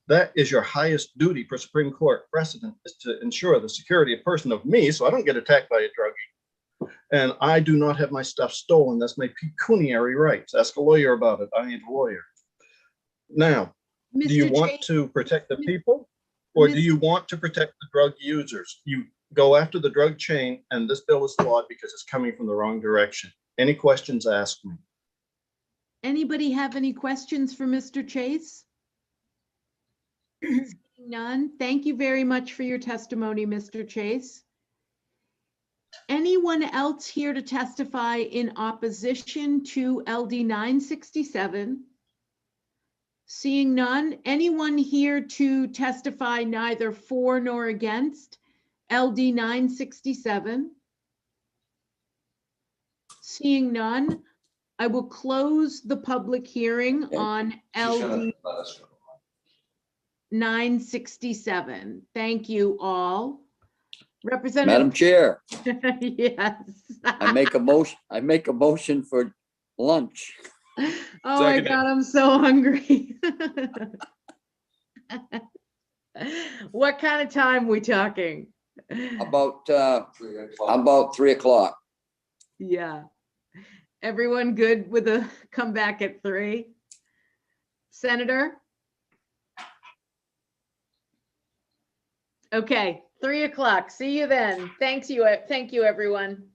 That is your highest duty for Supreme Court precedent, is to ensure the security of person of me so I don't get attacked by a druggie. And I do not have my stuff stolen. That's my pecuniary rights. Ask a lawyer about it. I ain't a lawyer. Now, do you Mr. want Chase, to protect the people or do you want to protect the drug users? You go after the drug chain, and this bill is flawed because it's coming from the wrong direction. Any questions, ask me. anybody have any questions for Mr. Chase? Seeing none. Thank you very much for your testimony, Mr. Chase. Anyone else here to testify in opposition to LD 967? Seeing none. Anyone here to testify neither for nor against LD 967? Seeing none, I will close the public hearing on LD 967. Thank you all. Representative. Madam Chair, Yes. I make a motion for lunch. Oh my God, I'm so hungry. What kind of time we talking? About 3 o'clock. Yeah. Everyone good with a come back at 3? Senator? Okay, 3 o'clock. See you then. Thank you, everyone.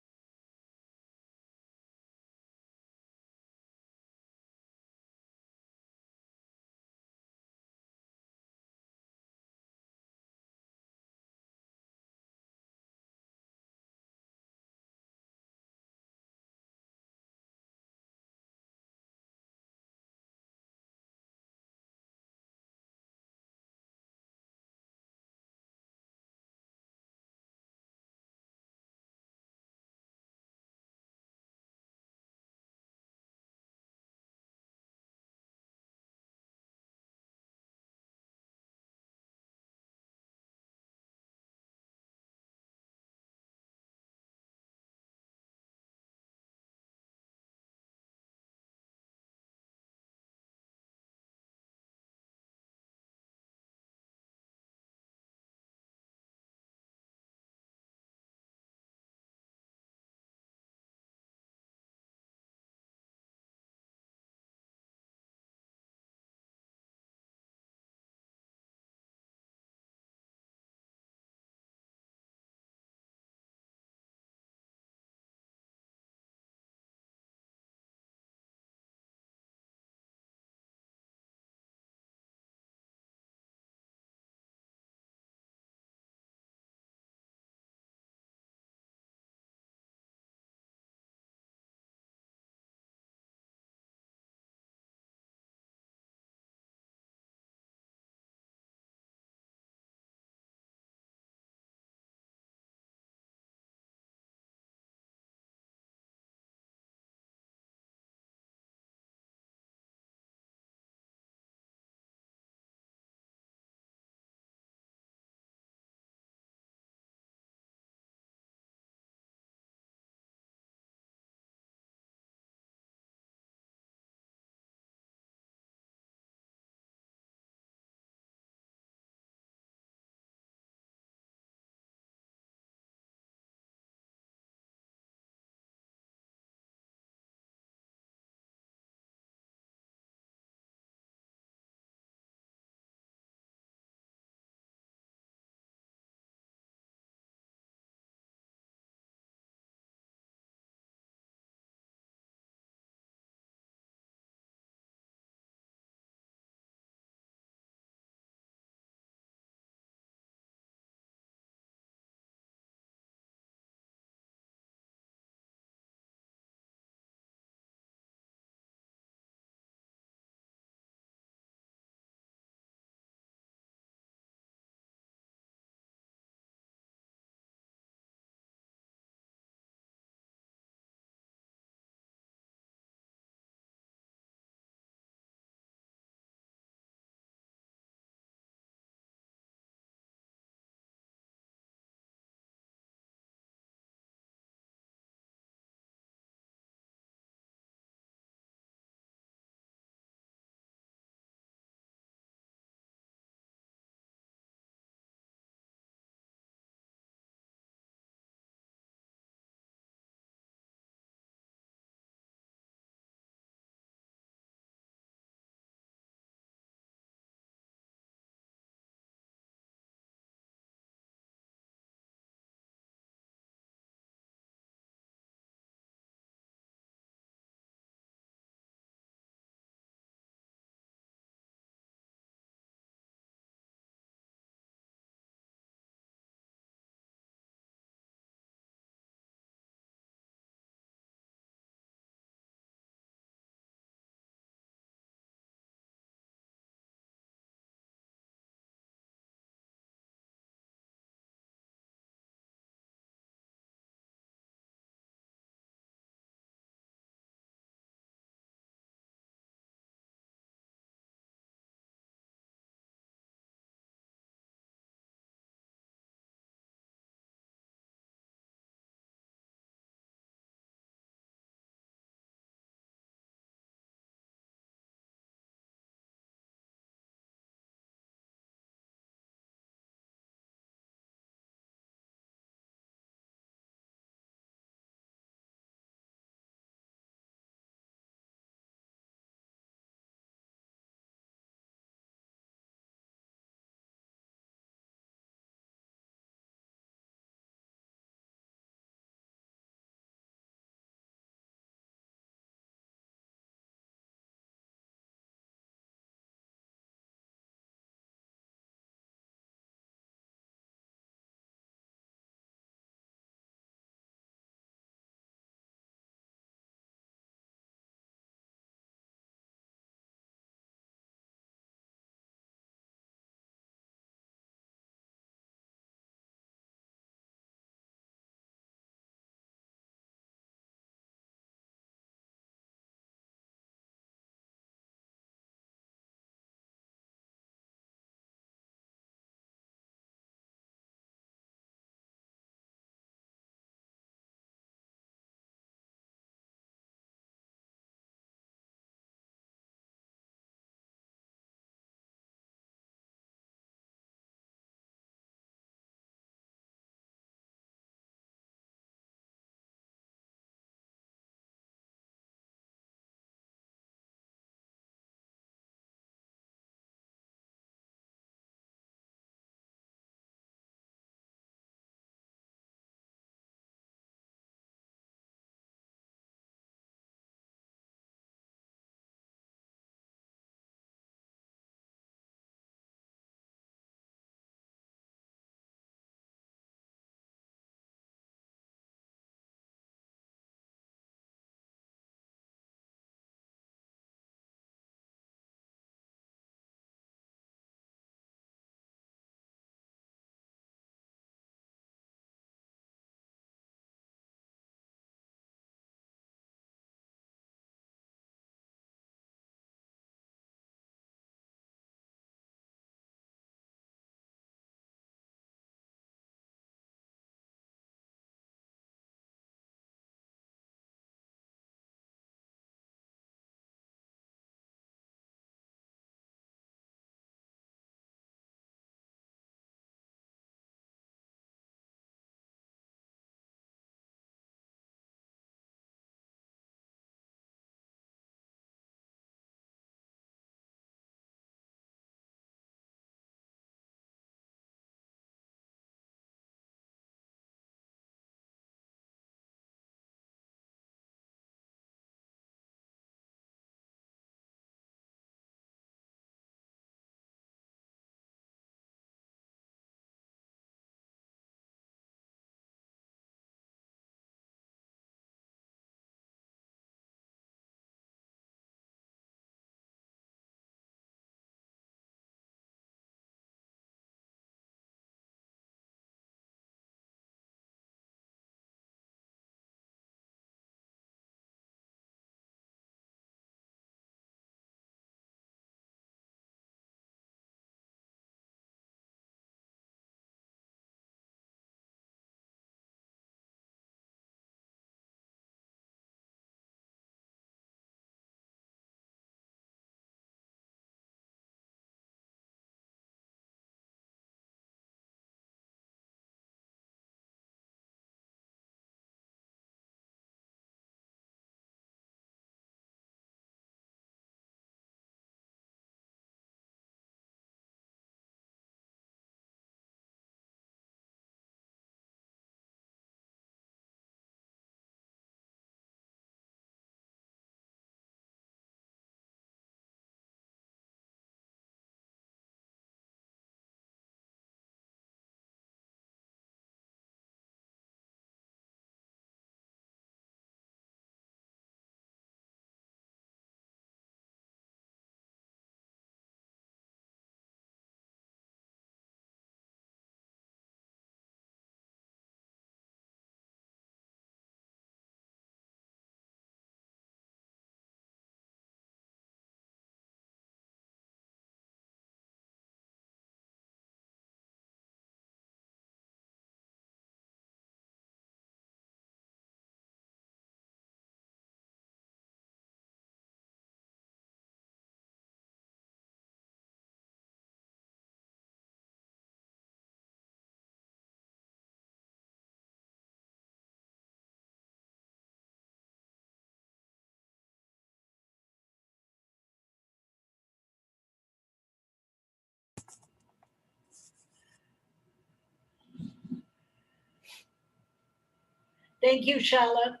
Thank you, Charlotte.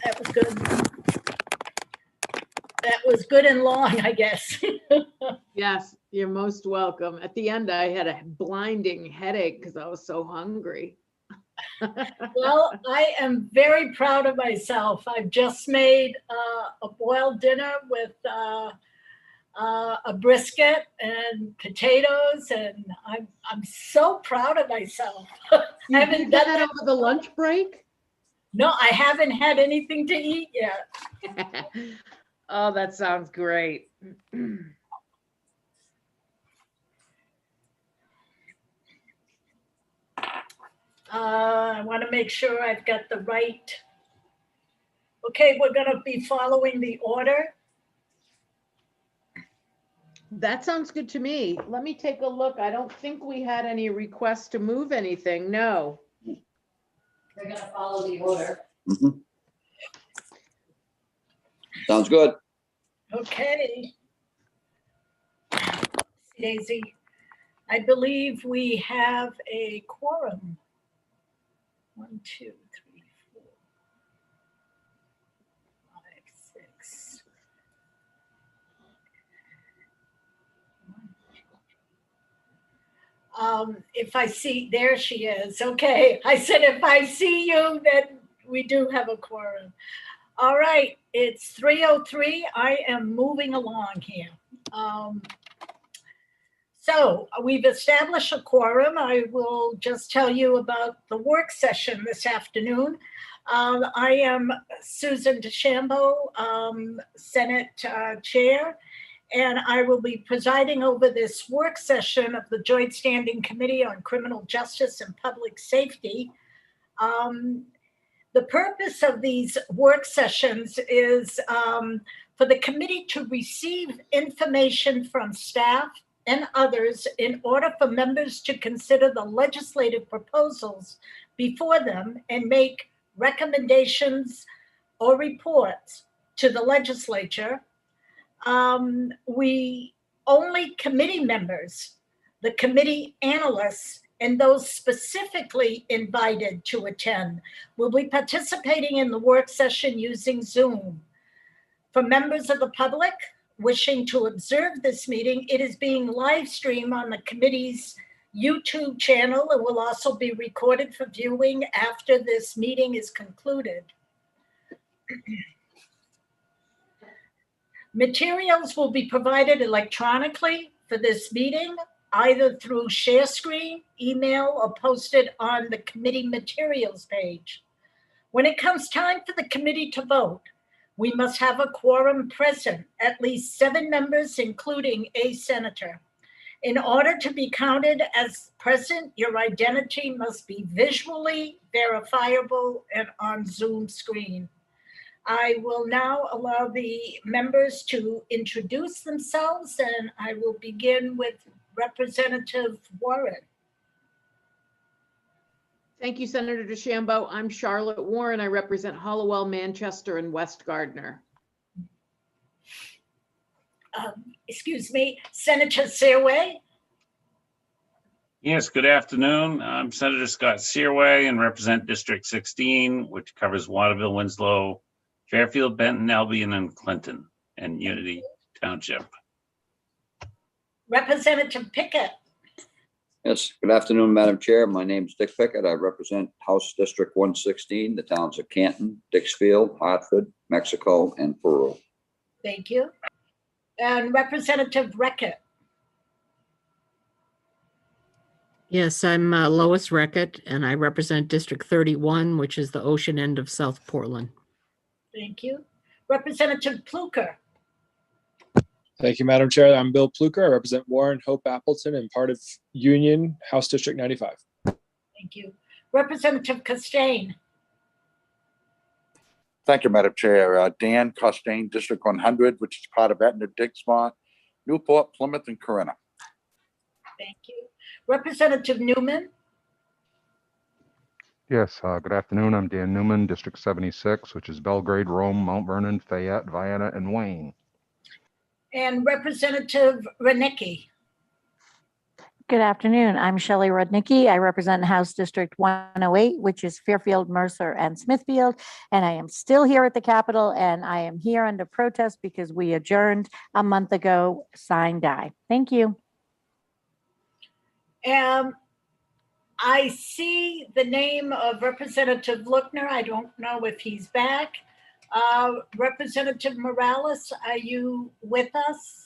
That was good. That was good and long, I guess. Yes, you're most welcome. At the end, I had a blinding headache because I was so hungry. Well, I am very proud of myself. I've just made a boiled dinner with a brisket and potatoes, and I'm so proud of myself. I You haven't did done that over the lunch break? No, I haven't had anything to eat yet. Oh, that sounds great. I want to make sure I've got the right. Okay, we're going to be following the order. That sounds good to me. Let me take a look. I don't think we had any requests to move anything. No. We're going to follow the order. Mhm. Sounds good. Okay. Daisy, I believe we have a quorum. 1, 2, 3, 4, 5, 6. If I see, there she is. Okay, I said if I see you, then we do have a quorum. All right, it's 3:03. I am moving along here. So we've established a quorum. I will just tell you about the work session this afternoon. I am Susan DeChambeau, Senate Chair, and I will be presiding over this work session of the Joint Standing Committee on Criminal Justice and Public Safety. The purpose of these work sessions is for the committee to receive information from staff and others in order for members to consider the legislative proposals before them and make recommendations or reports to the legislature. We only committee members, the committee analysts, and those specifically invited to attend will be participating in the work session using Zoom. For members of the public wishing to observe this meeting, it is being live streamed on the committee's YouTube channel and will also be recorded for viewing after this meeting is concluded. Materials will be provided electronically for this meeting, either through share screen, email, or posted on the committee materials page. When it comes time for the committee to vote, we must have a quorum present, at least 7 members, including a senator. In order to be counted as present, your identity must be visually verifiable and on Zoom screen. I will now allow the members to introduce themselves, and I will begin with Representative Warren. Thank you, Senator DeChambeau. I'm Charlotte Warren. I represent Hollowell, Manchester, and West Gardner. Excuse me, Senator Searway. Yes, good afternoon. I'm Senator Scott Searway and represent District 16, which covers Waterville, Winslow, Fairfield, Benton, Albion, and Clinton, and Unity Township. Representative Pickett. Yes, good afternoon, Madam Chair. My name is Dick Pickett. I represent House District 116, the towns of Canton, Dixfield, Hartford, Mexico, and Peru. Thank you. And Representative Reckitt. Yes, I'm Lois Reckitt, and I represent District 31, which is the ocean end of South Portland. Thank you. Representative Pluker. Thank you, Madam Chair. I'm Bill Pluker. I represent Warren, Hope, Appleton, and part of Union, House District 95. Thank you. Representative Costain. Thank you, Madam Chair. Dan Costain, District 100, which is part of Etna, Dixmont, Newport, Plymouth, and Corinna. Thank you. Representative Newman. Yes, good afternoon. I'm Dan Newman, District 76, which is Belgrade, Rome, Mount Vernon, Fayette, Vienna, and Wayne. And Representative Renecki. Good afternoon. I'm Shelley Rudnicki. I represent House District 108, which is Fairfield, Mercer, and Smithfield. And I am still here at the Capitol, and I am here under protest because we adjourned a month ago, sign die. Thank you. I see the name of Representative Lookner. I don't know if he's back. Representative Morales, are you with us?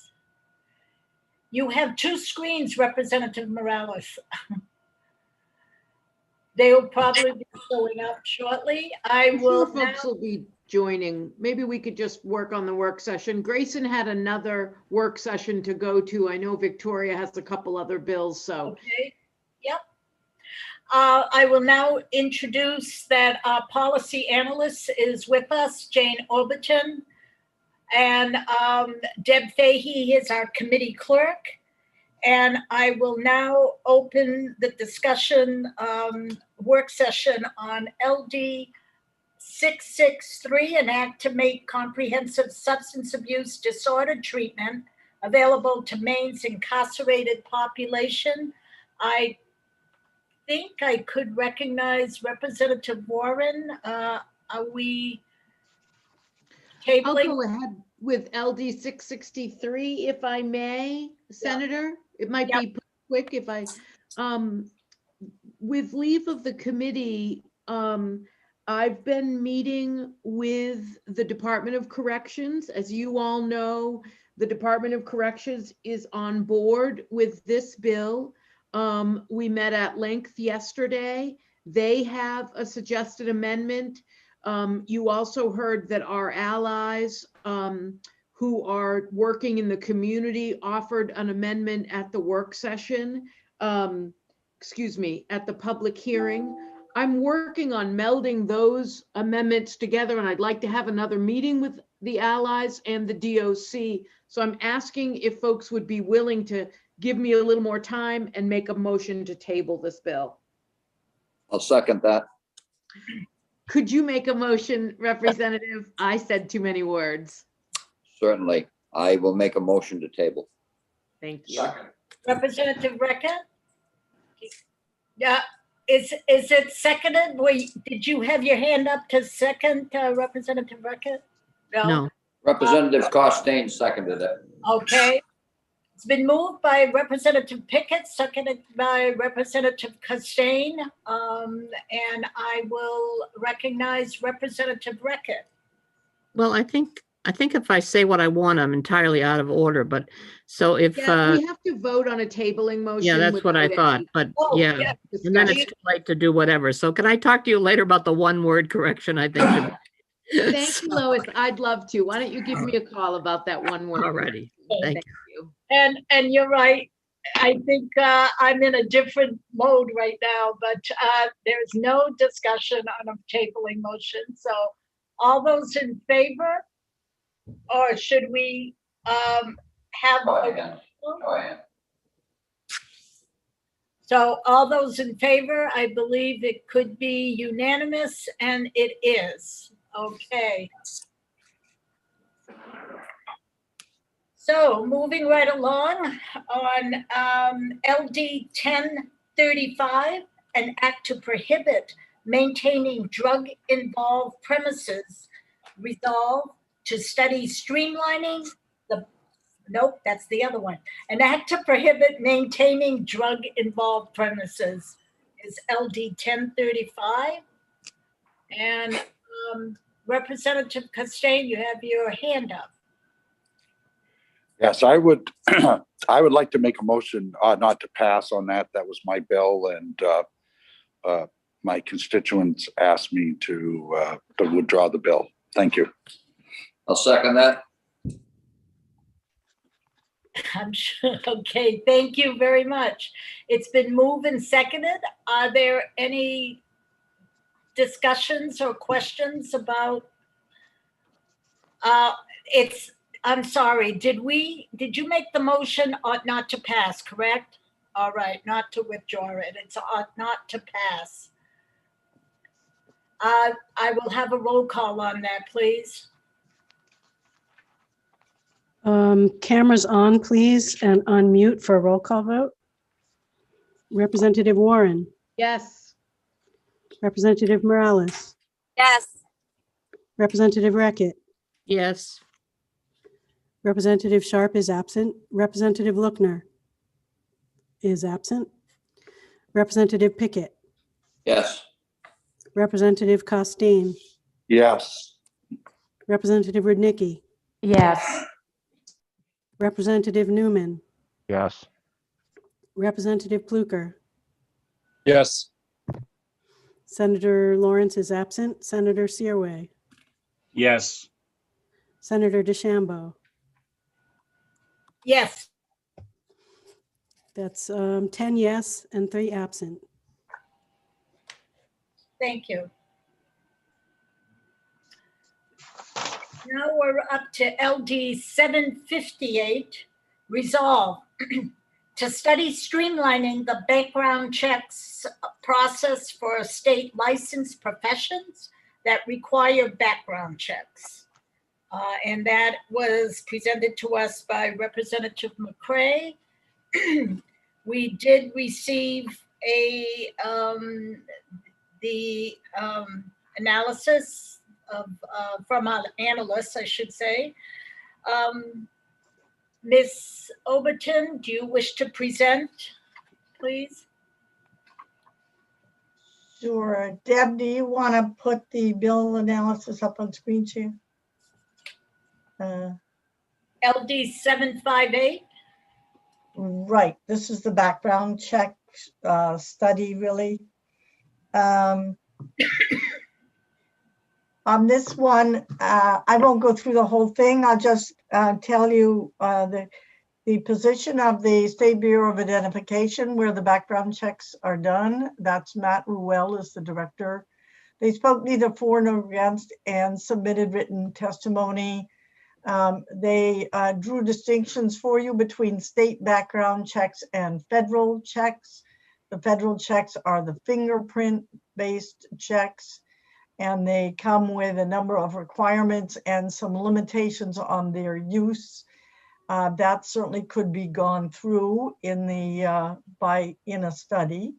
You have two screens, Representative Morales. They will probably be showing up shortly. I will Sure folks will be joining. Maybe we could just work on the work session. Grayson had another work session to go to. I know Victoria has a couple other bills, so. Okay, yep. I will now introduce that our policy analyst is with us, Jane Overton. And Deb Fahey is our committee clerk. And I will now open the discussion work session on LD 663, an act to make comprehensive substance abuse disorder treatment available to Maine's incarcerated population. I think I could recognize Representative Warren. Are we tabling? I'll go ahead with LD 663, if I may, Senator. It might be quick if I, with leave of the committee, I've been meeting with the Department of Corrections. As you all know, the Department of Corrections is on board with this bill. We met at length yesterday. They have a suggested amendment. You also heard that our allies who are working in the community offered an amendment at the work session, at the public hearing. I'm working on melding those amendments together, and I'd like to have another meeting with the allies and the DOC. So I'm asking if folks would be willing to give me a little more time and make a motion to table this bill. I'll second that. Could you make a motion, Representative? I said too many words. Certainly. I will make a motion to table. Thank you. Representative Recca? Yeah, is it seconded? Did you have your hand up to second, Representative Recca? No. Representative Costain seconded it. Okay. It's been moved by Representative Pickett, seconded by Representative Costain, and I will recognize Representative Recca. Well, I think if I say what I want, I'm entirely out of order, but so if. We have to vote on a tabling motion. Yeah, that's what I thought, but yeah, and then it's too late to do whatever. So can I talk to you later about the one word correction, I think? Thank you, Lois. I'd love to. Why don't you give me a call about that one word? Alrighty, thank you. And you're right. I think I'm in a different mode right now, but there's no discussion on a tabling motion. So all those in favor, or should we have? Go ahead. Go ahead. So all those in favor, I believe it could be unanimous, and it is. Okay. So moving right along on LD 1035, an act to prohibit maintaining drug-involved premises, resolve to study streamlining the, nope, that's the other one. An act to prohibit maintaining drug-involved premises is LD 1035. And Representative Costain, you have your hand up. Yes, I would, I would like to make a motion not to pass on that. That was my bill, and my constituents asked me to withdraw the bill. Thank you. I'll second that. I'm sure. Okay, thank you very much. It's been moved and seconded. Are there any discussions or questions about I'm sorry, did you make the motion ought not to pass, correct? All right, not to withdraw it. It's ought not to pass. I will have a roll call on that, please. Cameras on, please, and unmute for a roll call vote. Representative Warren, Yes. Representative Morales, Yes. Representative Rackett, Yes. Representative Sharp is absent. Representative Lookner is absent. Representative Pickett, Yes. Representative Costain, Yes. Representative Rudnicki, Yes. Representative Newman, Yes. Representative Pluker, Yes. Senator Lawrence is absent. Senator Searway, Yes. Senator DeChambeau. Yes. That's 10 yes and 3 absent. Thank you. Now we're up to LD 758, resolve to study streamlining the background checks process for state licensed professions that require background checks. And that was presented to us by Representative McCray. We did receive the analysis of, from our analysts, I should say. Ms. Overton, do you wish to present, please? Sure. Deb, do you want to put the bill analysis up on screen too? LD 758. Right. This is the background check study, really. On this one, I won't go through the whole thing. I'll just tell you the position of the State Bureau of Identification where the background checks are done. That's Matt Ruel is the director. They spoke neither for nor against and submitted written testimony. They drew distinctions for you between state background checks and federal checks. The federal checks are the fingerprint-based checks, and they come with a number of requirements and some limitations on their use. That certainly could be gone through in the in a study.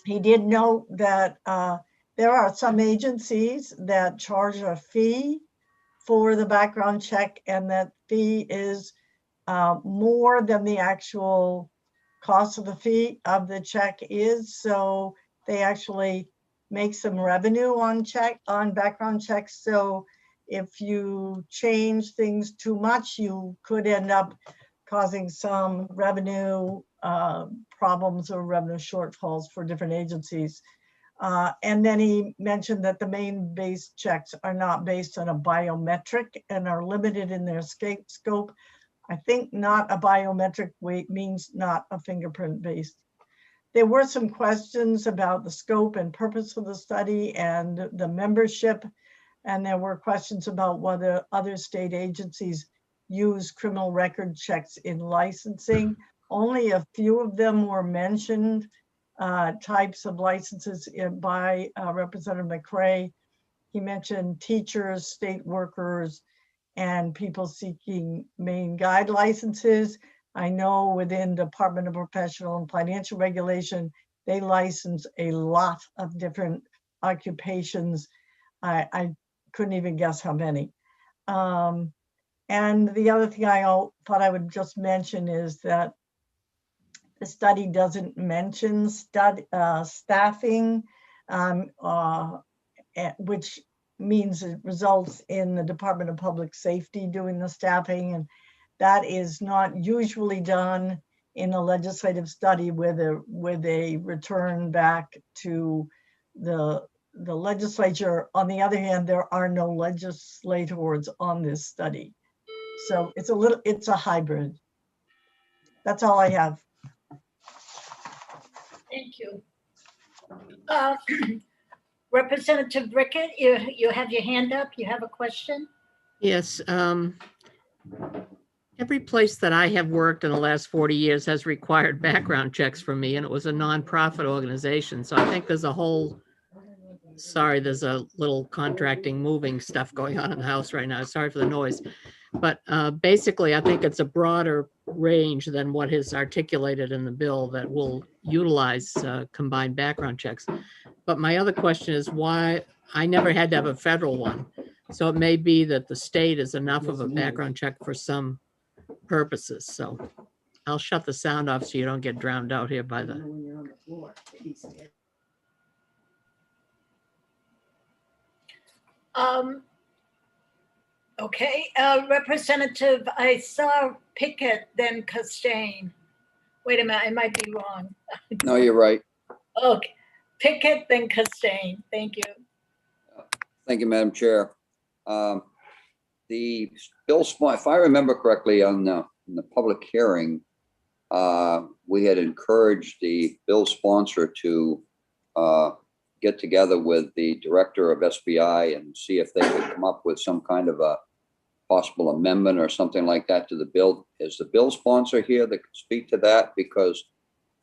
He did note that there are some agencies that charge a fee for the background check, and that fee is more than the actual cost of the fee of the check is. So they actually make some revenue on background checks. So if you change things too much, you could end up causing some revenue problems or revenue shortfalls for different agencies. And then he mentioned that the main base checks are not based on a biometric and are limited in their scope. I think not a biometric weight means not a fingerprint based. There were some questions about the scope and purpose of the study and the membership. And there were questions about whether other state agencies use criminal record checks in licensing. Only a few of them were mentioned, types of licenses by Representative McCray. He mentioned teachers, state workers, and people seeking Maine guide licenses. I know within Department of Professional and Financial Regulation, they license a lot of different occupations. I couldn't even guess how many. And the other thing I thought I would just mention is that the study doesn't mention staffing, which means it results in the Department of Public Safety doing the staffing. And that is not usually done in a legislative study with a return back to the legislature. On the other hand, there are no legislators on this study. So it's a hybrid. That's all I have. Thank you. Representative Rickett, you have your hand up. You have a question? Yes. Every place that I have worked in the last 40 years has required background checks from me, and it was a nonprofit organization. So I think there's a whole Sorry, there's a little contracting, moving stuff going on in the house right now. Sorry for the noise. But basically, I think it's a broader range than what is articulated in the bill that will utilize combined background checks. But my other question is why, I never had to have a federal one. So it may be that the state is enough of a background check for some purposes. So I'll shut the sound off so you don't get drowned out here by the. Okay, Representative, I saw Pickett, then Costain. Wait a minute, I might be wrong. No, you're right. Okay, Pickett, then Costain. Thank you. Thank you, Madam Chair. The bill, if I remember correctly, on the public hearing, we had encouraged the bill sponsor to get together with the director of SBI and see if they could come up with some kind of a possible amendment or something like that to the bill. Is the bill sponsor here that could speak to that? Because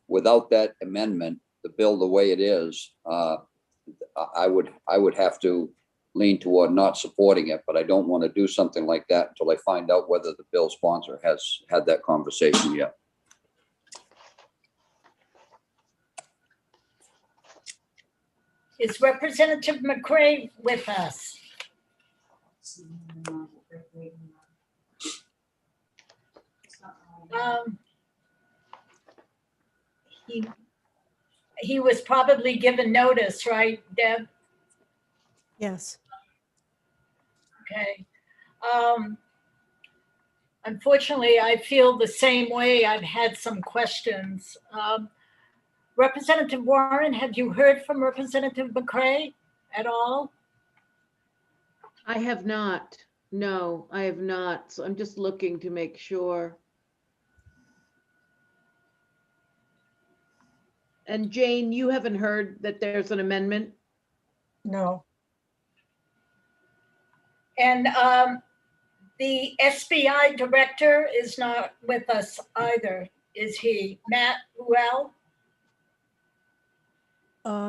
without that amendment, the bill the way it is, I would have to lean toward not supporting it, but I don't want to do something like that until I find out whether the bill sponsor has had that conversation yet. Is Representative McCray with us? He was probably given notice, right, Deb? Yes. Okay. Unfortunately, I feel the same way. I've had some questions. Representative Warren, have you heard from Representative McCray at all? I have not. No, I have not. So I'm just looking to make sure. And Jane, you haven't heard that there's an amendment? No. And the SBI director is not with us either, is he? Matt Ruel?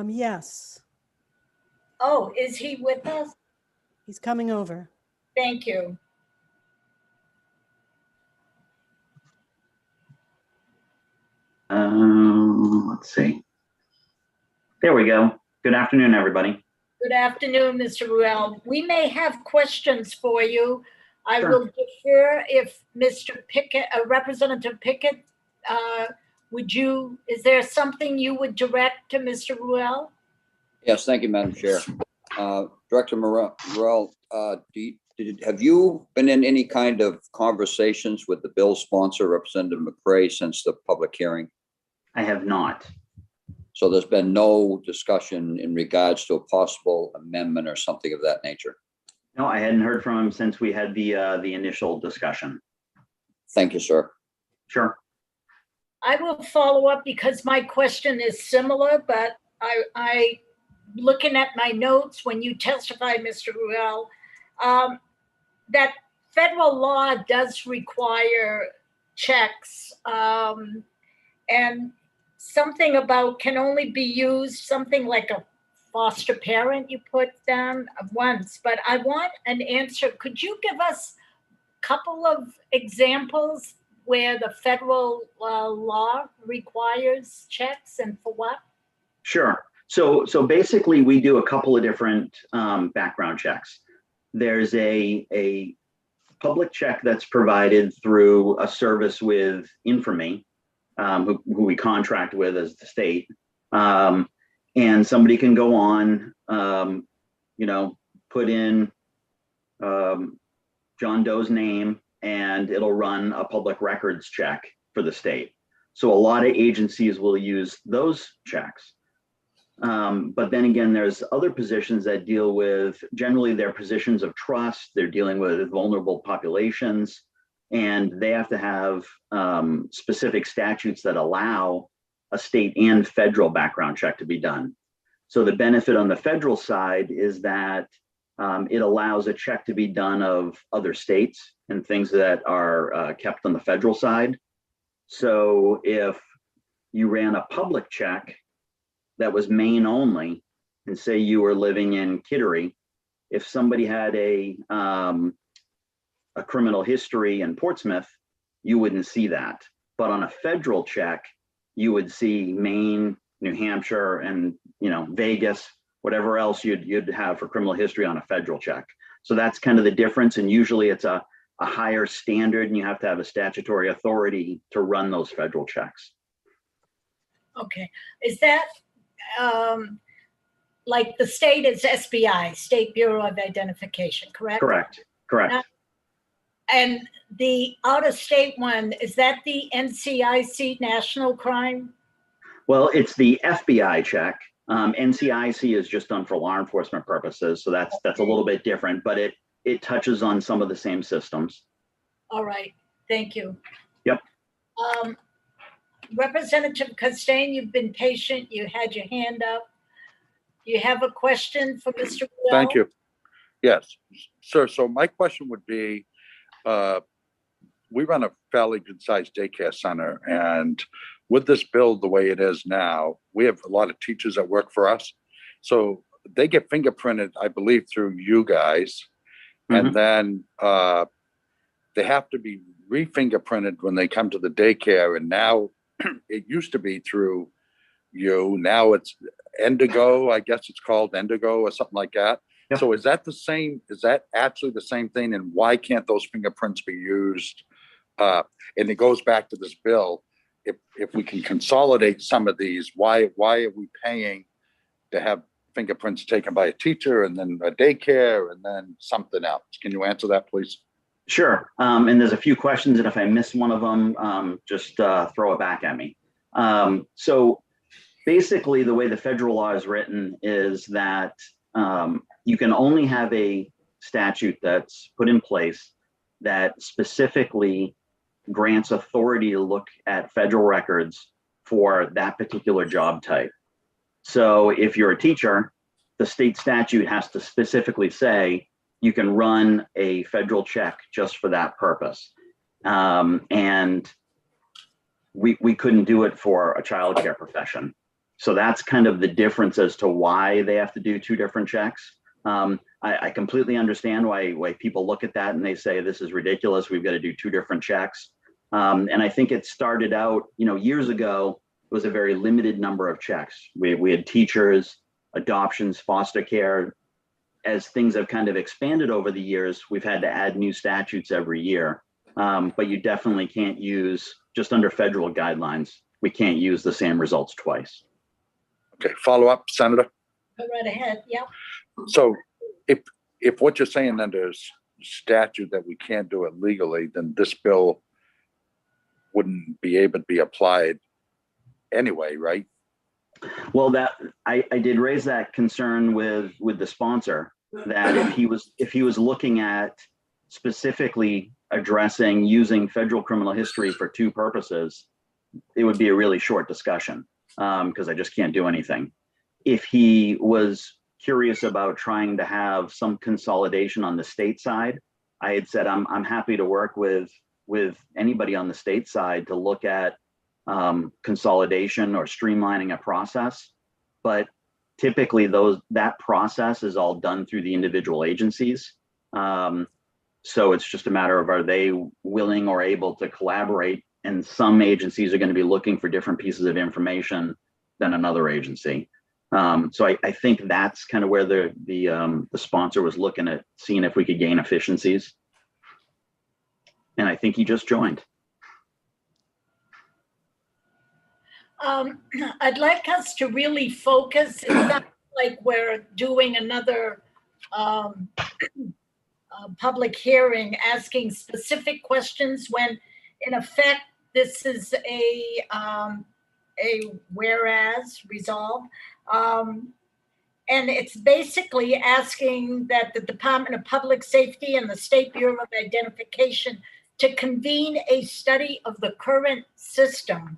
Yes, Oh, is he with us? he's coming over. Thank you. Let's see. There we go. Good afternoon, everybody. Good afternoon, Mr. Ruel. We may have questions for you. I Sure. will defer if Mr. Pickett, Representative Pickett, is there something you would direct to Mr. Ruel? Yes, thank you, Madam Chair. Director Morel, have you been in any kind of conversations with the bill sponsor, Representative McCray, since the public hearing? I have not. So there's been no discussion in regards to a possible amendment or something of that nature? No, I hadn't heard from him since we had the initial discussion. Thank you, sir. Sure. I will follow up because my question is similar, but I looking at my notes when you testify, Mr. Ruel, that federal law does require checks, and something about can only be used, something like a foster parent you put down once, but I want an answer. Could you give us a couple of examples where the federal law requires checks and for what? Sure. So basically, we do a couple of different background checks. There's a public check that's provided through a service with Infamy, who we contract with as the state. And somebody can go on, put in John Doe's name, and it'll run a public records check for the state. So a lot of agencies will use those checks. But then again, there's other positions that deal with, generally they're positions of trust, they're dealing with vulnerable populations, and they have to have specific statutes that allow a state and federal background check to be done. So the benefit on the federal side is that it allows a check to be done of other states and things that are kept on the federal side. So if you ran a public check that was Maine only, and say you were living in Kittery, if somebody had a criminal history in Portsmouth, you wouldn't see that. But on a federal check, you would see Maine, New Hampshire, and Vegas, whatever else you'd have for criminal history on a federal check. So that's kind of the difference. And usually it's a higher standard, and you have to have a statutory authority to run those federal checks. Okay, is that like the state is SBI, State Bureau of Identification, correct? Correct. And the out-of-state one, is that the NCIC National Crime? Well, it's the FBI check. NCIC is just done for law enforcement purposes, so that's a little bit different, but it touches on some of the same systems. All right, thank you. Yep. Representative Costain, you've been patient. You had your hand up. You have a question for Mr. Goodell? Thank you. Yes, sir. So my question would be, we run a fairly good sized daycare center, and with this bill the way it is now, we have a lot of teachers that work for us. So they get fingerprinted, I believe, through you guys. And then they have to be re-fingerprinted when they come to the daycare. And now it used to be through you. Now it's Indigo, I guess it's called Indigo or something like that. Yep. So is that the same? Is that actually the same thing? And why can't those fingerprints be used? And it goes back to this bill. If we can consolidate some of these, why are we paying to have fingerprints taken by a teacher and then a daycare and then something else? Can you answer that, please? Sure. And there's a few questions, and if I miss one of them, just throw it back at me. So basically, the way the federal law is written is that you can only have a statute that's put in place that specifically grants authority to look at federal records for that particular job type. So if you're a teacher, the state statute has to specifically say you can run a federal check just for that purpose. And we couldn't do it for a childcare profession. So that's kind of the difference as to why they have to do two different checks. I completely understand why people look at that and they say, this is ridiculous. We've got to do two different checks. And I think it started out, years ago, it was a very limited number of checks. We had teachers, adoptions, foster care. As things have kind of expanded over the years, we've had to add new statutes every year. But you definitely can't use, just under federal guidelines, we can't use the same results twice. Okay, follow up, Senator. Go right ahead. Yep. So if what you're saying then there's statute that we can't do it legally, then this bill wouldn't be able to be applied anyway, right? Well, I did raise that concern with the sponsor, that if he was looking at specifically addressing using federal criminal history for two purposes, it would be a really short discussion because I just can't do anything. If he was curious about trying to have some consolidation on the state side, I had said I'm happy to work with anybody on the state side to look at consolidation or streamlining a process. But typically that process is all done through the individual agencies. So it's just a matter of, are they willing or able to collaborate? And some agencies are going to be looking for different pieces of information than another agency. So I think that's kind of where the sponsor was looking at seeing if we could gain efficiencies. And I think he just joined. I'd like us to really focus. It's not like we're doing another public hearing, asking specific questions when, in effect, this is a whereas resolve. And it's basically asking that the Department of Public Safety and the State Bureau of Identification to convene a study of the current system.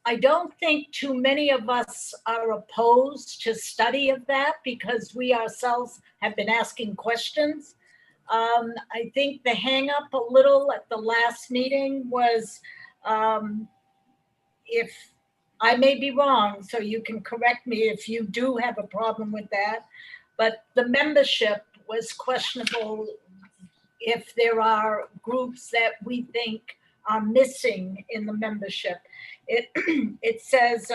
I don't think too many of us are opposed to study of that because we ourselves have been asking questions. I think the hang up a little at the last meeting was if I may be wrong, so you can correct me if you do have a problem with that. But the membership was questionable if there are groups that we think are missing in the membership. It, it says,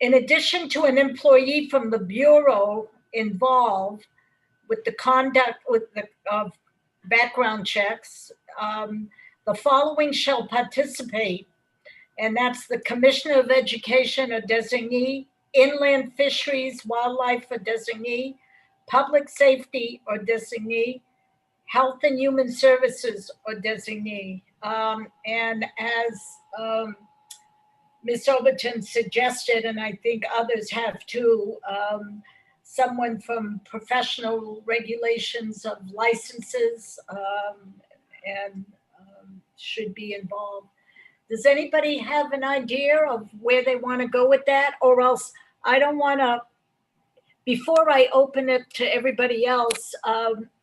in addition to an employee from the Bureau involved with the conduct with the background checks, the following shall participate, and that's the Commissioner of Education or designee, Inland Fisheries, Wildlife or designee, Public Safety or designee, Health and Human Services or designee. And as Ms. Overton suggested, and I think others have too, someone from professional regulations of licenses and should be involved. Does anybody have an idea of where they want to go with that? Or else I don't want to, before I open it to everybody else,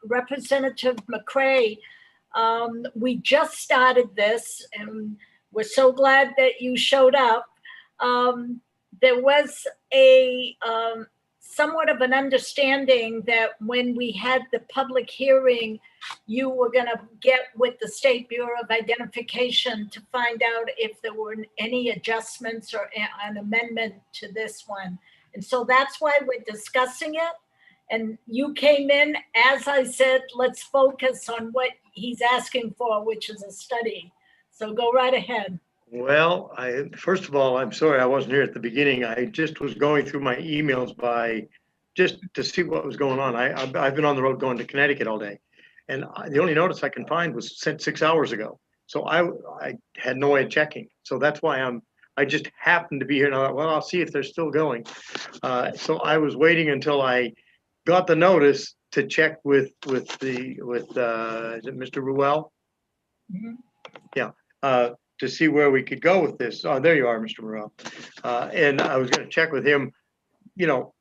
Representative McCray, we just started this and we're so glad that you showed up. There was a somewhat of an understanding that when we had the public hearing, you were going to get with the State Bureau of Identification to find out if there were any adjustments or an amendment to this one. And so that's why we're discussing it. And you came in, as I said, let's focus on what he's asking for, which is a study. So go right ahead. Well, first of all, I'm sorry I wasn't here at the beginning. I just was going through my emails just to see what was going on. I've been on the road going to Connecticut all day, and the only notice I can find was sent 6 hours ago. So I had no way of checking. So that's why I just happened to be here, and I thought, well, I'll see if they're still going. So I was waiting until I got the notice to check with is it Mr. Ruel? Mm-hmm. Yeah. To see where we could go with this. Oh, there you are, Mr. Moreau. And I was going to check with him,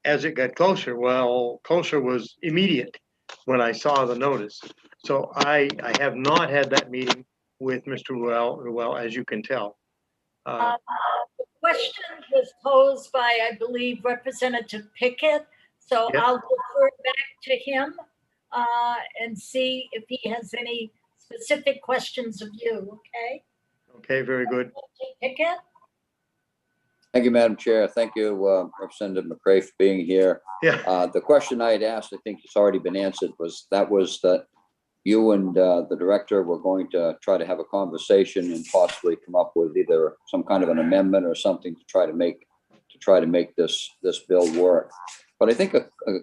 as it got closer. Well, closer was immediate when I saw the notice. So I have not had that meeting with Mr. Ruel, as you can tell. The question was posed by, I believe, Representative Pickett. So Yep. I'll defer back to him and see if he has any specific questions of you, okay? Okay, very good. Pickett? Thank you, Madam Chair. Thank you, Representative McCray, for being here. Yeah. The question I had asked, I think it's already been answered, was that you and the director were going to try to have a conversation and possibly come up with either some kind of an amendment or something to try to make this bill work. But I think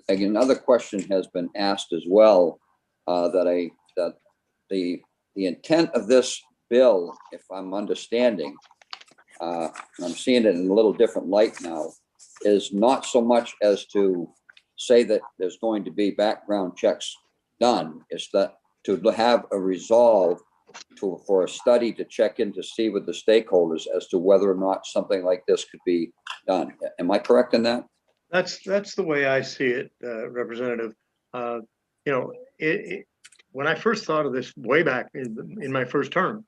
another question has been asked as well, that the intent of this bill, if I'm understanding, and I'm seeing it in a little different light now, is not so much as to say that there's going to be background checks done. It's that to have a resolve for a study to check in to see with the stakeholders as to whether or not something like this could be done. Am I correct in that? That's the way I see it, Representative. When I first thought of this way back in my first term,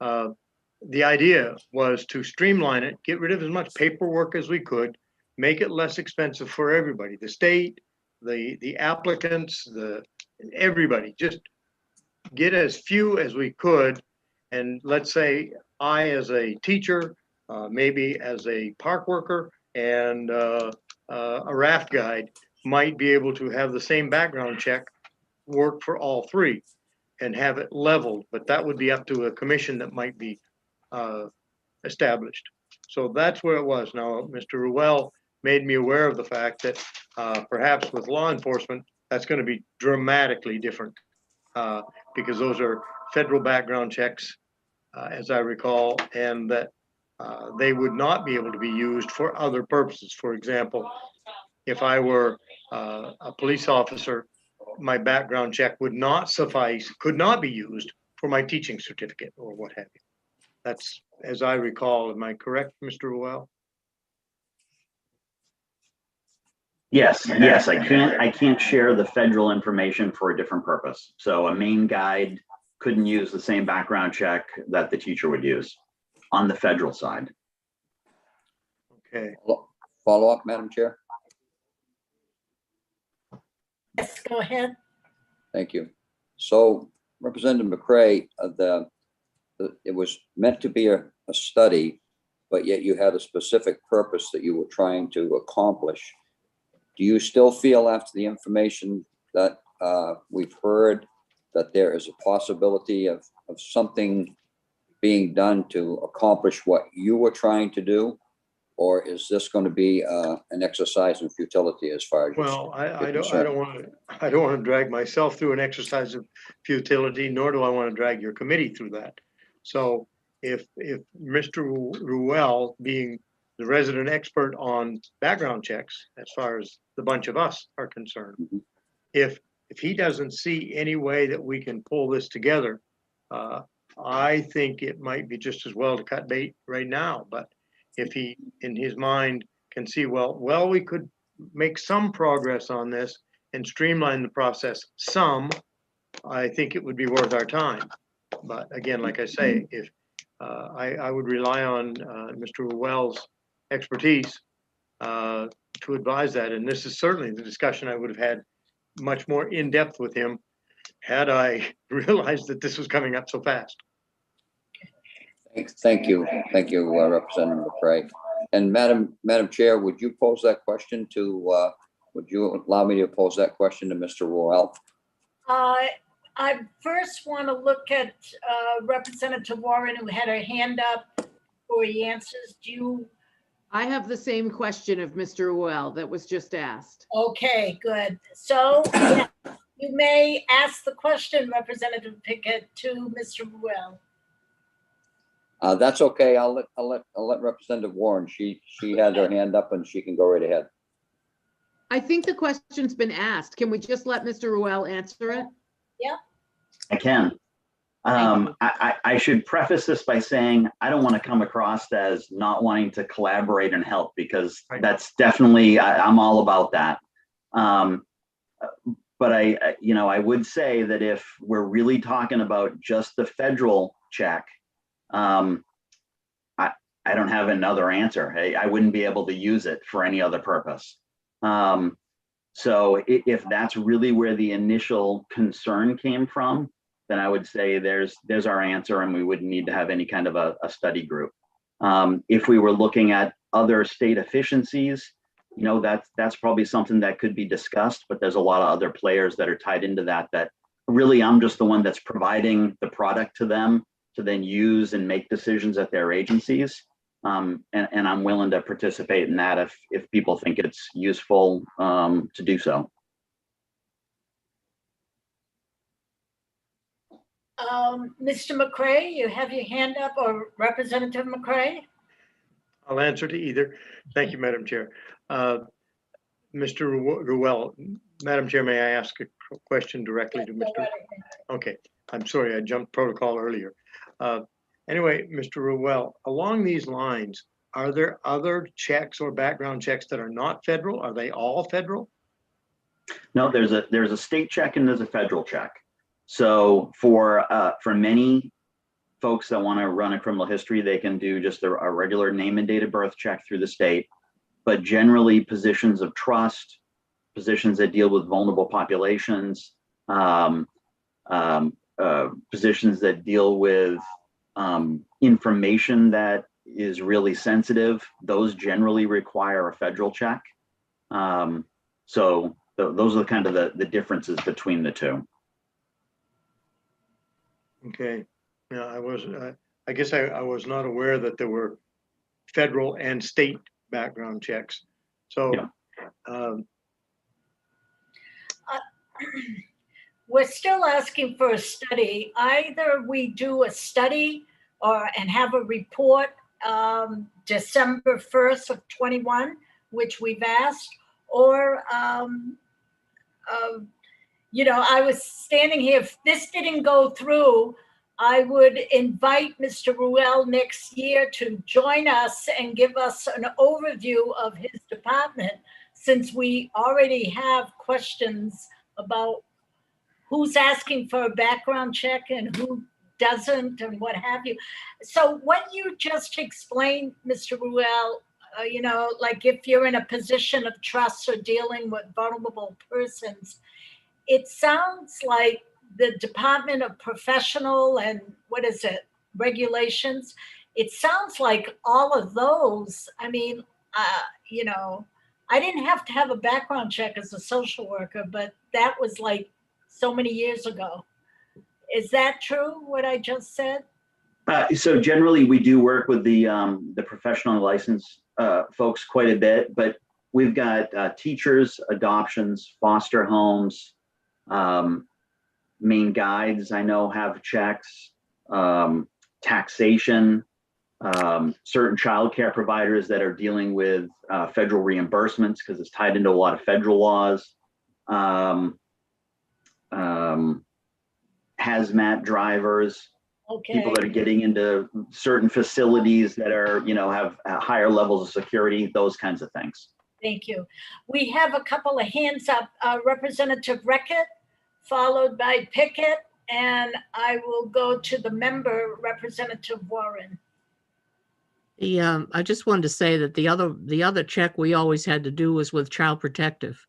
the idea was to streamline it, get rid of as much paperwork as we could, make it less expensive for everybody, the state, the applicants, everybody, just get as few as we could. And let's say I, as a teacher, maybe as a park worker and a raft guide, might be able to have the same background check work for all three and have it leveled, but that would be up to a commission that might be established. So that's where it was. Now, Mr. Ruel made me aware of the fact that perhaps with law enforcement, that's going to be dramatically different because those are federal background checks, as I recall, and that they would not be able to be used for other purposes. For example, if I were a police officer, my background check would not suffice, could not be used for my teaching certificate or what have you. That's as I recall. Am I correct, Mr. Ruel? Yes, I can't share the federal information for a different purpose. So a Maine guide couldn't use the same background check that the teacher would use. on the federal side. Okay. Follow up, Madam Chair? Yes, go ahead. Thank you. So Representative McCray, it was meant to be a study, but yet you had a specific purpose that you were trying to accomplish. Do you still feel, after the information that we've heard, that there is a possibility of something being done to accomplish what you were trying to do? Or is this going to be an exercise in futility as far as Well, I don't want to drag myself through an exercise of futility, nor do I want to drag your committee through that. So if Mr. Ruel, being the resident expert on background checks, as far as the bunch of us are concerned, if he doesn't see any way that we can pull this together, I think it might be just as well to cut bait right now. But if he, in his mind, can see, well, we could make some progress on this and streamline the process some, I think it would be worth our time. But again, like I say, if I would rely on Mr. Ruel's expertise to advise that. And this is certainly the discussion I would have had much more in depth with him had I realized that this was coming up so fast. Thank you, Representative McCray. And Madam Chair, would you pose that question to? Would you allow me to pose that question to Mr. Ruel? I first want to look at Representative Warren, who had her hand up before he answers. I have the same question of Mr. Ruel that was just asked. Okay, good. So yeah, you may ask the question, Representative Pickett, to Mr. Ruel. That's okay. I'll let Representative Warren. She had her hand up and she can go right ahead. I think the question's been asked. Can we just let Mr. Ruel answer it? Yeah. I can. I should preface this by saying I don't want to come across as not wanting to collaborate and help, because that's definitely, I'm all about that. But I would say that if we're really talking about just the federal check, I don't have another answer. I wouldn't be able to use it for any other purpose. So if that's really where the initial concern came from, then I would say there's our answer, and we wouldn't need to have any kind of a study group. If we were looking at other state efficiencies, that's probably something that could be discussed, but there's a lot of other players that are tied into that really I'm just the one that's providing the product to them to then use and make decisions at their agencies. And I'm willing to participate in that if people think it's useful to do so. Mr. McCray, you have your hand up, or Representative McCray? I'll answer to either. Thank you, Madam Chair. Mr. Ruel, Madam Chair, may I ask a question directly to Mr. Okay, I'm sorry, I jumped protocol earlier. Anyway, Mr. Ruel, along these lines, are there other checks or background checks that are not federal? Are they all federal? No, there's a state check and there's a federal check. So for many folks that want to run a criminal history, they can do just a regular name and date of birth check through the state. But generally, positions of trust, positions that deal with vulnerable populations, positions that deal with information that is really sensitive, those generally require a federal check. So those are kind of the differences between the two. Okay, yeah, I guess I was not aware that there were federal and state background checks. So yeah. We're still asking for a study. Either we do a study and have a report December 1st of 21, which we've asked, or I was standing here. If this didn't go through, I would invite Mr. Ruel next year to join us and give us an overview of his department, since we already have questions about who's asking for a background check and who doesn't and what have you. So what you just explained, Mr. Ruel, you know, like if you're in a position of trust or dealing with vulnerable persons, it sounds like the Department of Professional and what is it, regulations, it sounds like all of those, I mean, you know, I didn't have to have a background check as a social worker, but that was like so many years ago. Is that true, what I just said? So generally, we do work with the professional license folks quite a bit, but we've got teachers, adoptions, foster homes, main guides, I know have checks, taxation, certain childcare providers that are dealing with federal reimbursements because it's tied into a lot of federal laws. Hazmat drivers, Okay. people that are getting into certain facilities that are, you know, have higher levels of security, those kinds of things. Thank you. We have a couple of hands up, Representative Reckitt, followed by Pickett, and I will go to the member, Representative Warren. I just wanted to say that the other check we always had to do was with Child Protective,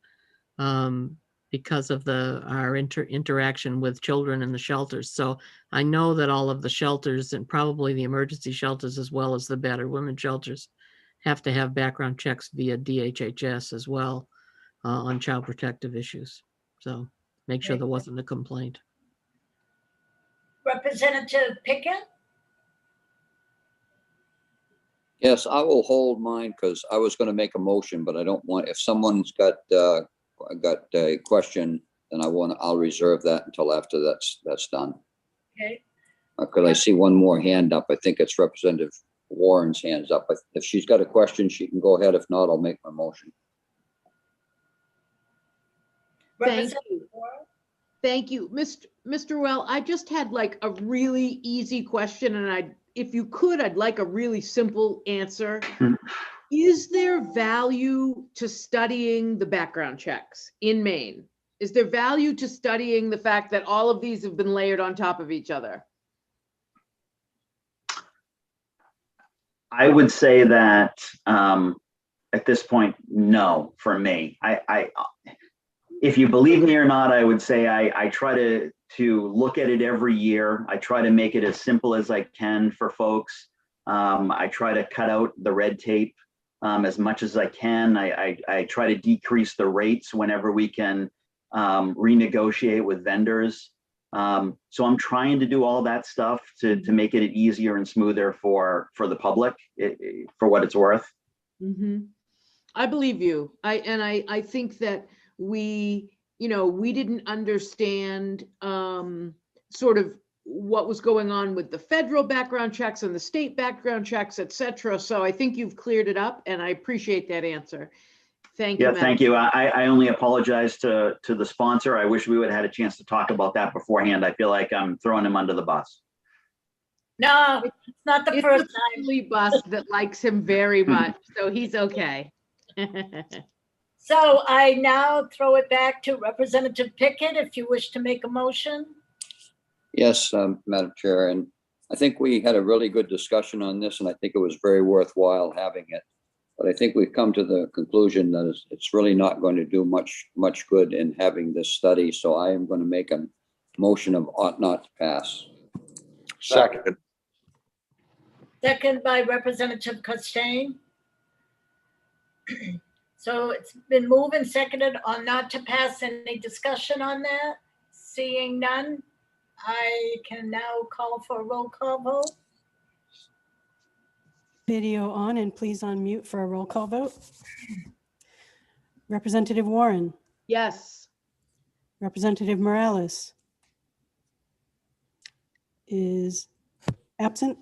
because of our interaction with children in the shelters. So I know that all of the shelters and probably the emergency shelters, as well as the battered women shelters, have to have background checks via DHHS as well on child protective issues. So make sure there wasn't a complaint. Representative Pickett? Yes, I will hold mine because I was going to make a motion, but I don't want, if someone's got a question, then I'll reserve that until after that's done. Okay. Because I see one more hand up. I think it's Representative Warren's hands up. If she's got a question, she can go ahead. If not, I'll make my motion. Thank you. Thank you. Mr. Well, I just had like a really easy question, and if you could, I'd like a really simple answer. Is there value to studying the background checks in Maine? Is there value to studying the fact that all of these have been layered on top of each other? I would say that at this point, no, for me. If you believe me or not, I would say I try to look at it every year. I try to make it as simple as I can for folks. I try to cut out the red tape as much as I can. I try to decrease the rates whenever we can renegotiate with vendors. So I'm trying to do all that stuff to make it easier and smoother for the public, for what it's worth. Mm-hmm. I believe you. I think that we didn't understand sort of what was going on with the federal background checks and the state background checks, et cetera. So I think you've cleared it up, and I appreciate that answer. Thank you. Yeah, thank you. I only apologize to the sponsor. I wish we would have had a chance to talk about that beforehand. I feel like I'm throwing him under the bus. No, it's not the first time. Bus that likes him very much, so he's okay. So I now throw it back to Representative Pickett, if you wish to make a motion. Yes, Madam Chair, and I think we had a really good discussion on this, and I think it was very worthwhile having it. But I think we've come to the conclusion that it's really not going to do much good in having this study. So I am going to make a motion of ought not to pass. Second. Second by Representative Costain. So it's been moved and seconded on not to pass. Any discussion on that? Seeing none, I can now call for a roll call vote. Video on, and please unmute for a roll call vote. Representative Warren. Yes. Representative Morales is absent.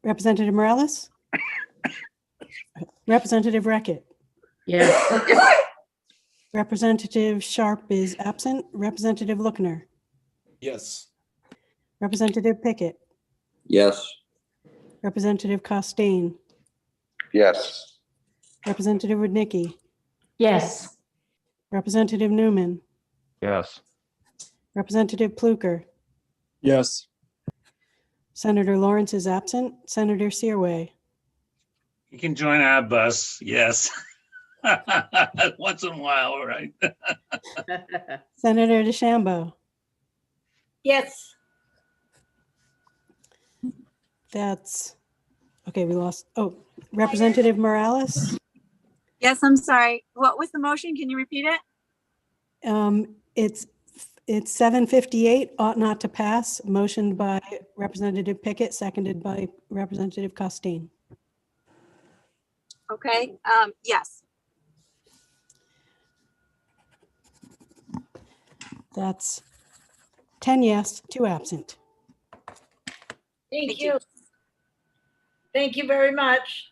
Representative Morales. Representative Reckitt. Yes. Representative Sharp is absent. Representative Lookner. Yes. Representative Pickett. Yes. Representative Costain. Yes. Representative Rudnicki. Yes. Representative Newman. Yes. Representative Pluker. Yes. Senator Lawrence is absent. Senator Searway. You can join our bus, yes. Once in a while, right? Senator DeChambeau. Yes. That's, okay, we lost, oh, Representative Morales. Yes, I'm sorry. What was the motion? Can you repeat it? It's 7:58, ought not to pass, motioned by Representative Pickett, seconded by Representative Costin. Okay, yes. That's 10 yes, 2 absent. Thank you. Thank you very much.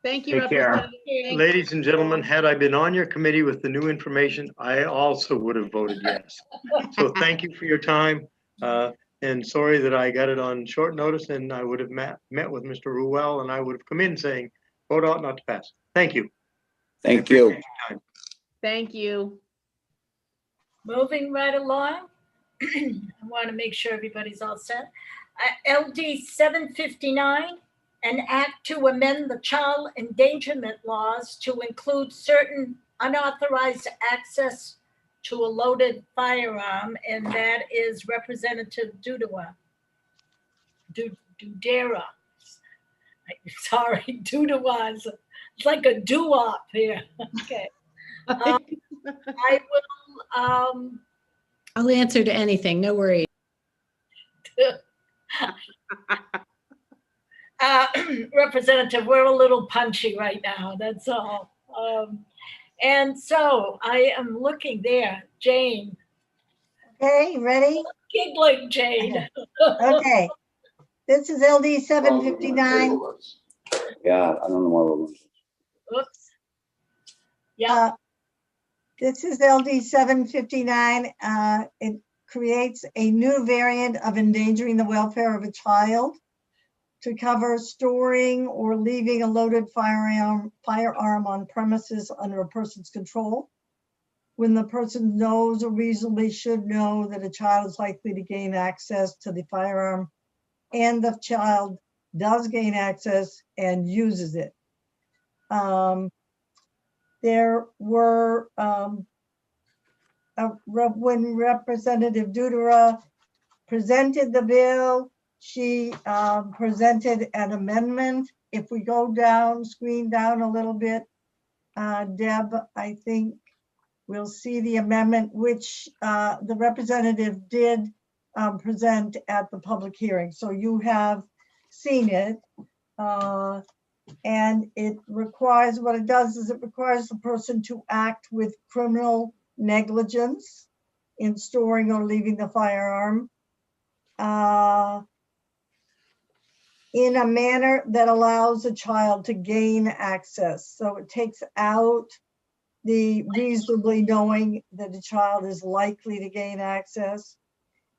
Thank you, Take care. Representative King. Ladies and gentlemen, had I been on your committee with the new information, I also would have voted yes. So thank you for your time. And sorry that I got it on short notice, and I would have met with Mr. Ruel, and I would have come in saying, vote ought not to pass. Thank you. Thank you. Thank you. Moving right along. I want to make sure everybody's all set. LD 759, an act to amend the child endangerment laws to include certain unauthorized access to a loaded firearm, and that is Representative Dudera. Sorry, Dudera. It's like a doo-wop here. Okay. I will. I'll answer to anything. No worries. Representative, we're a little punchy right now, that's all. And so I am looking there, Jane. Okay, ready? Giggling, Jane. Okay. This is LD 759. Yeah, I don't know why we're. Oops. Yeah. This is LD 759. It creates a new variant of endangering the welfare of a child to cover storing or leaving a loaded firearm on premises under a person's control when the person knows or reasonably should know that a child is likely to gain access to the firearm and the child does gain access and uses it. There were, when Representative Dudera presented the bill, she presented an amendment. If we go down, screen down a little bit, Deb, I think we'll see the amendment, which the representative did present at the public hearing. So you have seen it. And it requires, what it does is it requires the person to act with criminal negligence in storing or leaving the firearm in a manner that allows a child to gain access. So it takes out the reasonably knowing that the child is likely to gain access.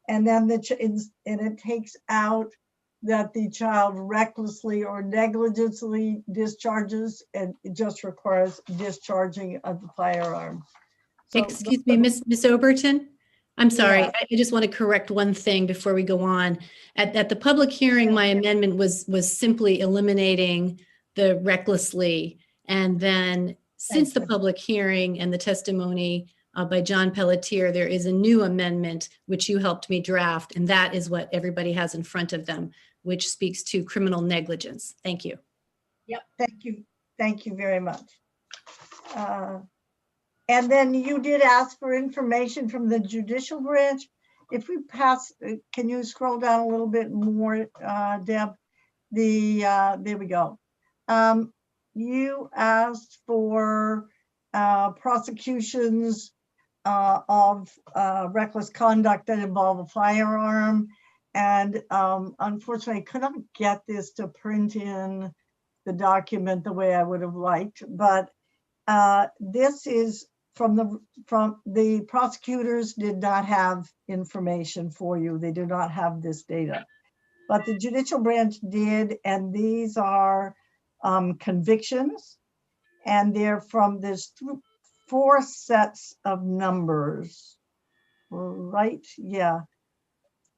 And then it takes out that the child recklessly or negligently discharges, and it just requires discharging of the firearm. So, Excuse me, Miss Oberton. I'm sorry. Yeah. I just want to correct one thing before we go on. At the public hearing, my amendment was simply eliminating the recklessly. And then since the public hearing and the testimony by John Pelletier, there is a new amendment which you helped me draft, and that is what everybody has in front of them, which speaks to criminal negligence. Thank you. Yep, thank you. Thank you very much. And then you did ask for information from the judicial branch. If we pass, can you scroll down a little bit more, Deb? There we go. You asked for prosecutions of reckless conduct that involve a firearm. And unfortunately, I could not get this to print in the document the way I would have liked, but this is from the prosecutors did not have information for you. They do not have this data, but the judicial branch did, and these are convictions, and they're from this 4 sets of numbers, right? Yeah.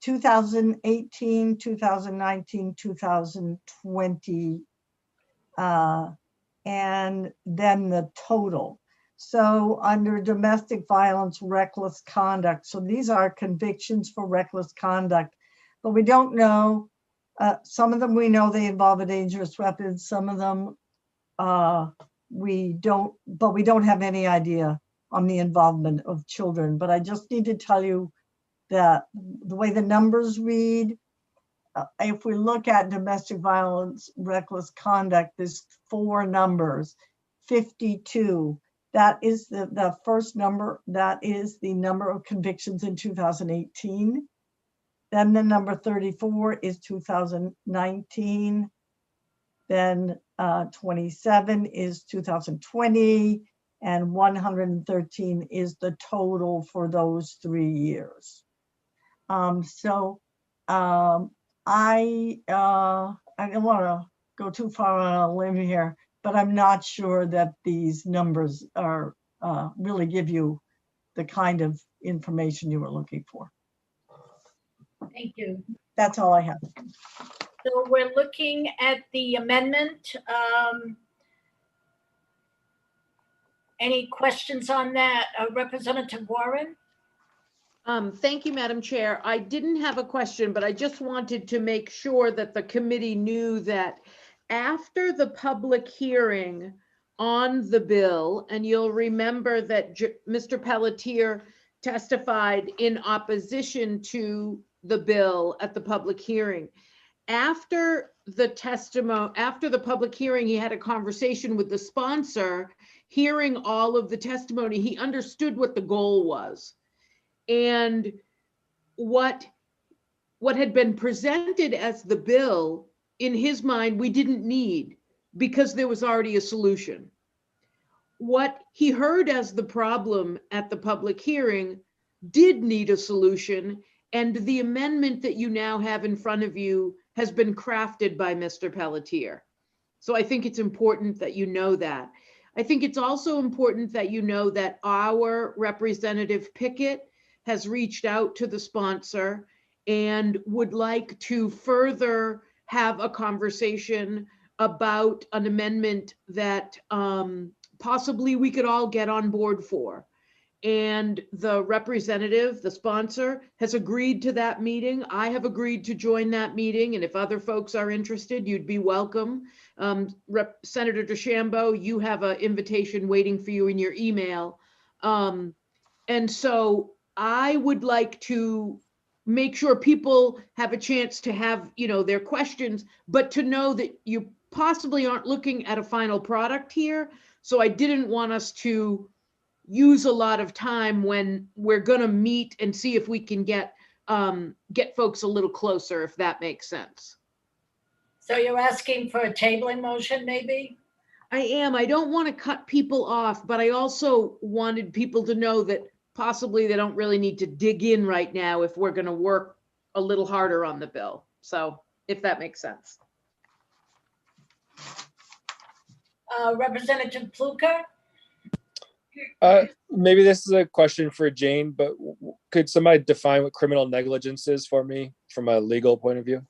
2018, 2019, 2020, and then the total. So under domestic violence, reckless conduct. So these are convictions for reckless conduct, but we don't know. Some of them we know they involve a dangerous weapon. Some of them we don't, but we don't have any idea on the involvement of children. But I just need to tell you that the way the numbers read, if we look at domestic violence, reckless conduct, there's 4 numbers, 52. That is the first number. That is the number of convictions in 2018. Then the number 34 is 2019. Then 27 is 2020. And 113 is the total for those 3 years. I don't want to go too far on a limb here, but I'm not sure that these numbers are really give you the kind of information you were looking for. Thank you. That's all I have. So we're looking at the amendment. Any questions on that? Representative Warren? Thank you, Madam Chair. I didn't have a question, but I just wanted to make sure that the committee knew that after the public hearing on the bill, and you'll remember that Mr. Pelletier testified in opposition to the bill at the public hearing. After the public hearing, he had a conversation with the sponsor. Hearing all of the testimony, he understood what the goal was. And what had been presented as the bill, in his mind, we didn't need because there was already a solution. What he heard as the problem at the public hearing did need a solution, and the amendment that you now have in front of you has been crafted by Mr. Pelletier. So I think it's important that you know that. I think it's also important that you know that our Representative Pickett has reached out to the sponsor and would like to further have a conversation about an amendment that possibly we could all get on board for. And the representative, the sponsor, has agreed to that meeting. I have agreed to join that meeting. And if other folks are interested, you'd be welcome. Senator DeChambeau, you have an invitation waiting for you in your email. And so I would like to make sure people have a chance to have, their questions, but to know that you possibly aren't looking at a final product here. So I didn't want us to use a lot of time when we're going to meet and see if we can get folks a little closer, if that makes sense. So you're asking for a tabling motion, maybe? I am. I don't want to cut people off, but I also wanted people to know that possibly they don't really need to dig in right now if we're going to work a little harder on the bill. So if that makes sense. Representative Pluker? Maybe this is a question for Jane, but could somebody define what criminal negligence is for me from a legal point of view?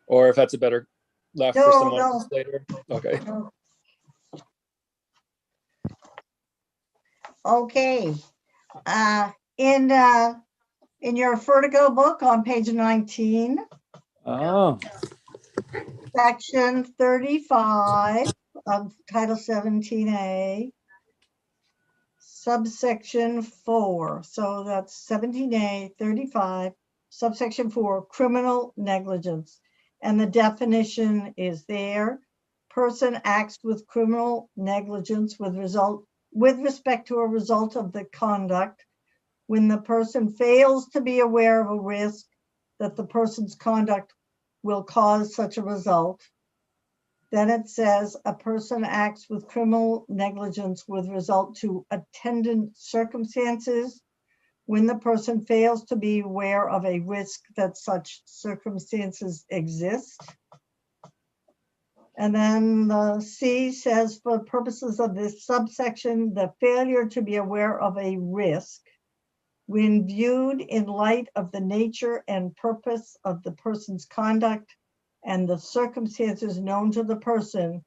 Or if that's a better left for someone else later. Okay. Okay. In your Vertigo book on page 19. Oh. Section 35 of Title 17A, subsection 4. So that's 17A 35, subsection 4, criminal negligence. And the definition is there. Person acts with criminal negligence with respect to a result of the conduct when the person fails to be aware of a risk that the person's conduct will cause such a result. Then it says a person acts with criminal negligence with result to attendant circumstances when the person fails to be aware of a risk that such circumstances exist. And then the C says, for purposes of this subsection, the failure to be aware of a risk when viewed in light of the nature and purpose of the person's conduct and the circumstances known to the person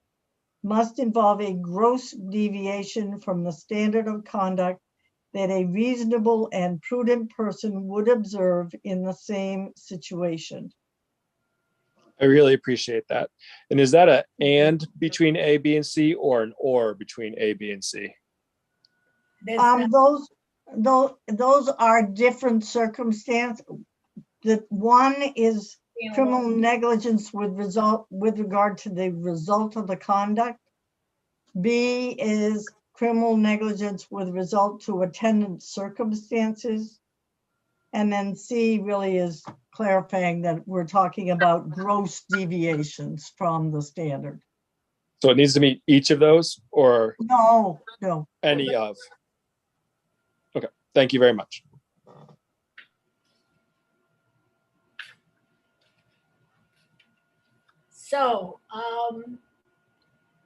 must involve a gross deviation from the standard of conduct that a reasonable and prudent person would observe in the same situation. I really appreciate that. And is that a and between A, B, and C, or an or between A, B, and C? Those are different circumstances. The one is criminal negligence with regard to the result of the conduct. B is criminal negligence with result to attendant circumstances. And then C really is clarifying that we're talking about gross deviations from the standard. So it needs to meet each of those or No. any of? Okay, thank you very much. So,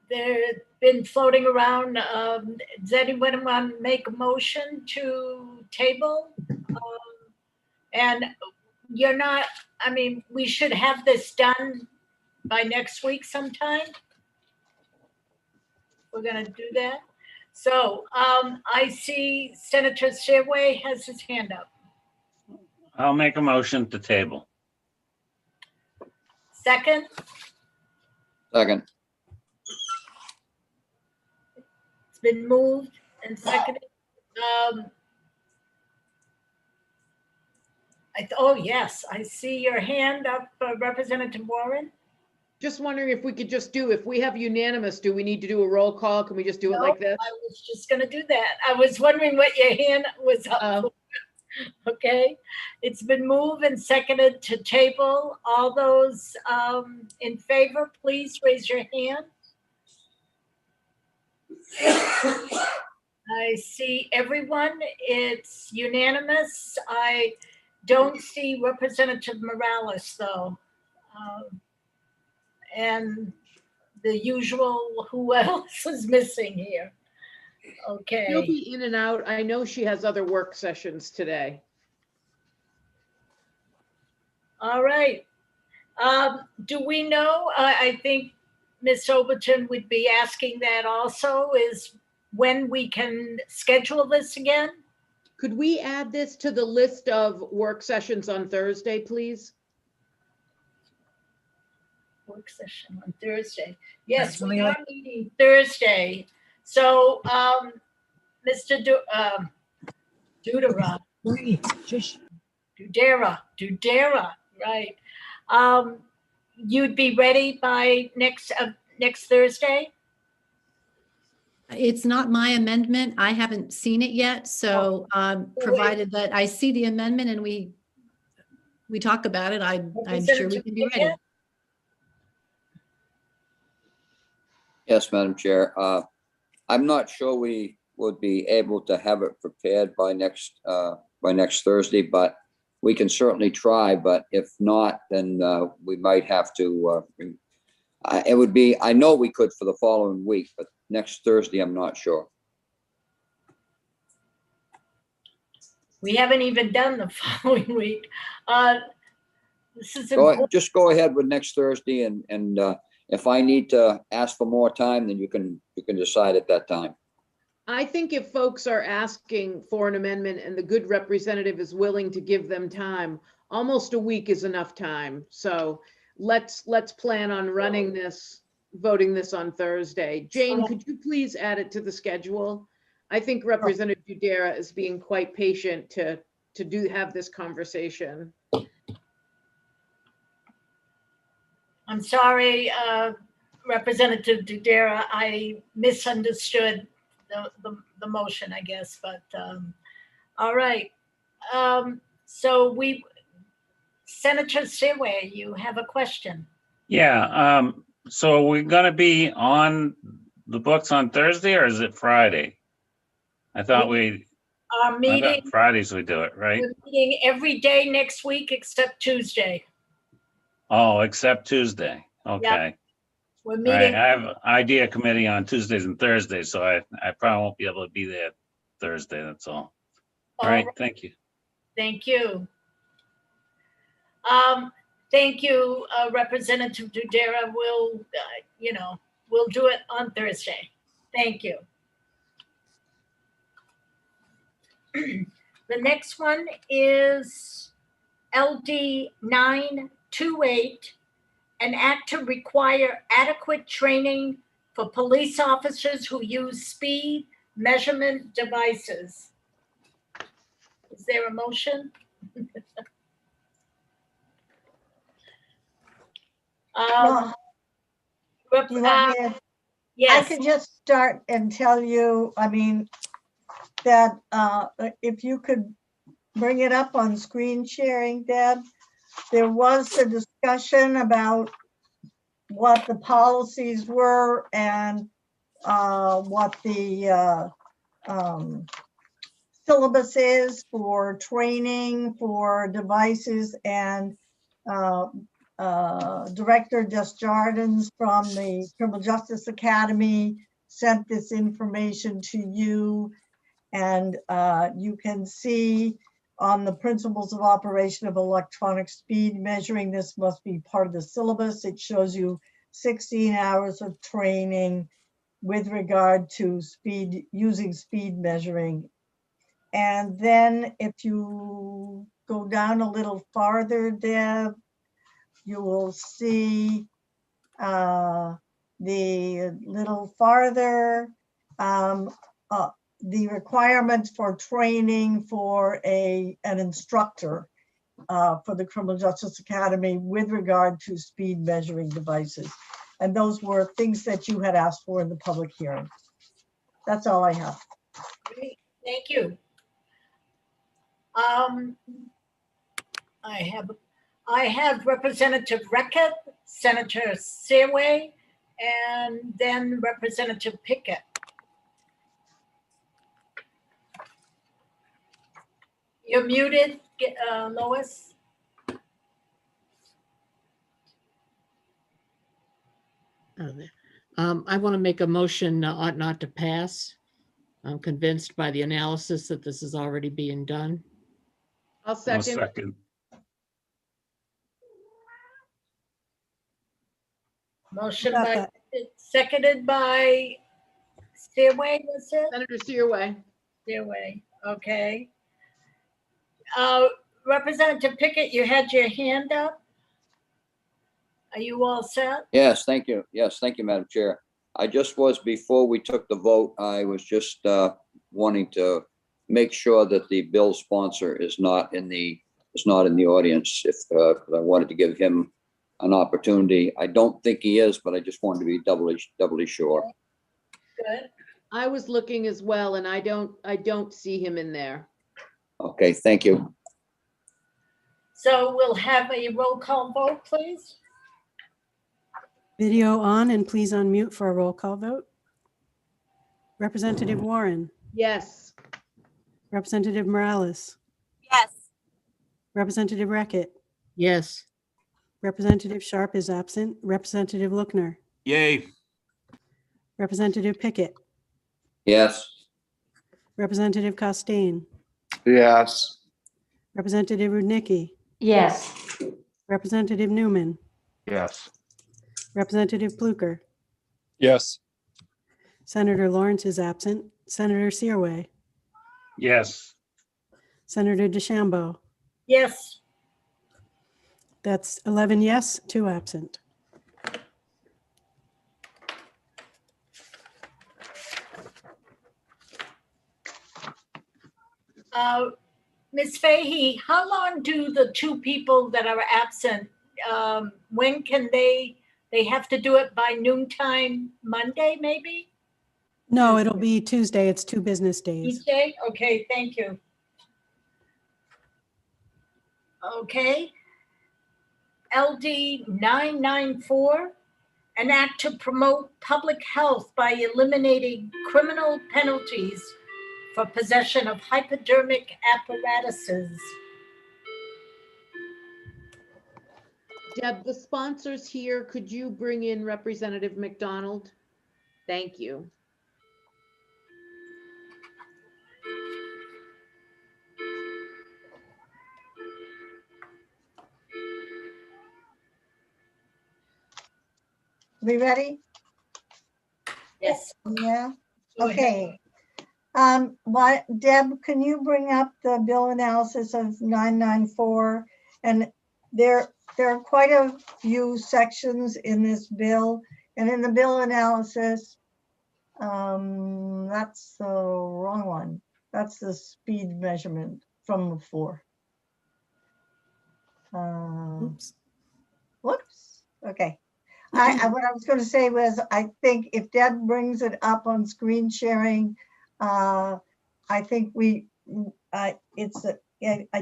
they've been floating around. Does anyone want to make a motion to table? And you're not, I mean, we should have this done by next week sometime. We're gonna do that. So I see Senator Sirway has his hand up. I'll make a motion to table. Second, Second. it's been moved and seconded. Oh, yes, I see your hand up, Representative Warren. Just wondering if we could just do, if we have unanimous, do we need to do a roll call? Can we just do it like this? I was just gonna do that. I was wondering what your hand was up for. Okay, it's been moved and seconded to table. All those in favor, please raise your hand. I see everyone. It's unanimous. I don't see Representative Morales, though. And the usual, who else is missing here? Okay. She'll be in and out. I know she has other work sessions today. All right. Do we know, I think Ms. Overton would be asking that also, is when we can schedule this again? Could we add this to the list of work sessions on Thursday, please? Work session on Thursday. Yes, we are meeting Thursday. So, Mr. Dudera, right. You'd be ready by next Thursday? It's not my amendment. I haven't seen it yet. So provided that I see the amendment and we talk about it, I'm sure we can be ready. Yes, Madam Chair. I'm not sure we would be able to have it prepared by next Thursday, but we can certainly try. But if not, then we might have to. It would be. I know we could for the following week, but next Thursday, I'm not sure. We haven't even done the following week. This is just go ahead with next Thursday, and if I need to ask for more time, then you can decide at that time. I think if folks are asking for an amendment and the good representative is willing to give them time, almost a week is enough time. So let's plan on running this, voting this on Thursday. Jane, could you please add it to the schedule? I think Representative Dudera is being quite patient to have this conversation. I'm sorry, Representative Dudera, I misunderstood the motion, I guess, but all right. So Senator Sirway, you have a question. Yeah, so we're gonna be on the books on Thursday, or is it Friday? I thought Our meeting, Fridays we do it, right? we're meeting every day next week except Tuesday. Oh, except Tuesday. Okay. We're All right, meeting, I have idea committee on Tuesdays and Thursdays, so I probably won't be able to be there Thursday, that's all. All right, thank you. thank you. Thank you, Representative Dudera. We'll, we'll do it on Thursday. Thank you. The next one is LD 928, an act to require adequate training for police officers who use speed measurement devices. Is there a motion? Well, you want me to- I yes. could just start and tell you, I mean, that if you could bring it up on screen sharing, Deb, there was a discussion about what the policies were and what the syllabus is for training for devices, and Director Desjardins from the Criminal Justice Academy sent this information to you, and you can see on the principles of operation of electronic speed measuring, this must be part of the syllabus. It shows you 16 hours of training with regard to speed, using speed measuring. And then if you go down a little farther, Deb, you will see the little farther, the requirements for training for an instructor for the Criminal Justice Academy with regard to speed measuring devices. And those were things that you had asked for in the public hearing. That's all I have. Great, thank you. I have Representative Reckitt, Senator Seaway, and then Representative Pickett. You're muted, Lois. I want to make a motion ought not to pass. I'm convinced by the analysis that this is already being done. I'll I'll second. second. Motion Got by, that. seconded by Seaway, was it? Senator Searway. Seaway, okay. Representative Pickett, you had your hand up. Are you all set? Yes, thank you. Yes, thank you, Madam Chair. I just was, before we took the vote, I was just wanting to make sure that the bill sponsor is not in the audience, if 'cause I wanted to give him an opportunity. I don't think he is, but I just wanted to be doubly sure. Good. I was looking as well, and I don't see him in there. Okay, thank you. So we'll have a roll call vote, please. Video on, and please unmute for a roll call vote. Representative Warren, Yes. Representative Morales, Yes. Representative Reckitt, Yes. Representative Sharp is absent, Representative Lookner, Yay. Representative Pickett, Yes. Representative Costain, Yes. Representative Rudnicki, Yes. Representative Newman, Yes. Representative Pluker, Yes. Senator Lawrence is absent, Senator Searway, Yes. Senator DeChambeau. Yes. That's 11 yes, 2 absent. Ms. Fahey, how long do the two people that are absent, when can they have to do it by noontime Monday, maybe? No, it'll be Tuesday. It's 2 business days. Each day? Okay, thank you. Okay. LD 994, an act to promote public health by eliminating criminal penalties for possession of hypodermic apparatuses. Deb, the sponsors here, could you bring in Representative McDonald? Thank you. We ready? Yes. Yeah, Go ahead. okay. Deb, can you bring up the bill analysis of 994? And there are quite a few sections in this bill, and in the bill analysis, that's the wrong one. That's the speed measurement from before. Oops. Whoops, okay. What I was going to say was, I think if Deb brings it up on screen sharing, I think I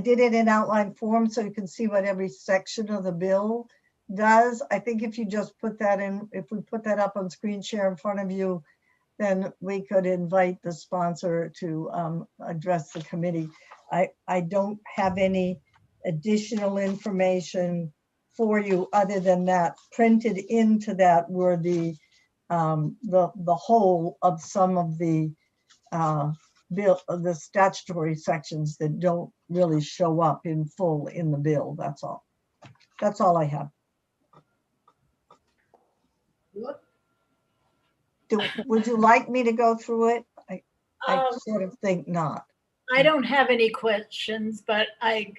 did it in outline form so you can see what every section of the bill does. I think if you just put that in, if we put that up on screen share in front of you, then we could invite the sponsor to address the committee. I don't have any additional information for you other than that. Printed into that were the whole of some of the bill, the statutory sections that don't really show up in full in the bill. That's all. That's all I have. Would you like me to go through it? I sort of think not. I don't have any questions, but I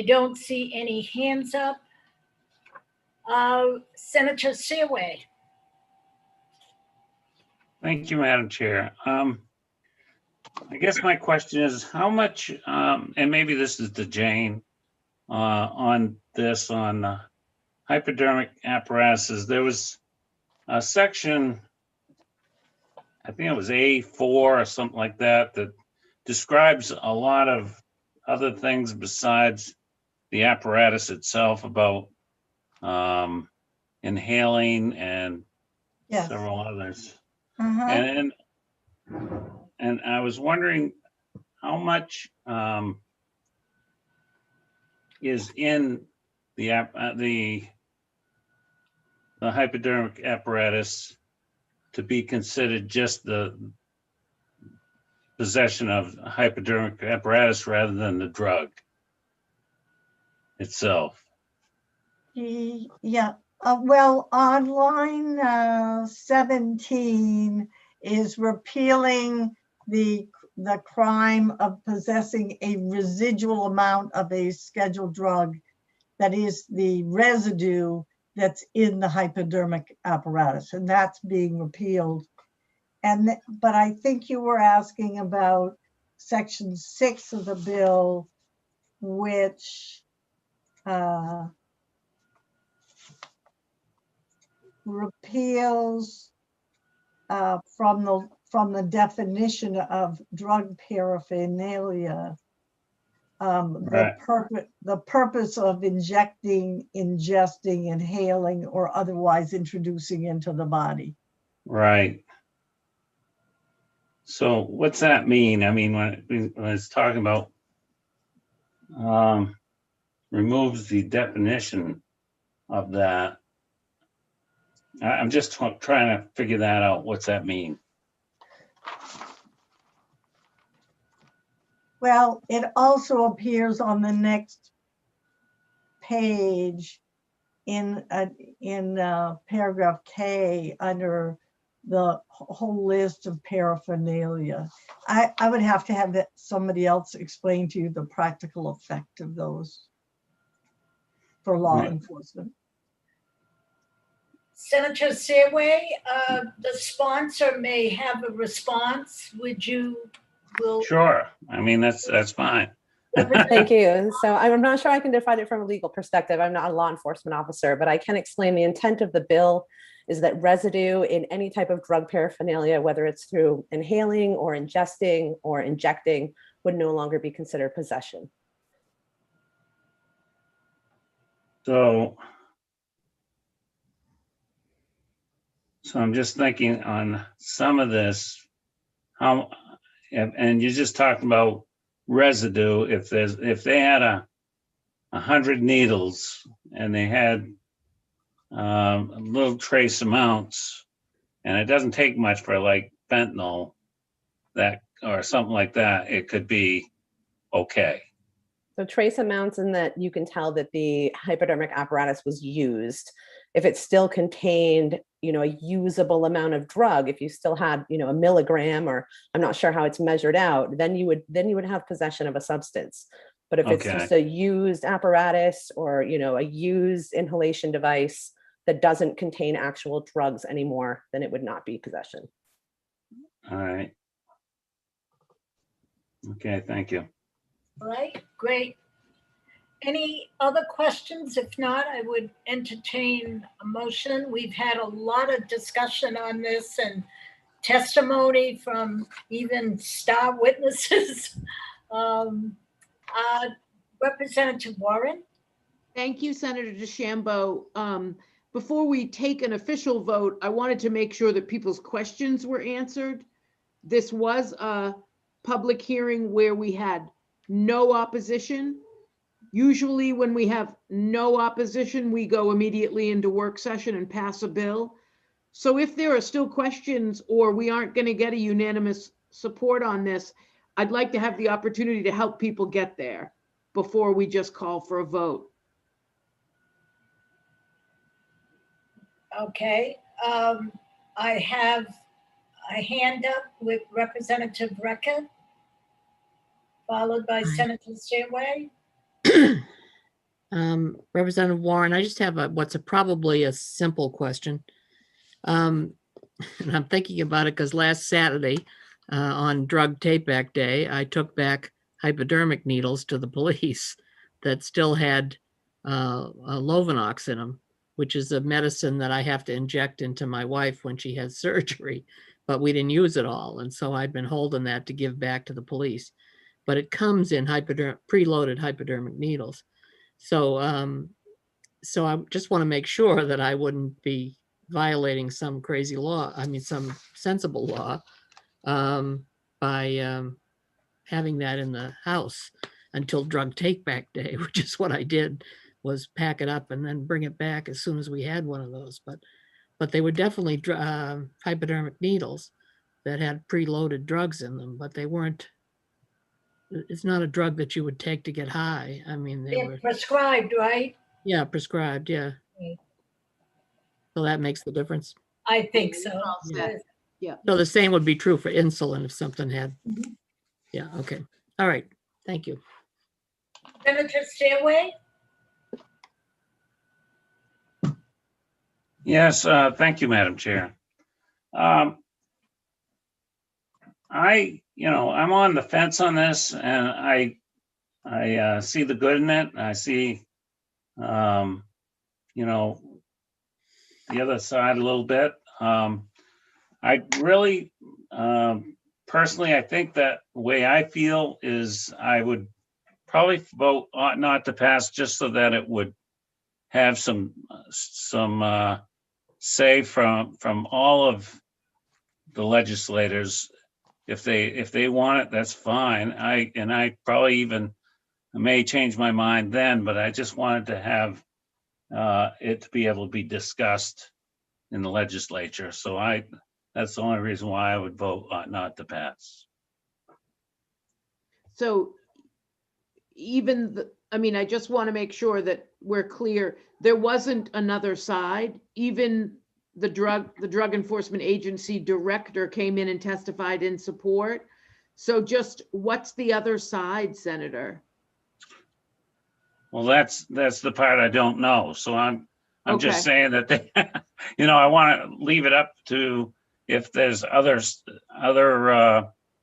don't see any hands up. Senator Seaway. Thank you, Madam Chair. I guess my question is how much, and maybe this is to Jane, on hypodermic apparatuses. There was a section, I think it was A4 or something like that, that describes a lot of other things besides the apparatus itself about inhaling and several others. And I was wondering how much is in the hypodermic apparatus to be considered just the possession of hypodermic apparatus rather than the drug itself. Yeah, well, on line 17 is repealing the crime of possessing a residual amount of a scheduled drug that is the residue that's in the hypodermic apparatus, and that's being repealed. But I think you were asking about section 6 of the bill, which repeals from the definition of drug paraphernalia, the purpose of injecting, ingesting, inhaling, or otherwise introducing into the body. Right. So what's that mean? I mean, when it's talking about removes the definition of that, I'm just trying to figure that out. What's that mean? Well, it also appears on the next page in paragraph K under the whole list of paraphernalia. I would have to have somebody else explain to you the practical effect of those for law enforcement. Senator Seaway, the sponsor may have a response. Sure. I mean, that's fine. Thank you. So I'm not sure I can define it from a legal perspective. I'm not a law enforcement officer, but I can explain the intent of the bill is that residue in any type of drug paraphernalia, whether it's through inhaling or ingesting or injecting, would no longer be considered possession. So I'm just thinking on some of this, and you just talked about residue. If they had 100 needles and they had little trace amounts, and it doesn't take much for like fentanyl that or something like that, it could be okay. So trace amounts in that you can tell that the hypodermic apparatus was used. If it still contained, a usable amount of drug, if you still had, a milligram, or I'm not sure how it's measured out, then you would have possession of a substance. But if it's just a used apparatus or, a used inhalation device that doesn't contain actual drugs anymore, then it would not be possession. All right. Okay, thank you. All right, great. Any other questions? If not, I would entertain a motion. We've had a lot of discussion on this and testimony from even star witnesses. Representative Warren? Thank you, Senator DeChambeau. Before we take an official vote, I wanted to make sure that people's questions were answered. This was a public hearing where we had no opposition. Usually when we have no opposition, we go immediately into work session and pass a bill. So if there are still questions or we aren't going to get a unanimous support on this, I'd like to have the opportunity to help people get there before we just call for a vote. Okay, I have a hand up with Representative Recca, followed by Senator Stairway. Representative Warren, I just have what's probably a simple question. And I'm thinking about it because last Saturday on Drug Take Back Day, I took back hypodermic needles to the police that still had Lovenox in them, which is a medicine that I have to inject into my wife when she has surgery, but we didn't use it all. And so I've been holding that to give back to the police, but it comes in preloaded hypodermic needles. So, so I just want to make sure that I wouldn't be violating some crazy law. I mean, some sensible law by having that in the house until Drug Take Back Day, which is what I did, was pack it up and then bring it back as soon as we had one of those. But they were definitely hypodermic needles that had preloaded drugs in them, but they weren't. It's not a drug that you would take to get high. I mean, they were prescribed, right? Yeah, prescribed. Yeah. Okay. So that makes the difference. I think so. Yeah. So the same would be true for insulin if something had. Mhm. Yeah. Okay. All right. Thank you. Senator Stairway? Yes, thank you, Madam Chair. I'm on the fence on this, and I see the good in it. I see, the other side a little bit. I really, personally, I think that the way I feel is I would probably vote ought not to pass, just so that it would have some say from all of the legislators. If they want it, that's fine. I probably even may change my mind then, but I just wanted to have it to be able to be discussed in the legislature. So that's the only reason why I would vote not to pass. So I just want to make sure that we're clear. There wasn't another side. Even the Drug Enforcement Agency director came in and testified in support. So just what's the other side, Senator? Well, that's the part I don't know. So I'm just Okay. saying that they, I want to leave it up to if there's other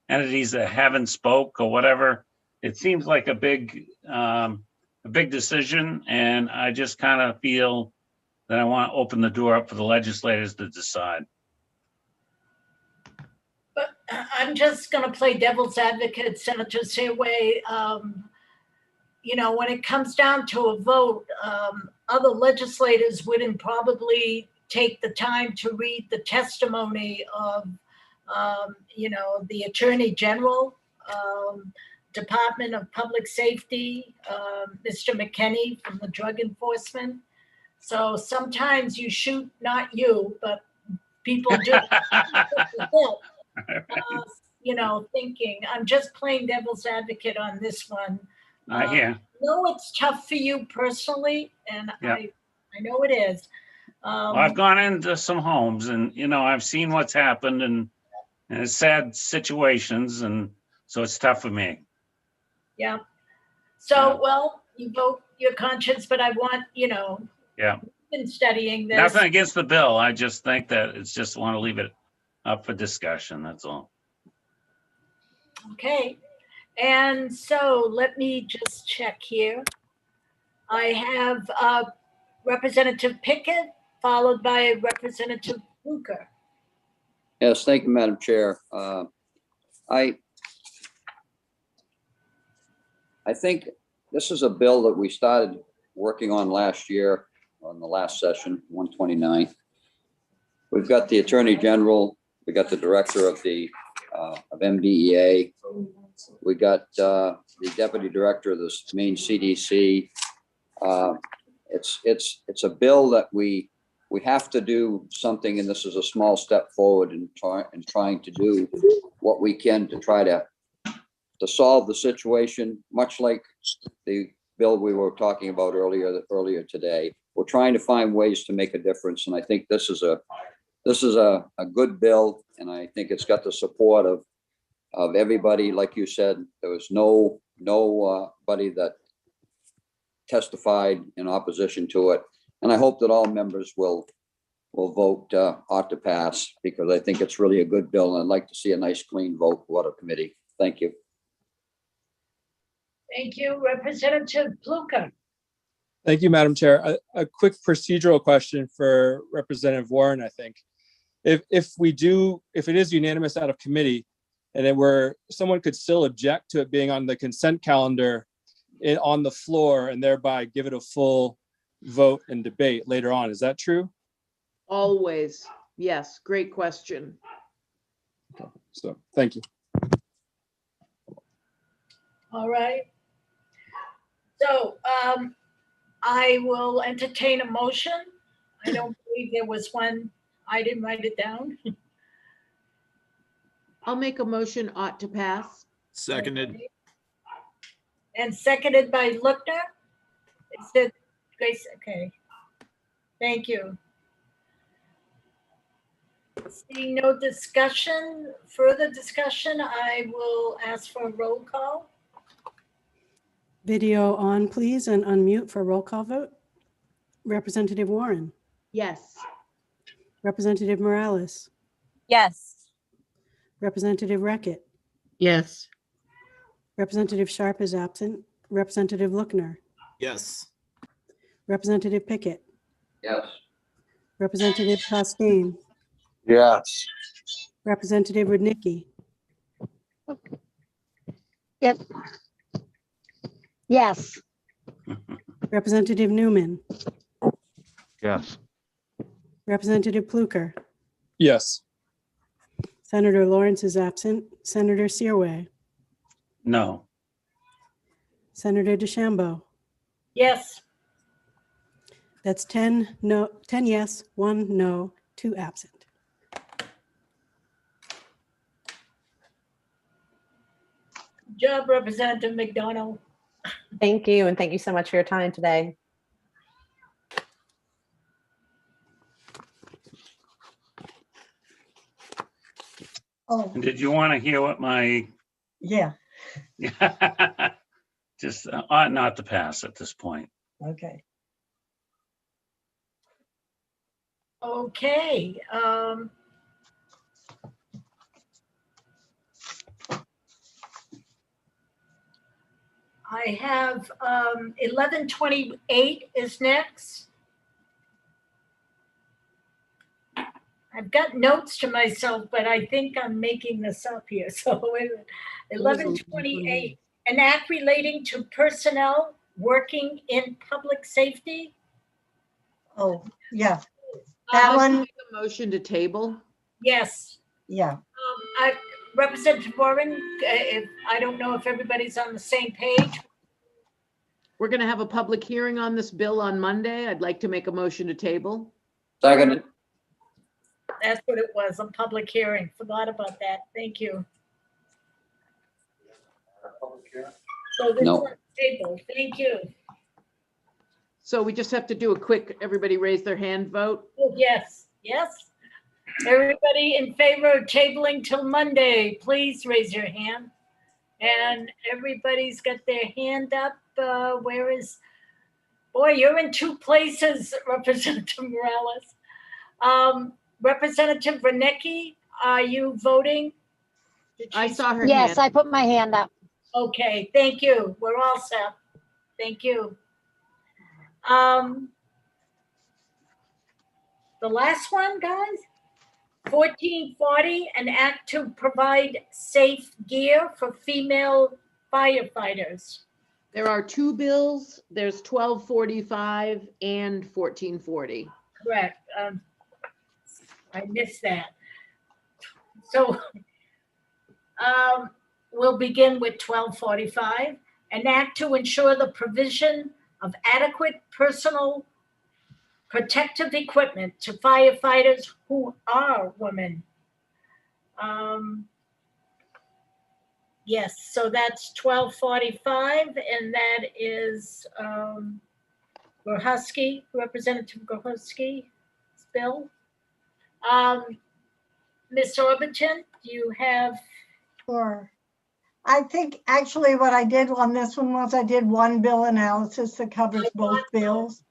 entities that haven't spoke or whatever. It seems like a big decision, and I just kind of feel that I want to open the door up for the legislators to decide. But I'm just going to play devil's advocate, Senator Stairway. When it comes down to a vote, other legislators wouldn't probably take the time to read the testimony of, the Attorney General. Department of Public Safety, Mr. McKenney from the Drug Enforcement. So sometimes you shoot, not you, but people do. You know, thinking, I'm just playing devil's advocate on this one. I hear. I know it's tough for you personally, and Yeah. I know it is. Well, I've gone into some homes and, you know, I've seen what's happened and it's sad situations. And so it's tough for me. Yeah. So, well, you vote your conscience, but I want, you know, Yeah. been studying this. Nothing against the bill. I just think that it's just want to leave it up for discussion. That's all. Okay. And so let me just check here. I have Representative Pickett, followed by Representative Luker. Yes, thank you, Madam Chair. I think this is a bill that we started working on last year on the last session, 129. We've got the Attorney General, we got the Director of the of MDEA, we got the Deputy Director of the Maine CDC. It's a bill that we have to do something, and this is a small step forward in trying to do what we can to try to solve the situation, much like the bill we were talking about earlier today. We're trying to find ways to make a difference, and I think this is a good bill, and I think it's got the support of everybody. Like you said, there was nobody that testified in opposition to it, and I hope that all members will vote ought to pass, because I think it's really a good bill, and I'd like to see a nice clean vote for the committee. Thank you. Thank you, Representative Luker. Thank you, Madam Chair. A quick procedural question for Representative Warren, I think. If it is unanimous out of committee, and someone could still object to it being on the consent calendar on the floor and thereby give it a full vote and debate later on, is that true? Always. Yes. Great question. Okay, so thank you. All right. So I will entertain a motion. I don't believe there was one. I didn't write it down. I'll make a motion ought to pass. Seconded. Okay. And seconded by Luckner. Is it Grace? Okay. Thank you. Seeing no discussion, further discussion, I will ask for a roll call. Video on, please, and unmute for roll call vote. Representative Warren, Yes. Representative Morales, Yes. Representative Reckitt, Yes. Representative Sharp is absent, Representative Luckner, Yes. Representative Pickett, Yes. Representative Costain, Yes. Representative Rudnicki, Yep. Yes. Representative Newman, Yes. Representative Pluker, Yes. Senator Lawrence is absent, Senator Searway, No. Senator DeChambeau. Yes. That's 10 yes, 1 no, 2 absent. Good job, Representative McDonald. Thank you, and thank you so much for your time today. Oh, And did you want to hear what my, yeah, just ought not to pass at this point? okay. Okay. I have 1128 is next. I've got notes to myself, but I think I'm making this up here. So wait a minute. 1128, an act relating to personnel working in public safety. Oh, yeah, I'd that like to one, make a motion to table. Yes. yeah. Representative Warren, if, I don't know if everybody's on the same page. We're going to have a public hearing on this bill on Monday. I'd like to make a motion to table. Second. That's what it was, a public hearing. Forgot about that. Thank you. So this No. one's tabled. Thank you. So we just have to do a quick, everybody raise their hand vote. Oh, yes, yes. Everybody in favor of tabling till Monday, please raise your hand. And everybody's got their hand up. Where is, boy, you're in two places, Representative Morales. Representative Renecki, are you voting? I saw her Yes, hand. I put my hand up. Okay, thank you. We're all set. Thank you. The last one, guys, 1440, an act to provide safe gear for female firefighters. There are two bills. There's 1245 and 1440. Correct. I missed that. So we'll begin with 1245, an act to ensure the provision of adequate personal protective equipment to firefighters who are women. Yes, so that's 1245, and that is Gorhusky, Representative Gorhusky's bill. Ms. Orbiton, do you have? Sure. I think actually what I did on this one was I did one bill analysis that covers both bills.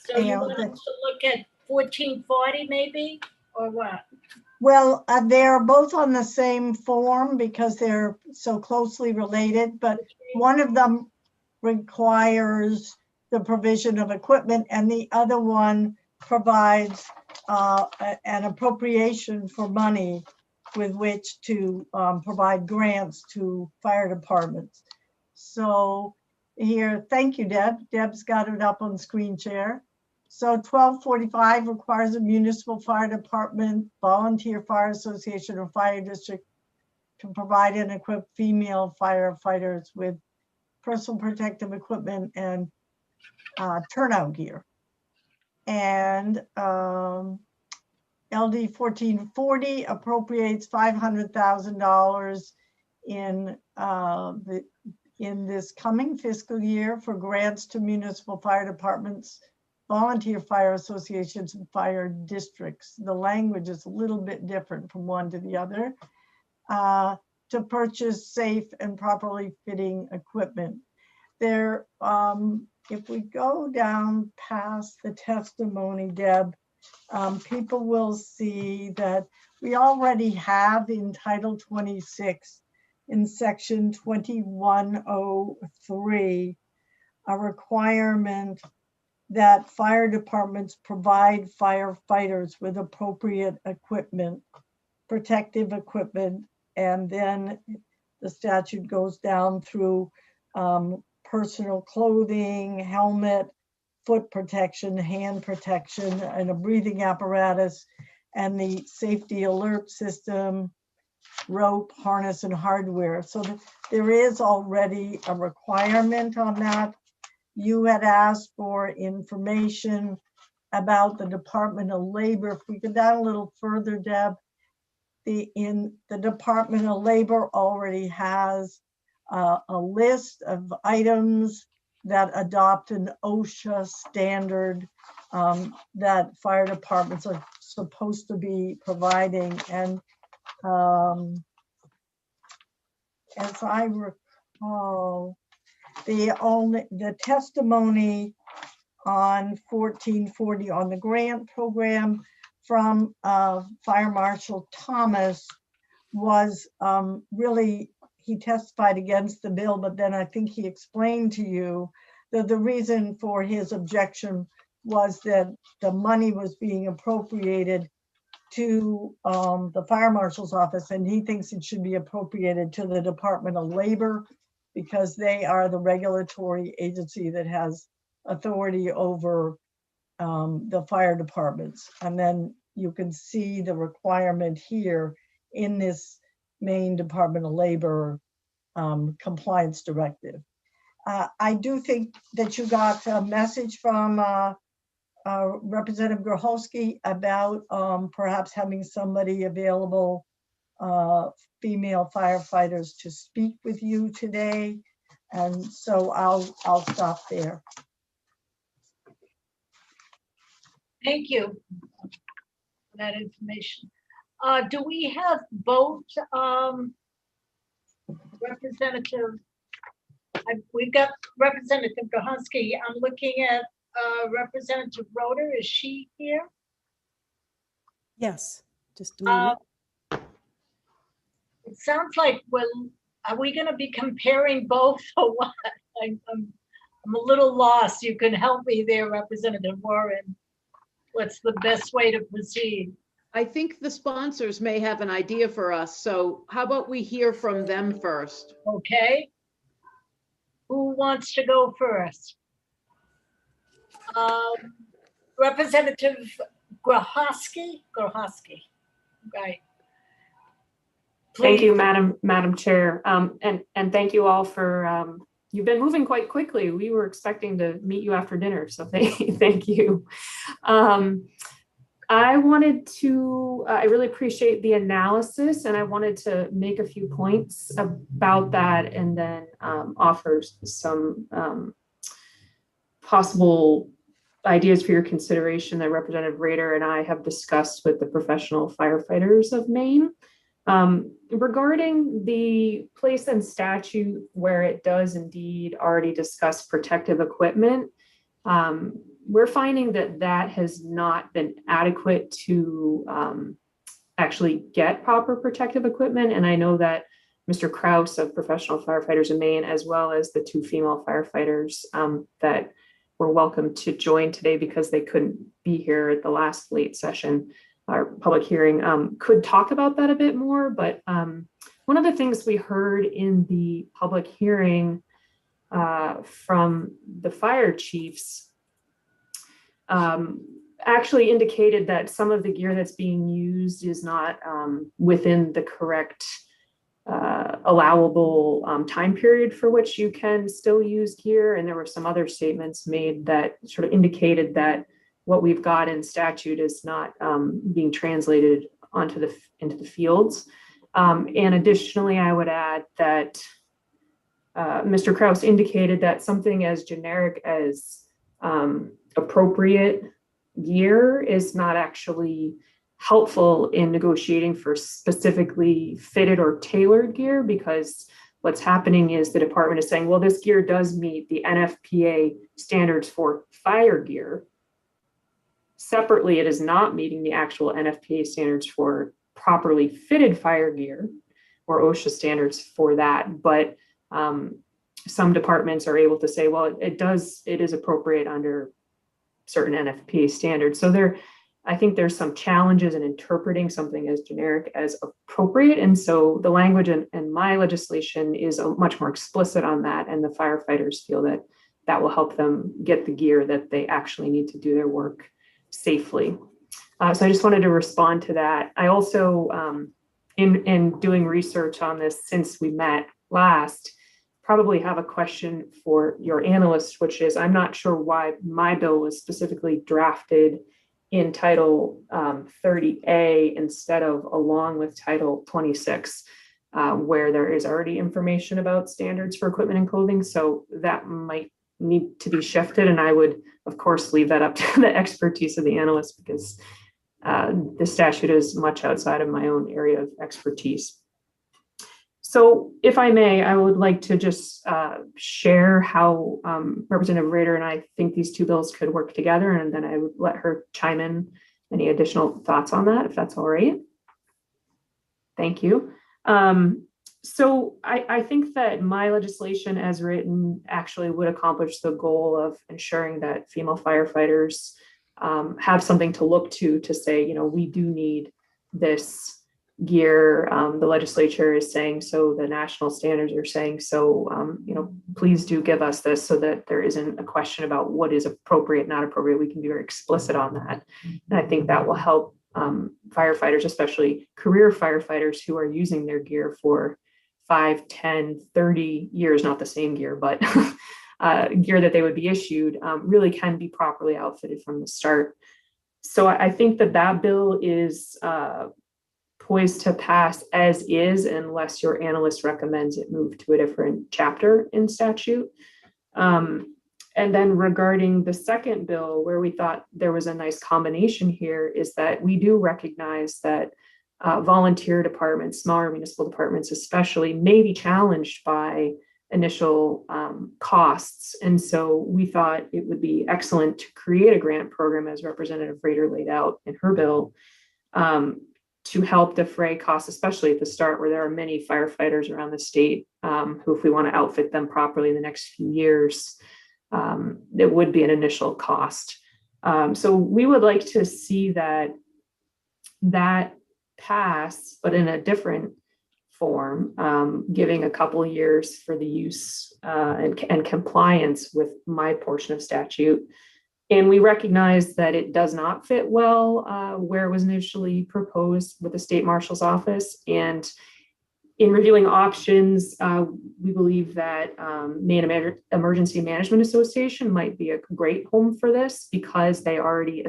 So you And want to look at 1440 maybe, or what? well, they're both on the same form because they're so closely related, but one of them requires the provision of equipment and the other one provides an appropriation for money with which to provide grants to fire departments. So here, thank you, Deb. Deb's got it up on screen share. So 1245 requires a municipal fire department, volunteer fire association, or fire district to provide and equip female firefighters with personal protective equipment and turnout gear. And LD 1440 appropriates $500,000 in this coming fiscal year for grants to municipal fire departments, volunteer fire associations, and fire districts. The language is a little bit different from one to the other, to purchase safe and properly fitting equipment. There, if we go down past the testimony, Deb, people will see that we already have in Title 26 in Section 2103 a requirement that fire departments provide firefighters with appropriate equipment, protective equipment, and then the statute goes down through personal clothing, helmet, foot protection, hand protection, and a breathing apparatus, and the safety alert system, rope, harness, and hardware. So there is already a requirement on that. You had asked for information about the Department of Labor. If we go down a little further, Deb, the Department of Labor already has a list of items that adopt an OSHA standard that fire departments are supposed to be providing. And as I recall, the testimony on 1440 on the grant program from Fire Marshal Thomas was really, he testified against the bill, but then I think he explained to you that the reason for his objection was that the money was being appropriated to the fire marshal's office, and he thinks it should be appropriated to the Department of Labor because they are the regulatory agency that has authority over the fire departments. And then you can see the requirement here in this Maine Department of Labor compliance directive. I do think that you got a message from Representative Groholski about perhaps having somebody available, female firefighters, to speak with you today. And so I'll stop there. Thank you for that information. Do we have both Representative? We've got Representative Groholski. I'm looking at Representative Roder. Is she here? Yes, just a moment. It sounds like, are we going to be comparing both or what? I'm a little lost. You can help me there, Representative Warren. What's the best way to proceed? I think the sponsors may have an idea for us. So how about we hear from them first? Okay. Who wants to go first? Representative Groholski? Groholski, right. Thank you, Madam Chair. And thank you all for, you've been moving quite quickly. We were expecting to meet you after dinner, so thank you. I really appreciate the analysis, and I wanted to make a few points about that and then offer some possible ideas for your consideration that Representative Rader and I have discussed with the professional firefighters of Maine. Regarding the place in statute where it does indeed already discuss protective equipment, we're finding that has not been adequate to actually get proper protective equipment. And I know that Mr. Kraus of Professional Firefighters of Maine, as well as the 2 female firefighters that were welcome to join today because they couldn't be here at the last late session, our public hearing, could talk about that a bit more. But one of the things we heard in the public hearing from the fire chiefs actually indicated that some of the gear that's being used is not within the correct allowable time period for which you can still use gear. And there were some other statements made that sort of indicated that what we've got in statute is not being translated into the fields. And additionally, I would add that Mr. Kraus indicated that something as generic as appropriate gear is not actually helpful in negotiating for specifically fitted or tailored gear, because what's happening is the department is saying, well, this gear does meet the NFPA standards for fire gear. Separately, it is not meeting the actual NFPA standards for properly fitted fire gear or OSHA standards for that. But some departments are able to say, well, it is appropriate under certain NFPA standards. So I think there's some challenges in interpreting something as generic as appropriate. And so the language in my legislation is much more explicit on that. And the firefighters feel that will help them get the gear that they actually need to do their work safely. So I just wanted to respond to that. I also, in doing research on this since we met last, probably have a question for your analyst, which is, I'm not sure why my bill was specifically drafted in Title 30A instead of along with Title 26, where there is already information about standards for equipment and clothing. So that might need to be shifted. And I would, of course, leave that up to the expertise of the analyst, because the statute is much outside of my own area of expertise. So if I may, I would like to just share how Representative Rader and I think these 2 bills could work together, and then I would let her chime in any additional thoughts on that, if that's all right. Thank you. So I think that my legislation as written actually would accomplish the goal of ensuring that female firefighters have something to look to say, we do need this gear. The legislature is saying so, the national standards are saying so, please do give us this, so that there isn't a question about what is appropriate, not appropriate. We can be very explicit on that. And I think that will help firefighters, especially career firefighters who are using their gear for 5, 10, 30 years, not the same gear, but gear that they would be issued, really can be properly outfitted from the start. So I think that that bill is poised to pass as is, unless your analyst recommends it move to a different chapter in statute. And then regarding the second bill, where we thought there was a nice combination here, is that we do recognize that volunteer departments, smaller municipal departments especially, may be challenged by initial costs. And so we thought it would be excellent to create a grant program, as Representative Rader laid out in her bill, to help defray costs, especially at the start, where there are many firefighters around the state who, if we want to outfit them properly in the next few years, it would be an initial cost. So we would like to see that pass, but in a different form, giving a couple of years for the use and compliance with my portion of statute. And we recognize that it does not fit well where it was initially proposed with the state marshal's office. And in reviewing options, we believe that Maine Emergency Management Association might be a great home for this, because they already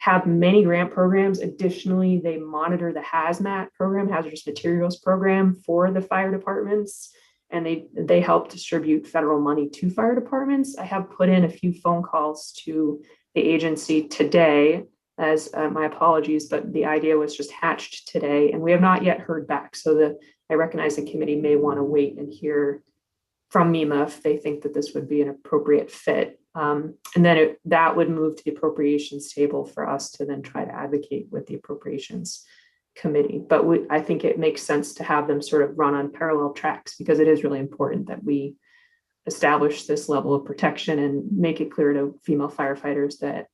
have many grant programs. Additionally, they monitor the hazmat program, hazardous materials program, for the fire departments, and they help distribute federal money to fire departments. I have put in a few phone calls to the agency today, as my apologies, but the idea was just hatched today, and we have not yet heard back. So I recognize the committee may want to wait and hear from MEMA if they think that this would be an appropriate fit. And then that would move to the appropriations table for us to then try to advocate with the appropriations committee. But I think it makes sense to have them sort of run on parallel tracks, because it is really important that we establish this level of protection and make it clear to female firefighters that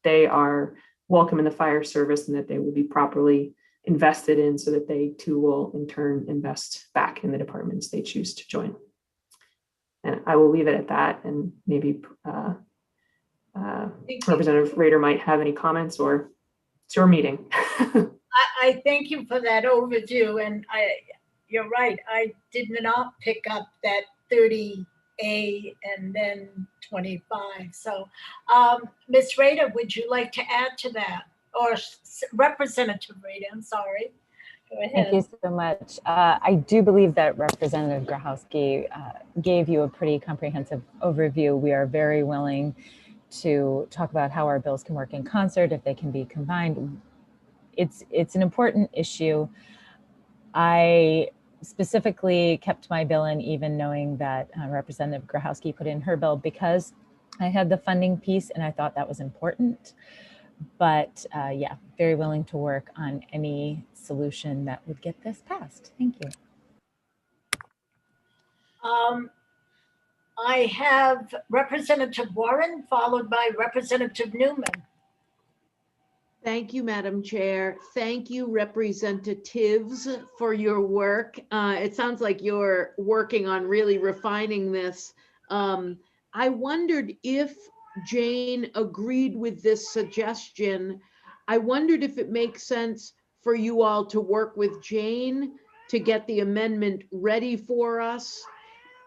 they are welcome in the fire service and that they will be properly invested in, so that they too will in turn invest back in the departments they choose to join. And I will leave it at that, and maybe Representative Rader might have any comments, or it's your meeting. I thank you for that overview, and you're right, I did not pick up that 30A and then 25. So Ms. Rader, would you like to add to that? Or Representative Rader, I'm sorry. Go ahead. Thank you so much. I do believe that Representative Grahowski gave you a pretty comprehensive overview. We are very willing to talk about how our bills can work in concert, if they can be combined. It's an important issue. I specifically kept my bill in, even knowing that Representative Grahowski put in her bill, because I had the funding piece and I thought that was important. But yeah, very willing to work on any solution that would get this passed. Thank you. I have Representative Warren, followed by Representative Newman. Thank you, Madam Chair. Thank you, representatives, for your work. It sounds like you're working on really refining this. I wondered if Jane agreed with this suggestion. I wondered if it makes sense for you all to work with Jane to get the amendment ready for us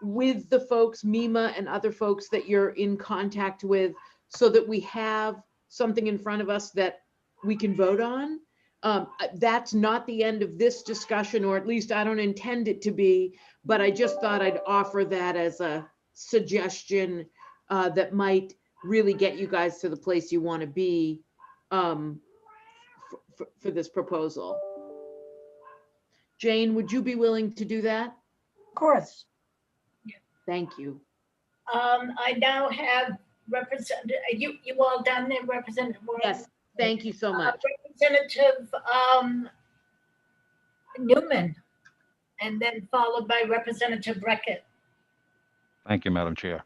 with the folks, MEMA and other folks that you're in contact with, so that we have something in front of us that we can vote on. That's not the end of this discussion, or at least I don't intend it to be, but I just thought I'd offer that as a suggestion that might really get you guys to the place you want to be for this proposal. Jane, would you be willing to do that? Of course. Thank you. I now have Representative, you all done there, Representative Warren? Yes, thank you so much. Representative Newman, and then followed by Representative Reckitt. Thank you, Madam Chair.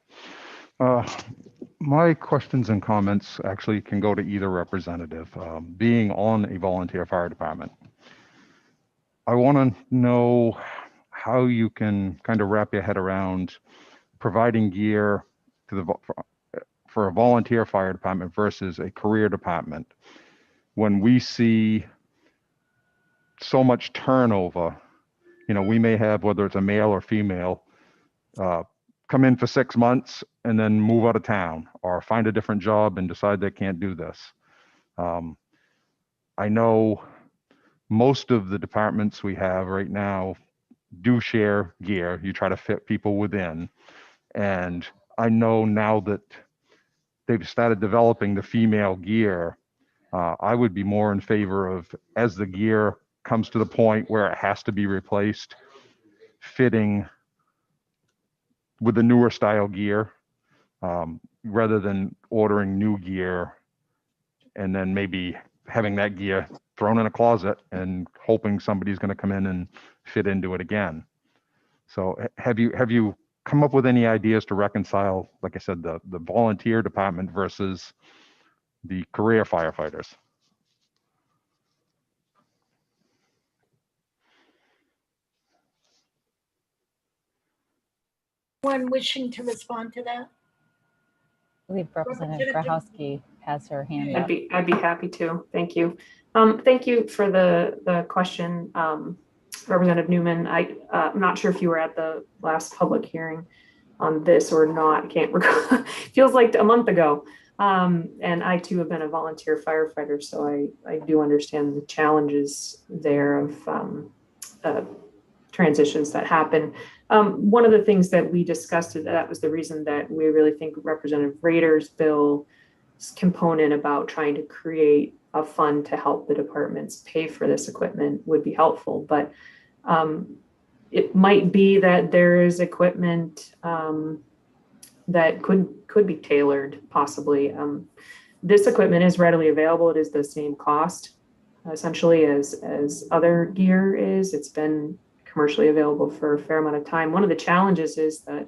My questions and comments actually can go to either representative. Being on a volunteer fire department, I want to know how you can kind of wrap your head around providing gear to for a volunteer fire department versus a career department, when we see so much turnover, we may have, whether it's a male or female, come in for 6 months and then move out of town or find a different job and decide they can't do this. I know most of the departments we have right now do share gear. You try to fit people within. And I know now that they've started developing the female gear, I would be more in favor of, as the gear comes to the point where it has to be replaced, fitting with the newer style gear, rather than ordering new gear and then maybe having that gear thrown in a closet and hoping somebody's going to come in and fit into it again. So have you come up with any ideas to reconcile, like I said, the volunteer department versus the career firefighters? One wishing to respond to that? I believe Representative Grahowski has her hand up. I'd be happy to. Thank you. Thank you for the question, Representative Newman. I'm not sure if you were at the last public hearing on this or not. I can't recall. Feels like a month ago. And I too have been a volunteer firefighter, so I do understand the challenges there of transitions that happen. One of the things that we discussed, that was the reason that we really think Representative Rader's bill's component about trying to create a fund to help the departments pay for this equipment would be helpful. But it might be that there is equipment that could be tailored, possibly. This equipment is readily available. It is the same cost, essentially, as other gear is. It's been commercially available for a fair amount of time. One of the challenges is that,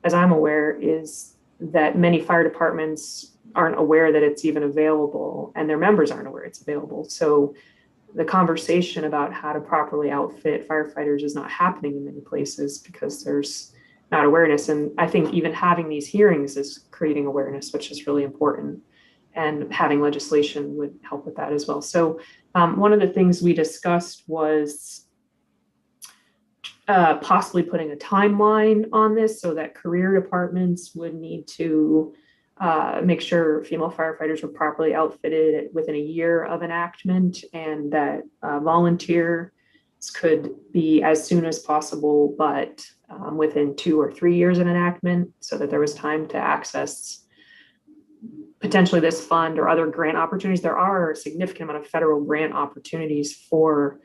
as I'm aware, is that many fire departments aren't aware that it's even available, and their members aren't aware it's available. So the conversation about how to properly outfit firefighters is not happening in many places because there's not awareness. And I think even having these hearings is creating awareness, which is really important. And having legislation would help with that as well. So one of the things we discussed was possibly putting a timeline on this so that career departments would need to make sure female firefighters were properly outfitted within a year of enactment, and that volunteers could be as soon as possible, but within 2 or 3 years of enactment, so that there was time to access potentially this fund or other grant opportunities. There are a significant amount of federal grant opportunities for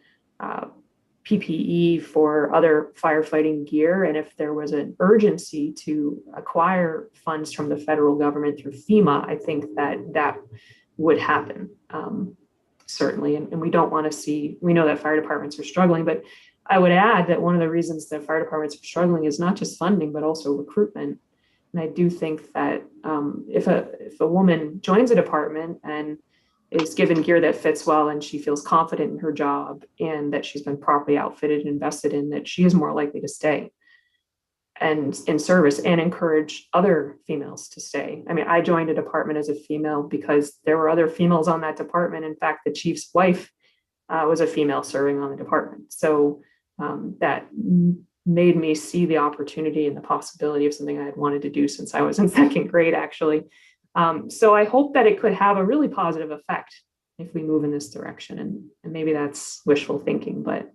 PPE, for other firefighting gear. And if there was an urgency to acquire funds from the federal government through FEMA, I think that would happen, certainly. And we don't want to see, we know that fire departments are struggling, but I would add that one of the reasons that fire departments are struggling is not just funding, but also recruitment. And I do think that if a woman joins a department and is given gear that fits well and she feels confident in her job and that she's been properly outfitted and invested in, that she is more likely to stay and in service and encourage other females to stay. I mean, I joined a department as a female because there were other females on that department. In fact, the chief's wife was a female serving on the department. So that made me see the opportunity and the possibility of something I had wanted to do since I was in 2nd grade, actually. So I hope that it could have a really positive effect if we move in this direction. And maybe that's wishful thinking, but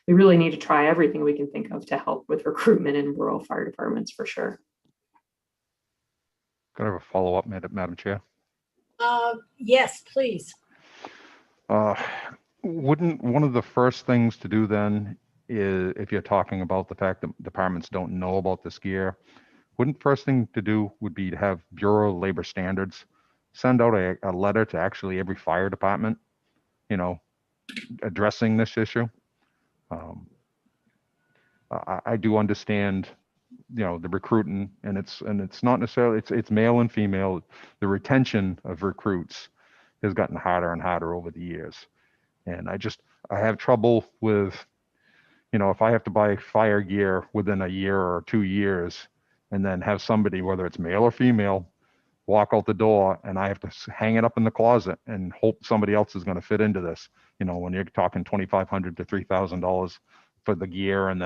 we really need to try everything we can think of to help with recruitment in rural fire departments for sure. Can I have a follow-up, Madam Chair? Yes, please. Wouldn't one of the first things to do then is, if you're talking about the fact that departments don't know about this gear, wouldn't first thing to do would be to have Bureau of Labor Standards send out a letter to actually every fire department, addressing this issue? I do understand, the recruiting, and it's not necessarily, it's male and female. The retention of recruits has gotten harder and harder over the years. And I have trouble with, if I have to buy fire gear within a year or 2 years, and then have somebody, whether it's male or female, walk out the door, and I have to hang it up in the closet and hope somebody else is going to fit into this. You know, when you're talking $2,500 to $3,000 for the gear, and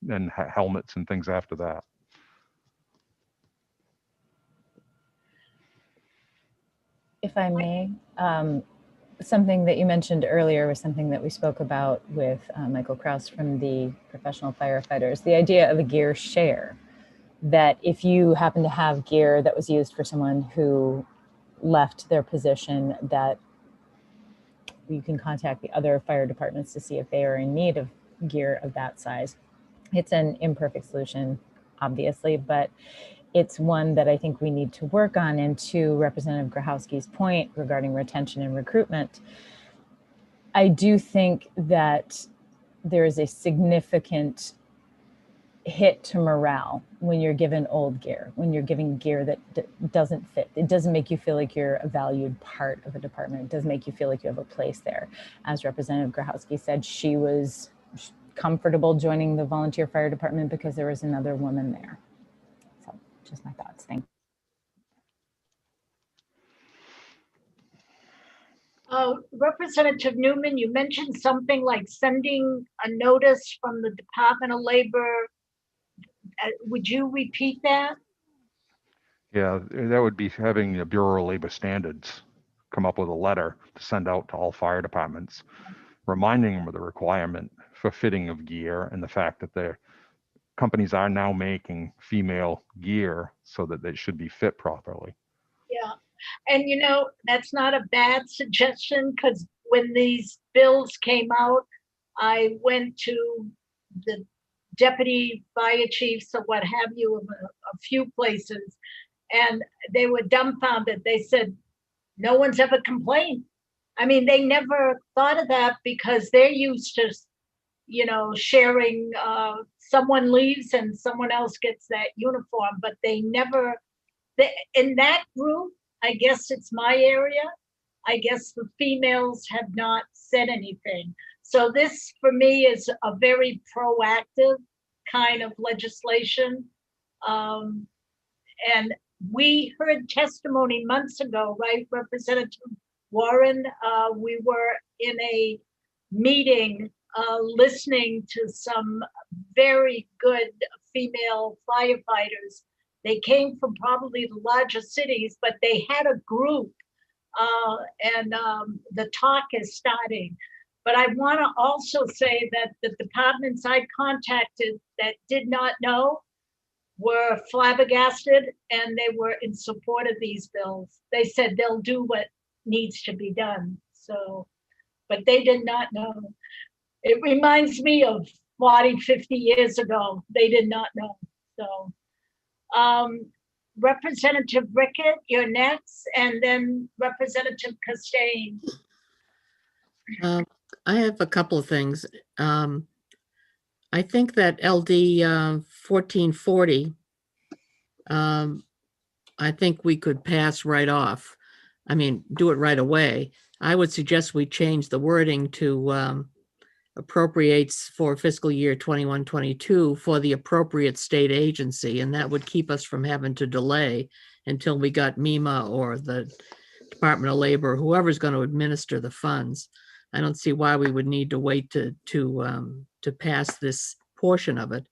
then helmets and things after that. If I may, something that you mentioned earlier was something that we spoke about with Michael Kraus from the professional firefighters, the idea of a gear share, that if you happen to have gear that was used for someone who left their position, that you can contact the other fire departments to see if they are in need of gear of that size. It's an imperfect solution, obviously, but it's one that I think we need to work on. And to Representative Grahowski's point regarding retention and recruitment, I do think that there is a significant hit to morale when you're given old gear, when you're giving gear that doesn't fit. It doesn't make you feel like you're a valued part of a department. It doesn't make you feel like you have a place there. As Representative Grahowski said, she was comfortable joining the volunteer fire department because there was another woman there. So just my thoughts. Thank you. Representative Newman, you mentioned something like sending a notice from the Department of Labor. Would you repeat that? Yeah, that would be having the Bureau of Labor Standards come up with a letter to send out to all fire departments, reminding them of the requirement for fitting of gear and the fact that their companies are now making female gear so that they should be fit properly. Yeah. And you know, that's not a bad suggestion, because when these bills came out, I went to the deputy fire chiefs or what have you of a few places, and they were dumbfounded. They said, no one's ever complained. I mean, they never thought of that because they're used to, you know, sharing, someone leaves and someone else gets that uniform, but they never, in that group, I guess it's my area, I guess the females have not said anything. So this, for me, is a very proactive kind of legislation. And we heard testimony months ago, right, Representative Warren? We were in a meeting listening to some very good female firefighters. They came from probably the larger cities, but they had a group, and the talk is starting. But I want to also say that the departments I contacted that did not know were flabbergasted, and they were in support of these bills. They said they'll do what needs to be done. So, but they did not know. It reminds me of 40, 50 years ago. They did not know. So, Representative Rickett, you're next, and then Representative Costain. I have a couple of things. I think that LD 1440, I think we could pass right off. I mean, do it right away. I would suggest we change the wording to appropriates for fiscal year 21-22 for the appropriate state agency, and that would keep us from having to delay until we got MEMA or the Department of Labor, whoever's going to administer the funds. I don't see why we would need to wait to pass this portion of it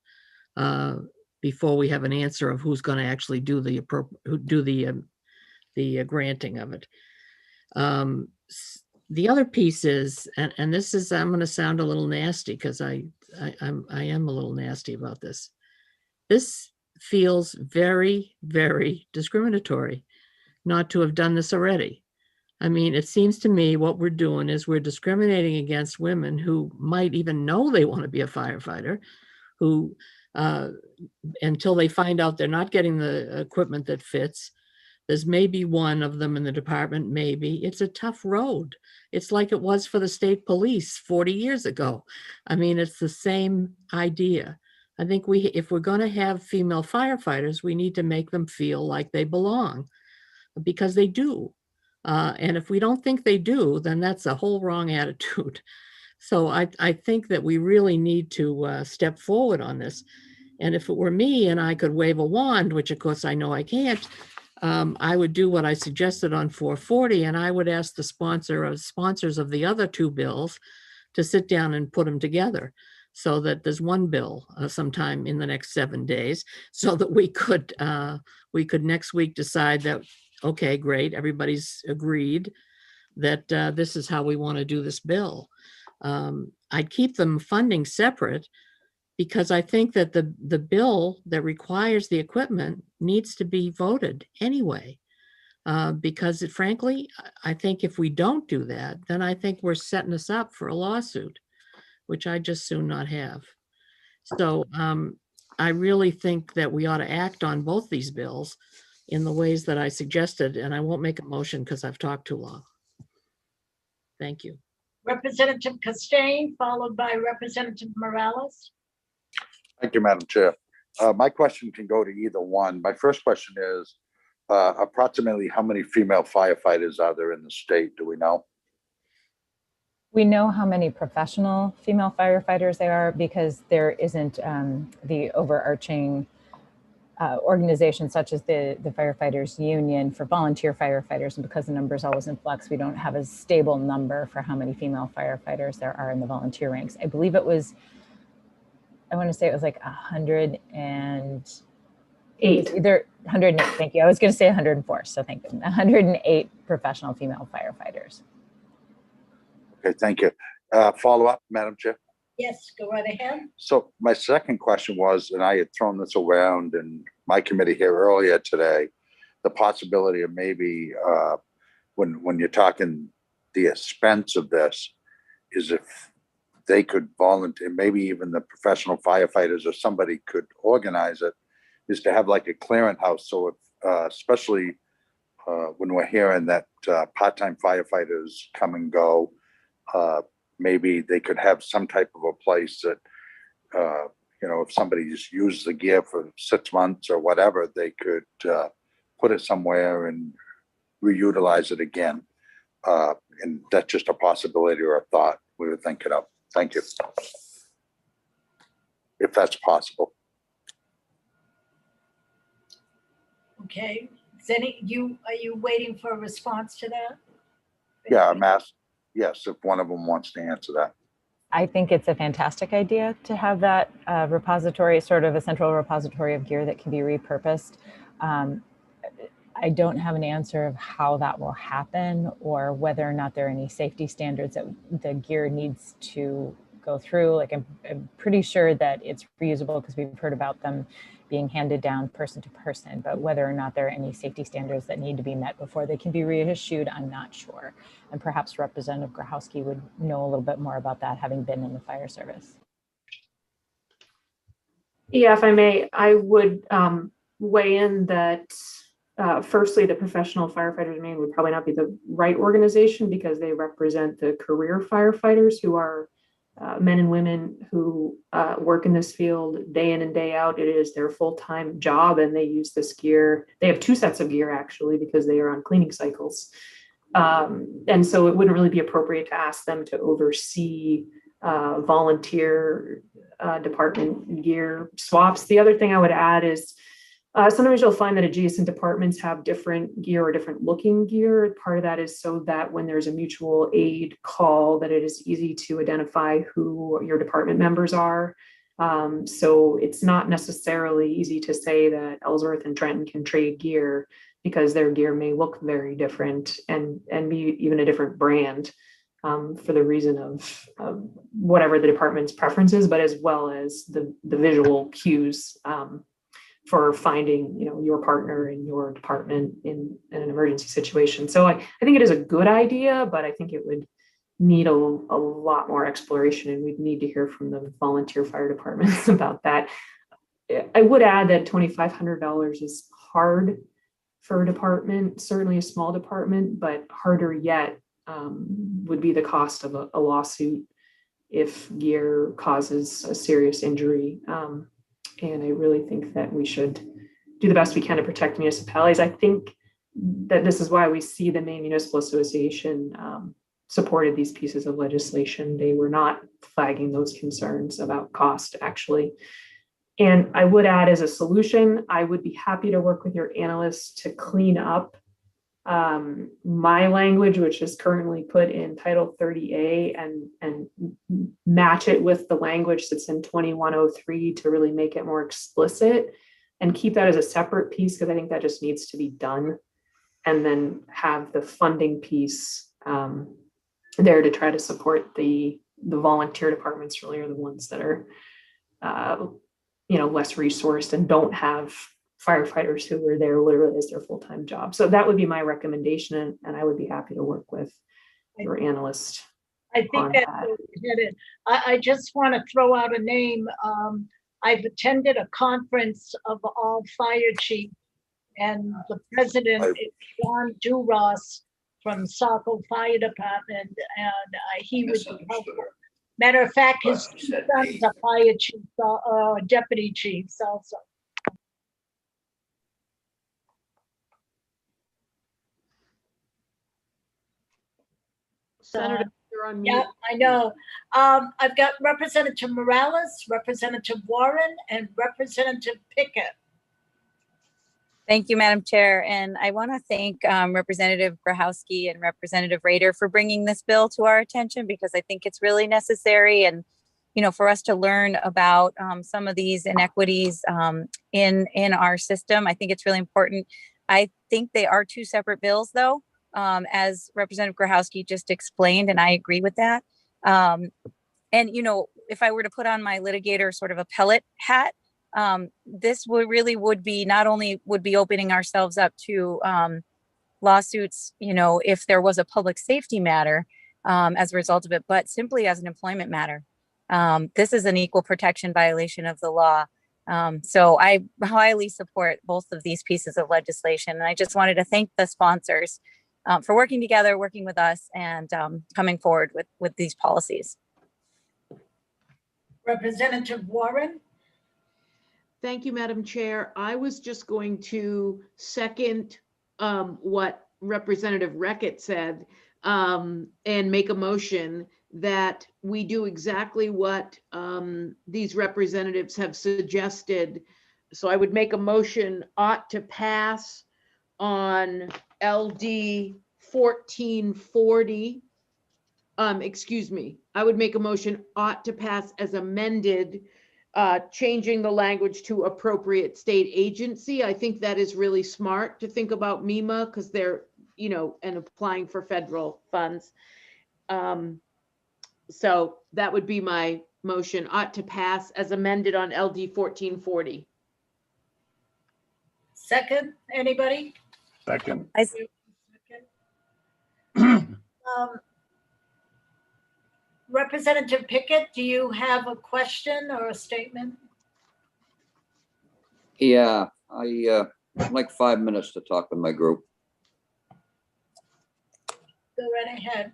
before we have an answer of who's going to actually do the granting of it. The other piece is, and this is, I'm going to sound a little nasty because I am a little nasty about this. This feels very, very discriminatory not to have done this already. I mean, it seems to me what we're doing is we're discriminating against women who might even know they want to be a firefighter, who, until they find out they're not getting the equipment that fits. There's maybe one of them in the department, maybe. It's a tough road. It's like it was for the state police 40 years ago. I mean, it's the same idea. I think if we're going to have female firefighters, we need to make them feel like they belong, because they do. And if we don't think they do, then that's a whole wrong attitude. So I think that we really need to step forward on this. And if it were me and I could wave a wand, which of course I know I can't, I would do what I suggested on 440, and I would ask the sponsors of the other two bills to sit down and put them together so that there's one bill sometime in the next 7 days, so that we could next week decide that, okay, great, everybody's agreed that this is how we want to do this bill. I'd keep them funding separate, because I think that the bill that requires the equipment needs to be voted anyway. Because frankly, I think if we don't do that, then I think we're setting us up for a lawsuit, which I just soon not have. So I really think that we ought to act on both these bills in the ways that I suggested, and I won't make a motion because I've talked too long. Thank you. Representative Costain, followed by Representative Morales. Thank you, Madam Chair. My question can go to either one. My first question is, approximately how many female firefighters are there in the state? Do we know? We know how many professional female firefighters there are because there isn't the overarching organization such as the firefighters union for volunteer firefighters, and because the number is always in flux, we don't have a stable number for how many female firefighters there are in the volunteer ranks. I believe it was, I want to say it was like 108. Either 108, thank you. I was going to say 104, so thank you. 108 professional female firefighters. Okay, thank you. Follow up, Madam Chair. Yes, go right ahead. So my second question was, and I had thrown this around in my committee here earlier today, the possibility of maybe when you're talking the expense of this, is if they could volunteer, maybe even the professional firefighters or somebody could organize it, is to have like a clearinghouse. So if, especially when we're hearing that part-time firefighters come and go, maybe they could have some type of a place that, you know, if somebody just used the gear for 6 months or whatever, they could put it somewhere and reutilize it again. And that's just a possibility or a thought we were thinking of. Thank you. If that's possible. Okay. Is are you waiting for a response to that? Yeah, I'm asked. Yes, if one of them wants to answer that. I think it's a fantastic idea to have that repository, sort of a central repository of gear that can be repurposed. I don't have an answer of how that will happen or whether or not there are any safety standards that the gear needs to go through. Like I'm pretty sure that it's reusable because we've heard about them being handed down person to person, but whether or not there are any safety standards that need to be met before they can be reissued, I'm not sure. And perhaps Representative Grahowski would know a little bit more about that, having been in the fire service. Yeah, if I may, I would weigh in that firstly, the Professional Firefighters Union would probably not be the right organization because they represent the career firefighters who are men and women who work in this field day in and day out. It is their full-time job and they use this gear. They have 2 sets of gear actually because they are on cleaning cycles. And so it wouldn't really be appropriate to ask them to oversee volunteer department gear swaps. The other thing I would add is sometimes you'll find that adjacent departments have different gear or different looking gear. Part of that is so that when there's a mutual aid call, that it is easy to identify who your department members are. So it's not necessarily easy to say that Ellsworth and Trenton can trade gear because their gear may look very different and be even a different brand for the reason of whatever the department's preference is, but as well as the visual cues for finding, you know, your partner in your department in an emergency situation. So I think it is a good idea, but I think it would need a lot more exploration and we'd need to hear from the volunteer fire departments about that. I would add that $2,500 is hard for a department, certainly a small department, but harder yet would be the cost of a lawsuit if gear causes a serious injury. And I really think that we should do the best we can to protect municipalities. I think that this is why we see the Maine Municipal Association supported these pieces of legislation. They were not flagging those concerns about cost, actually. And I would add, as a solution, I would be happy to work with your analysts to clean up my language, which is currently put in Title 30A, and match it with the language that's in 2103 to really make it more explicit, and keep that as a separate piece, because I think that just needs to be done. And then have the funding piece there to try to support the volunteer departments, really are the ones that are less resourced and don't have firefighters who are there literally as their full-time job. So that would be my recommendation, and I would be happy to work with your analyst. I think that's where we're headed. I just want to throw out a name. I've attended a conference of all fire chiefs, and the president is John Duras from Saco Fire Department, and he would be helpful. Matter of fact, his son's a fire chief, deputy chiefs also. Senator, you're on mute. Yeah, I know. I've got Representative Morales, Representative Warren, and Representative Pickett. Thank you, Madam Chair. And I want to thank Representative Grahowski and Representative Rader for bringing this bill to our attention, because I think it's really necessary, and for us to learn about some of these inequities in our system. I think it's really important. I think they are two separate bills, though, as Representative Grahowski just explained, and I agree with that. And if I were to put on my litigator sort of appellate hat, this would be not only would be opening ourselves up to lawsuits, if there was a public safety matter as a result of it, but simply as an employment matter. This is an equal protection violation of the law. So I highly support both of these pieces of legislation. And I just wanted to thank the sponsors for working together, working with us, and coming forward with these policies. Representative Warren. Thank you, Madam Chair. I was just going to second what Representative Reckitt said and make a motion that we do exactly what these representatives have suggested. So I would make a motion ought to pass on LD 1440. Excuse me. I would make a motion ought to pass as amended, changing the language to appropriate state agency. I think that is really smart to think about MEMA, because they're, and applying for federal funds. So that would be my motion, ought to pass as amended on LD 1440. Second, anybody? Second. Representative Pickett, do you have a question or a statement? Yeah, I'd like 5 minutes to talk with my group. Go right ahead.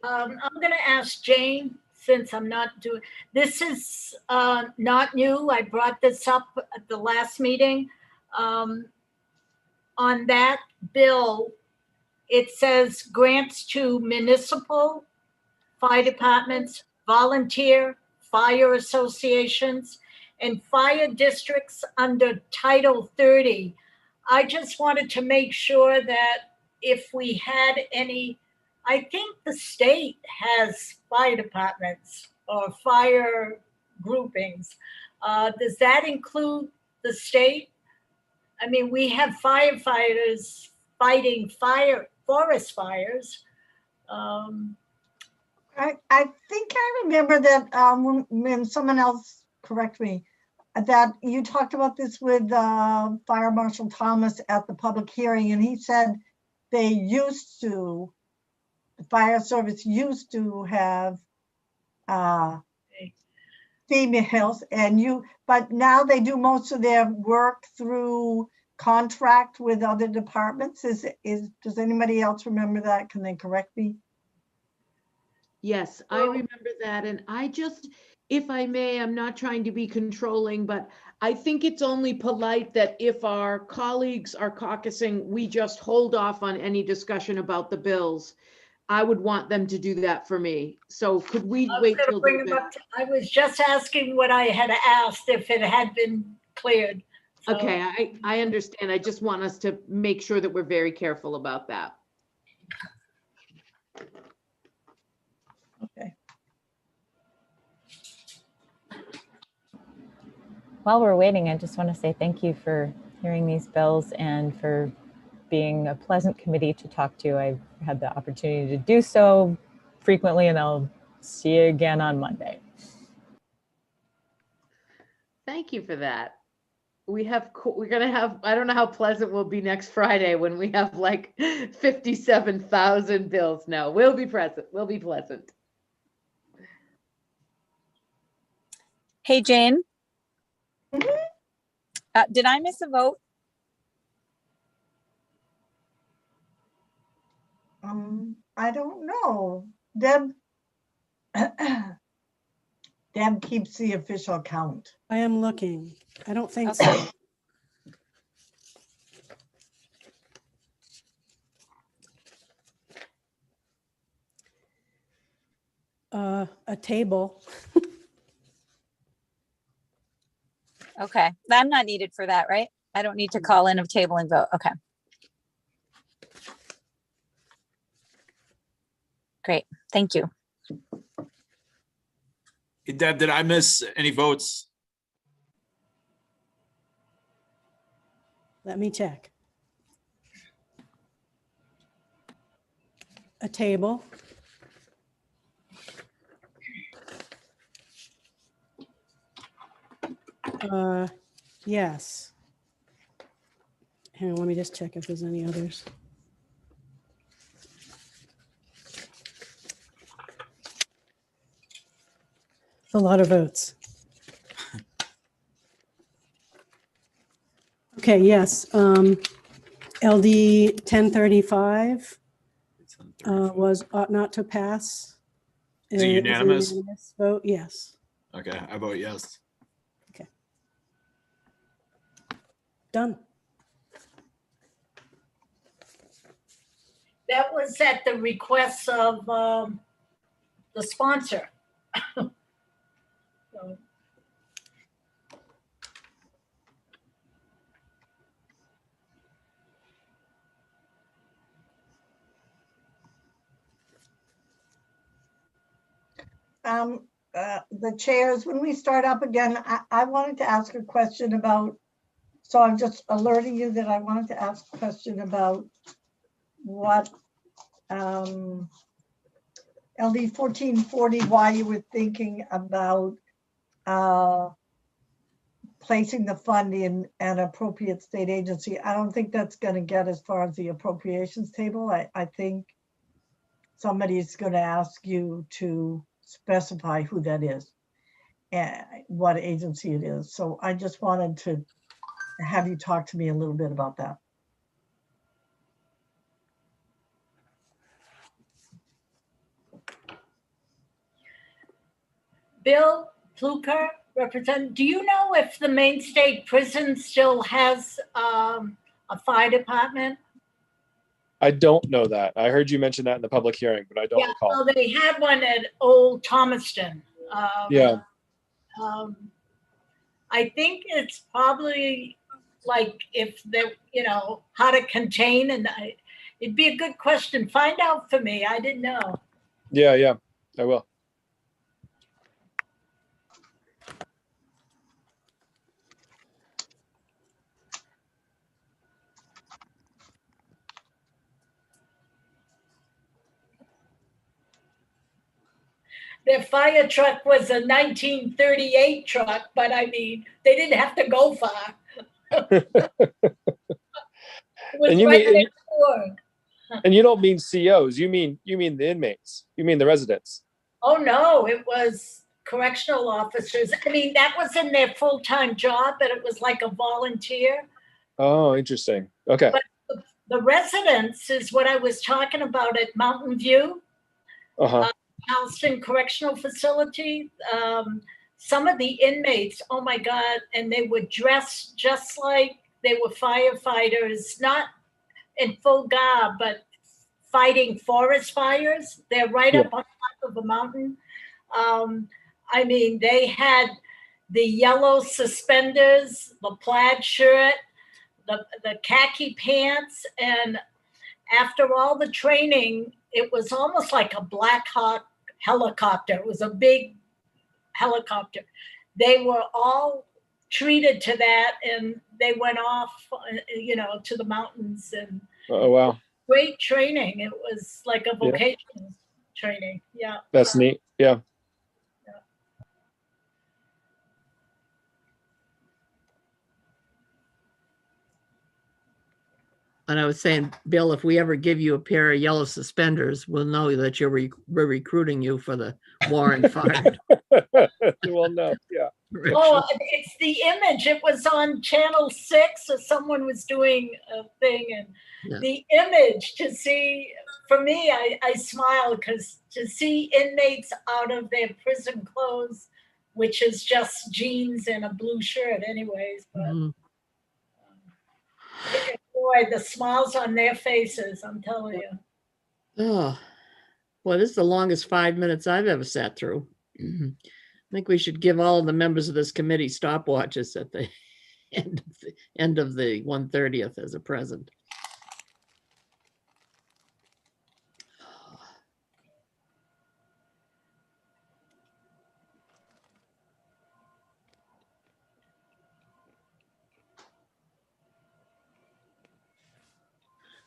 I'm going to ask Jane, since I'm not doing, this is not new. I brought this up at the last meeting. On that bill, it says grants to municipal fire departments, volunteer fire associations, and fire districts under Title 30. I just wanted to make sure that if we had any, I think the state has fire departments or fire groupings. Does that include the state? I mean, we have firefighters fighting forest fires. I think I remember that when someone else, correct me, that you talked about this with Fire Marshal Thomas at the public hearing, and he said the fire service used to have females, but now they do most of their work through contract with other departments. Does anybody else remember that? Can they correct me? Yes, I remember that. And I just, if I may, I'm not trying to be controlling, but I think it's only polite that if our colleagues are caucusing, we just hold off on any discussion about the bills. I would want them to do that for me. So could we I was wait gonna till bring they're him up. back? I was just asking what I had asked if it had been cleared. So- Okay, I understand. I just want us to make sure that we're very careful about that. Okay. While we're waiting, I just want to say thank you for hearing these bills and for being a pleasant committee to talk to. I've had the opportunity to do so frequently, and I'll see you again on Monday. Thank you for that. We're gonna have, I don't know how pleasant we'll be next Friday when we have like 57,000 bills. No, we'll be present. We'll be pleasant. Hey, Jane. Did I miss a vote? I don't know. Deb Deb keeps the official count. I am looking. I don't think Okay. so. A table. Okay, I'm not needed for that, right? I don't need to call in a table and vote. Okay. Great, thank you. Hey, Deb, did I miss any votes? Let me check. A table. Yes. Hang on, let me just check if there's any others. A lot of votes. Okay, yes. LD 1035 was ought not to pass. Is it It's a unanimous? unanimous vote, yes. Okay, I vote yes. Done. That was at the request of the sponsor. So, The chairs, when we start up again, I wanted to ask a question about, so I'm just alerting you that I wanted to ask a question about what LD 1440, why you were thinking about placing the fund in an appropriate state agency. I don't think that's going to get as far as the appropriations table. I think somebody's going to ask you to specify who that is and what agency it is. So I just wanted to have you talk to me a little bit about that. Bill Fluker, do you know if the Maine State Prison still has a fire department? I don't know that. I heard you mention that in the public hearing, but I don't recall. Well, they had one at Old Thomaston. Yeah. I think it's probably like if they, how to contain, and it'd be a good question. Find out for me. I didn't know. Yeah, I will. Their fire truck was a 1938 truck, but I mean, they didn't have to go far. It was And you right mean, next door. and you don't mean COs, you mean the inmates, you mean the residents. Oh, no, it was correctional officers. I mean, that was in their full-time job, but it was like a volunteer. Oh, interesting. Okay. But the residents is what I was talking about at Mountain View. Uh-huh. Charleston Correctional Facility. some of the inmates, oh my God, and they were dressed just like they were firefighters, not in full garb, but fighting forest fires. They're right up on top of a mountain. I mean, they had the yellow suspenders, the plaid shirt, the khaki pants, and after all the training, it was almost like a Black Hawk helicopter. It was a big helicopter. They were all treated to that, and they went off, to the mountains, and Oh, wow. great training. It was like a vocational training. Yeah. That's neat. Yeah. And I was saying, Bill, if we ever give you a pair of yellow suspenders, we'll know that we're recruiting you for the Warren Fire. Well, no, yeah. Oh, it's the image. It was on Channel 6, or someone was doing a thing, and the image to see, for me, I smile because to see inmates out of their prison clothes, which is just jeans and a blue shirt anyways, but boy, the smiles on their faces, I'm telling you. Oh, boy, this is the longest 5 minutes I've ever sat through. I think we should give all of the members of this committee stopwatches at the end of the 1/30th as a present.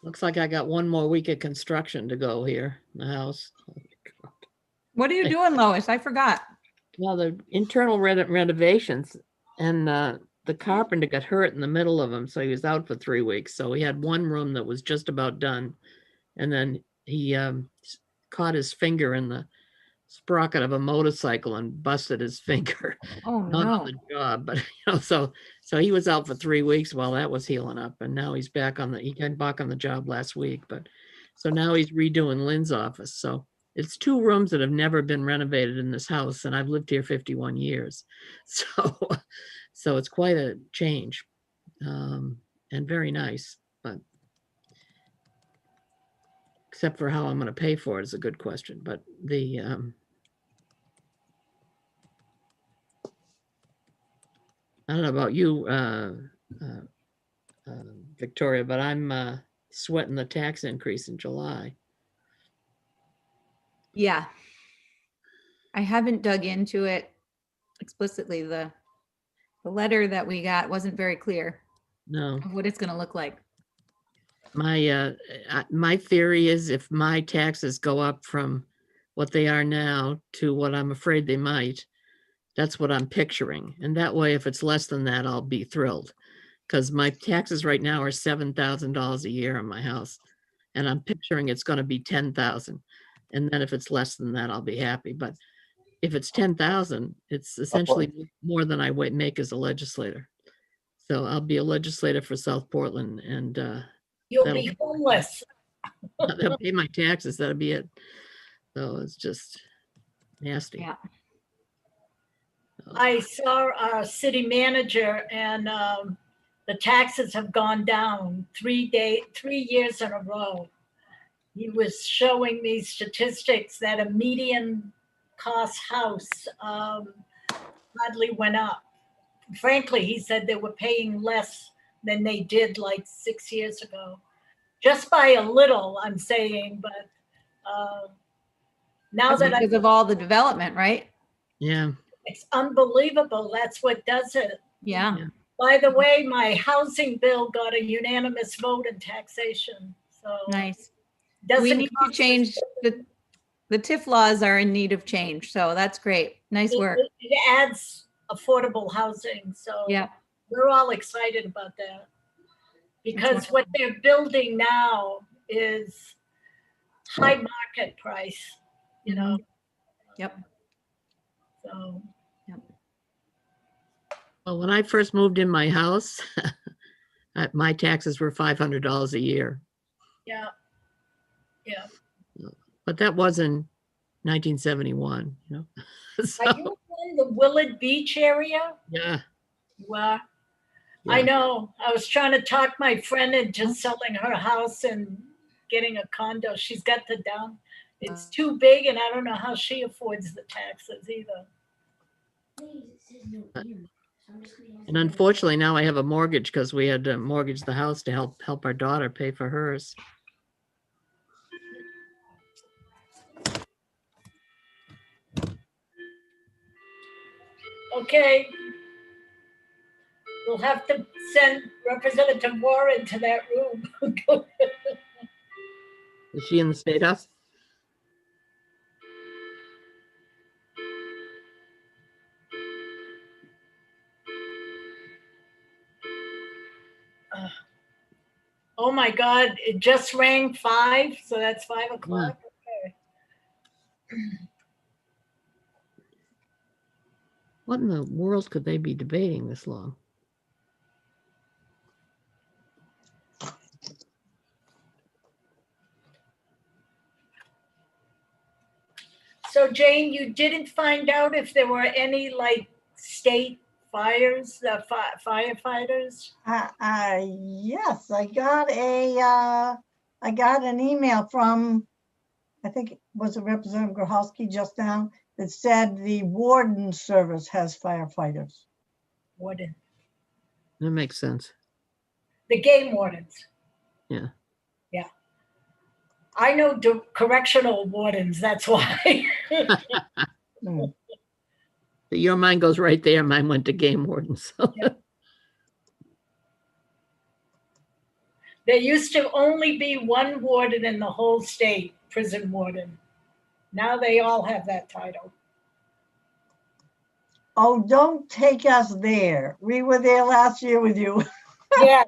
Looks like I got one more week of construction to go here in the house. What are you doing, Lois? I forgot. Well, the internal renovations, and the carpenter got hurt in the middle of them, so he was out for 3 weeks. So he had one room that was just about done, and then he caught his finger in the sprocket of a motorcycle and busted his finger. Oh Not no. on the job, but so he was out for 3 weeks while that was healing up, and now he's back he got back on the job last week. But so now he's redoing Lynn's office. So it's 2 rooms that have never been renovated in this house, and I've lived here 51 years. So it's quite a change, and very nice. But except for how I'm going to pay for it is a good question. But the I don't know about you, Victoria, but I'm sweating the tax increase in July. Yeah. I haven't dug into it explicitly. The letter that we got wasn't very clear No. of what it's going to look like. My theory is if my taxes go up from what they are now to what I'm afraid they might, that's what I'm picturing. And that way, if it's less than that, I'll be thrilled. Because my taxes right now are $7,000 a year on my house. And I'm picturing it's going to be 10,000. And then if it's less than that, I'll be happy. But if it's 10,000, it's essentially more than I make as a legislator. So I'll be a legislator for South Portland, and you'll be homeless. They'll pay my taxes. That'll be it. So it's just nasty. Yeah. I saw our city manager, and the taxes have gone down 3 years in a row. He was showing me statistics that a median cost house hardly went up. Frankly, he said they were paying less than they did like 6 years ago. Just by a little, I'm saying, but now that because of all the development, right? Yeah. It's unbelievable. That's what does it. Yeah. By the way, my housing bill got a unanimous vote in taxation. So nice. Doesn't we need to change the TIF laws are in need of change. So that's great. Nice work. It adds affordable housing. So yeah, we're all excited about that. Because what they're building now is high market price, you know. Yep. So well, when I first moved in my house, my taxes were $500 a year. Yeah. Yeah. But that was in 1971, you know. So, are you in the Willard Beach area? Yeah. Well, I Yeah. know. I was trying to talk my friend into selling her house and getting a condo. She's got the down. It's too big, and I don't know how she affords the taxes either. And unfortunately, now I have a mortgage because we had to mortgage the house to help our daughter pay for hers. Okay. We'll have to send Representative Warren to that room. Is she in the State House? Oh my God, it just rang 5, so that's 5 o'clock. Okay. What in the world could they be debating this long? So Jane, you didn't find out if there were any like state fires, firefighters? Yes, I got an email from, I think it was a Representative Grohowski just now, that said the warden service has firefighters. Warden, That makes sense. the game wardens. Yeah. Yeah. I know correctional wardens, that's why. Your mind goes right there. Mine went to game warden. So. Yeah. There used to only be one warden in the whole state, prison warden. Now they all have that title. Oh, don't take us there. We were there last year with you. Yeah,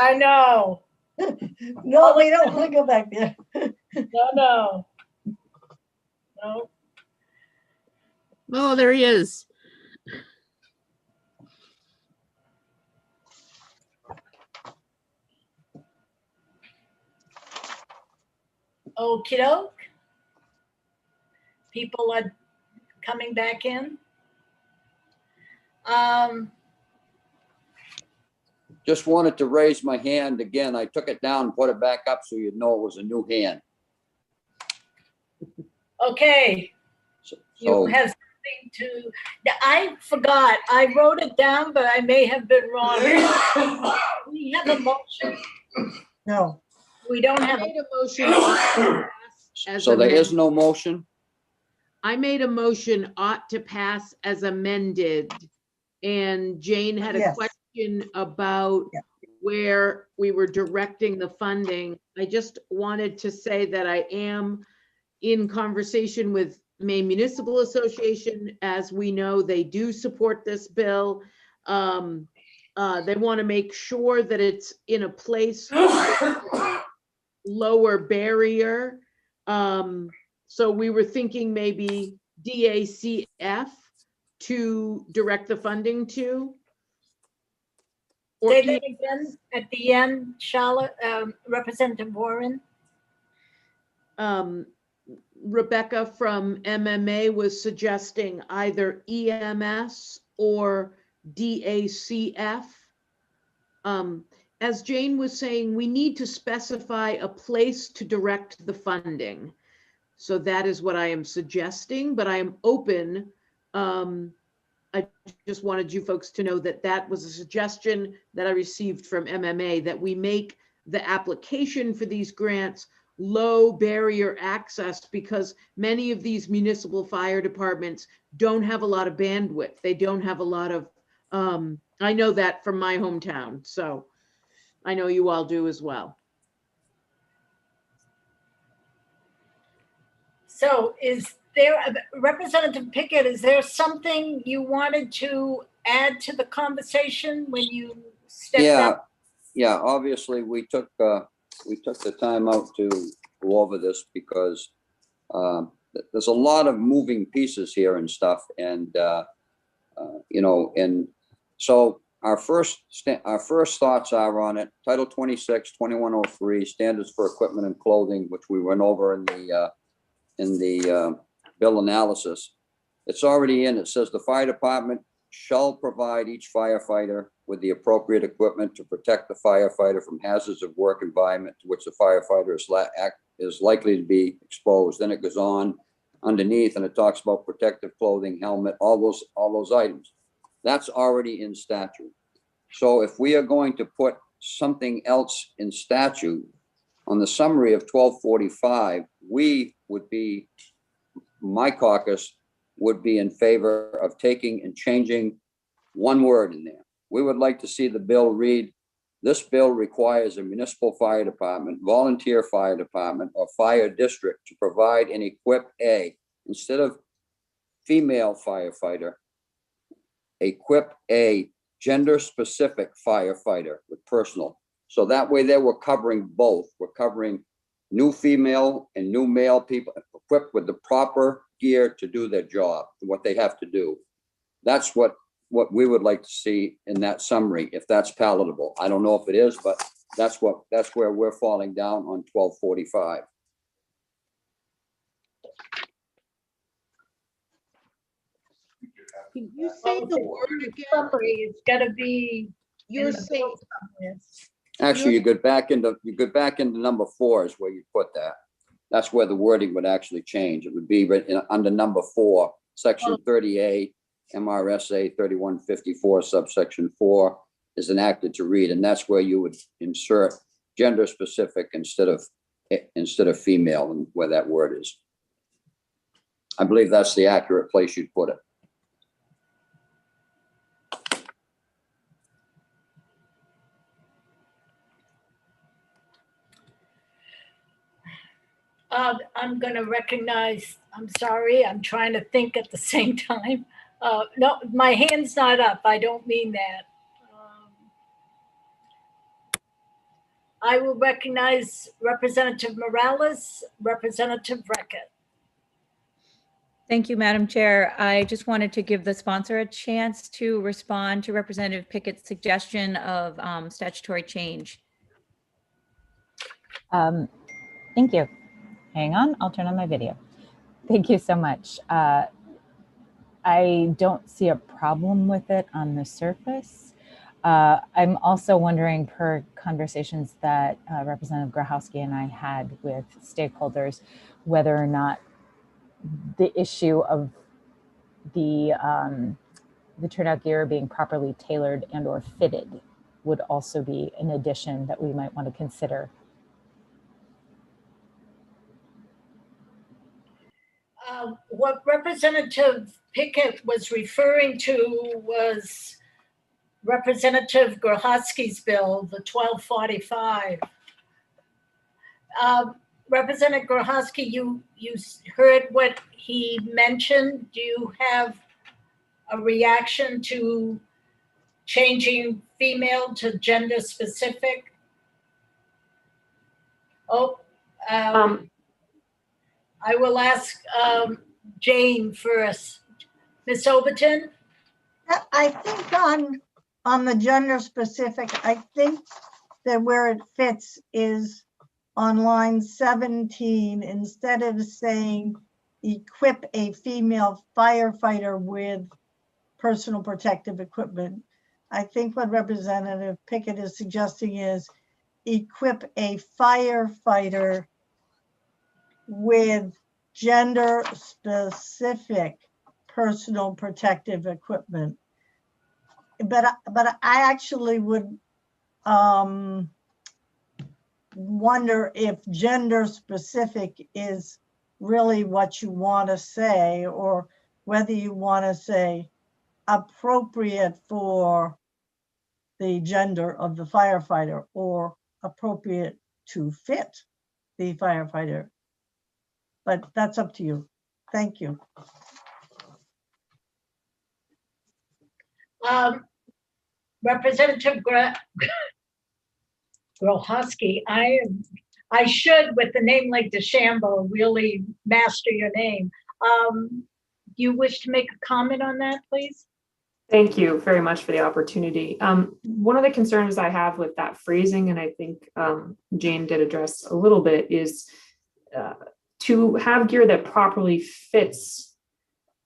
I know. No, we don't want to go back there. No. No. Oh, there he is. Okie doke. People are coming back in. Just wanted to raise my hand again. I took it down, put it back up so you'd know it was a new hand. Okay. You So have something to, I forgot. I wrote it down, but I may have been wrong. We have a motion. No. We don't I have. made a motion. As there is amended. no motion? I made a motion ought to pass as amended. And Jane had a Yes. question about where we were directing the funding. I just wanted to say that I am in conversation with Maine Municipal Association. As we know, they do support this bill. They want to make sure that it's in a place lower barrier. So we were thinking maybe DACF to direct the funding to. Or Say that again at the end, Charlotte, Representative Warren. Rebecca from MMA was suggesting either EMS or DACF. As Jane was saying, we need to specify a place to direct the funding. So that is what I am suggesting, but I am open. I just wanted you folks to know that that was a suggestion that I received from MMA, that we make the application for these grants low barrier access, because many of these municipal fire departments don't have a lot of bandwidth. They don't have a lot of, I know that from my hometown, so I know you all do as well. So is there, Representative Pickett, is there something you wanted to add to the conversation when you stepped up? Yeah, obviously we took the time out to go over this because there's a lot of moving pieces here and stuff, and and so our first thoughts are on it. Title 26, 2103, standards for equipment and clothing, which we went over in the bill analysis. It's already in. It says the fire department shall provide each firefighter with the appropriate equipment to protect the firefighter from hazards of work environment to which the firefighter is likely to be exposed. Then it goes on underneath and it talks about protective clothing, helmet, all those items. That's already in statute. So if we are going to put something else in statute on the summary of 1245, we would be, my caucus would be in favor of taking and changing one word in there. We would like to see the bill read, this bill requires a municipal fire department, volunteer fire department, or fire district to provide and equip instead of female firefighter, equip a gender-specific firefighter with personal. So that way there we're covering both. We're covering new female and new male people equipped with the proper gear to do their job, what they have to do. That's what we would like to see in that summary, if that's palatable. I don't know if it is, but that's where we're falling down on 1245. Can you say the word again? Summary, it's gotta be. You're saying, Actually, you go back into number 4 is where you put that. That's where the wording would actually change. It would be under number 4, section 30A, MRSA 3154, subsection 4 is enacted to read, and that's where you would insert gender specific instead of female, and where that word is. I believe that's the accurate place you'd put it. I'm going to recognize, I'm sorry, I'm trying to think at the same time. No, my hand's not up. I don't mean that. I will recognize Representative Morales, Representative Reckett. Thank you, Madam Chair. I just wanted to give the sponsor a chance to respond to Representative Pickett's suggestion of statutory change. Thank you. Hang on, I'll turn on my video. Thank you so much. I don't see a problem with it on the surface. I'm also wondering, per conversations that Representative Grahowski and I had with stakeholders, whether or not the issue of the turnout gear being properly tailored and or fitted would also be an addition that we might want to consider. What Representative Pickett was referring to was Representative Grahowski's bill, the 1245. Representative Grahowski, you heard what he mentioned. Do you have a reaction to changing female to gender specific? I will ask Jane first. Ms. Overton? I think on the gender specific, I think that where it fits is on line 17, instead of saying equip a female firefighter with personal protective equipment. I think what Representative Pickett is suggesting is equip a firefighter with gender specific personal protective equipment. But I actually would wonder if gender specific is really what you want to say, or whether you want to say appropriate for the gender of the firefighter or appropriate to fit the firefighter. But that's up to you. Thank you. Representative Grahowski, I should, with a name like DeChambeau, really master your name. Do you wish to make a comment on that, please? Thank you very much for the opportunity. One of the concerns I have with that phrasing, and I think Jane did address a little bit, is to have gear that properly fits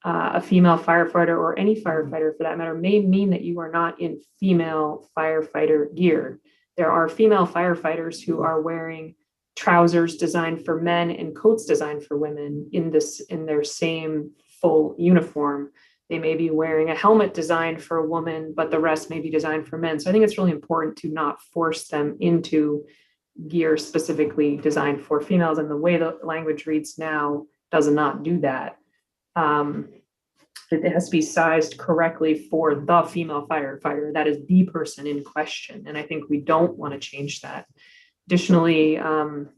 a female firefighter or any firefighter for that matter may mean that you are not in female firefighter gear. There are female firefighters who are wearing trousers designed for men and coats designed for women in their same full uniform. They may be wearing a helmet designed for a woman, but the rest may be designed for men. So I think it's really important to not force them into gear specifically designed for females. And the way the language reads now does not do that. It has to be sized correctly for the female firefighter. That is the person in question. And I think we don't want to change that. Additionally, I'm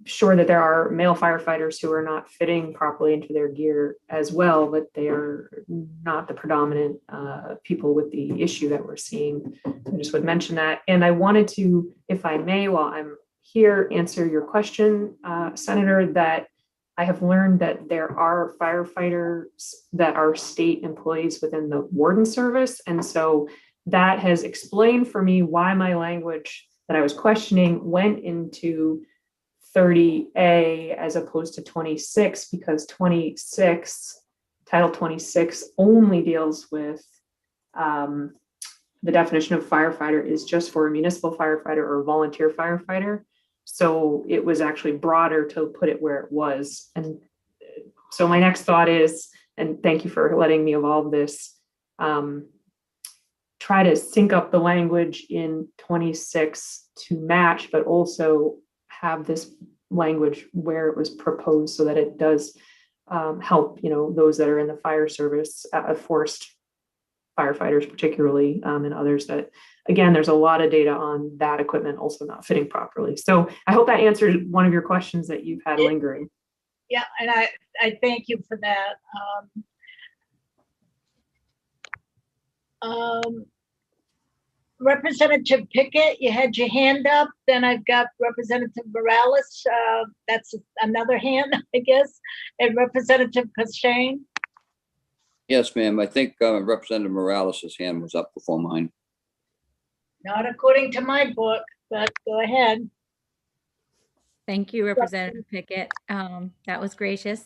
sure that there are male firefighters who are not fitting properly into their gear as well, but they are not the predominant people with the issue that we're seeing. I just would mention that. And I wanted to, if I may, while I'm here, answer your question, Senator, that I have learned that there are firefighters that are state employees within the warden service. And so that has explained for me why my language that I was questioning went into 30A as opposed to 26, because Title 26 only deals with the definition of firefighter is just for a municipal firefighter or a volunteer firefighter. So it was actually broader to put it where it was. And so my next thought is, and thank you for letting me evolve this, try to sync up the language in 26 to match, but also have this language where it was proposed so that it does help, those that are in the fire service, forced firefighters particularly, and others that, again, there's a lot of data on that equipment also not fitting properly. So I hope that answered one of your questions that you've had lingering. Yeah, and I thank you for that. Representative Pickett, you had your hand up. Then I've got Representative Morales. That's another hand, I guess. And Representative Costain. Yes, ma'am. I think Representative Morales' hand was up before mine. Not according to my book, but go ahead. Thank you, Representative Pickett. That was gracious.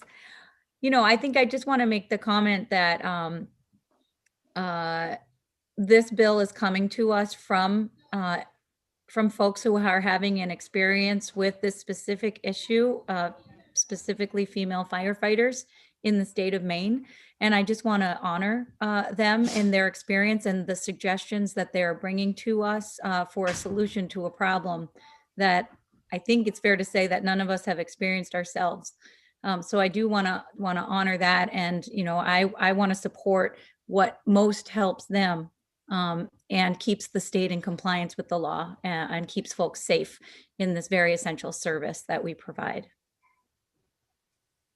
I think I just want to make the comment that this bill is coming to us from folks who are having an experience with this specific issue, specifically female firefighters in the state of Maine. And I just want to honor them in their experience and the suggestions that they're bringing to us for a solution to a problem that I think it's fair to say that none of us have experienced ourselves. So I do want to honor that. And, I want to support what most helps them and keeps the state in compliance with the law and keeps folks safe in this very essential service that we provide.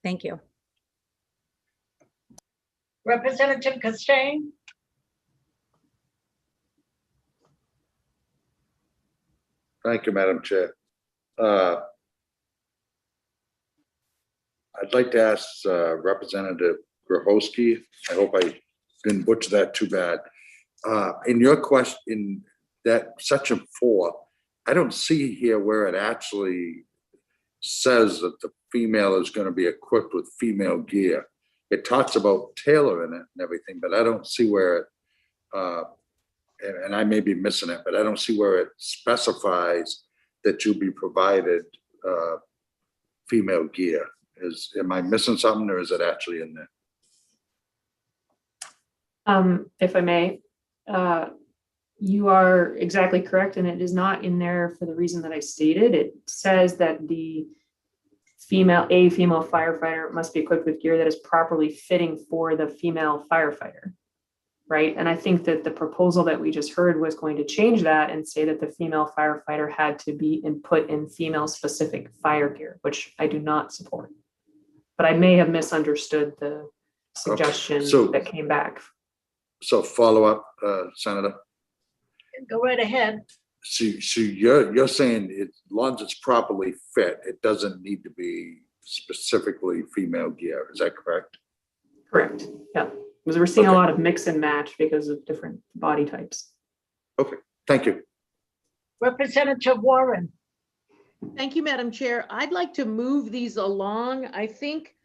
Thank you. Representative Costain. Thank you, Madam Chair. I'd like to ask Representative Grahowski, I hope I didn't butcher that too bad. In your question, in that section 4, I don't see here where it actually says that the female is going to be equipped with female gear. It talks about tailoring it and everything, but I don't see where it, and I may be missing it, but I don't see where it specifies that you'll be provided female gear. Am I missing something, or is it actually in there? If I may, you are exactly correct, and it is not in there for the reason that I stated. It says that the female firefighter must be equipped with gear that is properly fitting for the female firefighter, right? And I think that the proposal that we just heard was going to change that and say that the female firefighter had to be put in female specific fire gear, which I do not support. But I may have misunderstood the suggestion that came back. So follow up, Senator. Go right ahead. So you're saying as long as it's properly fit, it doesn't need to be specifically female gear. Is that correct? Correct. Yeah. Because we're seeing a lot of mix and match because of different body types. Okay. Thank you. Representative Warren. Thank you, Madam Chair. I'd like to move these along. I think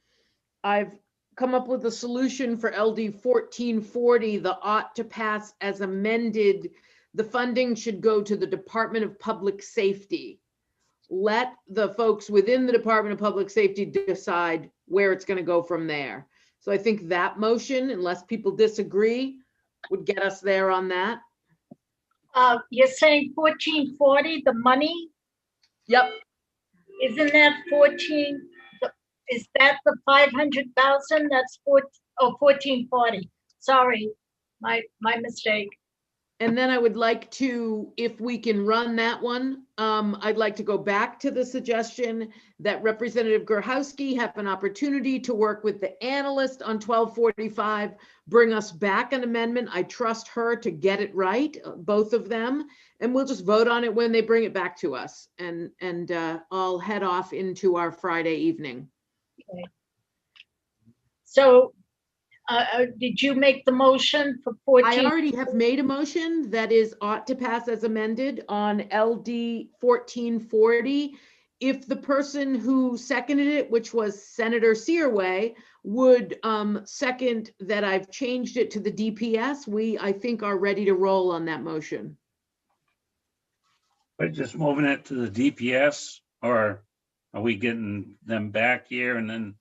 I've come up with a solution for LD 1440, the ought to pass as amended. The funding should go to the Department of Public Safety. Let the folks within the Department of Public Safety decide where it's going to go from there. So I think that motion, unless people disagree, would get us there on that. You're saying 1440, the money? Yep. Isn't that 14? Is that the 500,000? That's 1440. Sorry, my mistake. And then I would like to, if we can run that one, I'd like to go back to the suggestion that Representative Grochowski have an opportunity to work with the analyst on 1245, bring us back an amendment. I trust her to get it right, both of them, and we'll just vote on it when they bring it back to us. And I'll head off into our Friday evening. Okay. So did you make the motion for 14? I already have made a motion that is ought to pass as amended on LD 1440. If the person who seconded it, which was Senator Searway, would second that I've changed it to the DPS, we, I think, are ready to roll on that motion. We're just moving it to the DPS, or are we getting them back here and then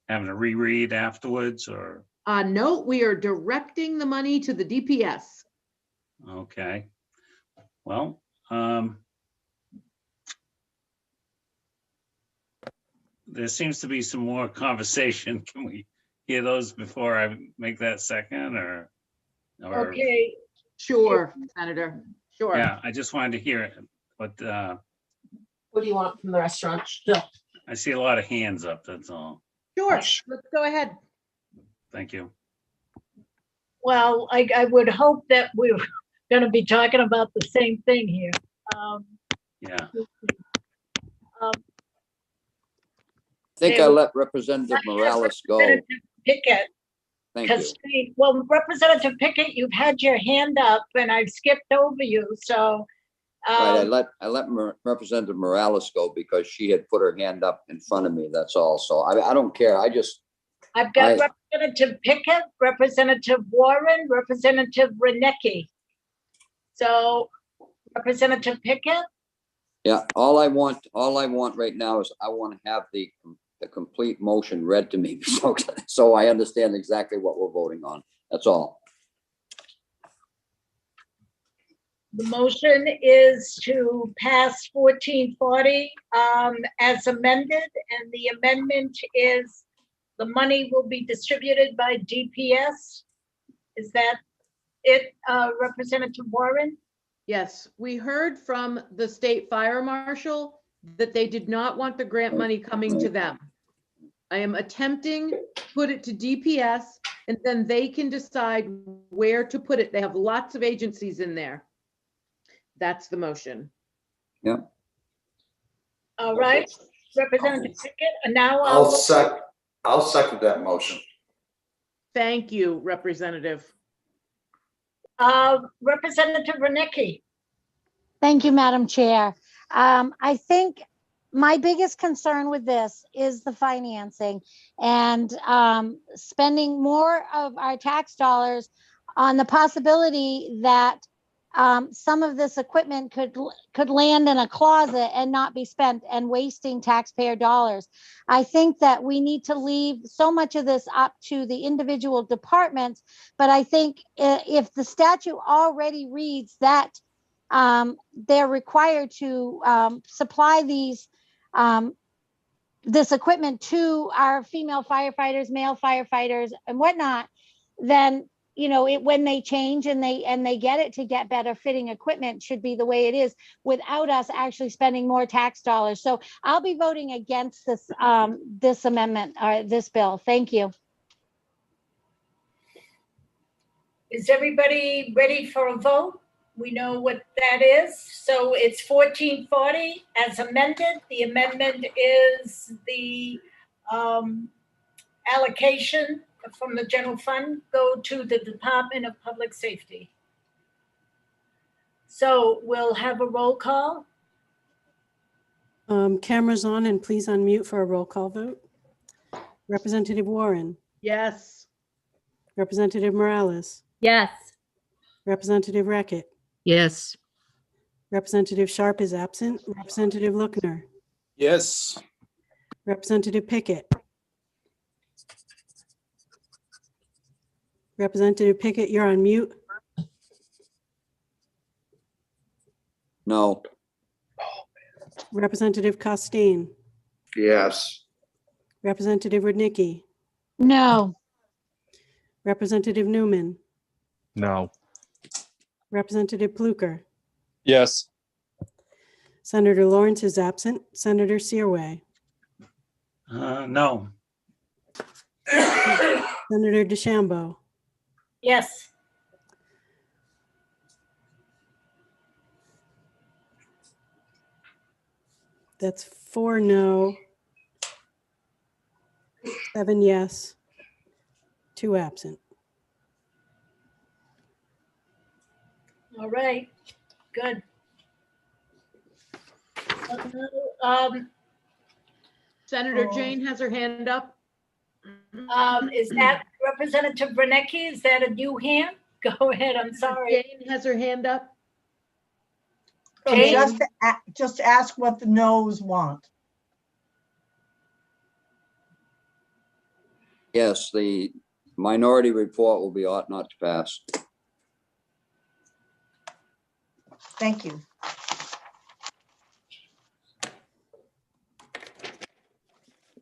having to reread afterwards, or? No, we are directing the money to the DPS. Okay. Well, there seems to be some more conversation. Can we hear those before I make that second, or? Okay. Sure, Senator. Sure. Yeah, I just wanted to hear it, but What do you want from the restaurant? Still. I see a lot of hands up, that's all. Sure, let's go ahead. Thank you. Well, I would hope that we're going to be talking about the same thing here. Yeah. I think I let Representative Morales go. Representative Pickett. Thank you. Well, Representative Pickett, you've had your hand up and I've skipped over you. So Right, I let Representative Morales go because she had put her hand up in front of me, that's all. So I don't care, I've got Representative Pickett, Representative Warren, Representative Renecki. So Representative Pickett? Yeah, all I want right now is I want to have the complete motion read to me so I understand exactly what we're voting on. That's all. The motion is to pass 1440 as amended, and the amendment is the money will be distributed by DPS. Is that it, Representative Warren? Yes, we heard from the state fire marshal that they did not want the grant money coming to them. I am attempting to put it to DPS and then they can decide where to put it. They have lots of agencies in there. That's the motion. Yeah. All right, Representative Pickett, and now I'll second that motion. Thank you, Representative. Representative Renecki. Thank you, Madam Chair. I think my biggest concern with this is the financing and spending more of our tax dollars on the possibility that some of this equipment could land in a closet and not be spent and wasting taxpayer dollars. I think that we need to leave so much of this up to the individual departments, but I think if the statute already reads that they're required to supply this equipment to our female firefighters, male firefighters, and whatnot, then when they change and they get it to get better fitting equipment should be the way it is without us actually spending more tax dollars. So I'll be voting against this this amendment or this bill. Thank you. Is everybody ready for a vote? We know what that is. So it's 1440 as amended. The amendment is the allocation from the general fund go to the Department of Public Safety. So we'll have a roll call. Cameras on and please unmute for a roll call vote. Representative Warren, Yes. Representative Morales, Yes. Representative Rackett, Yes. Representative Sharp is absent. Representative Lookner, Yes. Representative Pickett. Representative Pickett, you're on mute. No. Representative Costain, Yes. Representative Rudnicki, No. Representative Newman, No. Representative Pluker, Yes. Senator Lawrence is absent. Senator Searway, No. Senator DeChambeau, Yes. that's 4 no, 7 yes, 2 absent. All right, good. Um, Senator Oh. Jane has her hand up. is that Representative Bernecki? Is that a new hand? Go ahead, I'm sorry. Jane has her hand up. So Jane? just ask what the noes want. Yes, the minority report will be ought not to pass. Thank you.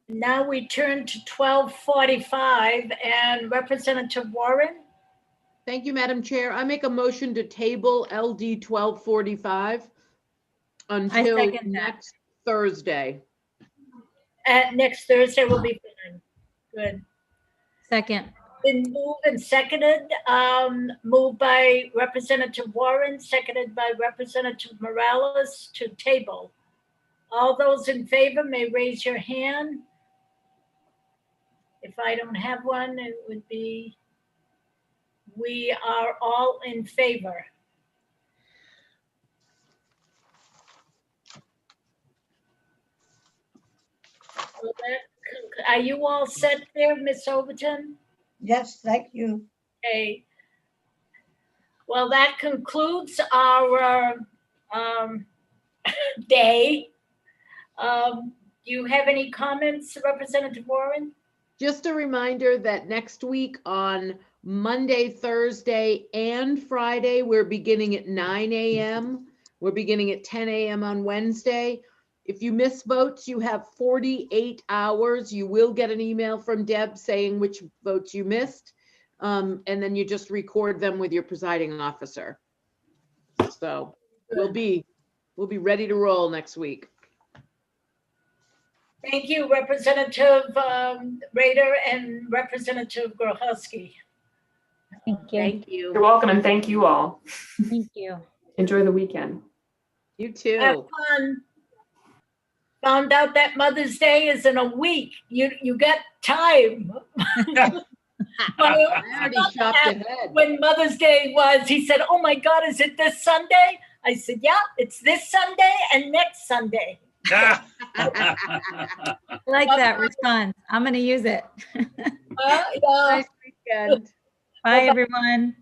Now we turn to 12:45 and Representative Warren. Thank you, Madam Chair. I make a motion to table LD 1245 until second that. next Thursday. Next Thursday will be fine. Good. Second. Been moved and seconded, moved by Representative Warren, seconded by Representative Morales to table. All those in favor may raise your hand. If I don't have one, it would be, we are all in favor. So are you all set there, Ms. Overton? Yes, thank you. Okay. Well, that concludes our day. Do you have any comments, Representative Warren? Just a reminder that next week on Monday, Thursday, and Friday, we're beginning at 9 a.m. We're beginning at 10 a.m. on Wednesday. If you miss votes, you have 48 hours. You will get an email from Deb saying which votes you missed. And then you just record them with your presiding officer. So we'll be ready to roll next week. Thank you, Representative Rader and Representative Grochowski. Thank you. Thank you. You're welcome, and thank you all. Thank you. Enjoy the weekend. You Have too. fun. Found out that Mother's Day is in a week. You got time. I already shopped ahead. When Mother's Day was, he said, "Oh my God, is it this Sunday?" I said, "Yeah, it's this Sunday and next Sunday." I like that response. I'm going to use it. Yeah. Nice weekend. Bye, everyone.